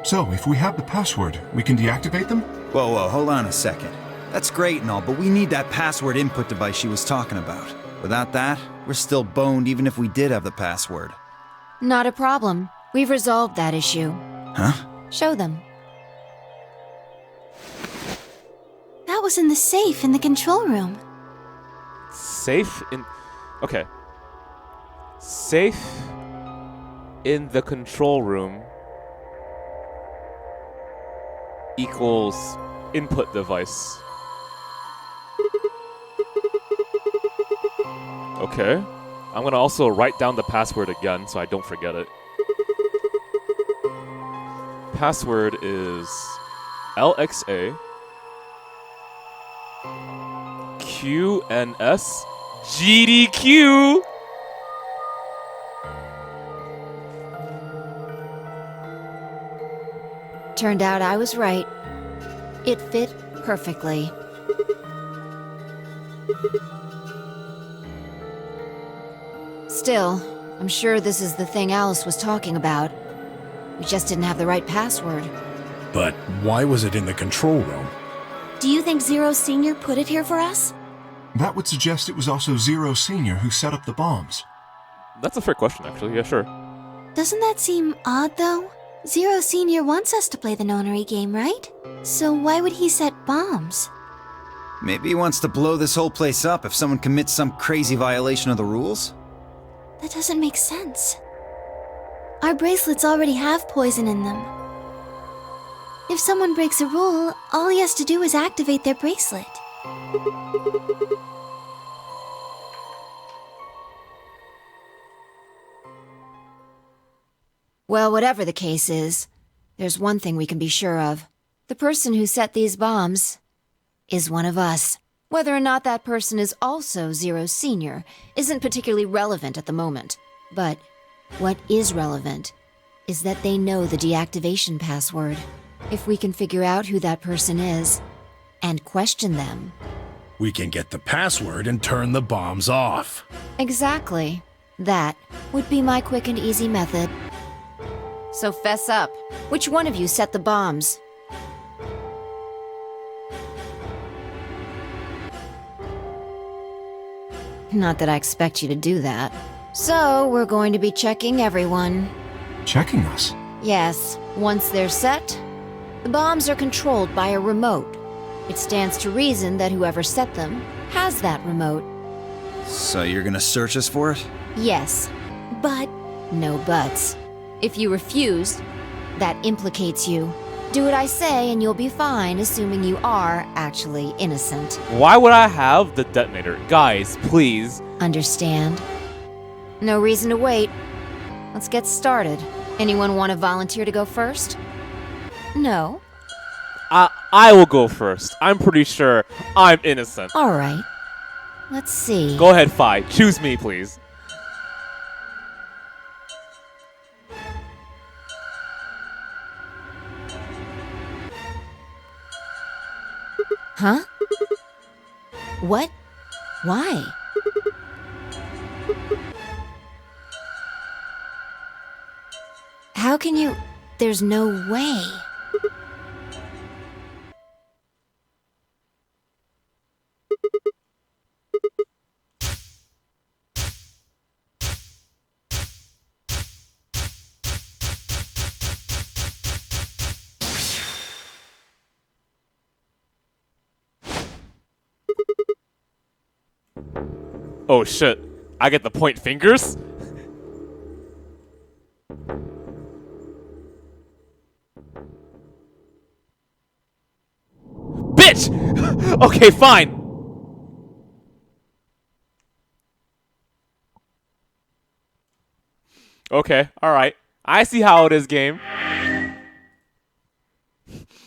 S7: So, if we have the password, we can deactivate them?
S2: Whoa, hold on a second. That's great and all, but we need that password input device she was talking about. Without that, we're still boned even if we did have the password.
S3: Not a problem. We've resolved that issue.
S2: Huh?
S3: Show them.
S6: That was in the safe in the control room.
S1: Safe in... Okay. Safe in the control room equals input device. Okay. I'm gonna also write down the password again so I don't forget it. Password is LXA QNS GDQ.
S3: Turned out I was right. It fit perfectly. Still, I'm sure this is the thing Alice was talking about. We just didn't have the right password.
S4: But why was it in the control room?
S6: Do you think Zero Senior put it here for us?
S7: That would suggest it was also Zero Senior who set up the bombs.
S1: That's a fair question, actually. Yeah, sure.
S6: Doesn't that seem odd, though? Zero Senior wants us to play the nonary game, right? So why would he set bombs?
S2: Maybe he wants to blow this whole place up if someone commits some crazy violation of the rules?
S6: That doesn't make sense. Our bracelets already have poison in them. If someone breaks a rule, all he has to do is activate their bracelet.
S3: Well, whatever the case is, there's one thing we can be sure of. The person who set these bombs is one of us. Whether or not that person is also Zero Senior isn't particularly relevant at the moment. But what is relevant is that they know the deactivation password. If we can figure out who that person is and question them.
S4: We can get the password and turn the bombs off.
S3: Exactly. That would be my quick and easy method. So fess up. Which one of you set the bombs? Not that I expect you to do that. So, we're going to be checking everyone.
S7: Checking us?
S3: Yes. Once they're set, the bombs are controlled by a remote. It stands to reason that whoever set them has that remote.
S2: So you're gonna search us for it?
S3: Yes. But no buts. If you refuse, that implicates you. Do what I say and you'll be fine, assuming you are actually innocent.
S1: Why would I have the detonator? Guys, please.
S3: Understand? No reason to wait. Let's get started. Anyone want to volunteer to go first? No?
S1: I will go first. I'm pretty sure I'm innocent.
S3: All right. Let's see.
S1: Go ahead, Fi. Choose me, please.
S3: Huh? What? Why? How can you... There's no way.
S1: Oh shit. I get the point fingers? Bitch! Okay, fine. Okay, alright. I see how it is, game.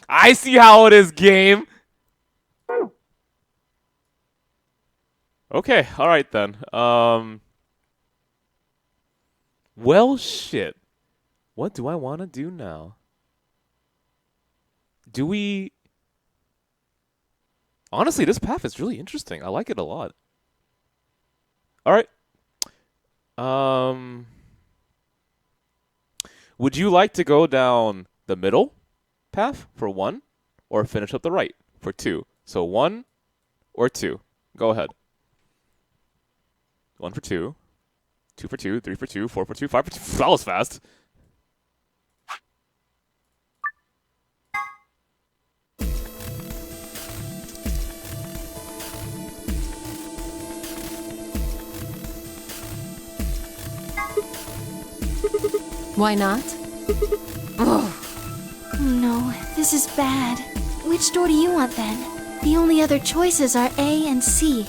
S1: I see how it is, game. Okay, alright then. Well, shit. What do I want to do now? Do we... Honestly, this path is really interesting. I like it a lot. Alright. Would you like to go down the middle path for 1? Or finish up the right for 2? So 1 or 2. Go ahead. 1 for 2. 2 for 2. 3 for 2. 4 for 2. 5 for 2. That was fast.
S5: Why not?
S6: Oh no, this is bad. Which door do you want then? The only other choices are A and C.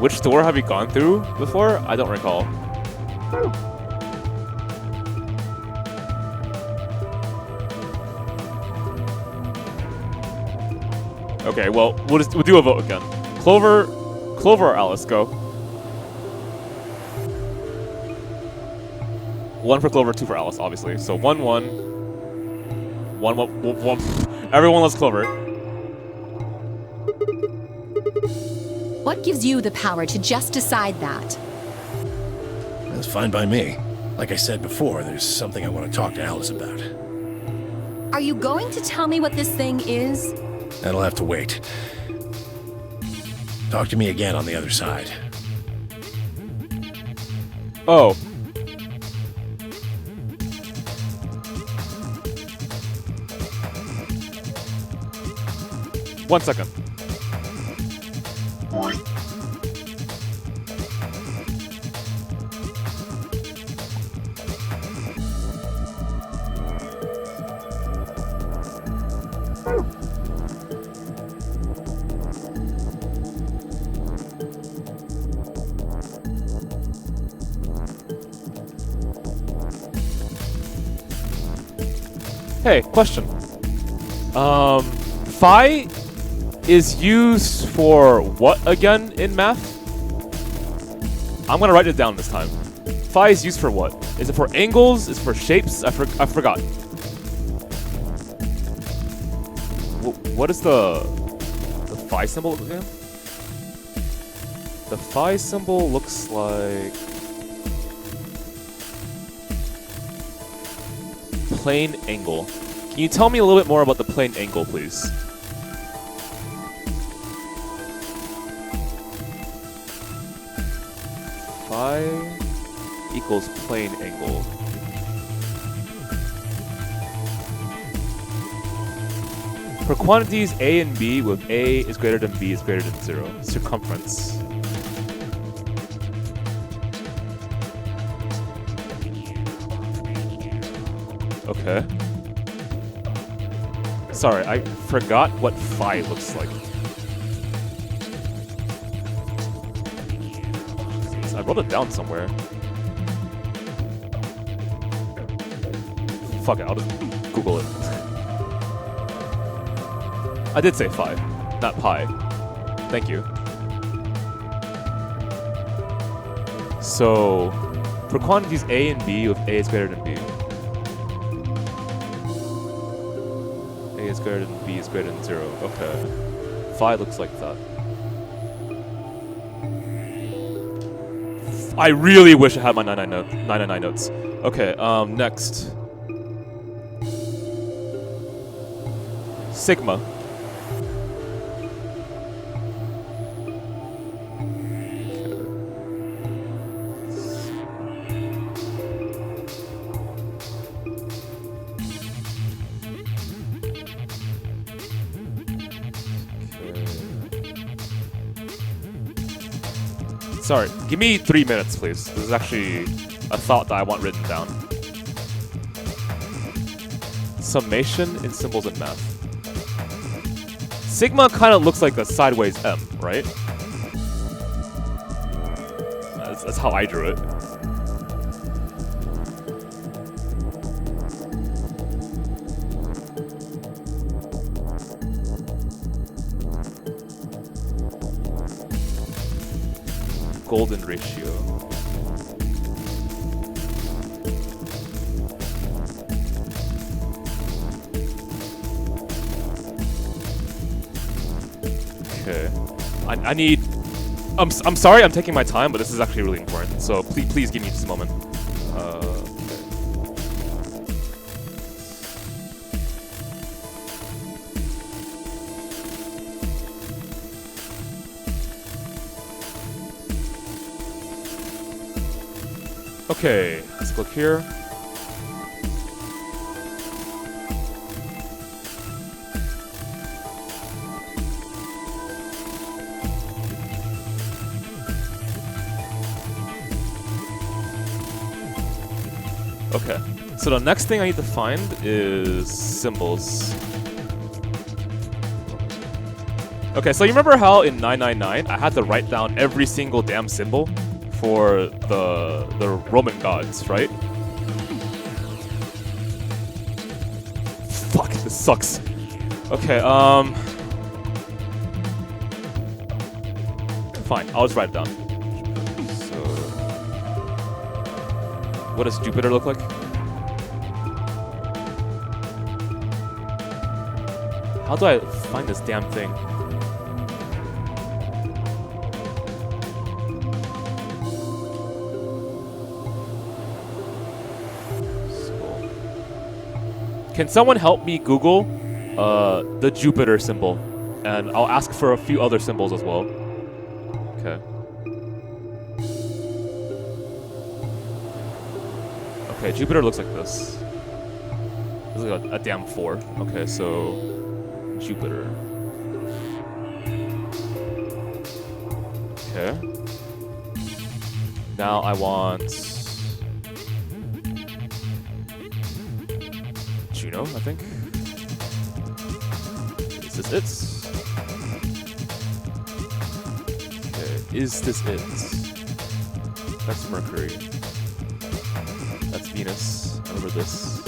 S1: Which door have you gone through before? I don't recall. Okay, well, we'll do a vote again. Clover or Alice, go. 1 for Clover, 2 for Alice, obviously. So 1, 1. 1, 1. Everyone loves Clover.
S5: What gives you the power to just decide that?
S4: That's fine by me. Like I said before, there's something I want to talk to Alice about.
S5: Are you going to tell me what this thing is?
S4: That'll have to wait. Talk to me again on the other side.
S1: Oh. One second. Hey, question. Phi is used for what again in math? I'm gonna write it down this time. Phi is used for what? Is it for angles? Is it for shapes? I forgot. What is the Phi symbol again? The Phi symbol looks like plane angle. Can you tell me a little bit more about the plane angle, please? Phi equals plane angle. For quantities A and B with A is greater than B is greater than 0. Circumference. Okay. Sorry, I forgot what phi looks like. I wrote it down somewhere. Fuck it, I'll just Google it. I did say phi, not pi. Thank you. So, for quantities A and B with A is greater than B. A is greater than B is greater than 0. Okay. Phi looks like that. I really wish I had my 999 notes. Okay, next. Sigma. Sorry, give me 3 minutes, please. This is actually a thought that I want written down. Summation in symbols in math. Sigma kind of looks like the sideways M, right? That's how I drew it. Golden ratio. Okay. I need... I'm sorry I'm taking my time, but this is actually really important. So please give me just a moment. Okay, let's click here. Okay, so the next thing I need to find is symbols. Okay, so you remember how in 999 I had to write down every single damn symbol for the Roman gods, right? Fuck, this sucks. Okay, fine, I'll just write it down. So, what does Jupiter look like? How do I find this damn thing? Can someone help me Google the Jupiter symbol? And I'll ask for a few other symbols as well. Okay. Okay, Jupiter looks like this. This is like a damn 4. Okay, so Jupiter. Okay. Now I want Juno, I think. Is this it? Okay, is this it? That's Mercury. That's Venus. I remember this.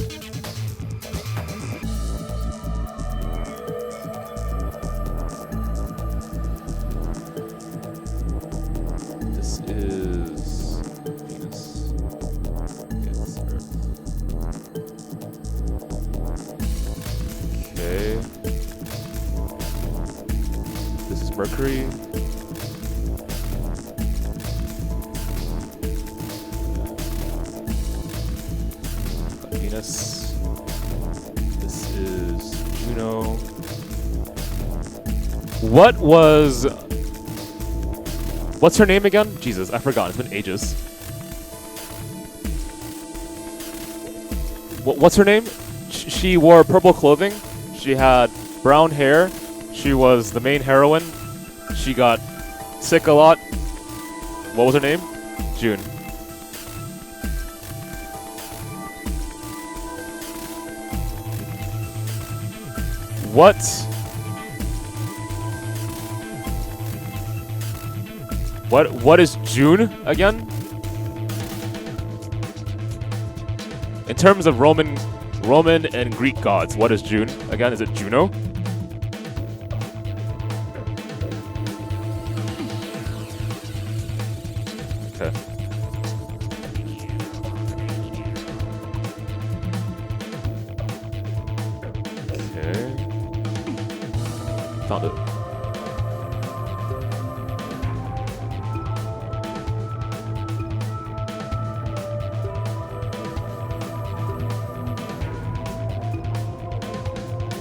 S1: This is Venus. Okay, this is Earth. Okay. This is Mercury. Venus. This is Juno. What's her name again? Jesus, I forgot. It's been ages. What's her name? She wore purple clothing. She had brown hair. She was the main heroine. She got sick a lot. What was her name? June. What is June again? In terms of Roman and Greek gods, what is June again? Is it Juno? Okay. Okay. Found it.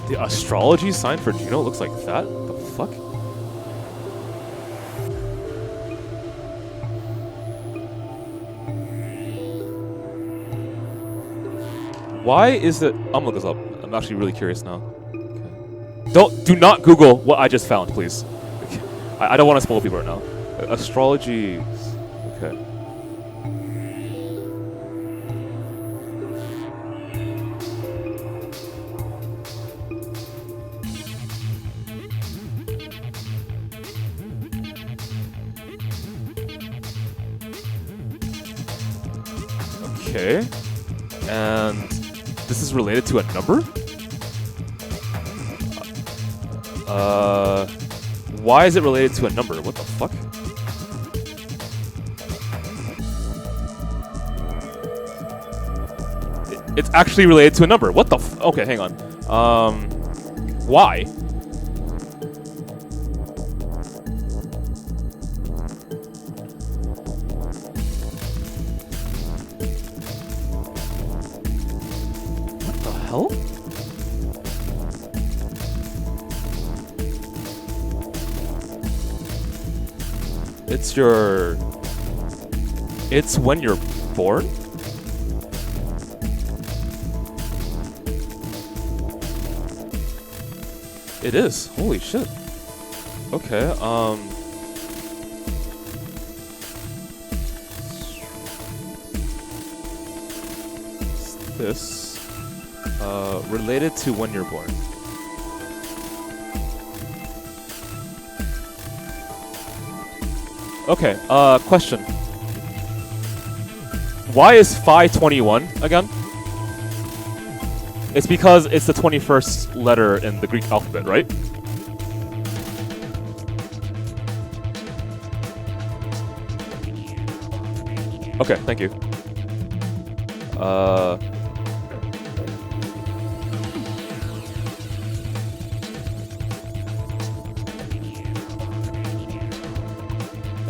S1: The astrology sign for Juno looks like that? What the fuck? Why is it? I'm gonna look this up. I'm actually really curious now. Okay. Do not Google what I just found, please. I don't want to spoil people right now. Astrology. Okay. Okay. And this is related to a number? Why is it related to a number? What the fuck? It's actually related to a number. What the f- Okay, hang on. Why? What the hell? It's when you're born? It is. Holy shit. Okay, this related to when you're born. Okay, question. Why is Phi 21 again? It's because it's the 21st letter in the Greek alphabet, right? Okay, thank you.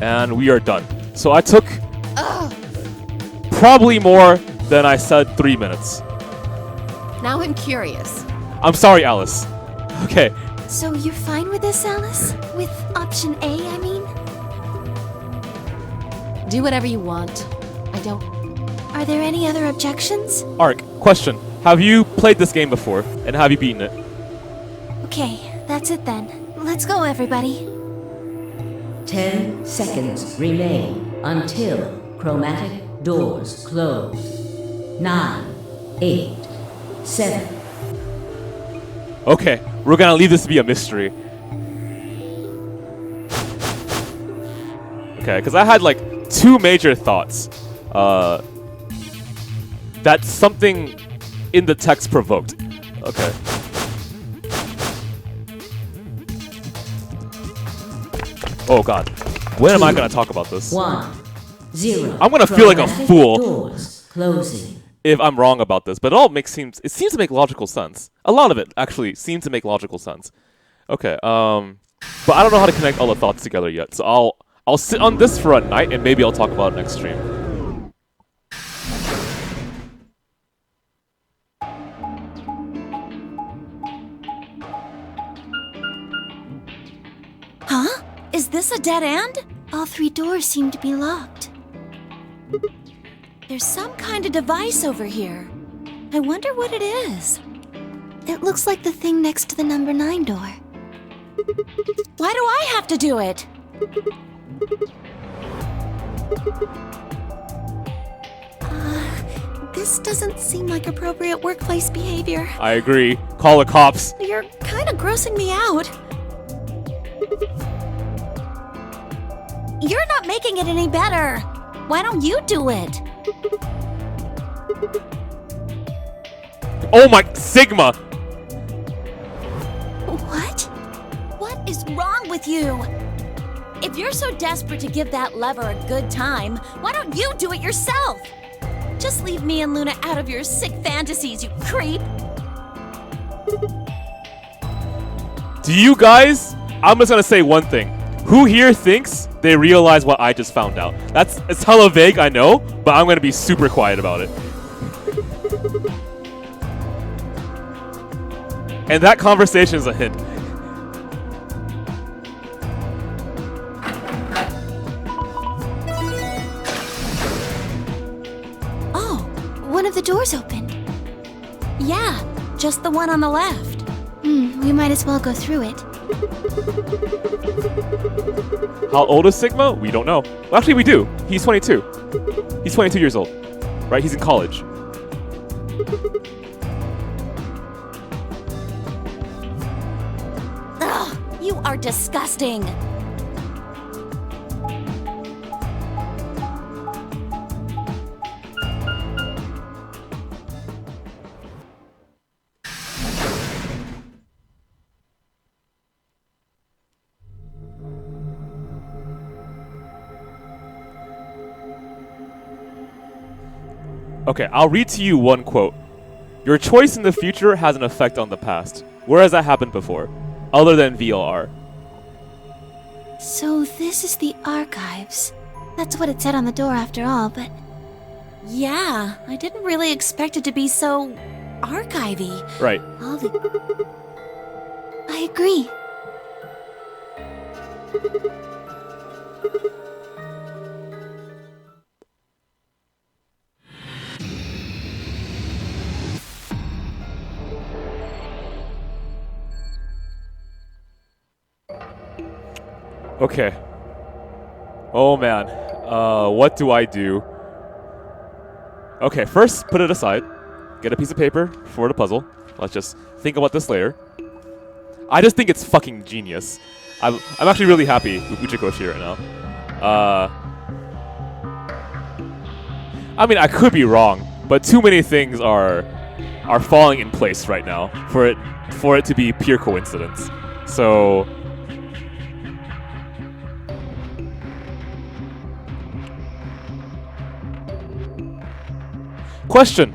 S1: And we are done. So I took probably more than I said 3 minutes.
S5: Now I'm curious.
S1: I'm sorry, Alice. Okay.
S6: So you're fine with this, Alice? With option A, I mean?
S5: Do whatever you want. I don't...
S6: Are there any other objections?
S1: Ark, question. Have you played this game before, and have you beaten it?
S6: Okay, that's it then. Let's go, everybody.
S12: 10 seconds remain until chromatic doors close. 9, 8, 7.
S1: Okay, we're gonna leave this to be a mystery. Okay, because I had like 2 major thoughts. That something in the text provoked. Okay. Oh god. When am I gonna talk about this?
S12: 1, 0.
S1: I'm gonna feel like a
S12: Chromatic
S1: fool
S12: doors closing.
S1: if I'm wrong about this, but it seems to make logical sense. A lot of it actually seems to make logical sense. Okay, but I don't know how to connect all the thoughts together yet, so I'll sit on this for a night and maybe I'll talk about it next stream.
S8: Huh? Is this a dead end?
S6: All 3 doors seem to be locked.
S8: There's some kind of device over here. I wonder what it is.
S6: It looks like the thing next to the number 9 door.
S8: Why do I have to do it?
S6: This doesn't seem like appropriate workplace behavior.
S1: I agree. Call the cops.
S8: You're kind of grossing me out. You're not making it any better. Why don't you do it?
S1: Oh my Sigma!
S6: What?
S8: What is wrong with you? If you're so desperate to give that lever a good time, why don't you do it yourself? Just leave me and Luna out of your sick fantasies, you creep.
S1: Do you guys? I'm just gonna say one thing. Who here thinks they realize what I just found out? It's hella vague, I know, but I'm gonna be super quiet about it. And that conversation is a hint.
S6: Oh, one of the doors opened.
S8: Yeah, just the one on the left.
S6: We might as well go through it.
S1: How old is Sigma? We don't know. Well, actually, we do. He's 22. He's 22 years old. Right? He's in college.
S8: Ugh, you are disgusting.
S1: Okay, I'll read to you one quote. Your choice in the future has an effect on the past. Where has that happened before? Other than VLR.
S6: So this is the archives. That's what it said on the door after all, but...
S8: Yeah, I didn't really expect it to be so... archivy.
S1: Right.
S6: all the... I agree.
S1: Okay. Oh man. What do I do? Okay, first put it aside. Get a piece of paper for the puzzle. Let's just think about this later. I just think it's fucking genius. I'm actually really happy with Uchikoshi right now. I mean, I could be wrong, but too many things are falling in place right now for it to be pure coincidence. So. Question.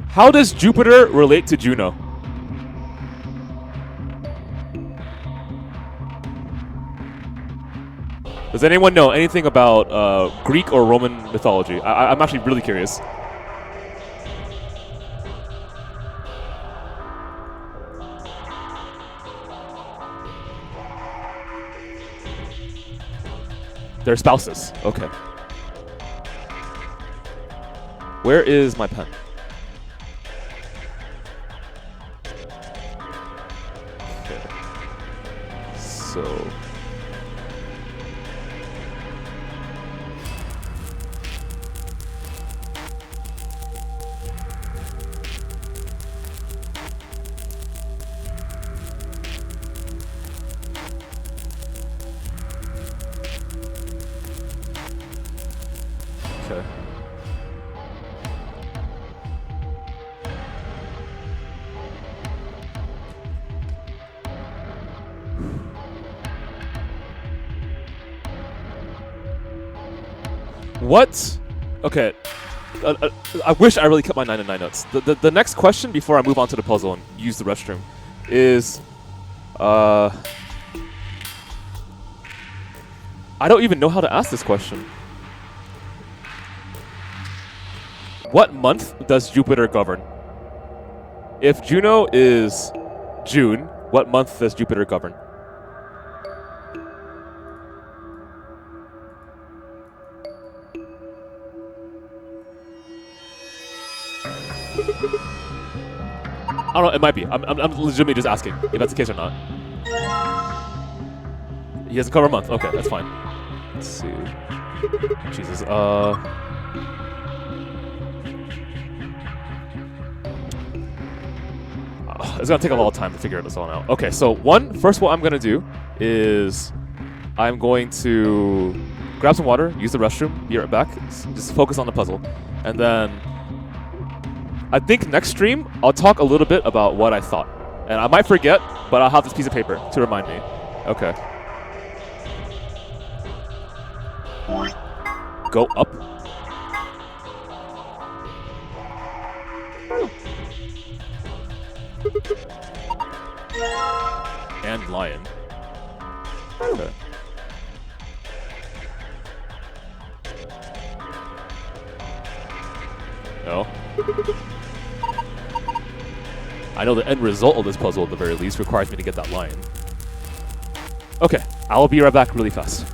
S1: How does Jupiter relate to Juno? Does anyone know anything about Greek or Roman mythology? I'm actually really curious. They're spouses. Okay. Where is my pen? Okay. So. Okay. What? Okay. I wish I really kept my 9 and 9 notes. The next question before I move on to the puzzle and use the restroom is, I don't even know how to ask this question. What month does Jupiter govern? If Juno is June, what month does Jupiter govern? I don't know, it might be. I'm legitimately just asking if that's the case or not. He doesn't cover a month. Okay, that's fine. Let's see. Jesus, it's gonna take a lot of time to figure this all out. Okay, so first what I'm gonna do is I'm going to grab some water, use the restroom, be right back, just focus on the puzzle. And then I think next stream I'll talk a little bit about what I thought. And I might forget, but I'll have this piece of paper to remind me. Okay. Go up. And lion. Okay. No. I know the end result of this puzzle, at the very least, requires me to get that lion. Okay, I'll be right back really fast.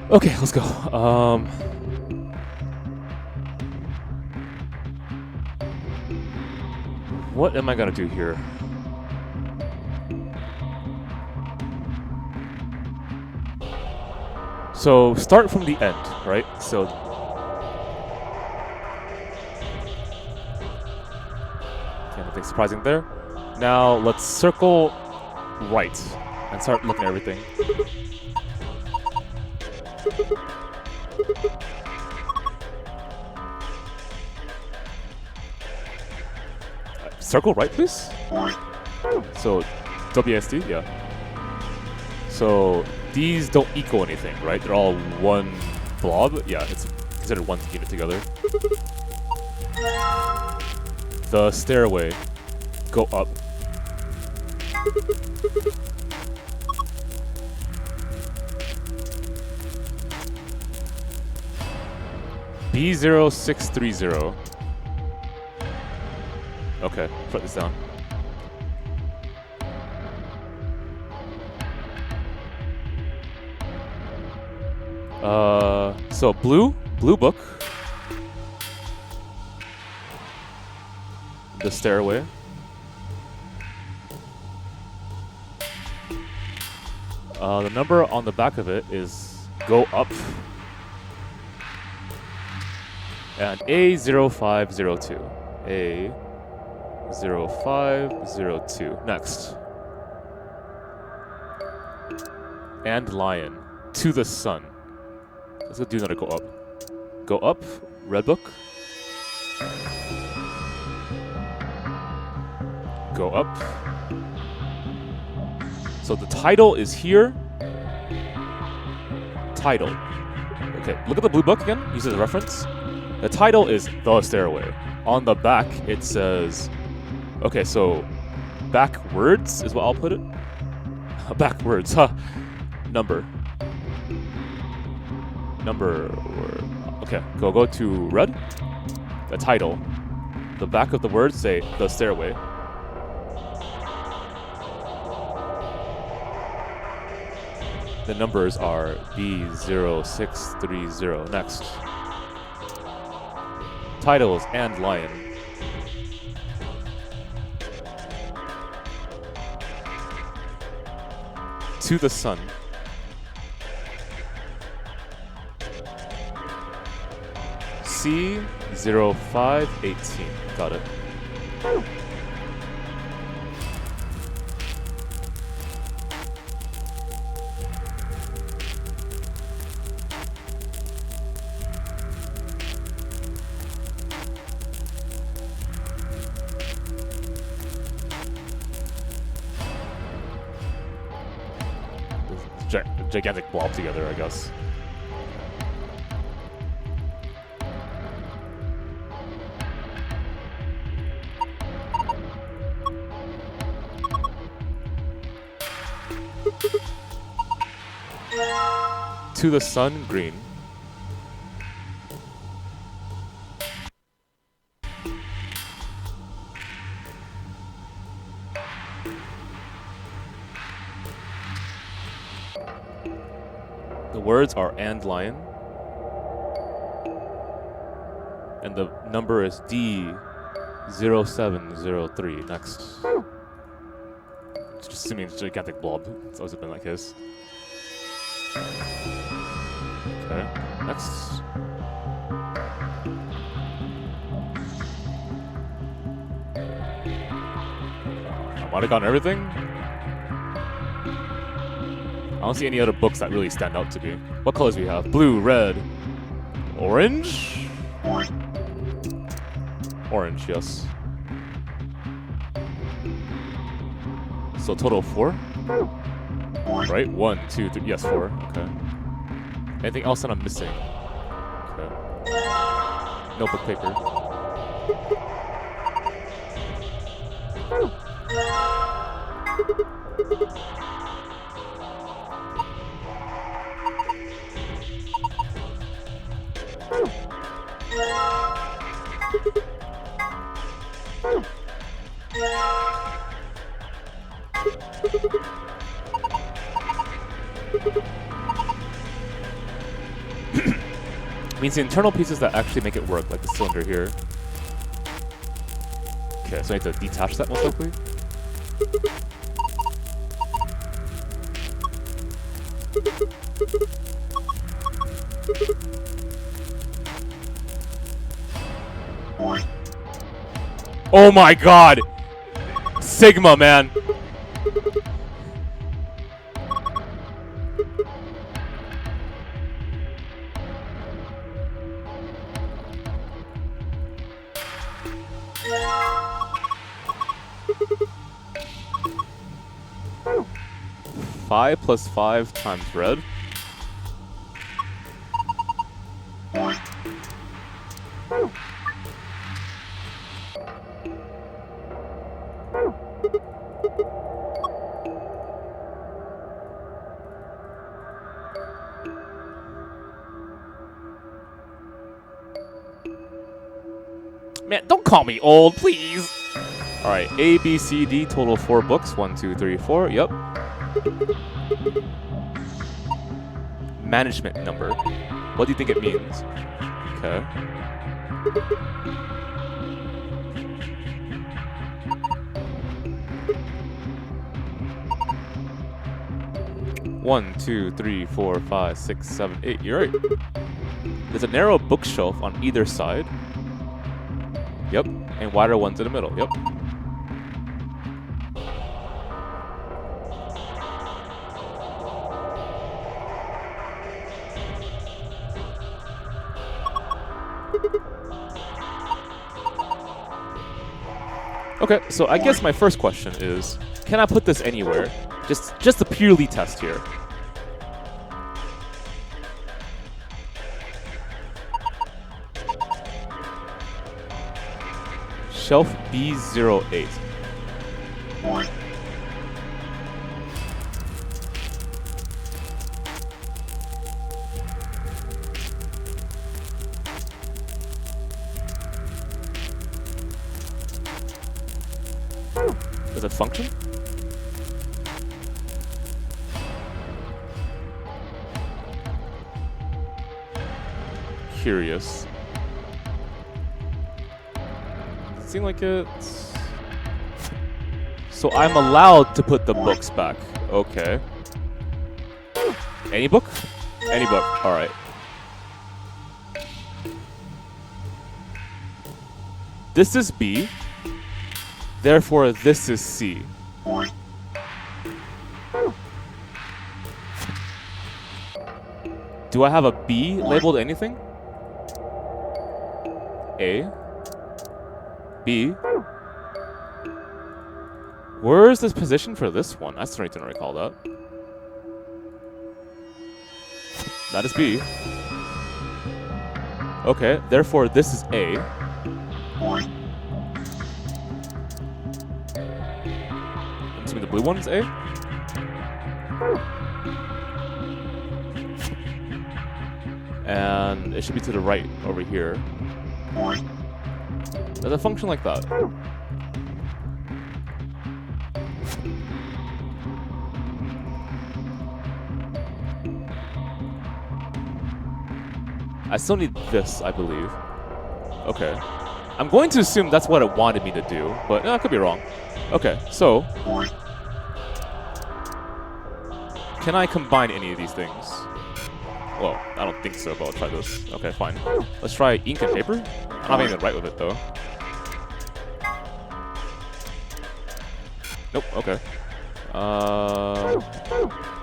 S1: Okay, let's go. What am I gonna do here? So start from the end, right? So okay, nothing surprising there. Now let's circle right and start looking at everything. Circle right, please? So, WSD, yeah. So, these don't equal anything, right? They're all one blob? Yeah, it's considered one unit together. The stairway. Go up. B0630. Okay, put this down. So blue book. The stairway. The number on the back of it is go up. And A0502. A0502. Next. And lion. To the sun. Let's go do another go up. Go up. Red book. Go up. So the title is here. Title. Okay, look at the blue book again. Use it as a reference. The title is The Stairway. On the back, it says... Okay, so... Backwards is what I'll put it. Backwards, huh? Number. Okay, go to red. The title. The back of the words say The Stairway. The numbers are B0630. Next. Titles and lion. To the sun. C0518. Got it. Gigantic blob together, I guess. To the sun, green. The words are and lion. And the number is D0703. Next. Just assuming it's a gigantic blob. It's always been like his. Okay, next. I might have gotten everything. I don't see any other books that really stand out to me. What colors do we have? Blue, red, orange? Orange, yes. So total of 4? Right? 1, 2, 3, yes, 4. Okay. Anything else that I'm missing? Okay. Notebook paper. Means the internal pieces that actually make it work, like the cylinder here. Okay, so I need to detach that most likely. Oh my god! Sigma, man! Five plus 5 times red. Man, don't call me old, please. All right, A, B, C, D, total 4 books. 1, 2, 3, 4. Yep. management number. What do you think it means? Okay. One, two, three, 4, 5, 6, 7, 8. You're right. There's a narrow bookshelf on either side. Yep. And wider ones in the middle. Yep. Okay, so I guess my first question is, can I put this anywhere? Just to purely test here. Shelf B08. Does it function? Curious. Seem like it's... So I'm allowed to put the books back. Okay. Any book? Any book. Alright. This is B. Therefore, this is C. Do I have a B labeled anything? A. B. Where is this position for this one? I still need to recall that. That is B. Okay, therefore this is A. I'm assuming the blue one is A? And it should be to the right over here. Does it function like that? I still need this, I believe. Okay. I'm going to assume that's what it wanted me to do, but I could be wrong. Okay, so... Can I combine any of these things? Well, I don't think so, but I'll try this. Okay, fine. Let's try ink and paper. I'm not even right with it, though. Nope, okay.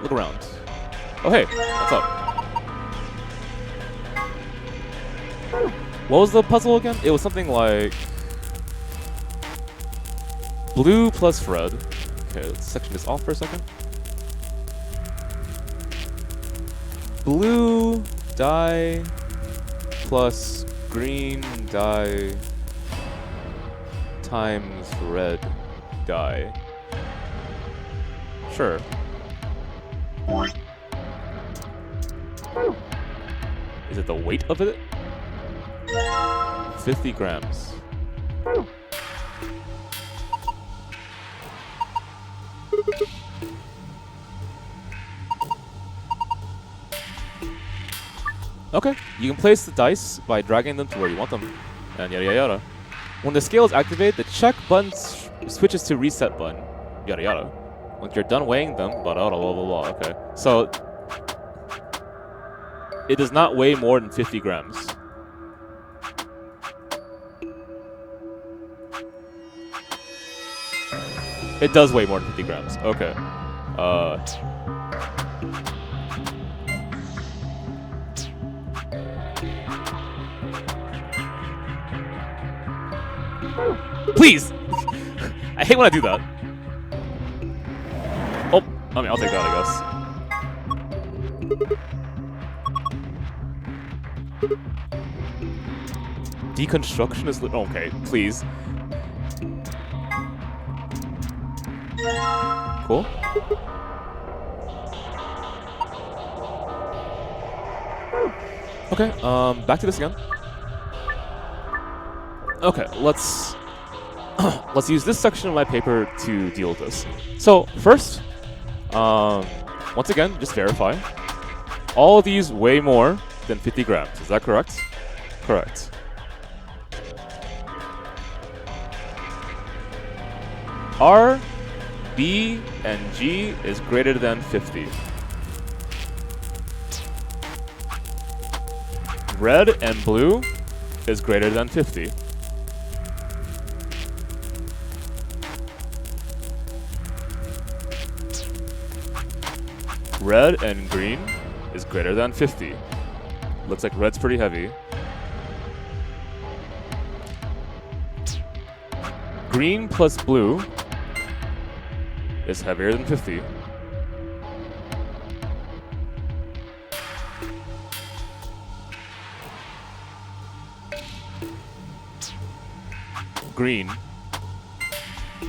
S1: Look around. Oh, hey, what's up? What was the puzzle again? It was something like... blue plus red. Okay, let's section this off for a second. Blue dye plus green dye times red dye. Sure. Is it the weight of it? 50 grams. Okay, you can place the dice by dragging them to where you want them, and yada yada yada. When the scale is activated, the check button switches to reset button, yada yada. When you're done weighing them, blah blah blah blah blah. Okay, so it does not weigh more than 50 grams. It does weigh more than 50 grams. Okay. Please! I hate when I do that. Oh, I mean, I'll take that, I guess. Deconstruction is okay, please. Cool. Okay, back to this again. Okay, let's use this section of my paper to deal with this. So first, once again, just verify. all of these weigh more than 50 grams. Is that correct? Correct. R, B, and G is greater than 50. Red and blue is greater than 50. Red and green is greater than 50. Looks like red's pretty heavy. Green plus blue is heavier than 50. Green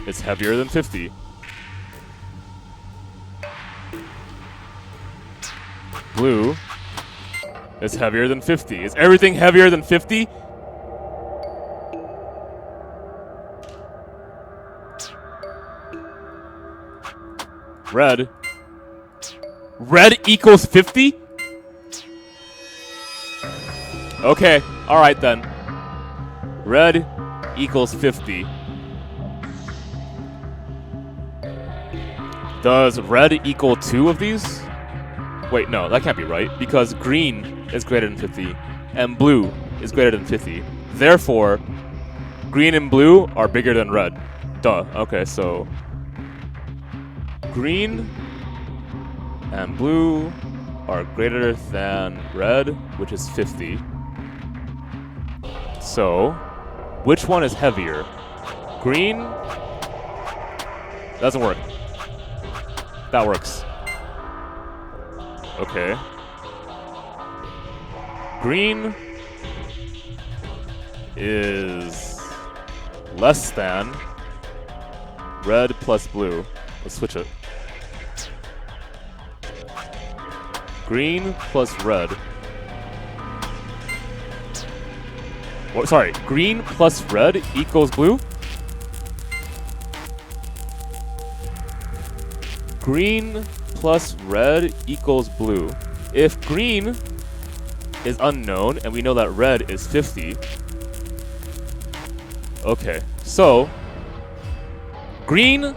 S1: is heavier than 50. Blue is heavier than 50. Is everything heavier than 50? Red. Red equals 50? Okay, alright then. Red equals 50. Does red equal 2 of these? Wait, no, that can't be right, because green is greater than 50, and blue is greater than 50. Therefore, green and blue are bigger than red. Duh. Okay, so green and blue are greater than red, which is 50. So, which one is heavier? Green? Doesn't work. That works. Okay. Green is less than red plus blue. Let's switch it. Green plus red. Oh, sorry, green plus red equals blue? Green plus red equals blue. If green is unknown and we know that red is 50, okay, so green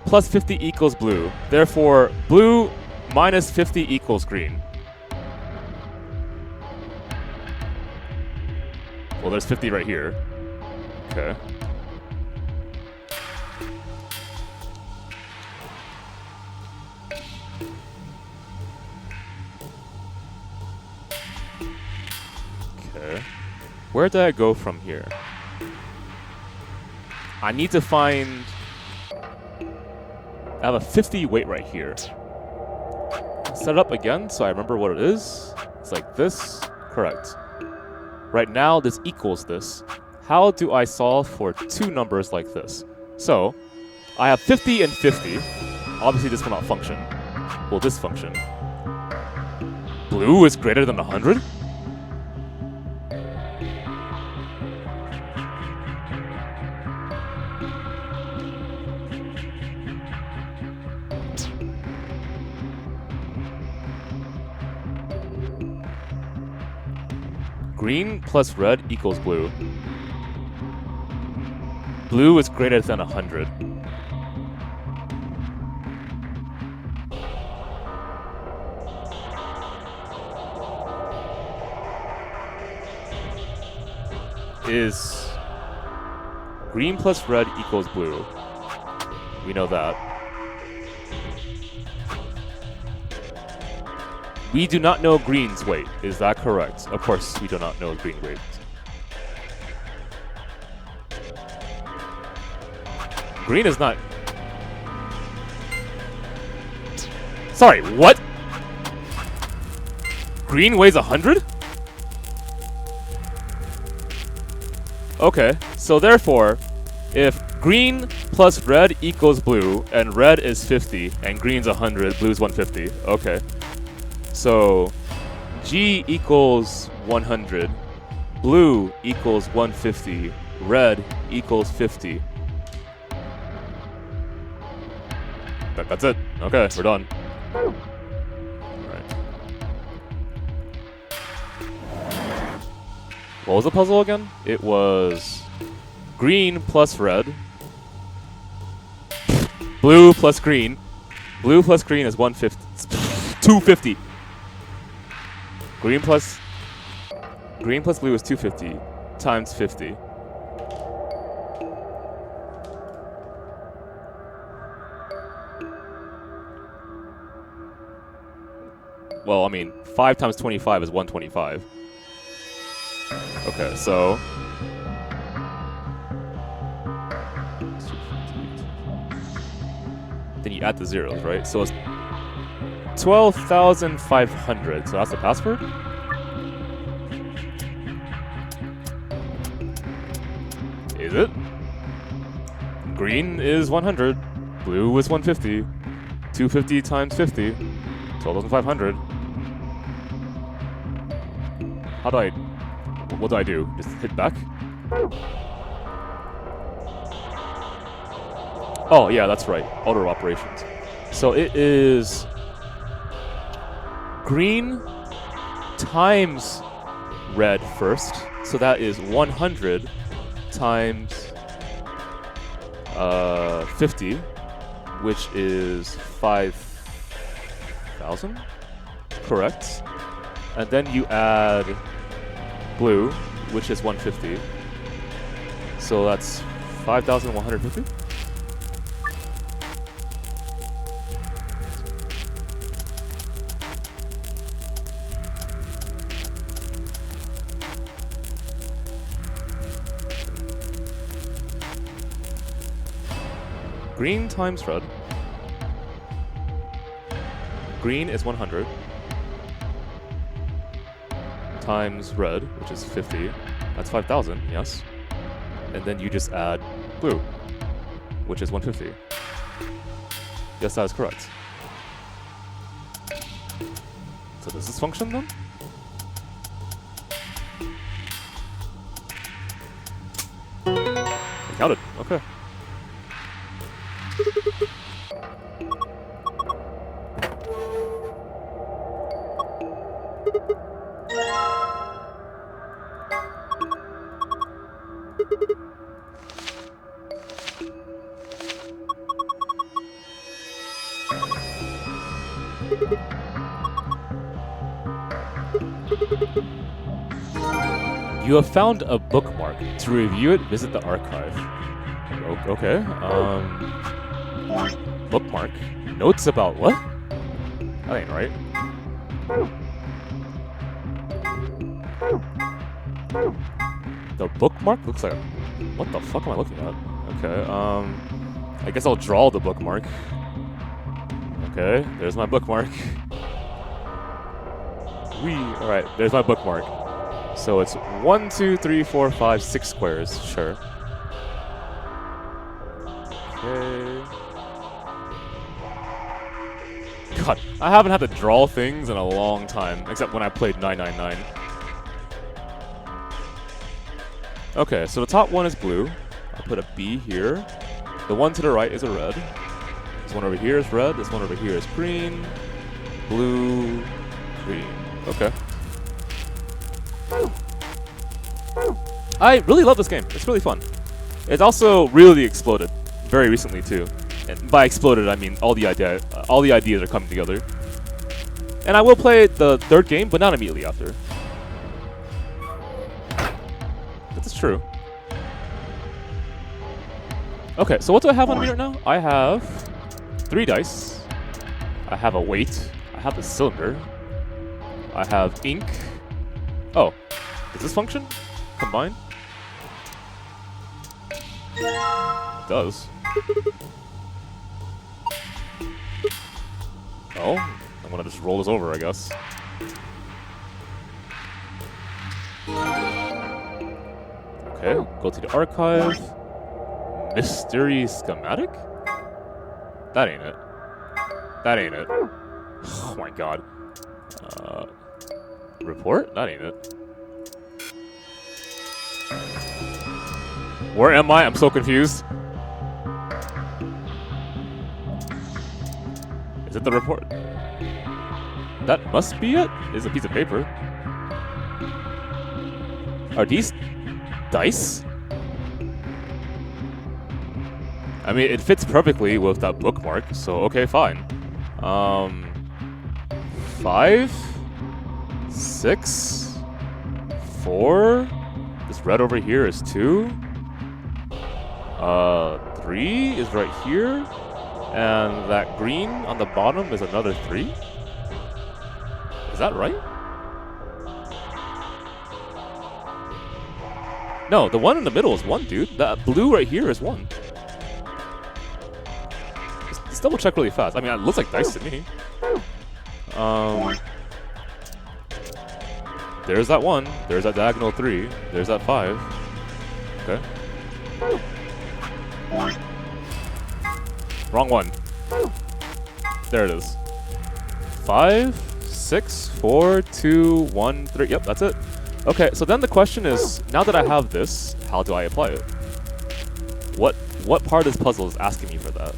S1: plus 50 equals blue. Therefore, blue minus 50 equals green. Well, there's 50 right here. Okay. Okay. Where did I go from here? I need to find... I have a 50 weight right here. Set it up again so I remember what it is. It's like this. Correct. Right now, this equals this. How do I solve for two numbers like this? So, I have 50 and 50. Obviously, this will not function. Will this function? Blue is greater than 100? Green plus red equals blue. Blue is greater than 100. Is green plus red equals blue. We know that. We do not know green's weight. Is that correct? Of course, we do not know green weight. Green is not... Sorry, what? Green weighs 100? Okay, so therefore, if green plus red equals blue, and red is 50, and green's 100, blue's 150. Okay. So, G equals 100, blue equals 150, red equals 50. That's it. Okay, we're done. Alright. What was the puzzle again? It was green plus red. Blue plus green. Blue plus green is 150. 250. Green plus blue is 250 times 50. Well, I mean, 5 times 25 is 125. Okay, so then you add the zeros, right? So it's 12,500. So that's the password? Is it? Green is 100. Blue is 150. 250 times 50. 12,500. How do I... What do I do? Just hit back? Oh, yeah, that's right. Auto operations. So it is green times red first. So that is 100 times 50, which is 5,000. Correct. And then you add blue, which is 150. So that's 5,150. Green times red. Green is 100 times red, which is 50. That's 5,000, yes. And then you just add blue, which is 150. Yes, that is correct. So does this function then? It counted. Okay. You have found a bookmark. To review it, visit the archive. Okay. Bookmark. Notes about what? That ain't right. The bookmark looks like... What the fuck am I looking at? Okay, I guess I'll draw the bookmark. Okay, there's my bookmark. Alright, there's my bookmark. So it's 1, 2, 3, 4, 5, 6 squares. Sure. Okay. God, I haven't had to draw things in a long time, except when I played 999. Okay, so the top one is blue. I'll put a B here. The one to the right is a red. This one over here is red. This one over here is green. Blue. Green. Okay. I really love this game. It's really fun. It's also really exploded very recently too. And by exploded, I mean all the ideas are coming together. And I will play the third game, but not immediately after. That's true. Okay, so what do I have on me right now? I have 3 dice. I have a weight. I have a cylinder. I have ink. Oh, does this function? Combine? It does. Oh, I'm gonna just roll this over, I guess. Okay, go to the archive. Mystery schematic? That ain't it. That ain't it. Oh my god. Report? That ain't it. Where am I? I'm so confused. Is it the report? That must be it. It's a piece of paper. Are these dice? I mean, it fits perfectly with that bookmark, so okay, fine. 5, 6, 4. This red over here is 2. 3 is right here. And that green on the bottom is another 3. Is that right? No, the one in the middle is 1, dude. That blue right here is 1. Let's double check really fast. I mean, it looks like dice to me. There's that 1. There's that diagonal 3. There's that 5. Okay. Wrong one. There it is. 5, 6, 4, 2, 1, 3. Yep, that's it. Okay, so then the question is, now that I have this, how do I apply it? What part of this puzzle is asking me for that?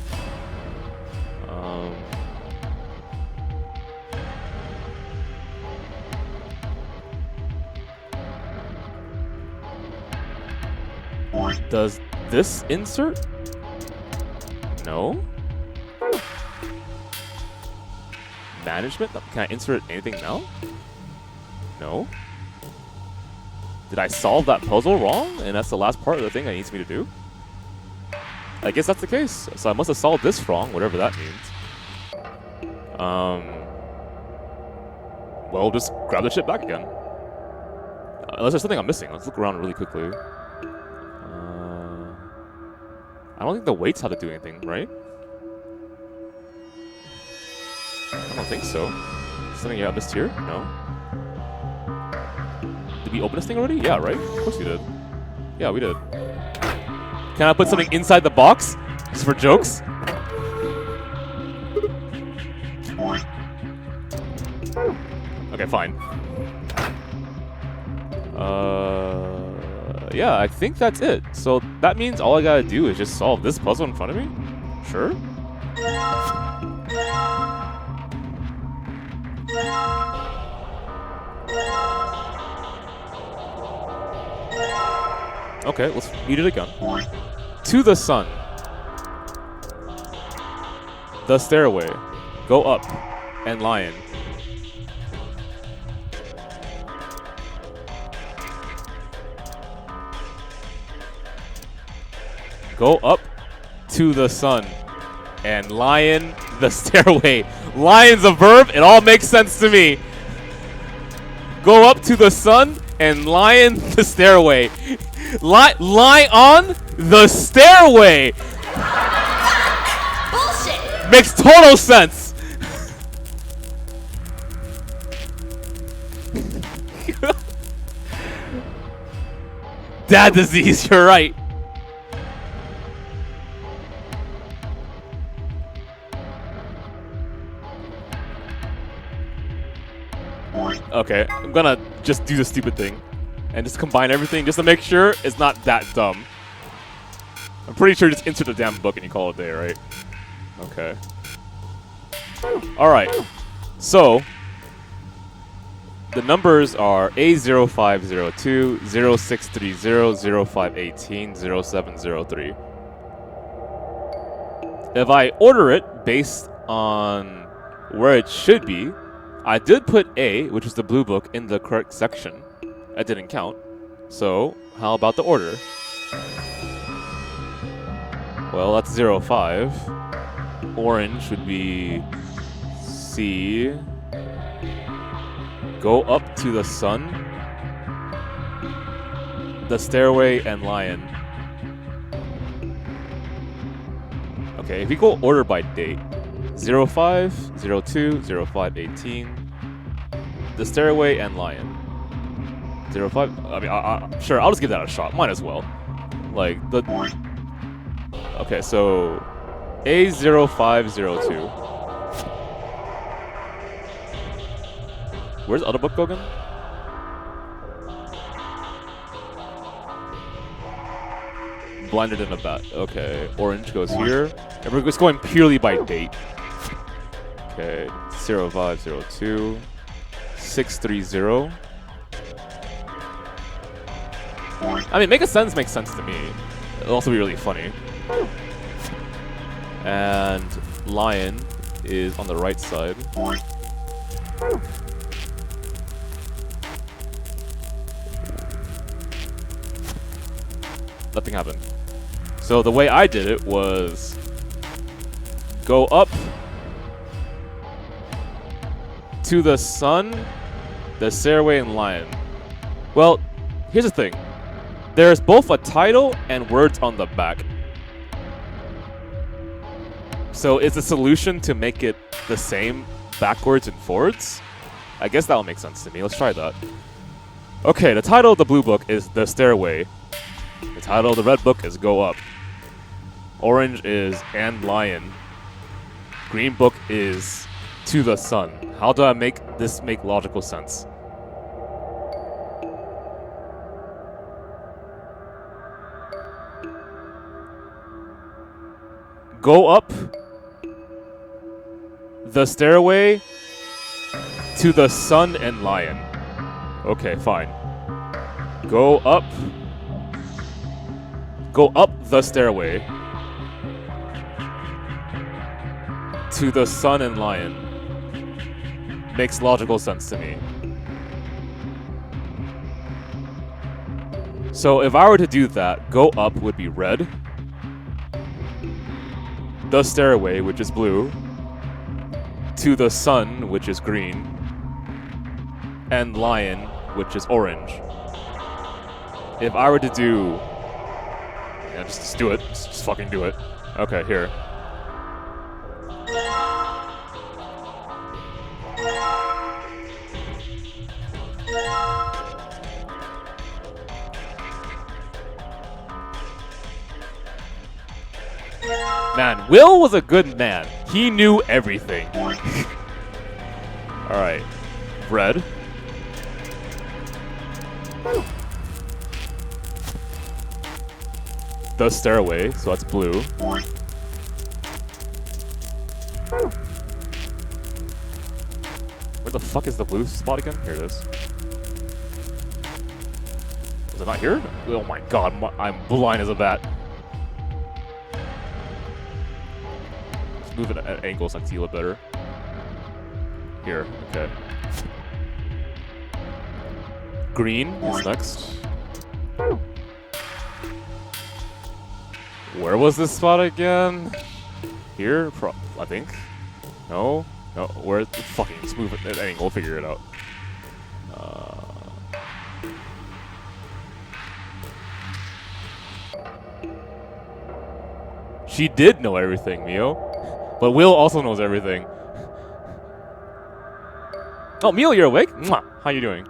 S1: Does this insert? No. Management? Can I insert anything now? No. Did I solve that puzzle wrong? And that's the last part of the thing that needs me to do? I guess that's the case. So I must have solved this wrong, whatever that means. Well, just grab the chip back again. Unless there's something I'm missing. Let's look around really quickly. I don't think the weights have to do anything, right? I don't think so. Something I missed here? No. Did we open this thing already? Yeah, right? Of course we did. Yeah, we did. Can I put something inside the box? Just for jokes? Okay, fine. Yeah, I think that's it. So that means all I gotta do is just solve this puzzle in front of me? Sure. Okay, let's read it again. To the sun. The stairway. Go up. And lion. Go up to the sun. And lion the stairway. Lion's a verb. It all makes sense to me. Go up to the sun and lion the stairway. Lie on the stairway.
S8: Bullshit.
S1: Makes total sense. Dad disease, you're right. Okay, I'm gonna just do the stupid thing and just combine everything just to make sure it's not that dumb. I'm pretty sure just insert the damn book and you call it a day, right? Okay. Alright. So, the numbers are A0502, 0630, 0518, 0703. If I order it based on where it should be, I did put A, which is the blue book, in the correct section. That didn't count. So, how about the order? Well, that's 05. Orange would be C. Go up to the sun. The stairway and lion. Okay, if we go order by date. 05, 02, 05, 18. The stairway and lion. 05. I mean, sure, I'll just give that a shot. Might as well. Like, the... Okay, so... A0502. Where's the other book go again? Blinded in a bat. Okay, orange goes here. And we're just going purely by date. Okay, 0502. 630. I mean, makes sense to me. It'll also be really funny. And lion is on the right side. Nothing happened. So the way I did it was go up to the sun, the stairway, and lion. Well, here's the thing. There's both a title and words on the back. So is the solution to make it the same backwards and forwards? I guess that'll make sense to me. Let's try that. Okay, the title of the blue book is The Stairway. The title of the red book is Go Up. Orange is And Lion. Green book is To the Sun. How do I make this make logical sense? Go up the stairway to the sun and lion. Okay, fine. Go up the stairway to the sun and lion. Makes logical sense to me. So if I were to do that, go up would be red. The stairway, which is blue. To the sun, which is green. And lion, which is orange. If I were to do... Yeah, just do it. Just fucking do it. Okay, here. Man, Will was a good man. He knew everything. Alright. Red. The stairway, so that's blue. Where the fuck is the blue spot again? Here it is. Is it not here? Oh my god, I'm blind as a bat. Let's move it at angles so I can see a little better. Here, okay. Green is next. Where was this spot again? Here? I think. No? No, where? Fucking, let's move it at an angle, figure it out. She did know everything, Mio. But Will also knows everything. Oh, Mio, you're awake? Mwah. How you doing?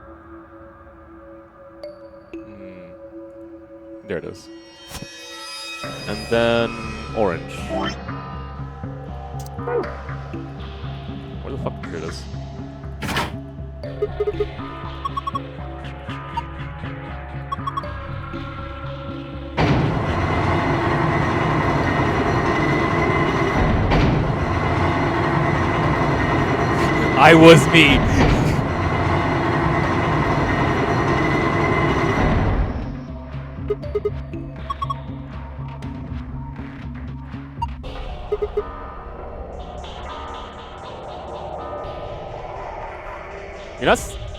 S1: There it is. And then orange. Where the fuck? Here it is. I was me.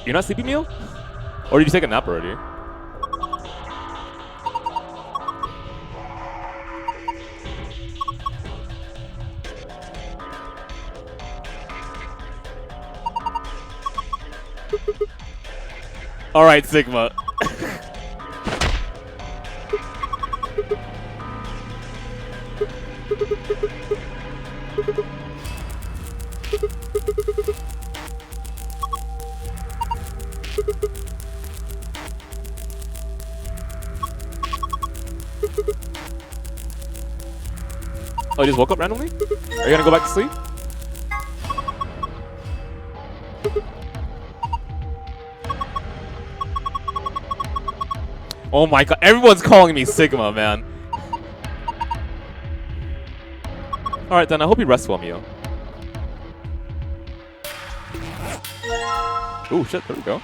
S1: You're not sleepy, Neil? Or did you take a nap already? Alright, Sigma. Oh, you just woke up randomly? Are you gonna go back to sleep? Oh my god, everyone's calling me Sigma, man. Alright then, I hope you rest well, Mio. Ooh, shit, there we go.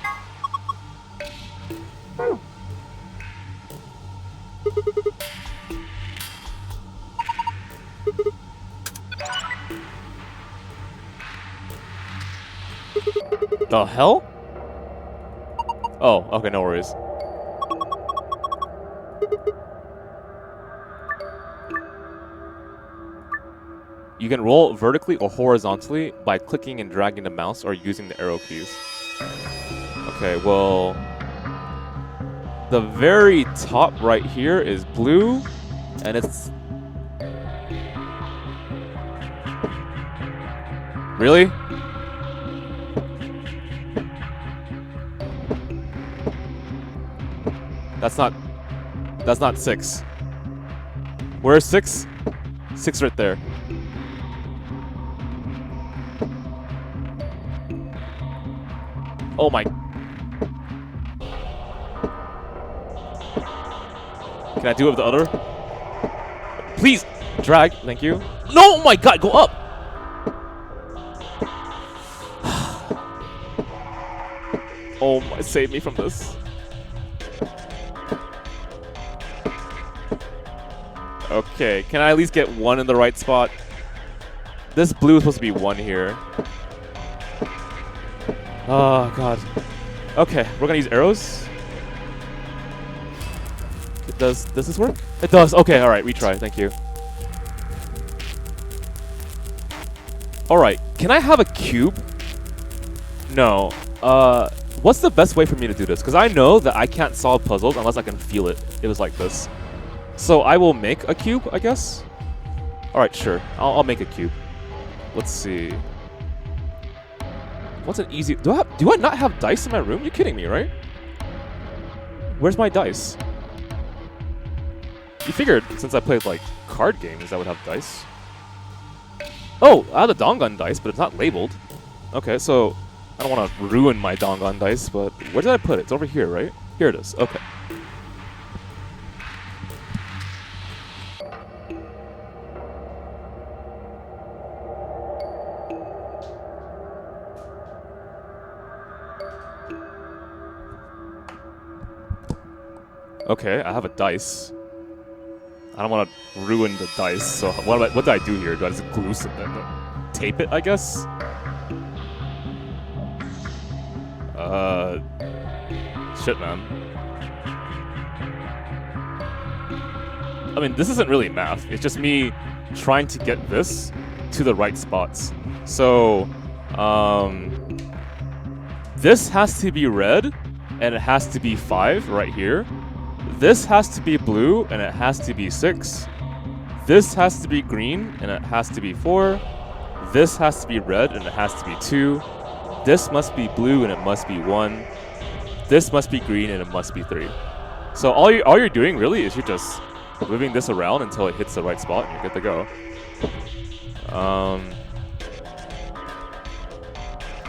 S1: The hell? Oh, okay, no worries. You can roll vertically or horizontally by clicking and dragging the mouse or using the arrow keys. Okay, well, the very top right here is blue, and it's... Really? That's not 6. Where's 6? 6 right there. Oh my. Can I do it with the other? Please! Drag, thank you. No, oh my god, go up! Oh my, save me from this. Okay, can I at least get 1 in the right spot? This blue is supposed to be 1 here. Oh god. Okay, we're gonna use arrows. Does this work? It does. Okay, alright, retry. Thank you. Alright, can I have a cube? No. What's the best way for me to do this? Because I know that I can't solve puzzles unless I can feel it. It was like this. So I will make a cube, I guess? Alright, sure. I'll make a cube. Let's see. What's an easy... Do I not have dice in my room? You're kidding me, right? Where's my dice? You figured, since I played, like, card games, I would have dice. Oh, I have the Dongun dice, but it's not labeled. Okay, so... I don't want to ruin my Dongun dice, but... Where did I put it? It's over here, right? Here it is. Okay. Okay, I have a dice. I don't want to ruin the dice, so what do I do here? Do I just glue some, tape it, I guess? Shit, man. I mean, this isn't really math. It's just me trying to get this to the right spots. So, this has to be red, and it has to be 5 right here. This has to be blue, and it has to be 6. This has to be green, and it has to be 4. This has to be red, and it has to be 2. This must be blue, and it must be 1. This must be green, and it must be 3. So all you're doing, really, is you're just moving this around until it hits the right spot, and you're good to go.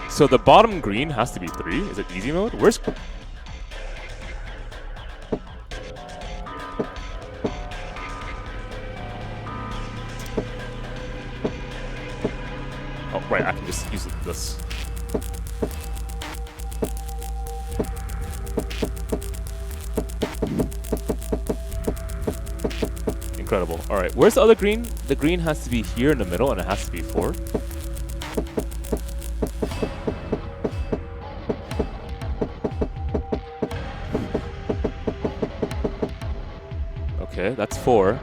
S1: So the bottom green has to be 3. Is it easy mode? Where's... Oh, right, I can just use this. Incredible. Alright, where's the other green? The green has to be here in the middle, and it has to be 4. Okay, that's 4.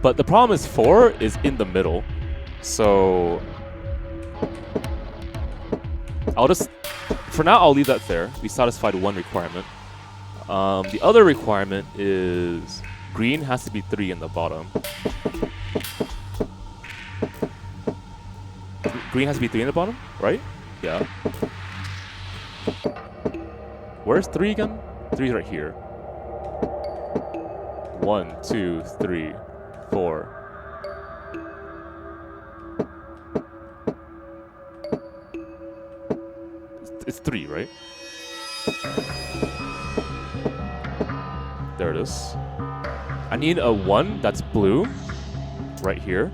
S1: But the problem is 4 is in the middle. So... I'll just... For now, I'll leave that there. We satisfied 1 requirement. The other requirement is... Green has to be 3 in the bottom. Green has to be 3 in the bottom, right? Yeah. Where's 3 again? 3 is right here. 1, 2, 3, 4. It's 3, right? There it is. I need a 1 that's blue, right here.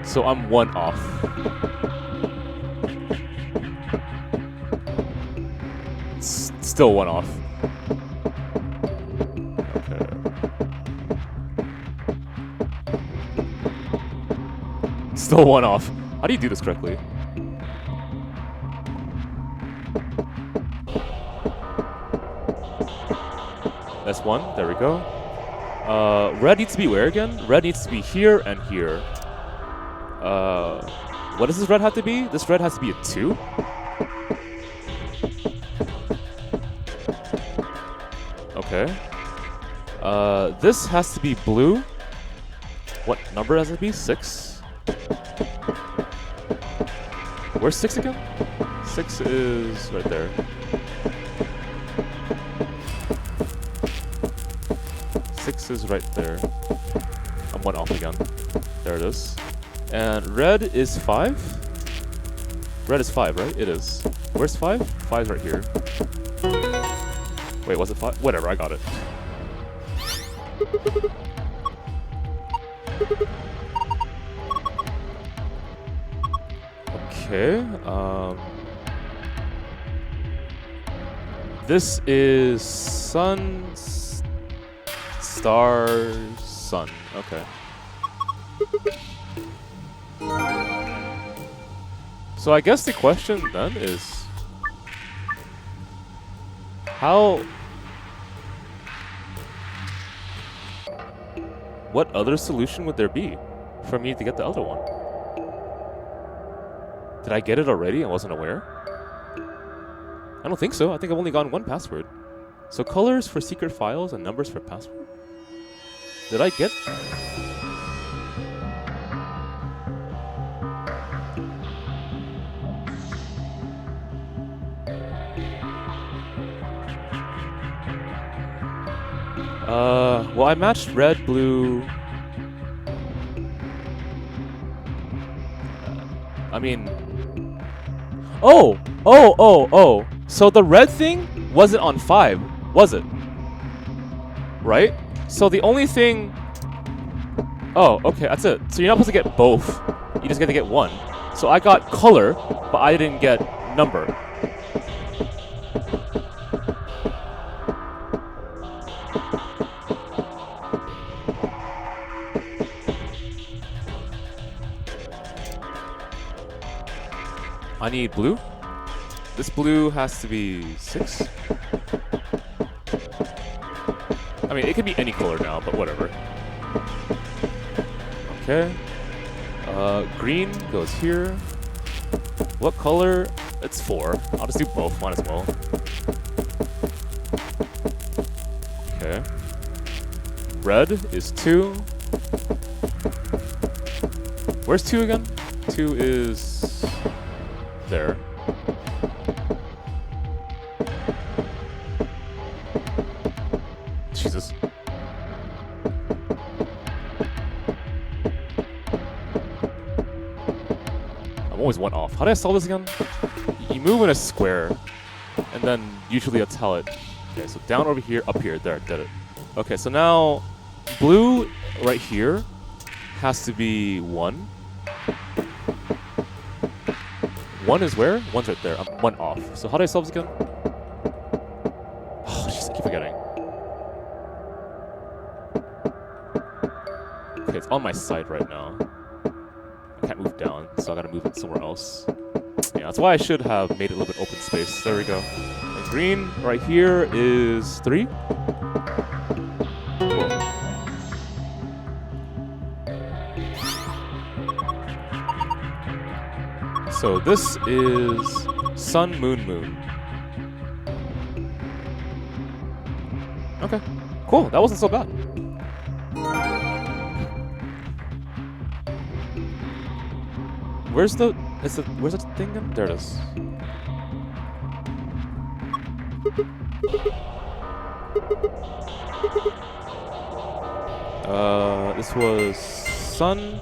S1: So I'm 1 off. It's still 1 off. Still one off. How do you do this correctly? That's one. There we go. Red needs to be where again? Red needs to be here and here. What does this red have to be? This red has to be a 2. Okay. This has to be blue. What number has it to be? 6? Where's 6 again? 6 is right there. 6 is right there. I'm one off again. There it is. And red is 5? Red is 5, right? It is. Where's 5? 5's right here. Wait, was it 5? Whatever, I got it. Okay, this is sun, star, sun. Okay. So I guess the question then is, what other solution would there be for me to get the other one? Did I get it already? I wasn't aware. I don't think so. I think I've only gotten one password. So colors for secret files and numbers for password. Did I get? Well, I matched red, blue. I mean, oh! So the red thing wasn't on 5, was it? Right? So the only thing... Oh, okay, that's it. So you're not supposed to get both. You just get to get one. So I got color, but I didn't get number. I need blue. This blue has to be 6. I mean, it could be any color now, but whatever. Okay. Green goes here. What color? It's 4. I'll just do both. Might as well. Okay. Red is 2. Where's 2 again? 2 is... there. Jesus. I'm always one off. How do I solve this again? You move in a square, and then usually that's how it... Okay, so down over here, up here. There, did it. Okay, so now blue right here has to be 1. 1 is where? 1's right there. I'm 1 off. So how do I solve this again? Oh, jeez, I keep forgetting. Okay, it's on my side right now. I can't move down, so I gotta move it somewhere else. Yeah, that's why I should have made it a little bit open space. There we go. And green right here is 3. Cool. So this is sun, moon, moon. Okay, cool. That wasn't so bad. Where's the thing again? There it is. This was sun,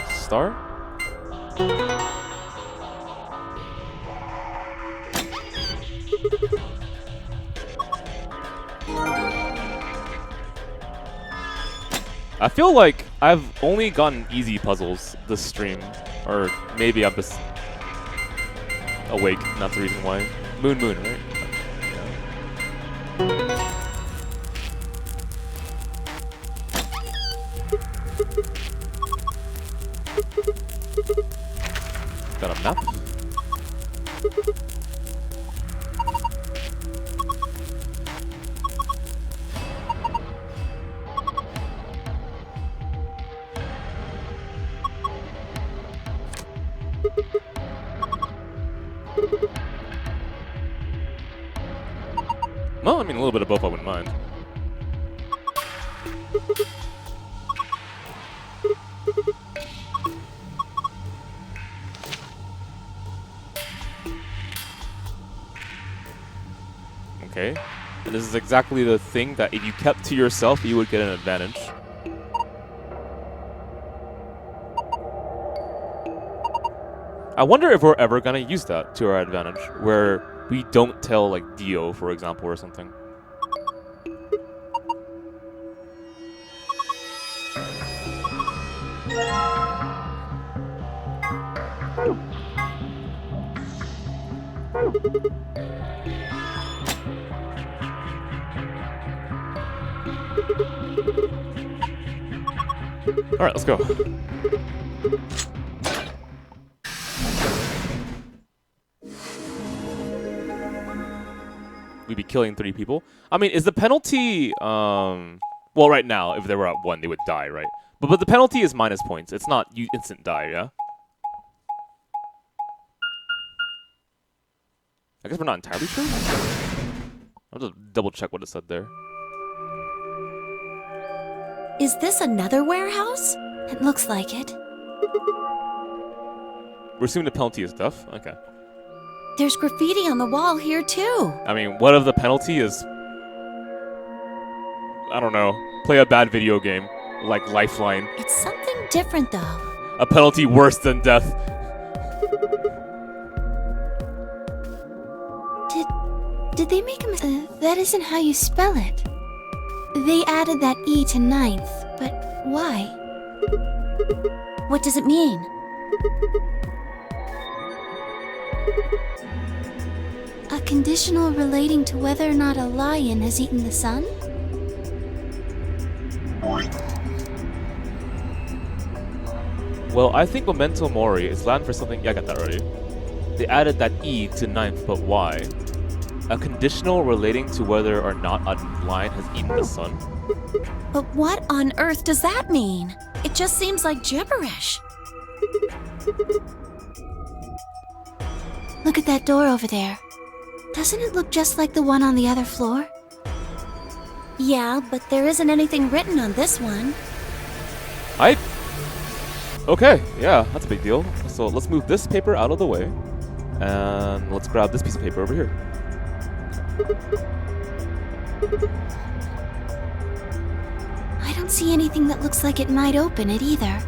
S1: star. I feel like I've only gotten easy puzzles this stream, or maybe I'm just awake, and that's the reason why. Moon, moon, right? Yeah. map. Well, I mean, a little bit of both I wouldn't mind. Okay. And this is exactly the thing that if you kept to yourself, you would get an advantage. I wonder if we're ever gonna use that to our advantage, where we don't tell, like, Dio, for example, or something. Alright, let's go. We'd be killing 3 people. I mean, is the penalty, well, right now, if they were at 1, they would die, right? But the penalty is minus points. It's not you instant die, yeah? I guess we're not entirely sure. I'll just double check what it said there.
S6: Is this another warehouse? It looks like it.
S1: We're assuming the penalty is death? Okay.
S6: There's graffiti on the wall here, too.
S1: I mean, what if the penalty is... I don't know. Play a bad video game. Like Lifeline.
S6: It's something different, though.
S1: A penalty worse than death.
S6: Did they make a that isn't how you spell it. They added that E to 9th, but why? What does it mean? A conditional relating to whether or not a lion has eaten the sun?
S1: Well, I think Memento Mori is Latin for something... Yeah, I got that already. They added that E to 9th, but why? A conditional relating to whether or not a lion has eaten the sun?
S6: But what on earth does that mean? It just seems like gibberish. Look at that door over there. Doesn't it look just like the one on the other floor? Yeah, but there isn't anything written on this one.
S1: Okay, yeah, that's a big deal. So let's move this paper out of the way. And let's grab this piece of paper over here.
S6: I don't see anything that looks like it might open it either.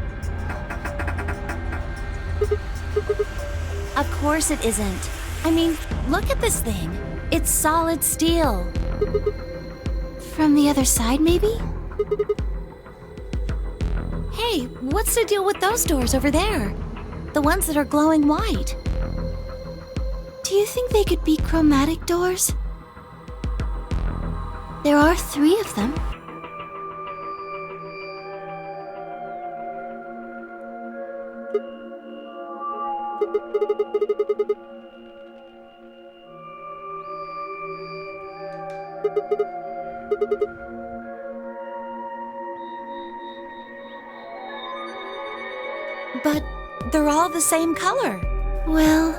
S6: Of course it isn't. I mean, look at this thing. It's solid steel. From the other side, maybe? Hey, what's the deal with those doors over there? The ones that are glowing white. Do you think they could be chromatic doors? There are 3 of them. But they're all the same color. Well,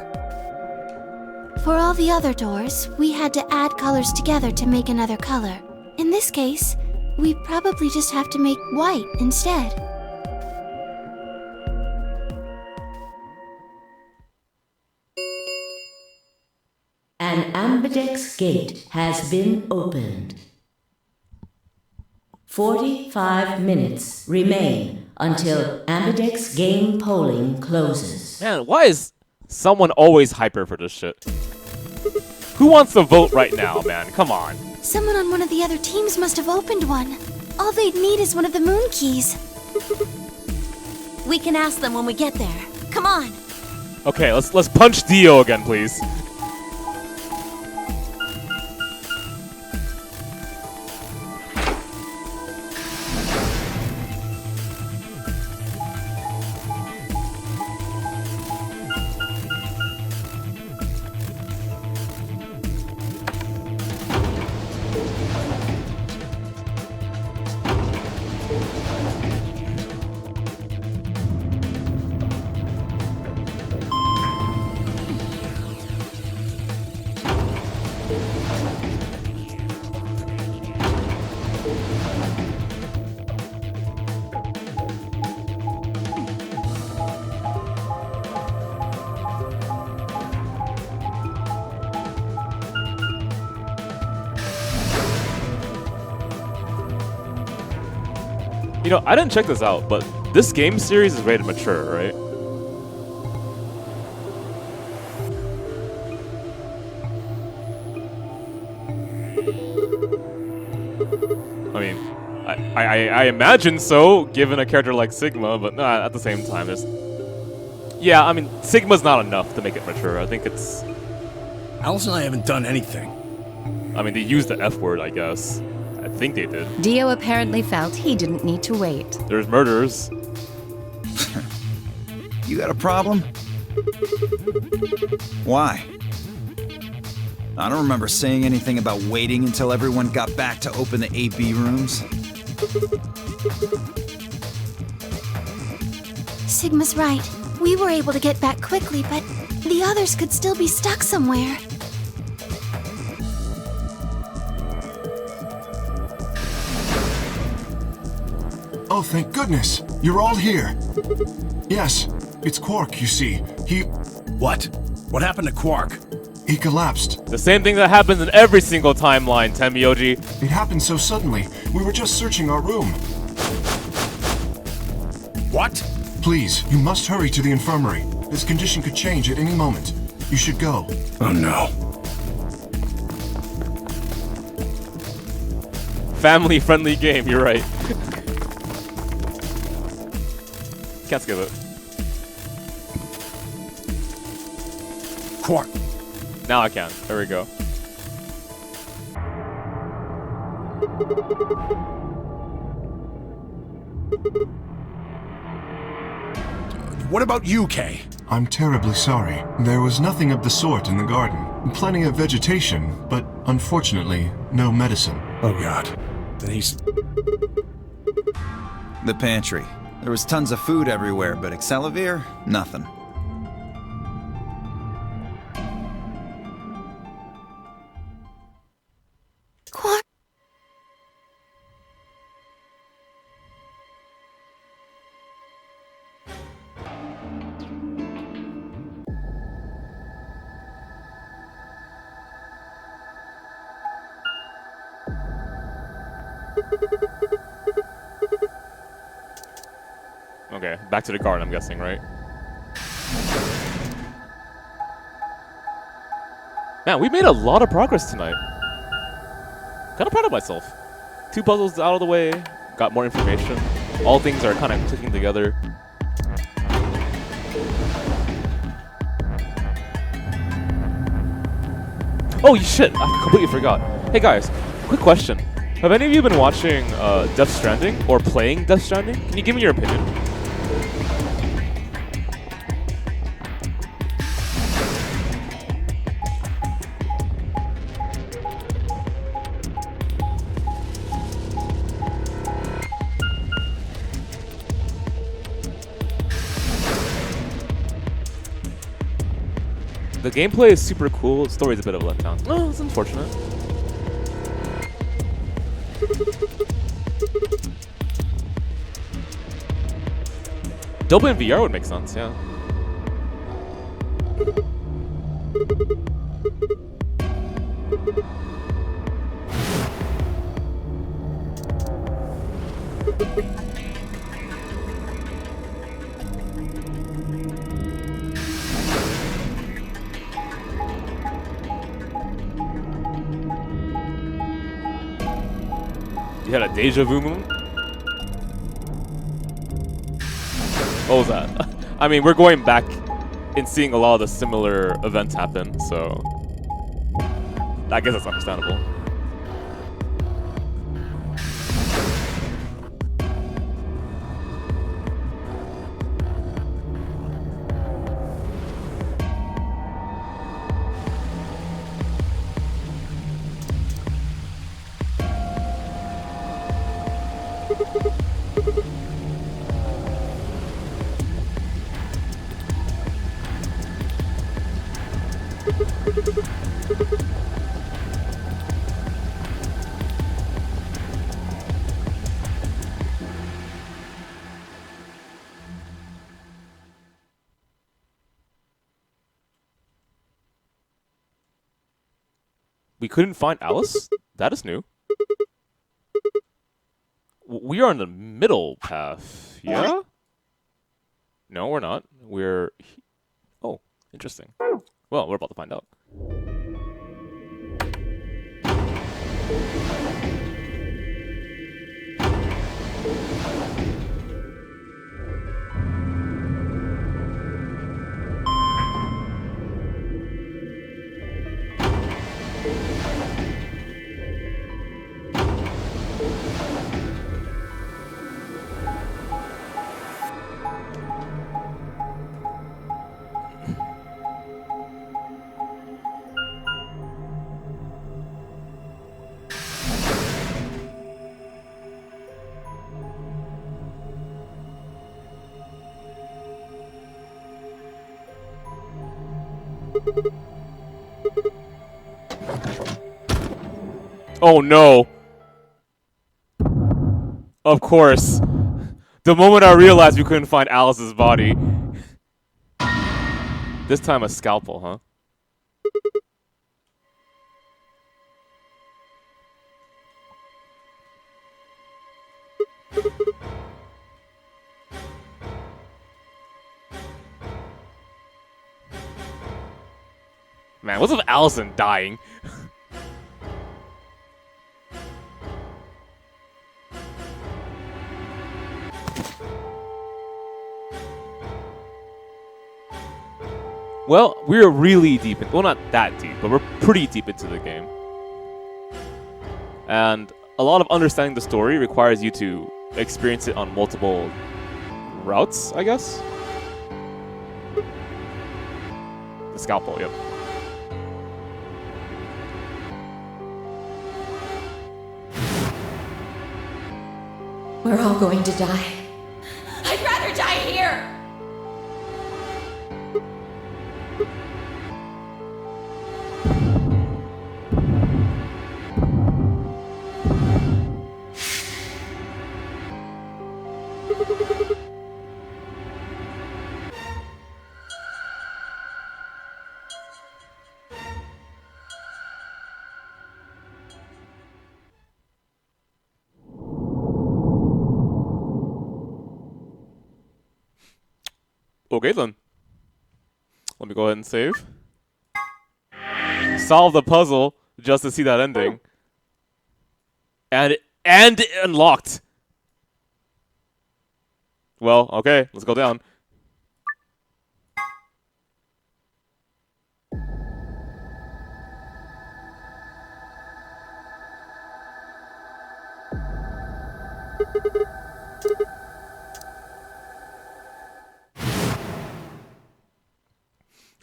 S6: for all the other doors, we had to add colors together to make another color. In this case, we probably just have to make white instead.
S12: An ambidex gate has been opened. 45 minutes remain until ambidex game polling closes.
S1: Man, why is someone always hyper for this shit? Who wants to vote right now, man? Come on.
S6: Someone on one of the other teams must have opened one. All they'd need is one of the moon keys. We can ask them when we get there. Come on.
S1: Okay, let's punch Dio again, please. know, I didn't check this out, but this game series is rated mature, right? I mean, I imagine so, given a character like Sigma, but at the same time, it's... Yeah, I mean, Sigma's not enough to make it mature. I think it's...
S4: Alice and I haven't done anything.
S1: I mean, they used the F word, I guess. I think they did.
S5: Dio apparently felt he didn't need to wait.
S1: There's murders.
S2: You got a problem? Why? I don't remember saying anything about waiting until everyone got back to open the AB rooms.
S6: Sigma's right. We were able to get back quickly, but the others could still be stuck somewhere.
S7: Oh, thank goodness! You're all here! Yes, it's Quark, you see. He...
S4: What? What happened to Quark?
S7: He collapsed.
S1: The same thing that happens in every single timeline, Tenmyoji.
S7: It happened so suddenly. We were just searching our room.
S4: What?
S7: Please, you must hurry to the infirmary. His condition could change at any moment. You should go.
S4: Oh no.
S1: Family-friendly game, you're right. Can't skip it.
S4: Quark.
S1: Now I can. There we go.
S4: What about you, Kay?
S7: I'm terribly sorry. There was nothing of the sort in the garden. Plenty of vegetation, but unfortunately, no medicine.
S4: Oh god. Then he's...
S2: The pantry. There was tons of food everywhere, but Excelivir? Nothing.
S6: Quark.
S1: Okay, back to the garden, I'm guessing, right? Man, we made a lot of progress tonight. Kind of proud of myself. 2 puzzles out of the way, got more information. All things are kind of clicking together. Oh shit, I completely forgot. Hey guys, quick question. Have any of you been watching Death Stranding or playing Death Stranding? Can you give me your opinion? The gameplay is super cool. The story's a bit of a letdown. Oh, it's unfortunate. Double in VR would make sense, yeah. You had a deja vu moment? What was that? I mean, we're going back and seeing a lot of the similar events happen, so I guess that's understandable. We couldn't find Alice? That is new. we are in the middle path. Yeah? No, we're not. We're... Oh, interesting. Well, we're about to find out. Oh no! Of course. The moment I realized we couldn't find Alice's body. This time a scalpel, huh? Man, what's with Allison dying? Well, we're really deep in, well, not that deep, but we're pretty deep into the game. And a lot of understanding the story requires you to experience it on multiple routes, I guess? The scalpel, yep.
S5: We're all going to die.
S8: I'd rather die here!
S1: Okay then. Let me go ahead and save. Solve the puzzle just to see that ending. And it unlocked. Well, okay, let's go down.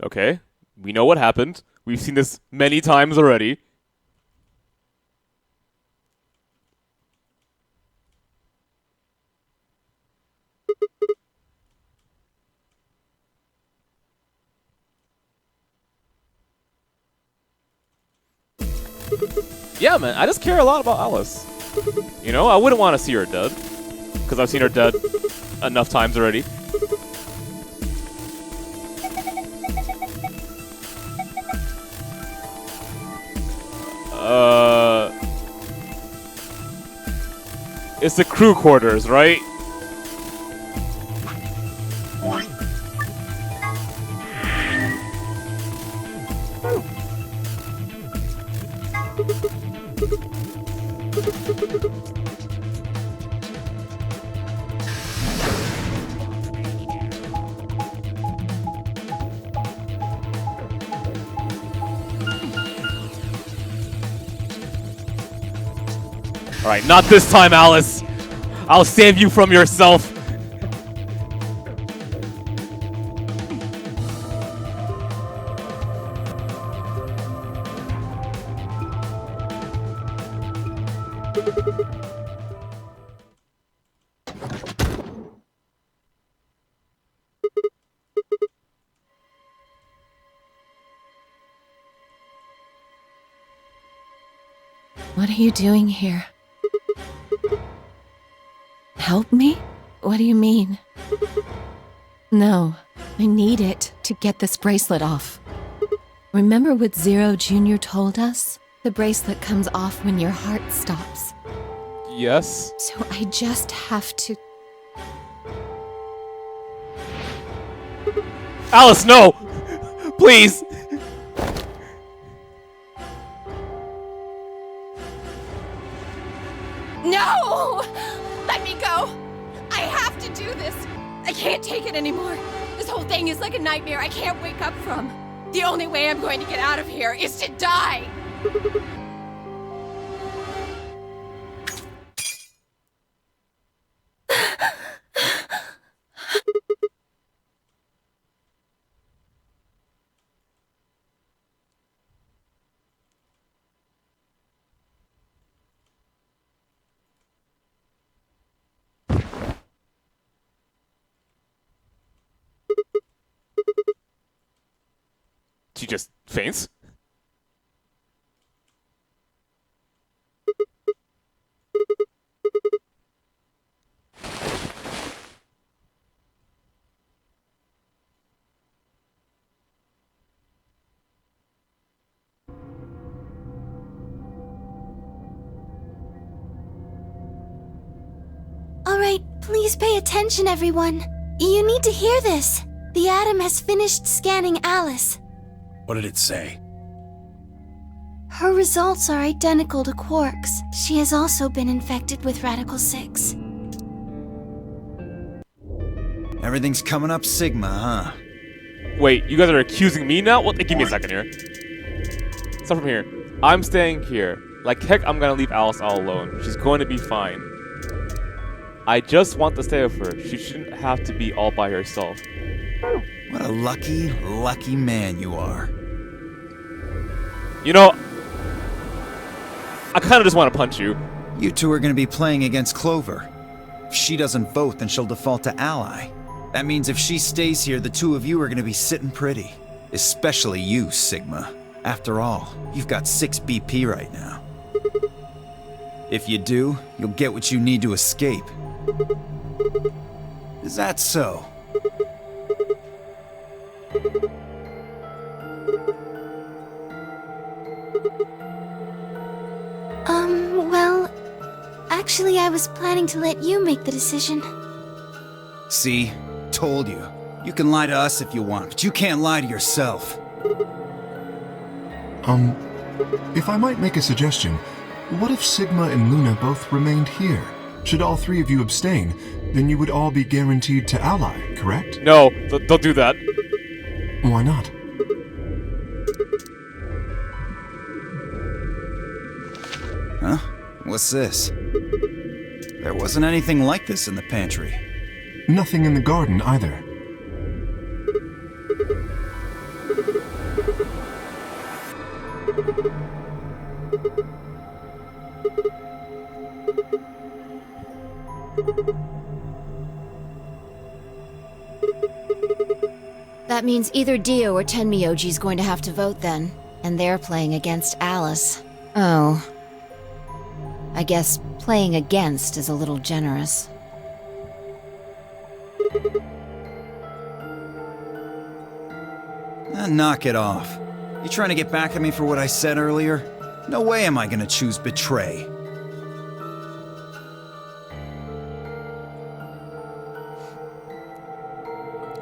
S1: Okay, we know what happened. We've seen this many times already. Yeah, man, I just care a lot about Alice. You know, I wouldn't want to see her dead, because I've seen her dead enough times already. It's the crew quarters, right? Alright, not this time, Alice! I'll save you from yourself!
S5: What are you doing here? Help me? What do you mean? No, I need it to get this bracelet off. Remember what Zero Jr. told us? The bracelet comes off when your heart stops.
S1: Yes?
S5: So I just have to...
S1: Alice, no! Please!
S5: No! Let me go! I have to do this! I can't take it anymore. This whole thing is like a nightmare I can't wake up from. The only way I'm going to get out of here is to die!
S1: She just faints?
S6: Alright, please pay attention, everyone. You need to hear this. The Atom has finished scanning Alice.
S4: What did it say?
S6: Her results are identical to Quark's. She has also been infected with Radical 6.
S2: Everything's coming up Sigma, huh?
S1: Wait, you guys are accusing me now? What? Give me a second here. Start from here. I'm staying here. Like heck, I'm gonna leave Alice all alone. She's going to be fine. I just want to stay with her. She shouldn't have to be all by herself.
S2: What a lucky, lucky man you are.
S1: You know, I kind of just want to punch you.
S2: You two are going to be playing against Clover. If she doesn't vote, then she'll default to ally. That means if she stays here, the two of you are going to be sitting pretty. Especially you, Sigma. After all, you've got 6 BP right now. If you do, you'll get what you need to escape. Is that so?
S6: Well, actually I was planning to let you make the decision.
S2: See? Told you. You can lie to us if you want, but you can't lie to yourself.
S7: If I might make a suggestion, what if Sigma and Luna both remained here? Should all 3 of you abstain, then you would all be guaranteed to ally, correct?
S1: No, don't do that.
S7: Why not?
S2: Huh? What's this? There wasn't anything like this in the pantry.
S7: Nothing in the garden either.
S3: That means either Dio or Tenmyoji's going to have to vote then. And they're playing against Alice. Oh. I guess playing against is a little generous.
S2: Knock it off. You trying to get back at me for what I said earlier? No way am I gonna choose betray.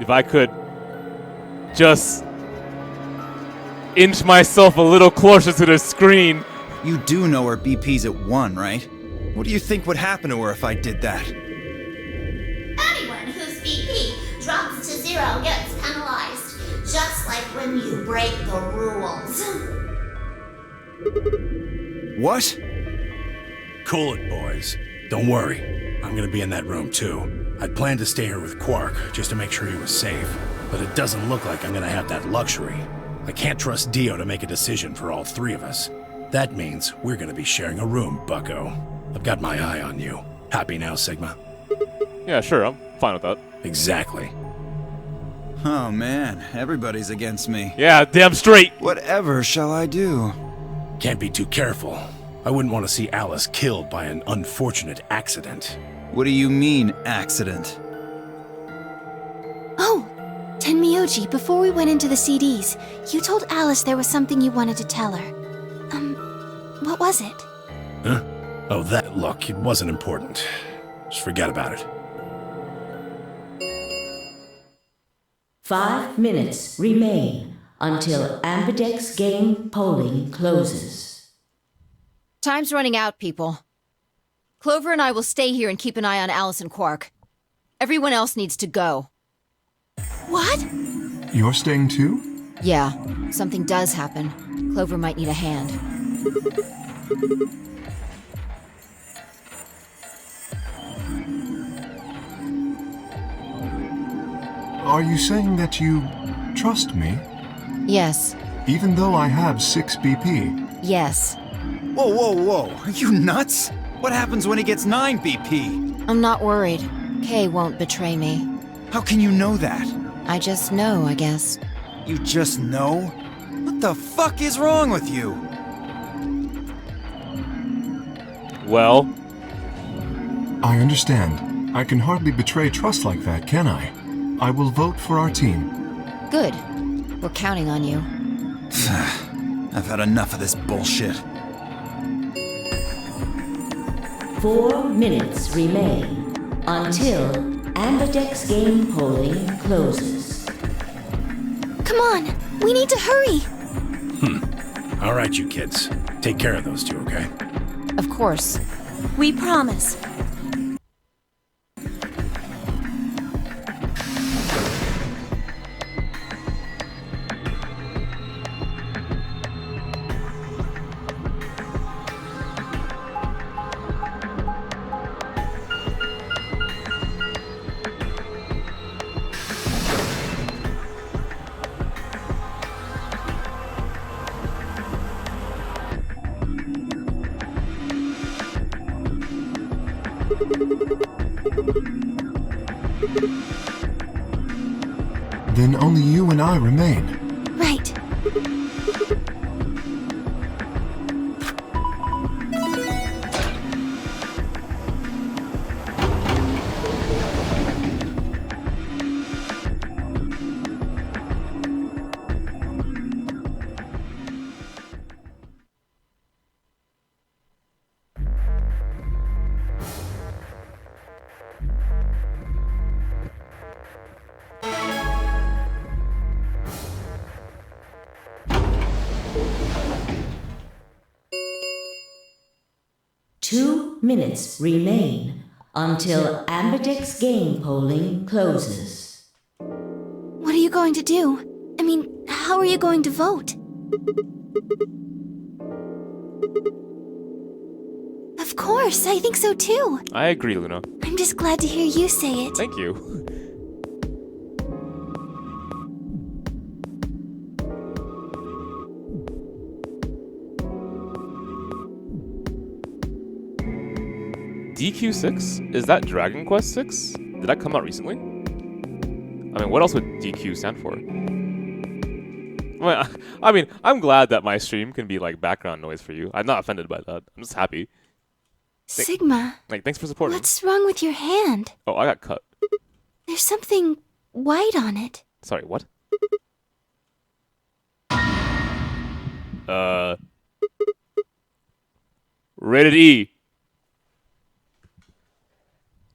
S1: If I could just inch myself a little closer to the screen.
S2: You do know her BP's at 1, right? What do you think would happen to her if I did that?
S11: Anyone whose BP drops to 0 gets penalized, just like when you break the rules.
S2: What?
S4: Cool it, boys. Don't worry. I'm gonna be in that room, too. I'd planned to stay here with Quark, just to make sure he was safe. But it doesn't look like I'm gonna have that luxury. I can't trust Dio to make a decision for all 3 of us. That means we're gonna be sharing a room, bucko. I've got my eye on you. Happy now, Sigma?
S1: Yeah, sure, I'm fine with that.
S4: Exactly.
S2: Oh man, everybody's against me.
S1: Yeah, damn straight.
S2: Whatever shall I do?
S4: Can't be too careful. I wouldn't want to see Alice killed by an unfortunate accident.
S2: What do you mean, accident?
S6: Oh! Tenmyoji, before we went into the CDs, you told Alice there was something you wanted to tell her. What was it?
S4: Huh? Oh, that. Look, it wasn't important. Just forget about it.
S12: 5 minutes remain until Ambidex game polling closes.
S3: Time's running out, people. Clover and I will stay here and keep an eye on Alice and Quark. Everyone else needs to go.
S6: What?
S7: You're staying too?
S3: Yeah, something does happen. Clover might need a hand.
S7: Are you saying that you trust me?
S3: Yes.
S7: Even though I have 6 BP?
S3: Yes.
S2: Whoa, whoa, whoa. Are you nuts? What happens when he gets 9 BP?
S3: I'm not worried. Kay won't betray me.
S2: How can you know that?
S3: I just know, I guess.
S2: You just know? What the fuck is wrong with you?
S1: Well,
S7: I understand. I can hardly betray trust like that, can I? I will vote for our team.
S3: Good. We're counting on you.
S2: I've had enough of this bullshit.
S12: 4 minutes remain until Ambidex game polling closes.
S6: Come on, we need to hurry.
S4: All right, you kids. Take care of those two, okay?
S3: Of course.
S6: We promise.
S7: Then only you and I remain.
S6: Right.
S12: Two minutes remain until Ambidex game polling closes.
S6: What are you going to do? I mean, how are you going to vote? Of course, I think so too.
S1: I agree, Luna.
S6: I'm just glad to hear you say it.
S1: Thank you. DQ6? Is that Dragon Quest 6? Did that come out recently? I mean, what else would DQ stand for? Well, I mean, I'm glad that my stream can be like background noise for you. I'm not offended by that. I'm just happy.
S6: Sigma,
S1: Thanks for supporting.
S6: what's wrong with your hand?
S1: Oh, I got cut.
S6: There's something white on it.
S1: Sorry, what? Rated E.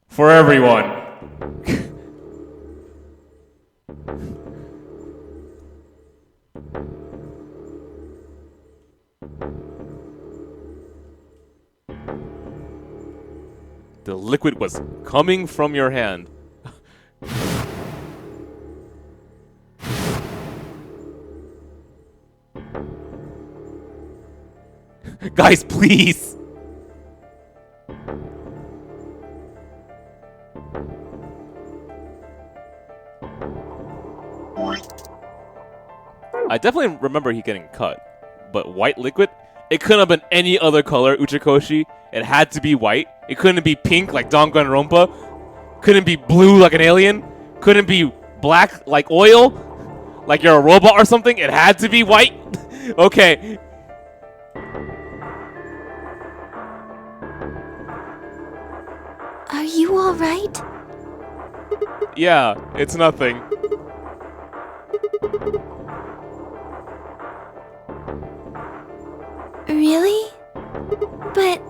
S1: For everyone. The liquid was coming from your hand. Guys, please! I definitely remember he getting cut, but white liquid? It couldn't have been any other color, Uchikoshi. It had to be white. It couldn't be pink like Danganronpa. Couldn't be blue like an alien. Couldn't be black like oil, like you're a robot or something. It had to be white. Okay.
S6: Are you alright?
S1: Yeah, it's nothing.
S6: Really? But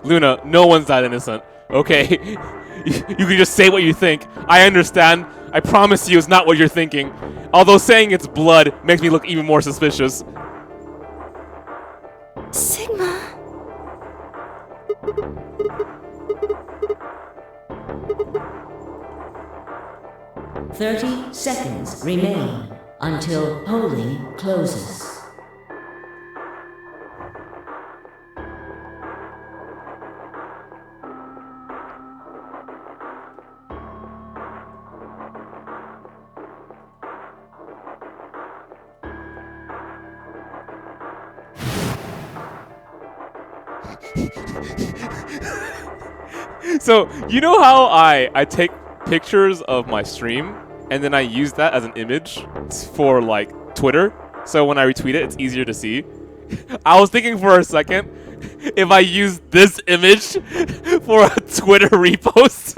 S1: Luna, no one's that innocent. Okay? You can just say what you think. I understand. I promise you it's not what you're thinking. Although saying it's blood makes me look even more suspicious.
S6: Sigma.
S12: 30 seconds remain until polling closes.
S1: So, you know how I take pictures of my stream and then I use that as an image for like Twitter? So when I retweet it, it's easier to see. I was thinking for a second if I use this image for a Twitter repost.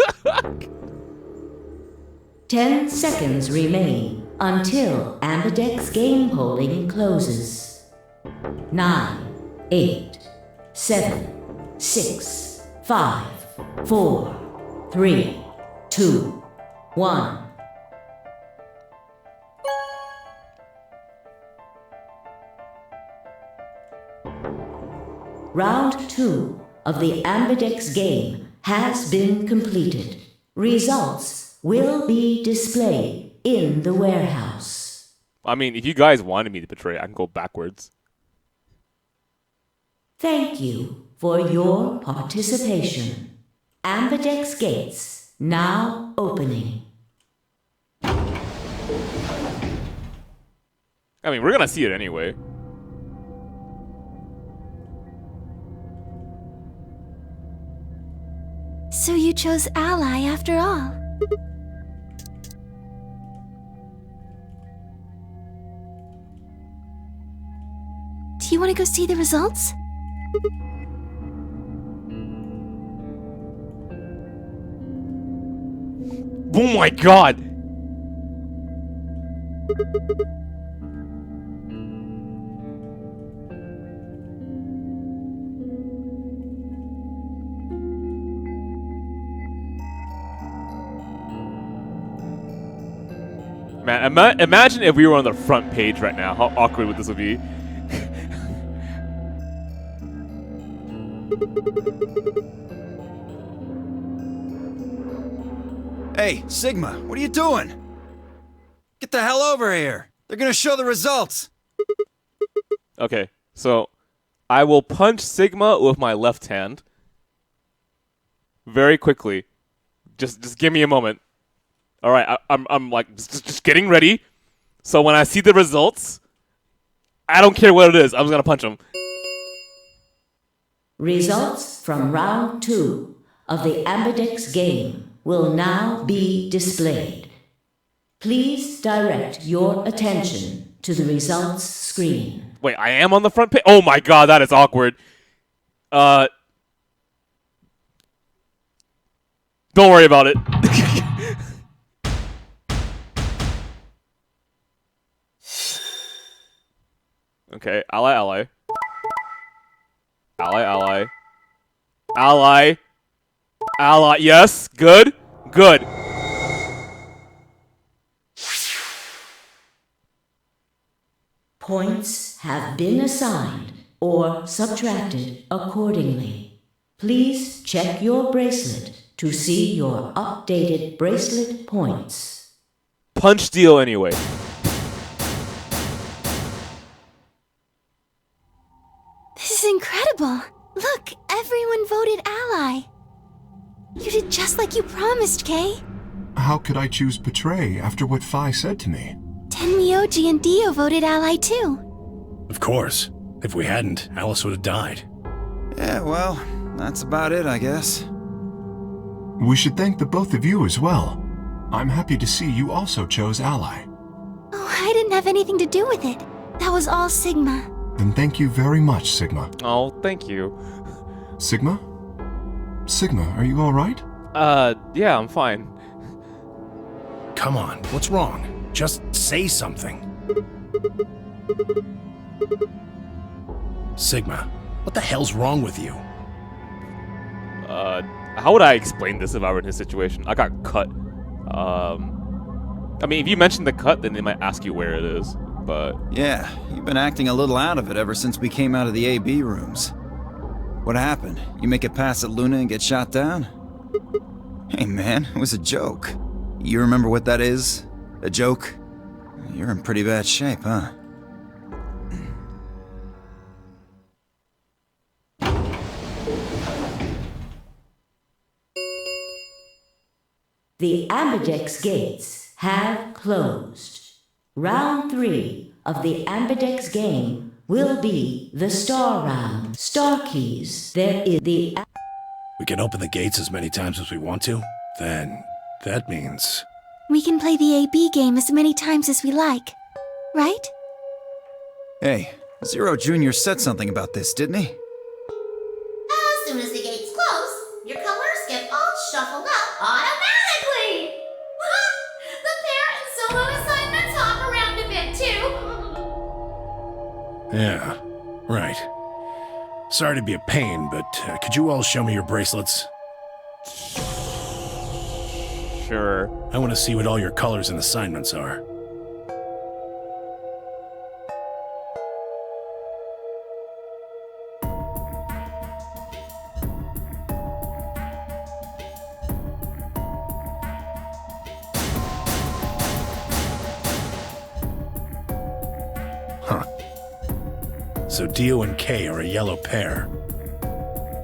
S12: 10 seconds remain until Ambidex game polling closes. 9, 8, 7, 6, 5, 4, 3, 2, 1. Round 2 of the Ambidex game has been completed. Results will be displayed in the warehouse.
S1: I mean, if you guys wanted me to betray, I can go backwards.
S12: Thank you for your participation. Ambidex gates now opening.
S1: I mean, we're gonna see it anyway.
S6: So you chose Ally after all. Do you want to go see the results?
S1: Oh my god! Man, imagine if we were on the front page right now. How awkward would this be?
S2: Hey, Sigma, what are you doing? Get the hell over here. They're gonna show the results.
S1: Okay, so I will punch Sigma with my left hand very quickly. Just give me a moment. All right, I'm like just getting ready. So when I see the results, I don't care what it is. I'm just gonna punch him.
S12: Results from round 2 of the Ambidex game will now be displayed. Please direct your attention to the results screen.
S1: Wait, I am on the front page? Oh my god, that is awkward. Don't worry about it. Okay, ally, ally. Ally, ally. Ally. Ally, yes, good, good.
S12: Points have been assigned or subtracted accordingly. Please check your bracelet to see your updated bracelet points.
S1: Punch deal anyway.
S6: This is incredible. Look, everyone voted Ally. You did just like you promised, Kay.
S7: How could I choose Betray after what Phi said to me?
S6: Tenmyoji and Dio voted Ally too.
S4: Of course. If we hadn't, Alice would have died.
S2: Yeah, well, that's about it, I guess.
S7: We should thank the both of you as well. I'm happy to see you also chose Ally.
S6: Oh, I didn't have anything to do with it. That was all Sigma.
S7: Then thank you very much, Sigma.
S1: Oh, thank you.
S7: Sigma? Sigma, are you alright?
S1: Yeah, I'm fine.
S4: Come on, what's wrong? Just say something. Sigma, What the hell's wrong with you?
S1: How would I explain this if I were in his situation? I got cut. I mean, if you mention the cut, then they might ask you where it is, but...
S2: Yeah, you've been acting a little out of it ever since we came out of the AB rooms. What happened? You make it past at Luna and get shot down? Hey man, it was a joke. You remember what that is? A joke? You're in pretty bad shape, huh?
S12: The Ambidex gates have closed. Round 3 of the Ambidex game will be the Star Round. Star keys, there is the...
S4: We can open the gates as many times as we want to? Then that means...
S6: We can play the AB game as many times as we like, right?
S2: Hey, Zero Jr. said something about this, didn't he?
S11: As soon as the gates close, your colors get all shuffled up automatically! The pair and solo assignments hop around a bit too.
S4: Yeah, right. Sorry to be a pain, but could you all show me your bracelets?
S1: Sure.
S4: I want to see what all your colors and assignments are. Huh. So Dio and Kay are a yellow pair.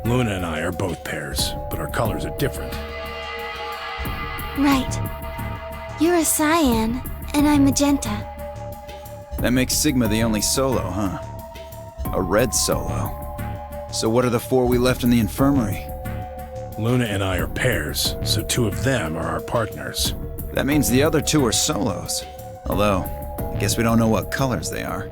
S4: Luna and I are both pairs, but our colors are different.
S6: Right. You're a cyan, and I'm magenta.
S2: That makes Sigma the only solo, huh? A red solo. So what are the 4 we left in the infirmary?
S4: Luna and I are pairs, so 2 of them are our partners.
S2: That means the other 2 are solos. Although, I guess we don't know what colors they are.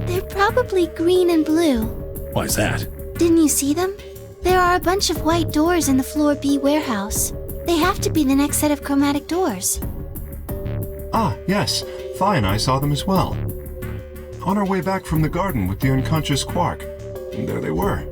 S6: They're probably green and blue.
S4: Why's that?
S6: Didn't you see them? There are a bunch of white doors in the Floor B warehouse. They have to be the next set of chromatic doors.
S7: Ah, yes. Phi and I saw them as well. On our way back from the garden with the unconscious Quark. And there they were.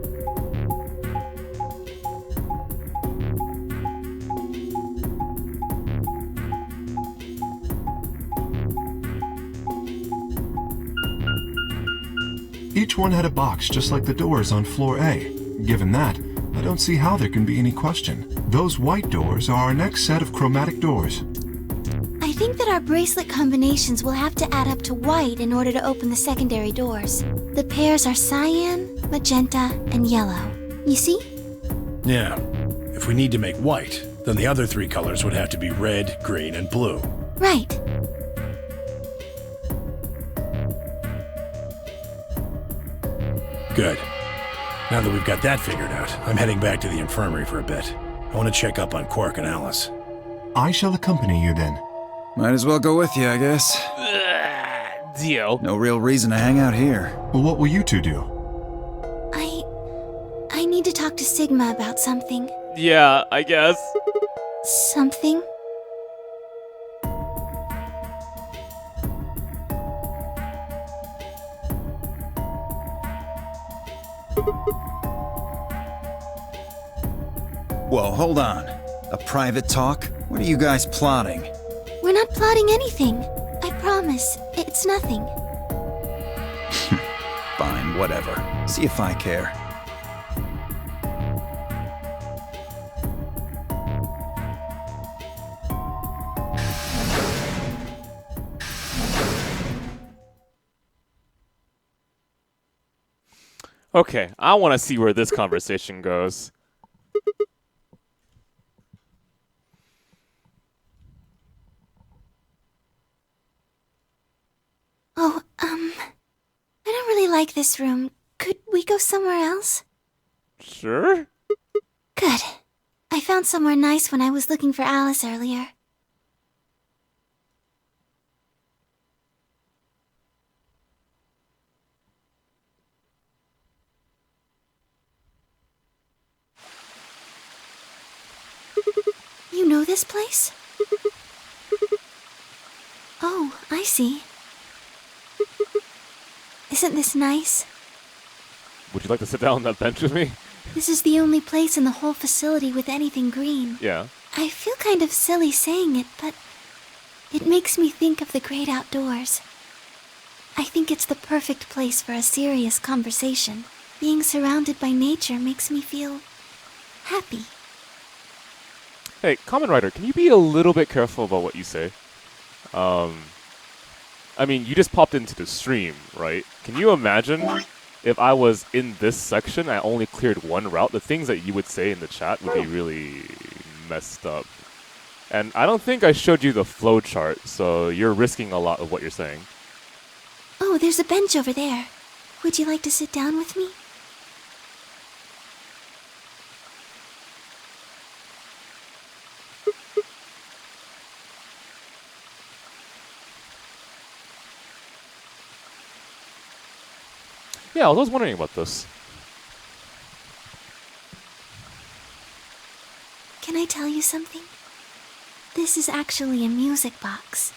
S7: Each one had a box just like the doors on floor A. Given that, I don't see how there can be any question. Those white doors are our next set of chromatic doors.
S6: I think that our bracelet combinations will have to add up to white in order to open the secondary doors. The pairs are cyan, magenta, and yellow. You see?
S4: Yeah. If we need to make white, then the other 3 colors would have to be red, green, and blue.
S6: Right.
S4: Good. Now that we've got that figured out, I'm heading back to the infirmary for a bit. I want to check up on Quark and Alice.
S7: I shall accompany you then.
S2: Might as well go with you, I guess.
S1: Dio.
S2: No real reason to hang out here.
S7: Well, what will you 2 do?
S6: I need to talk to Sigma about something.
S1: Yeah, I guess.
S6: Something?
S2: Whoa, hold on. A private talk? What are you guys plotting?
S6: We're not plotting anything. I promise. It's nothing.
S2: Fine, whatever. See if I care.
S1: Okay, I want to see where this conversation goes.
S6: Oh, I don't really like this room. Could we go somewhere else?
S1: Sure.
S6: Good. I found somewhere nice when I was looking for Alice earlier. You know this place? Oh, I see. Isn't this nice?
S1: Would you like to sit down on that bench with me?
S6: This is the only place in the whole facility with anything green.
S1: Yeah.
S6: I feel kind of silly saying it, but it makes me think of the great outdoors. I think it's the perfect place for a serious conversation. Being surrounded by nature makes me feel happy.
S1: Hey, Kamen Rider, can you be a little bit careful about what you say? I mean, you just popped into the stream, right? Can you imagine if I was in this section, I only cleared one route? The things that you would say in the chat would be really messed up. And I don't think I showed you the flowchart, so you're risking a lot of what you're saying.
S6: Oh, there's a bench over there. Would you like to sit down with me?
S1: Yeah, I was wondering about this.
S6: Can I tell you something? This is actually a music box.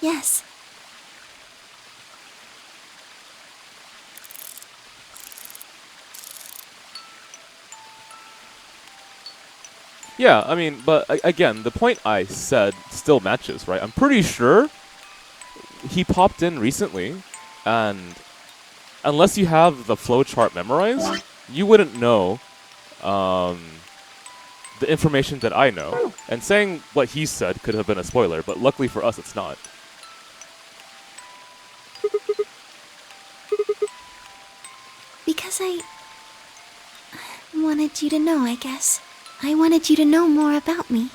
S6: Yes.
S1: Yeah, I mean, but again, the point I said still matches, right? I'm pretty sure he popped in recently, and unless you have the flowchart memorized, you wouldn't know the information that I know. And saying what he said could have been a spoiler, but luckily for us, it's not.
S6: Because I wanted you to know, I guess. I wanted you to know more about me.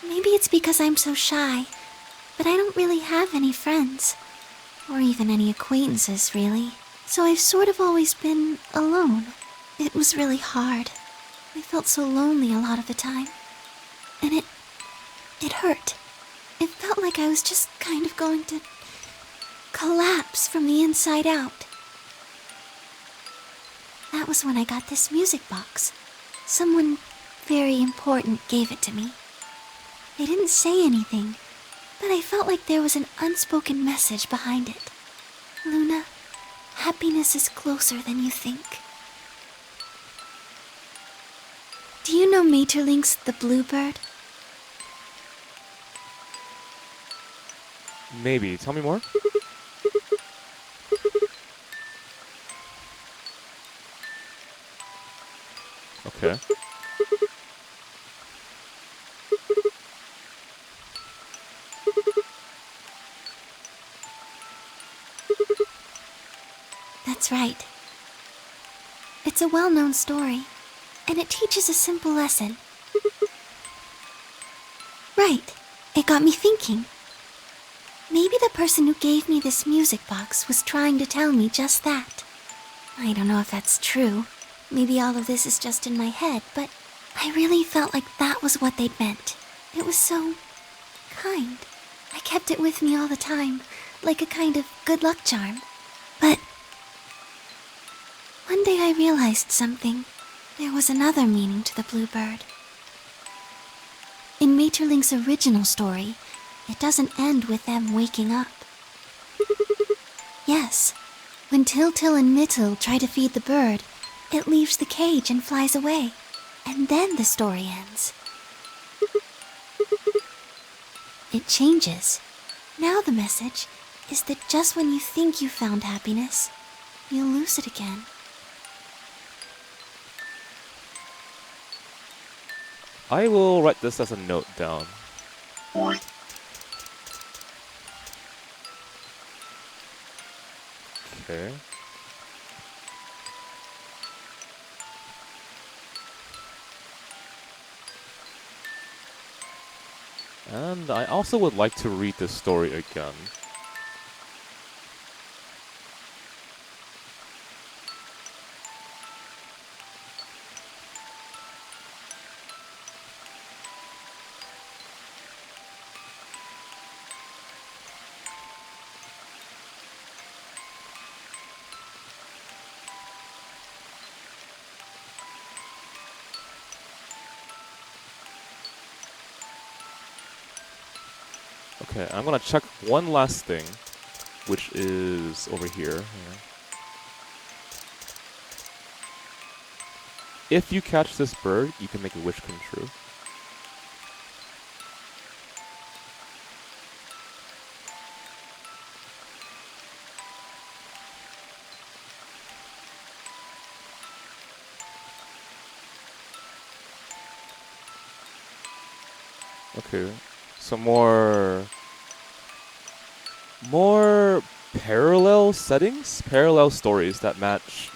S6: Maybe it's because I'm so shy, but I don't really have any friends. Or even any acquaintances, really. So I've sort of always been alone. It was really hard. I felt so lonely a lot of the time. And it hurt. It felt like I was just kind of going to collapse from the inside out. That was when I got this music box. Someone very important gave it to me. They didn't say anything, but I felt like there was an unspoken message behind it. Luna, happiness is closer than you think. Do you know Maeterlinck's The Bluebird?
S1: Maybe. Tell me more. Okay.
S6: That's right. It's a well-known story, and it teaches a simple lesson. Right. It got me thinking. Maybe the person who gave me this music box was trying to tell me just that. I don't know if that's true. Maybe all of this is just in my head, but I really felt like that was what they'd meant. It was so kind. I kept it with me all the time, like a kind of good luck charm. But one day I realized something. There was another meaning to the bluebird. In Maeterlinck's original story, it doesn't end with them waking up. Yes, when Til and Mittel try to feed the bird, it leaves the cage and flies away. And then the story ends. It changes. Now the message is that just when you think you found happiness, you'll lose it again.
S1: I will write this as a note down. Okay. And I also would like to read this story again. Okay, I'm gonna check one last thing, which is over here. if you catch this bird, you can make a wish come true. Okay, so more parallel settings, parallel stories that match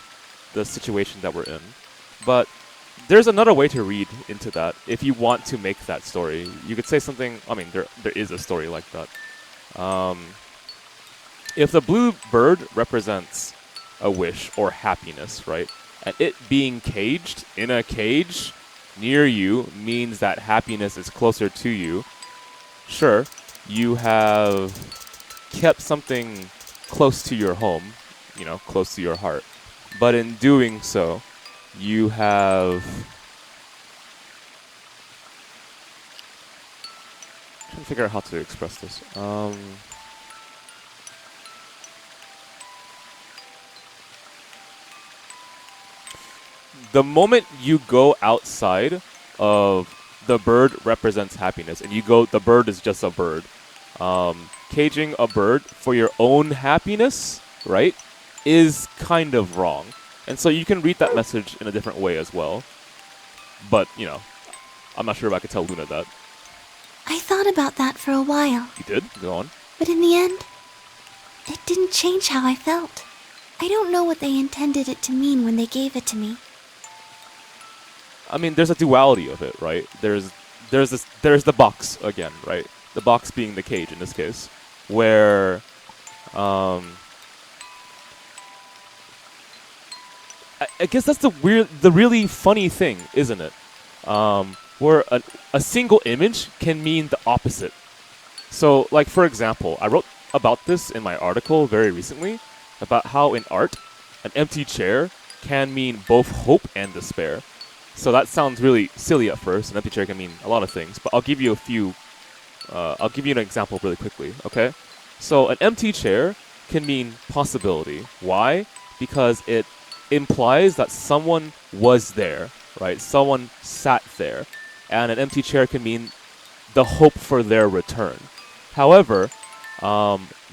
S1: the situation that we're in. But there's another way to read into that if you want to make that story. You could say something, I mean, there is a story like that. If the blue bird represents a wish or happiness, right? And it being caged in a cage near you means that happiness is closer to you. Sure, you have kept something close to your home, you know, close to your heart. But in doing so, you have... I'm trying to figure out how to express this. The moment you go outside of the bird represents happiness, and you go, the bird is just a bird. Caging a bird for your own happiness, right, is kind of wrong. And so you can read that message in a different way as well. But, you know, I'm not sure if I could tell Luna that.
S6: I thought about that for a while.
S1: You did? Go on.
S6: But in the end, it didn't change how I felt. I don't know what they intended it to mean when they gave it to me.
S1: I mean, there's a duality of it, right? There's the box again, right? The box being the cage in this case, where I guess that's the really funny thing, isn't it? Where a single image can mean the opposite. So, like, for example, I wrote about this in my article very recently about how in art, an empty chair can mean both hope and despair. So that sounds really silly at first. An empty chair can mean a lot of things, but I'll give you a few. I'll give you an example really quickly, okay? So an empty chair can mean possibility. Why? Because it implies that someone was there, right? Someone sat there. And an empty chair can mean the hope for their return. However,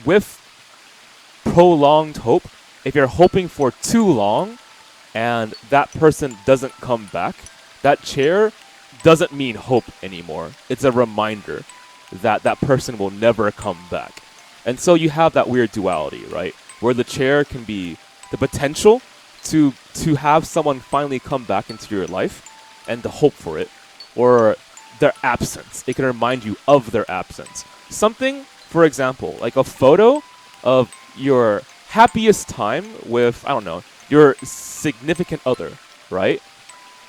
S1: with prolonged hope, if you're hoping for too long and that person doesn't come back, that chair doesn't mean hope anymore. It's a reminder that that person will never come back. And so you have that weird duality, right? Where the chair can be the potential to have someone finally come back into your life and the hope for it, or their absence. It can remind you of their absence. Something, for example, like a photo of your happiest time with, I don't know, your significant other, right?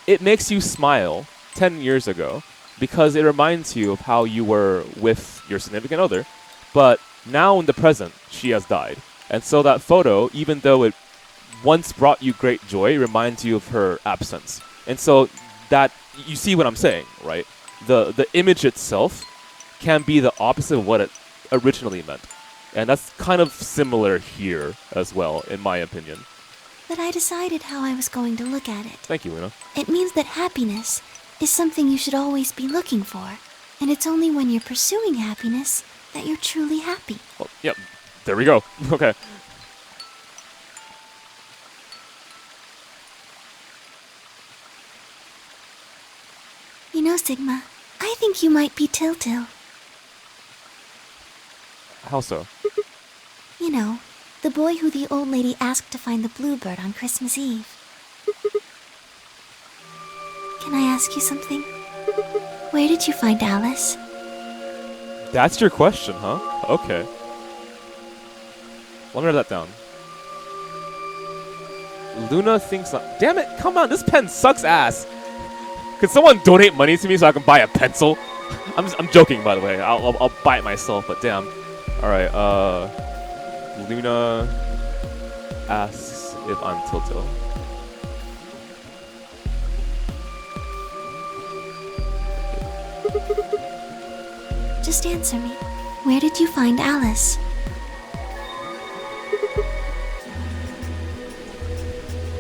S1: It makes you smile 10 years ago because it reminds you of how you were with your significant other, but now in the present, she has died. And so that photo, even though it once brought you great joy, reminds you of her absence. And so that, you see what I'm saying, right? The image itself can be the opposite of what it originally meant. And that's kind of similar here as well, in my opinion.
S6: But I decided how I was going to look at it.
S1: Thank you, Luna.
S6: It means that happiness is something you should always be looking for. And it's only when you're pursuing happiness that you're truly happy.
S1: Well, yeah, there we go. Okay.
S6: You know, Sigma, I think you might be Tiltil.
S1: How so?
S6: You know, the boy who the old lady asked to find the bluebird on Christmas Eve. Can I ask you something? Where did you find Alice?
S1: That's your question, huh? Okay. Let me write that down. Luna thinks... Damn it, come on, this pen sucks ass. Could someone donate money to me so I can buy a pencil? I'm joking, by the way. I'll buy it myself, but damn. Alright, Luna asks if I'm Tiltil.
S6: Just answer me. Where did you find Alice?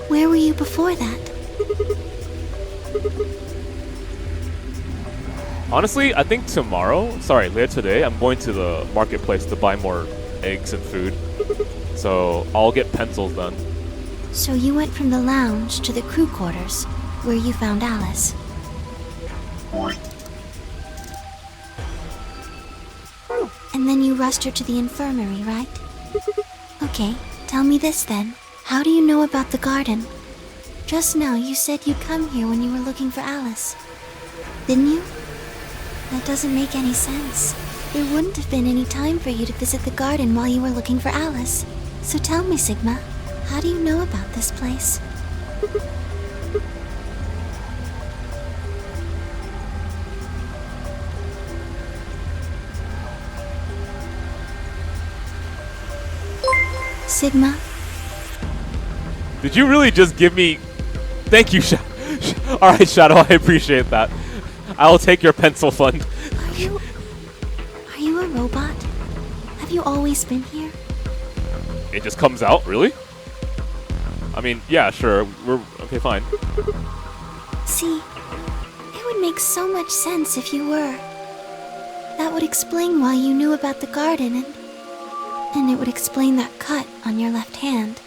S6: Where were you before that?
S1: Honestly, I think later today, I'm going to the marketplace to buy more eggs and food. So I'll get pencils done.
S6: So you went from the lounge to the crew quarters, where you found Alice. And then you rushed her to the infirmary, right? Okay, tell me this then. How do you know about the garden? Just now you said you'd come here when you were looking for Alice. Didn't you? That doesn't make any sense. There wouldn't have been any time for you to visit the garden while you were looking for Alice. So tell me, Sigma, how do you know about this place? Sigma?
S1: Did you really just give me... Thank you, Alright, Shadow, I appreciate that. I will take your pencil fund.
S6: Are you a robot? Have you always been here?
S1: It just comes out, really? I mean, yeah, sure. Okay, fine.
S6: See, it would make so much sense if you were. That would explain why you knew about the garden, and it would explain that cut on your left hand.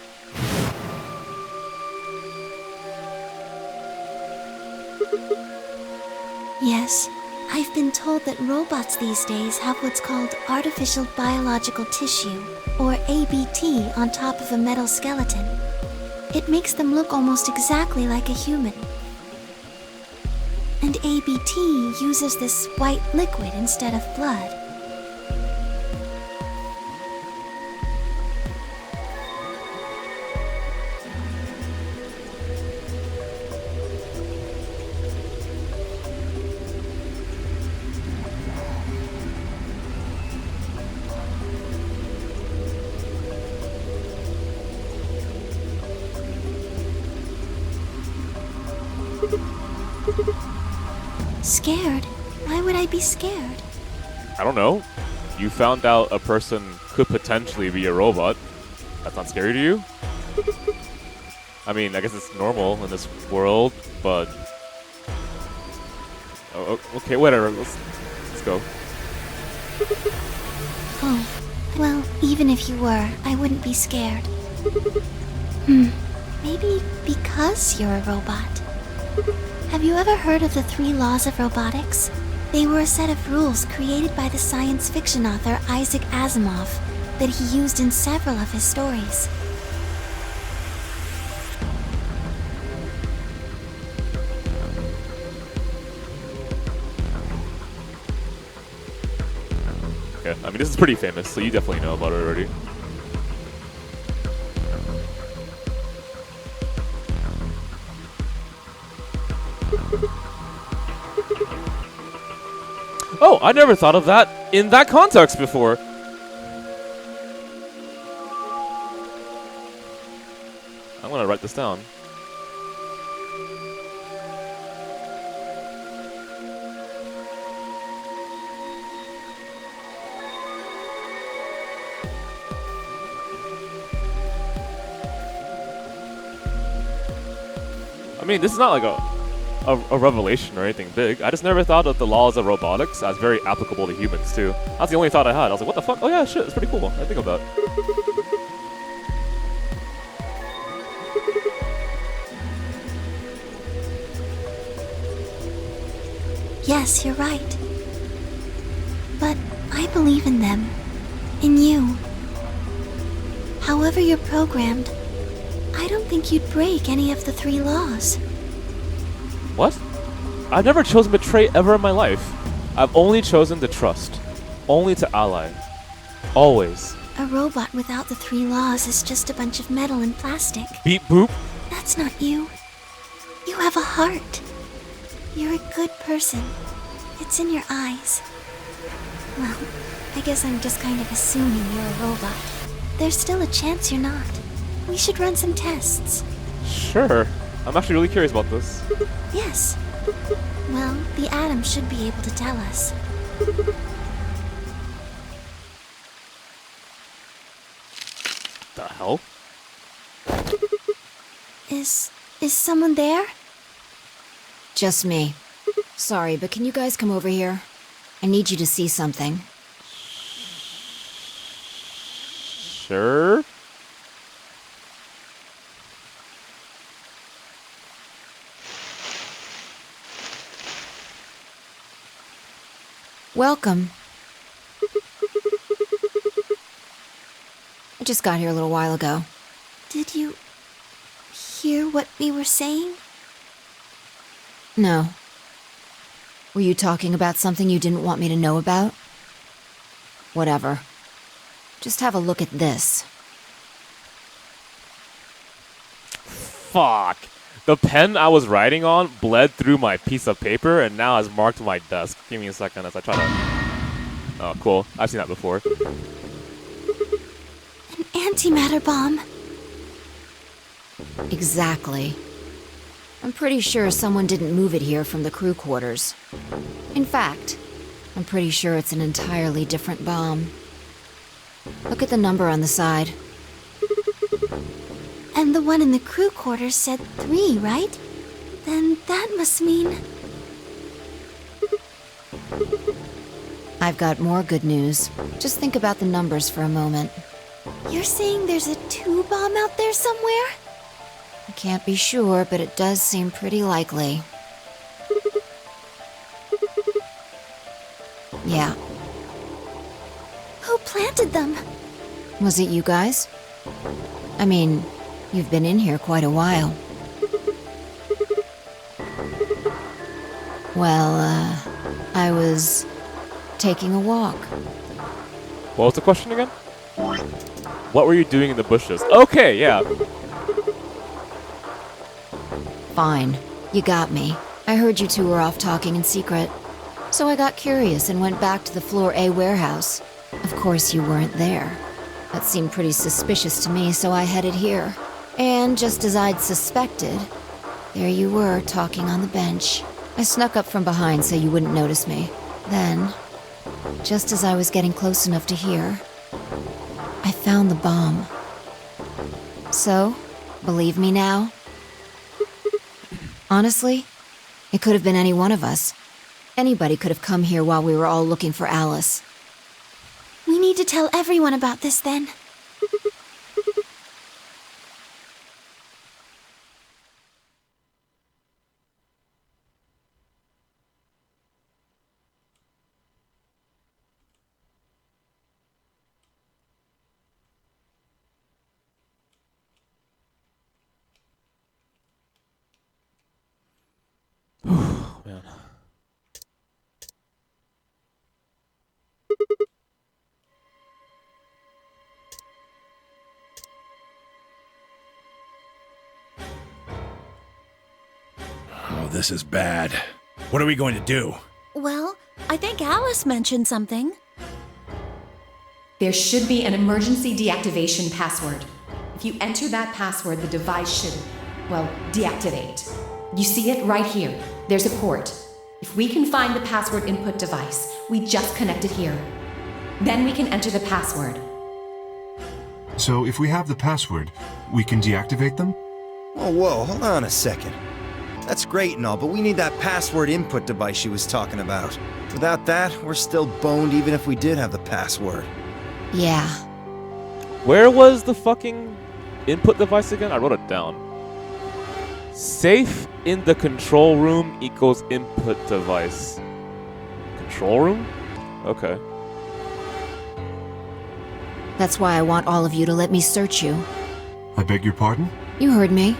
S6: Yes, I've been told that robots these days have what's called artificial biological tissue, or ABT, on top of a metal skeleton. It makes them look almost exactly like a human. And ABT uses this white liquid instead of blood. Scared? Why would I be scared?
S1: I don't know. You found out a person could potentially be a robot. That's not scary to you? I mean, I guess it's normal in this world, but... Oh, okay, whatever. Let's go.
S6: Oh, well, even if you were, I wouldn't be scared. Maybe because you're a robot. Have you ever heard of the 3 laws of robotics? They were a set of rules created by the science fiction author Isaac Asimov that he used in several of his stories.
S1: Okay, I mean, this is pretty famous, so you definitely know about it already. Oh, I never thought of that in that context before. I'm gonna write this down. I mean, this is not like a revelation or anything big. I just never thought of the laws of robotics as very applicable to humans too. That's the only thought I had. I was like, what the fuck? Oh yeah, shit, it's pretty cool. I think of that.
S6: Yes, you're right. But I believe in them. In you. However you're programmed, I don't think you'd break any of the 3 laws.
S1: What? I've never chosen betray ever in my life. I've only chosen to trust. Only to ally. Always.
S6: A robot without the 3 laws is just a bunch of metal and plastic.
S1: Beep boop.
S6: That's not you. You have a heart. You're a good person. It's in your eyes. Well, I guess I'm just kind of assuming you're a robot. There's still a chance you're not. We should run some tests.
S1: Sure. I'm actually really curious about this.
S6: Yes. Well, the atom should be able to tell us.
S1: The hell?
S6: Is someone there?
S3: Just me. Sorry, but can you guys come over here? I need you to see something.
S1: Sure.
S3: Welcome. I just got here a little while ago.
S6: Did you hear what we were saying?
S3: No. Were you talking about something you didn't want me to know about? Whatever. Just have a look at this.
S1: Fuck. The pen I was writing on bled through my piece of paper and now has marked my desk. Give me a second as I try to... Oh, cool. I've seen that before.
S6: An antimatter bomb.
S3: Exactly. I'm pretty sure someone didn't move it here from the crew quarters. In fact, I'm pretty sure it's an entirely different bomb. Look at the number on the side.
S6: And the one in the crew quarters said 3, right? Then that must mean...
S3: I've got more good news. Just think about the numbers for a moment.
S6: You're saying there's a 2 bomb out there somewhere?
S3: I can't be sure, but it does seem pretty likely. Yeah.
S6: Who planted them?
S3: Was it you guys? I mean, you've been in here quite a while. Well, I was taking a walk.
S1: What was the question again? What were you doing in the bushes? Okay, yeah.
S3: Fine. You got me. I heard you two were off talking in secret. So I got curious and went back to the Floor A warehouse. Of course you weren't there. That seemed pretty suspicious to me, so I headed here. And just as I'd suspected, there you were, talking on the bench. I snuck up from behind so you wouldn't notice me. Then, just as I was getting close enough to hear, I found the bomb. So, believe me now? Honestly, it could have been any one of us. Anybody could have come here while we were all looking for Alice.
S6: We need to tell everyone about this then.
S1: Man.
S4: Oh, this is bad. What are we going to do?
S8: Well, I think Alice mentioned something.
S5: There should be an emergency deactivation password. If you enter that password, the device should, well, deactivate. You see it right here. There's a port. If we can find the password input device, we just connect it here. Then we can enter the password.
S7: So if we have the password, we can deactivate them?
S2: Oh, whoa, hold on a second. That's great and all, but we need that password input device she was talking about. Without that, we're still boned even if we did have the password.
S3: Yeah.
S1: Where was the fucking input device again? I wrote it down. Safe in the control room equals input device. Control room? Okay.
S3: That's why I want all of you to let me search you.
S7: I beg your pardon?
S3: You heard me.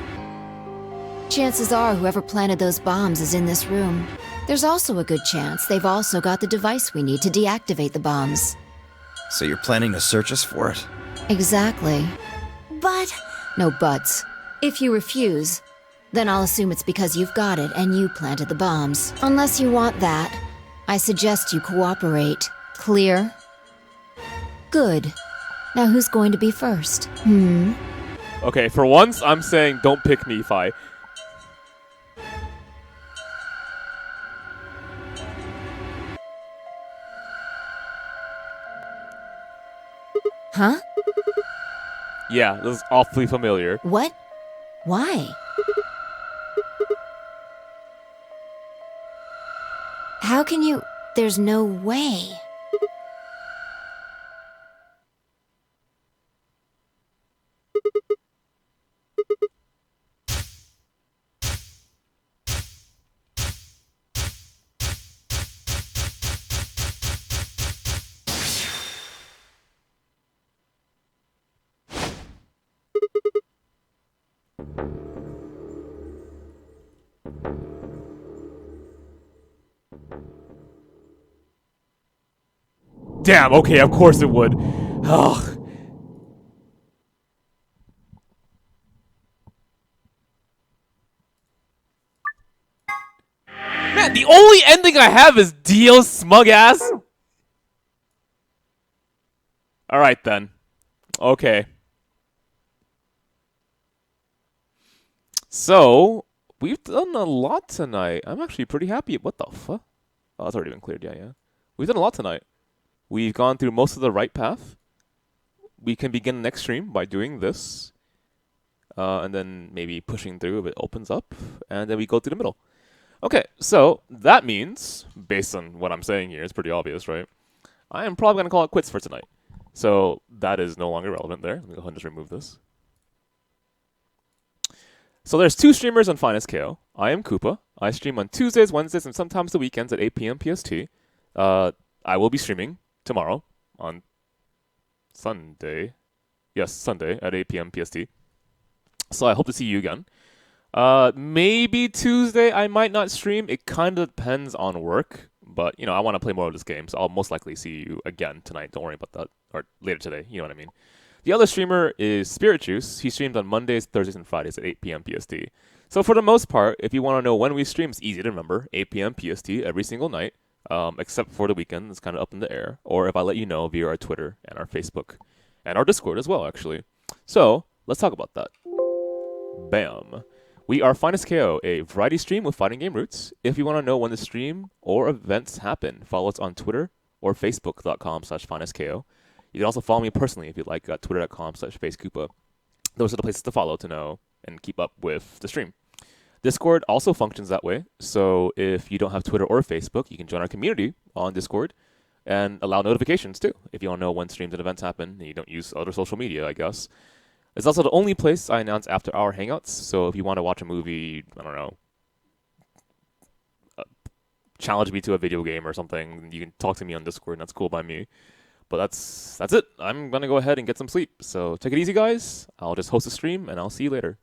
S3: Chances are whoever planted those bombs is in this room. There's also a good chance they've also got the device we need to deactivate the bombs.
S2: So you're planning to search us for it?
S3: Exactly.
S6: But...
S3: No buts. If you refuse, then I'll assume it's because you've got it and you planted the bombs. Unless you want that, I suggest you cooperate. Clear? Good. Now who's going to be first?
S1: Okay, for once, I'm saying don't pick Nephi.
S3: can you... There's no way.
S1: Damn, okay, of course it would. Ugh. Man, the only ending I have is Dio's smug ass. Alright then. Okay. So, we've done a lot tonight. I'm actually pretty happy. What the fuck? Oh, that's already been cleared. Yeah. We've done a lot tonight. We've gone through most of the right path. We can begin the next stream by doing this. And then maybe pushing through if it opens up. And then we go through the middle. Okay, so that means, based on what I'm saying here, it's pretty obvious, right? I am probably going to call it quits for tonight. So that is no longer relevant there. Let me go ahead and just remove this. So there's 2 streamers on FinestKO. I am Koopa. I stream on Tuesdays, Wednesdays, and sometimes the weekends at 8 p.m. PST. I will be streaming tomorrow on Sunday. Yes, Sunday at 8 p.m. PST. So I hope to see you again. Maybe Tuesday I might not stream. It kind of depends on work. But, you know, I want to play more of this game, so I'll most likely see you again tonight. Don't worry about that. Or later today, you know what I mean. The other streamer is Spirit Juice. He streams on Mondays, Thursdays, and Fridays at 8 p.m. PST. So for the most part, if you want to know when we stream, it's easy to remember. 8 p.m. PST every single night, except for the weekend. It's kind of up in the air. Or if I let you know via our Twitter and our Facebook and our Discord as well, actually. So let's talk about that. Bam. We are FinestKO, a variety stream with fighting game roots. If you want to know when the stream or events happen, follow us on Twitter or Facebook.com/FinestKO. You can also follow me personally if you'd like at Twitter.com/FaceKoopa. Those are the places to follow to know and keep up with the stream. Discord also functions that way. So if you don't have Twitter or Facebook, you can join our community on Discord and allow notifications too. If you want to know when streams and events happen and you don't use other social media, I guess. It's also the only place I announce after our hangouts. So if you want to watch a movie, I don't know, challenge me to a video game or something, you can talk to me on Discord, and that's cool by me. But that's it. I'm going to go ahead and get some sleep. So take it easy, guys. I'll just host a stream, and I'll see you later.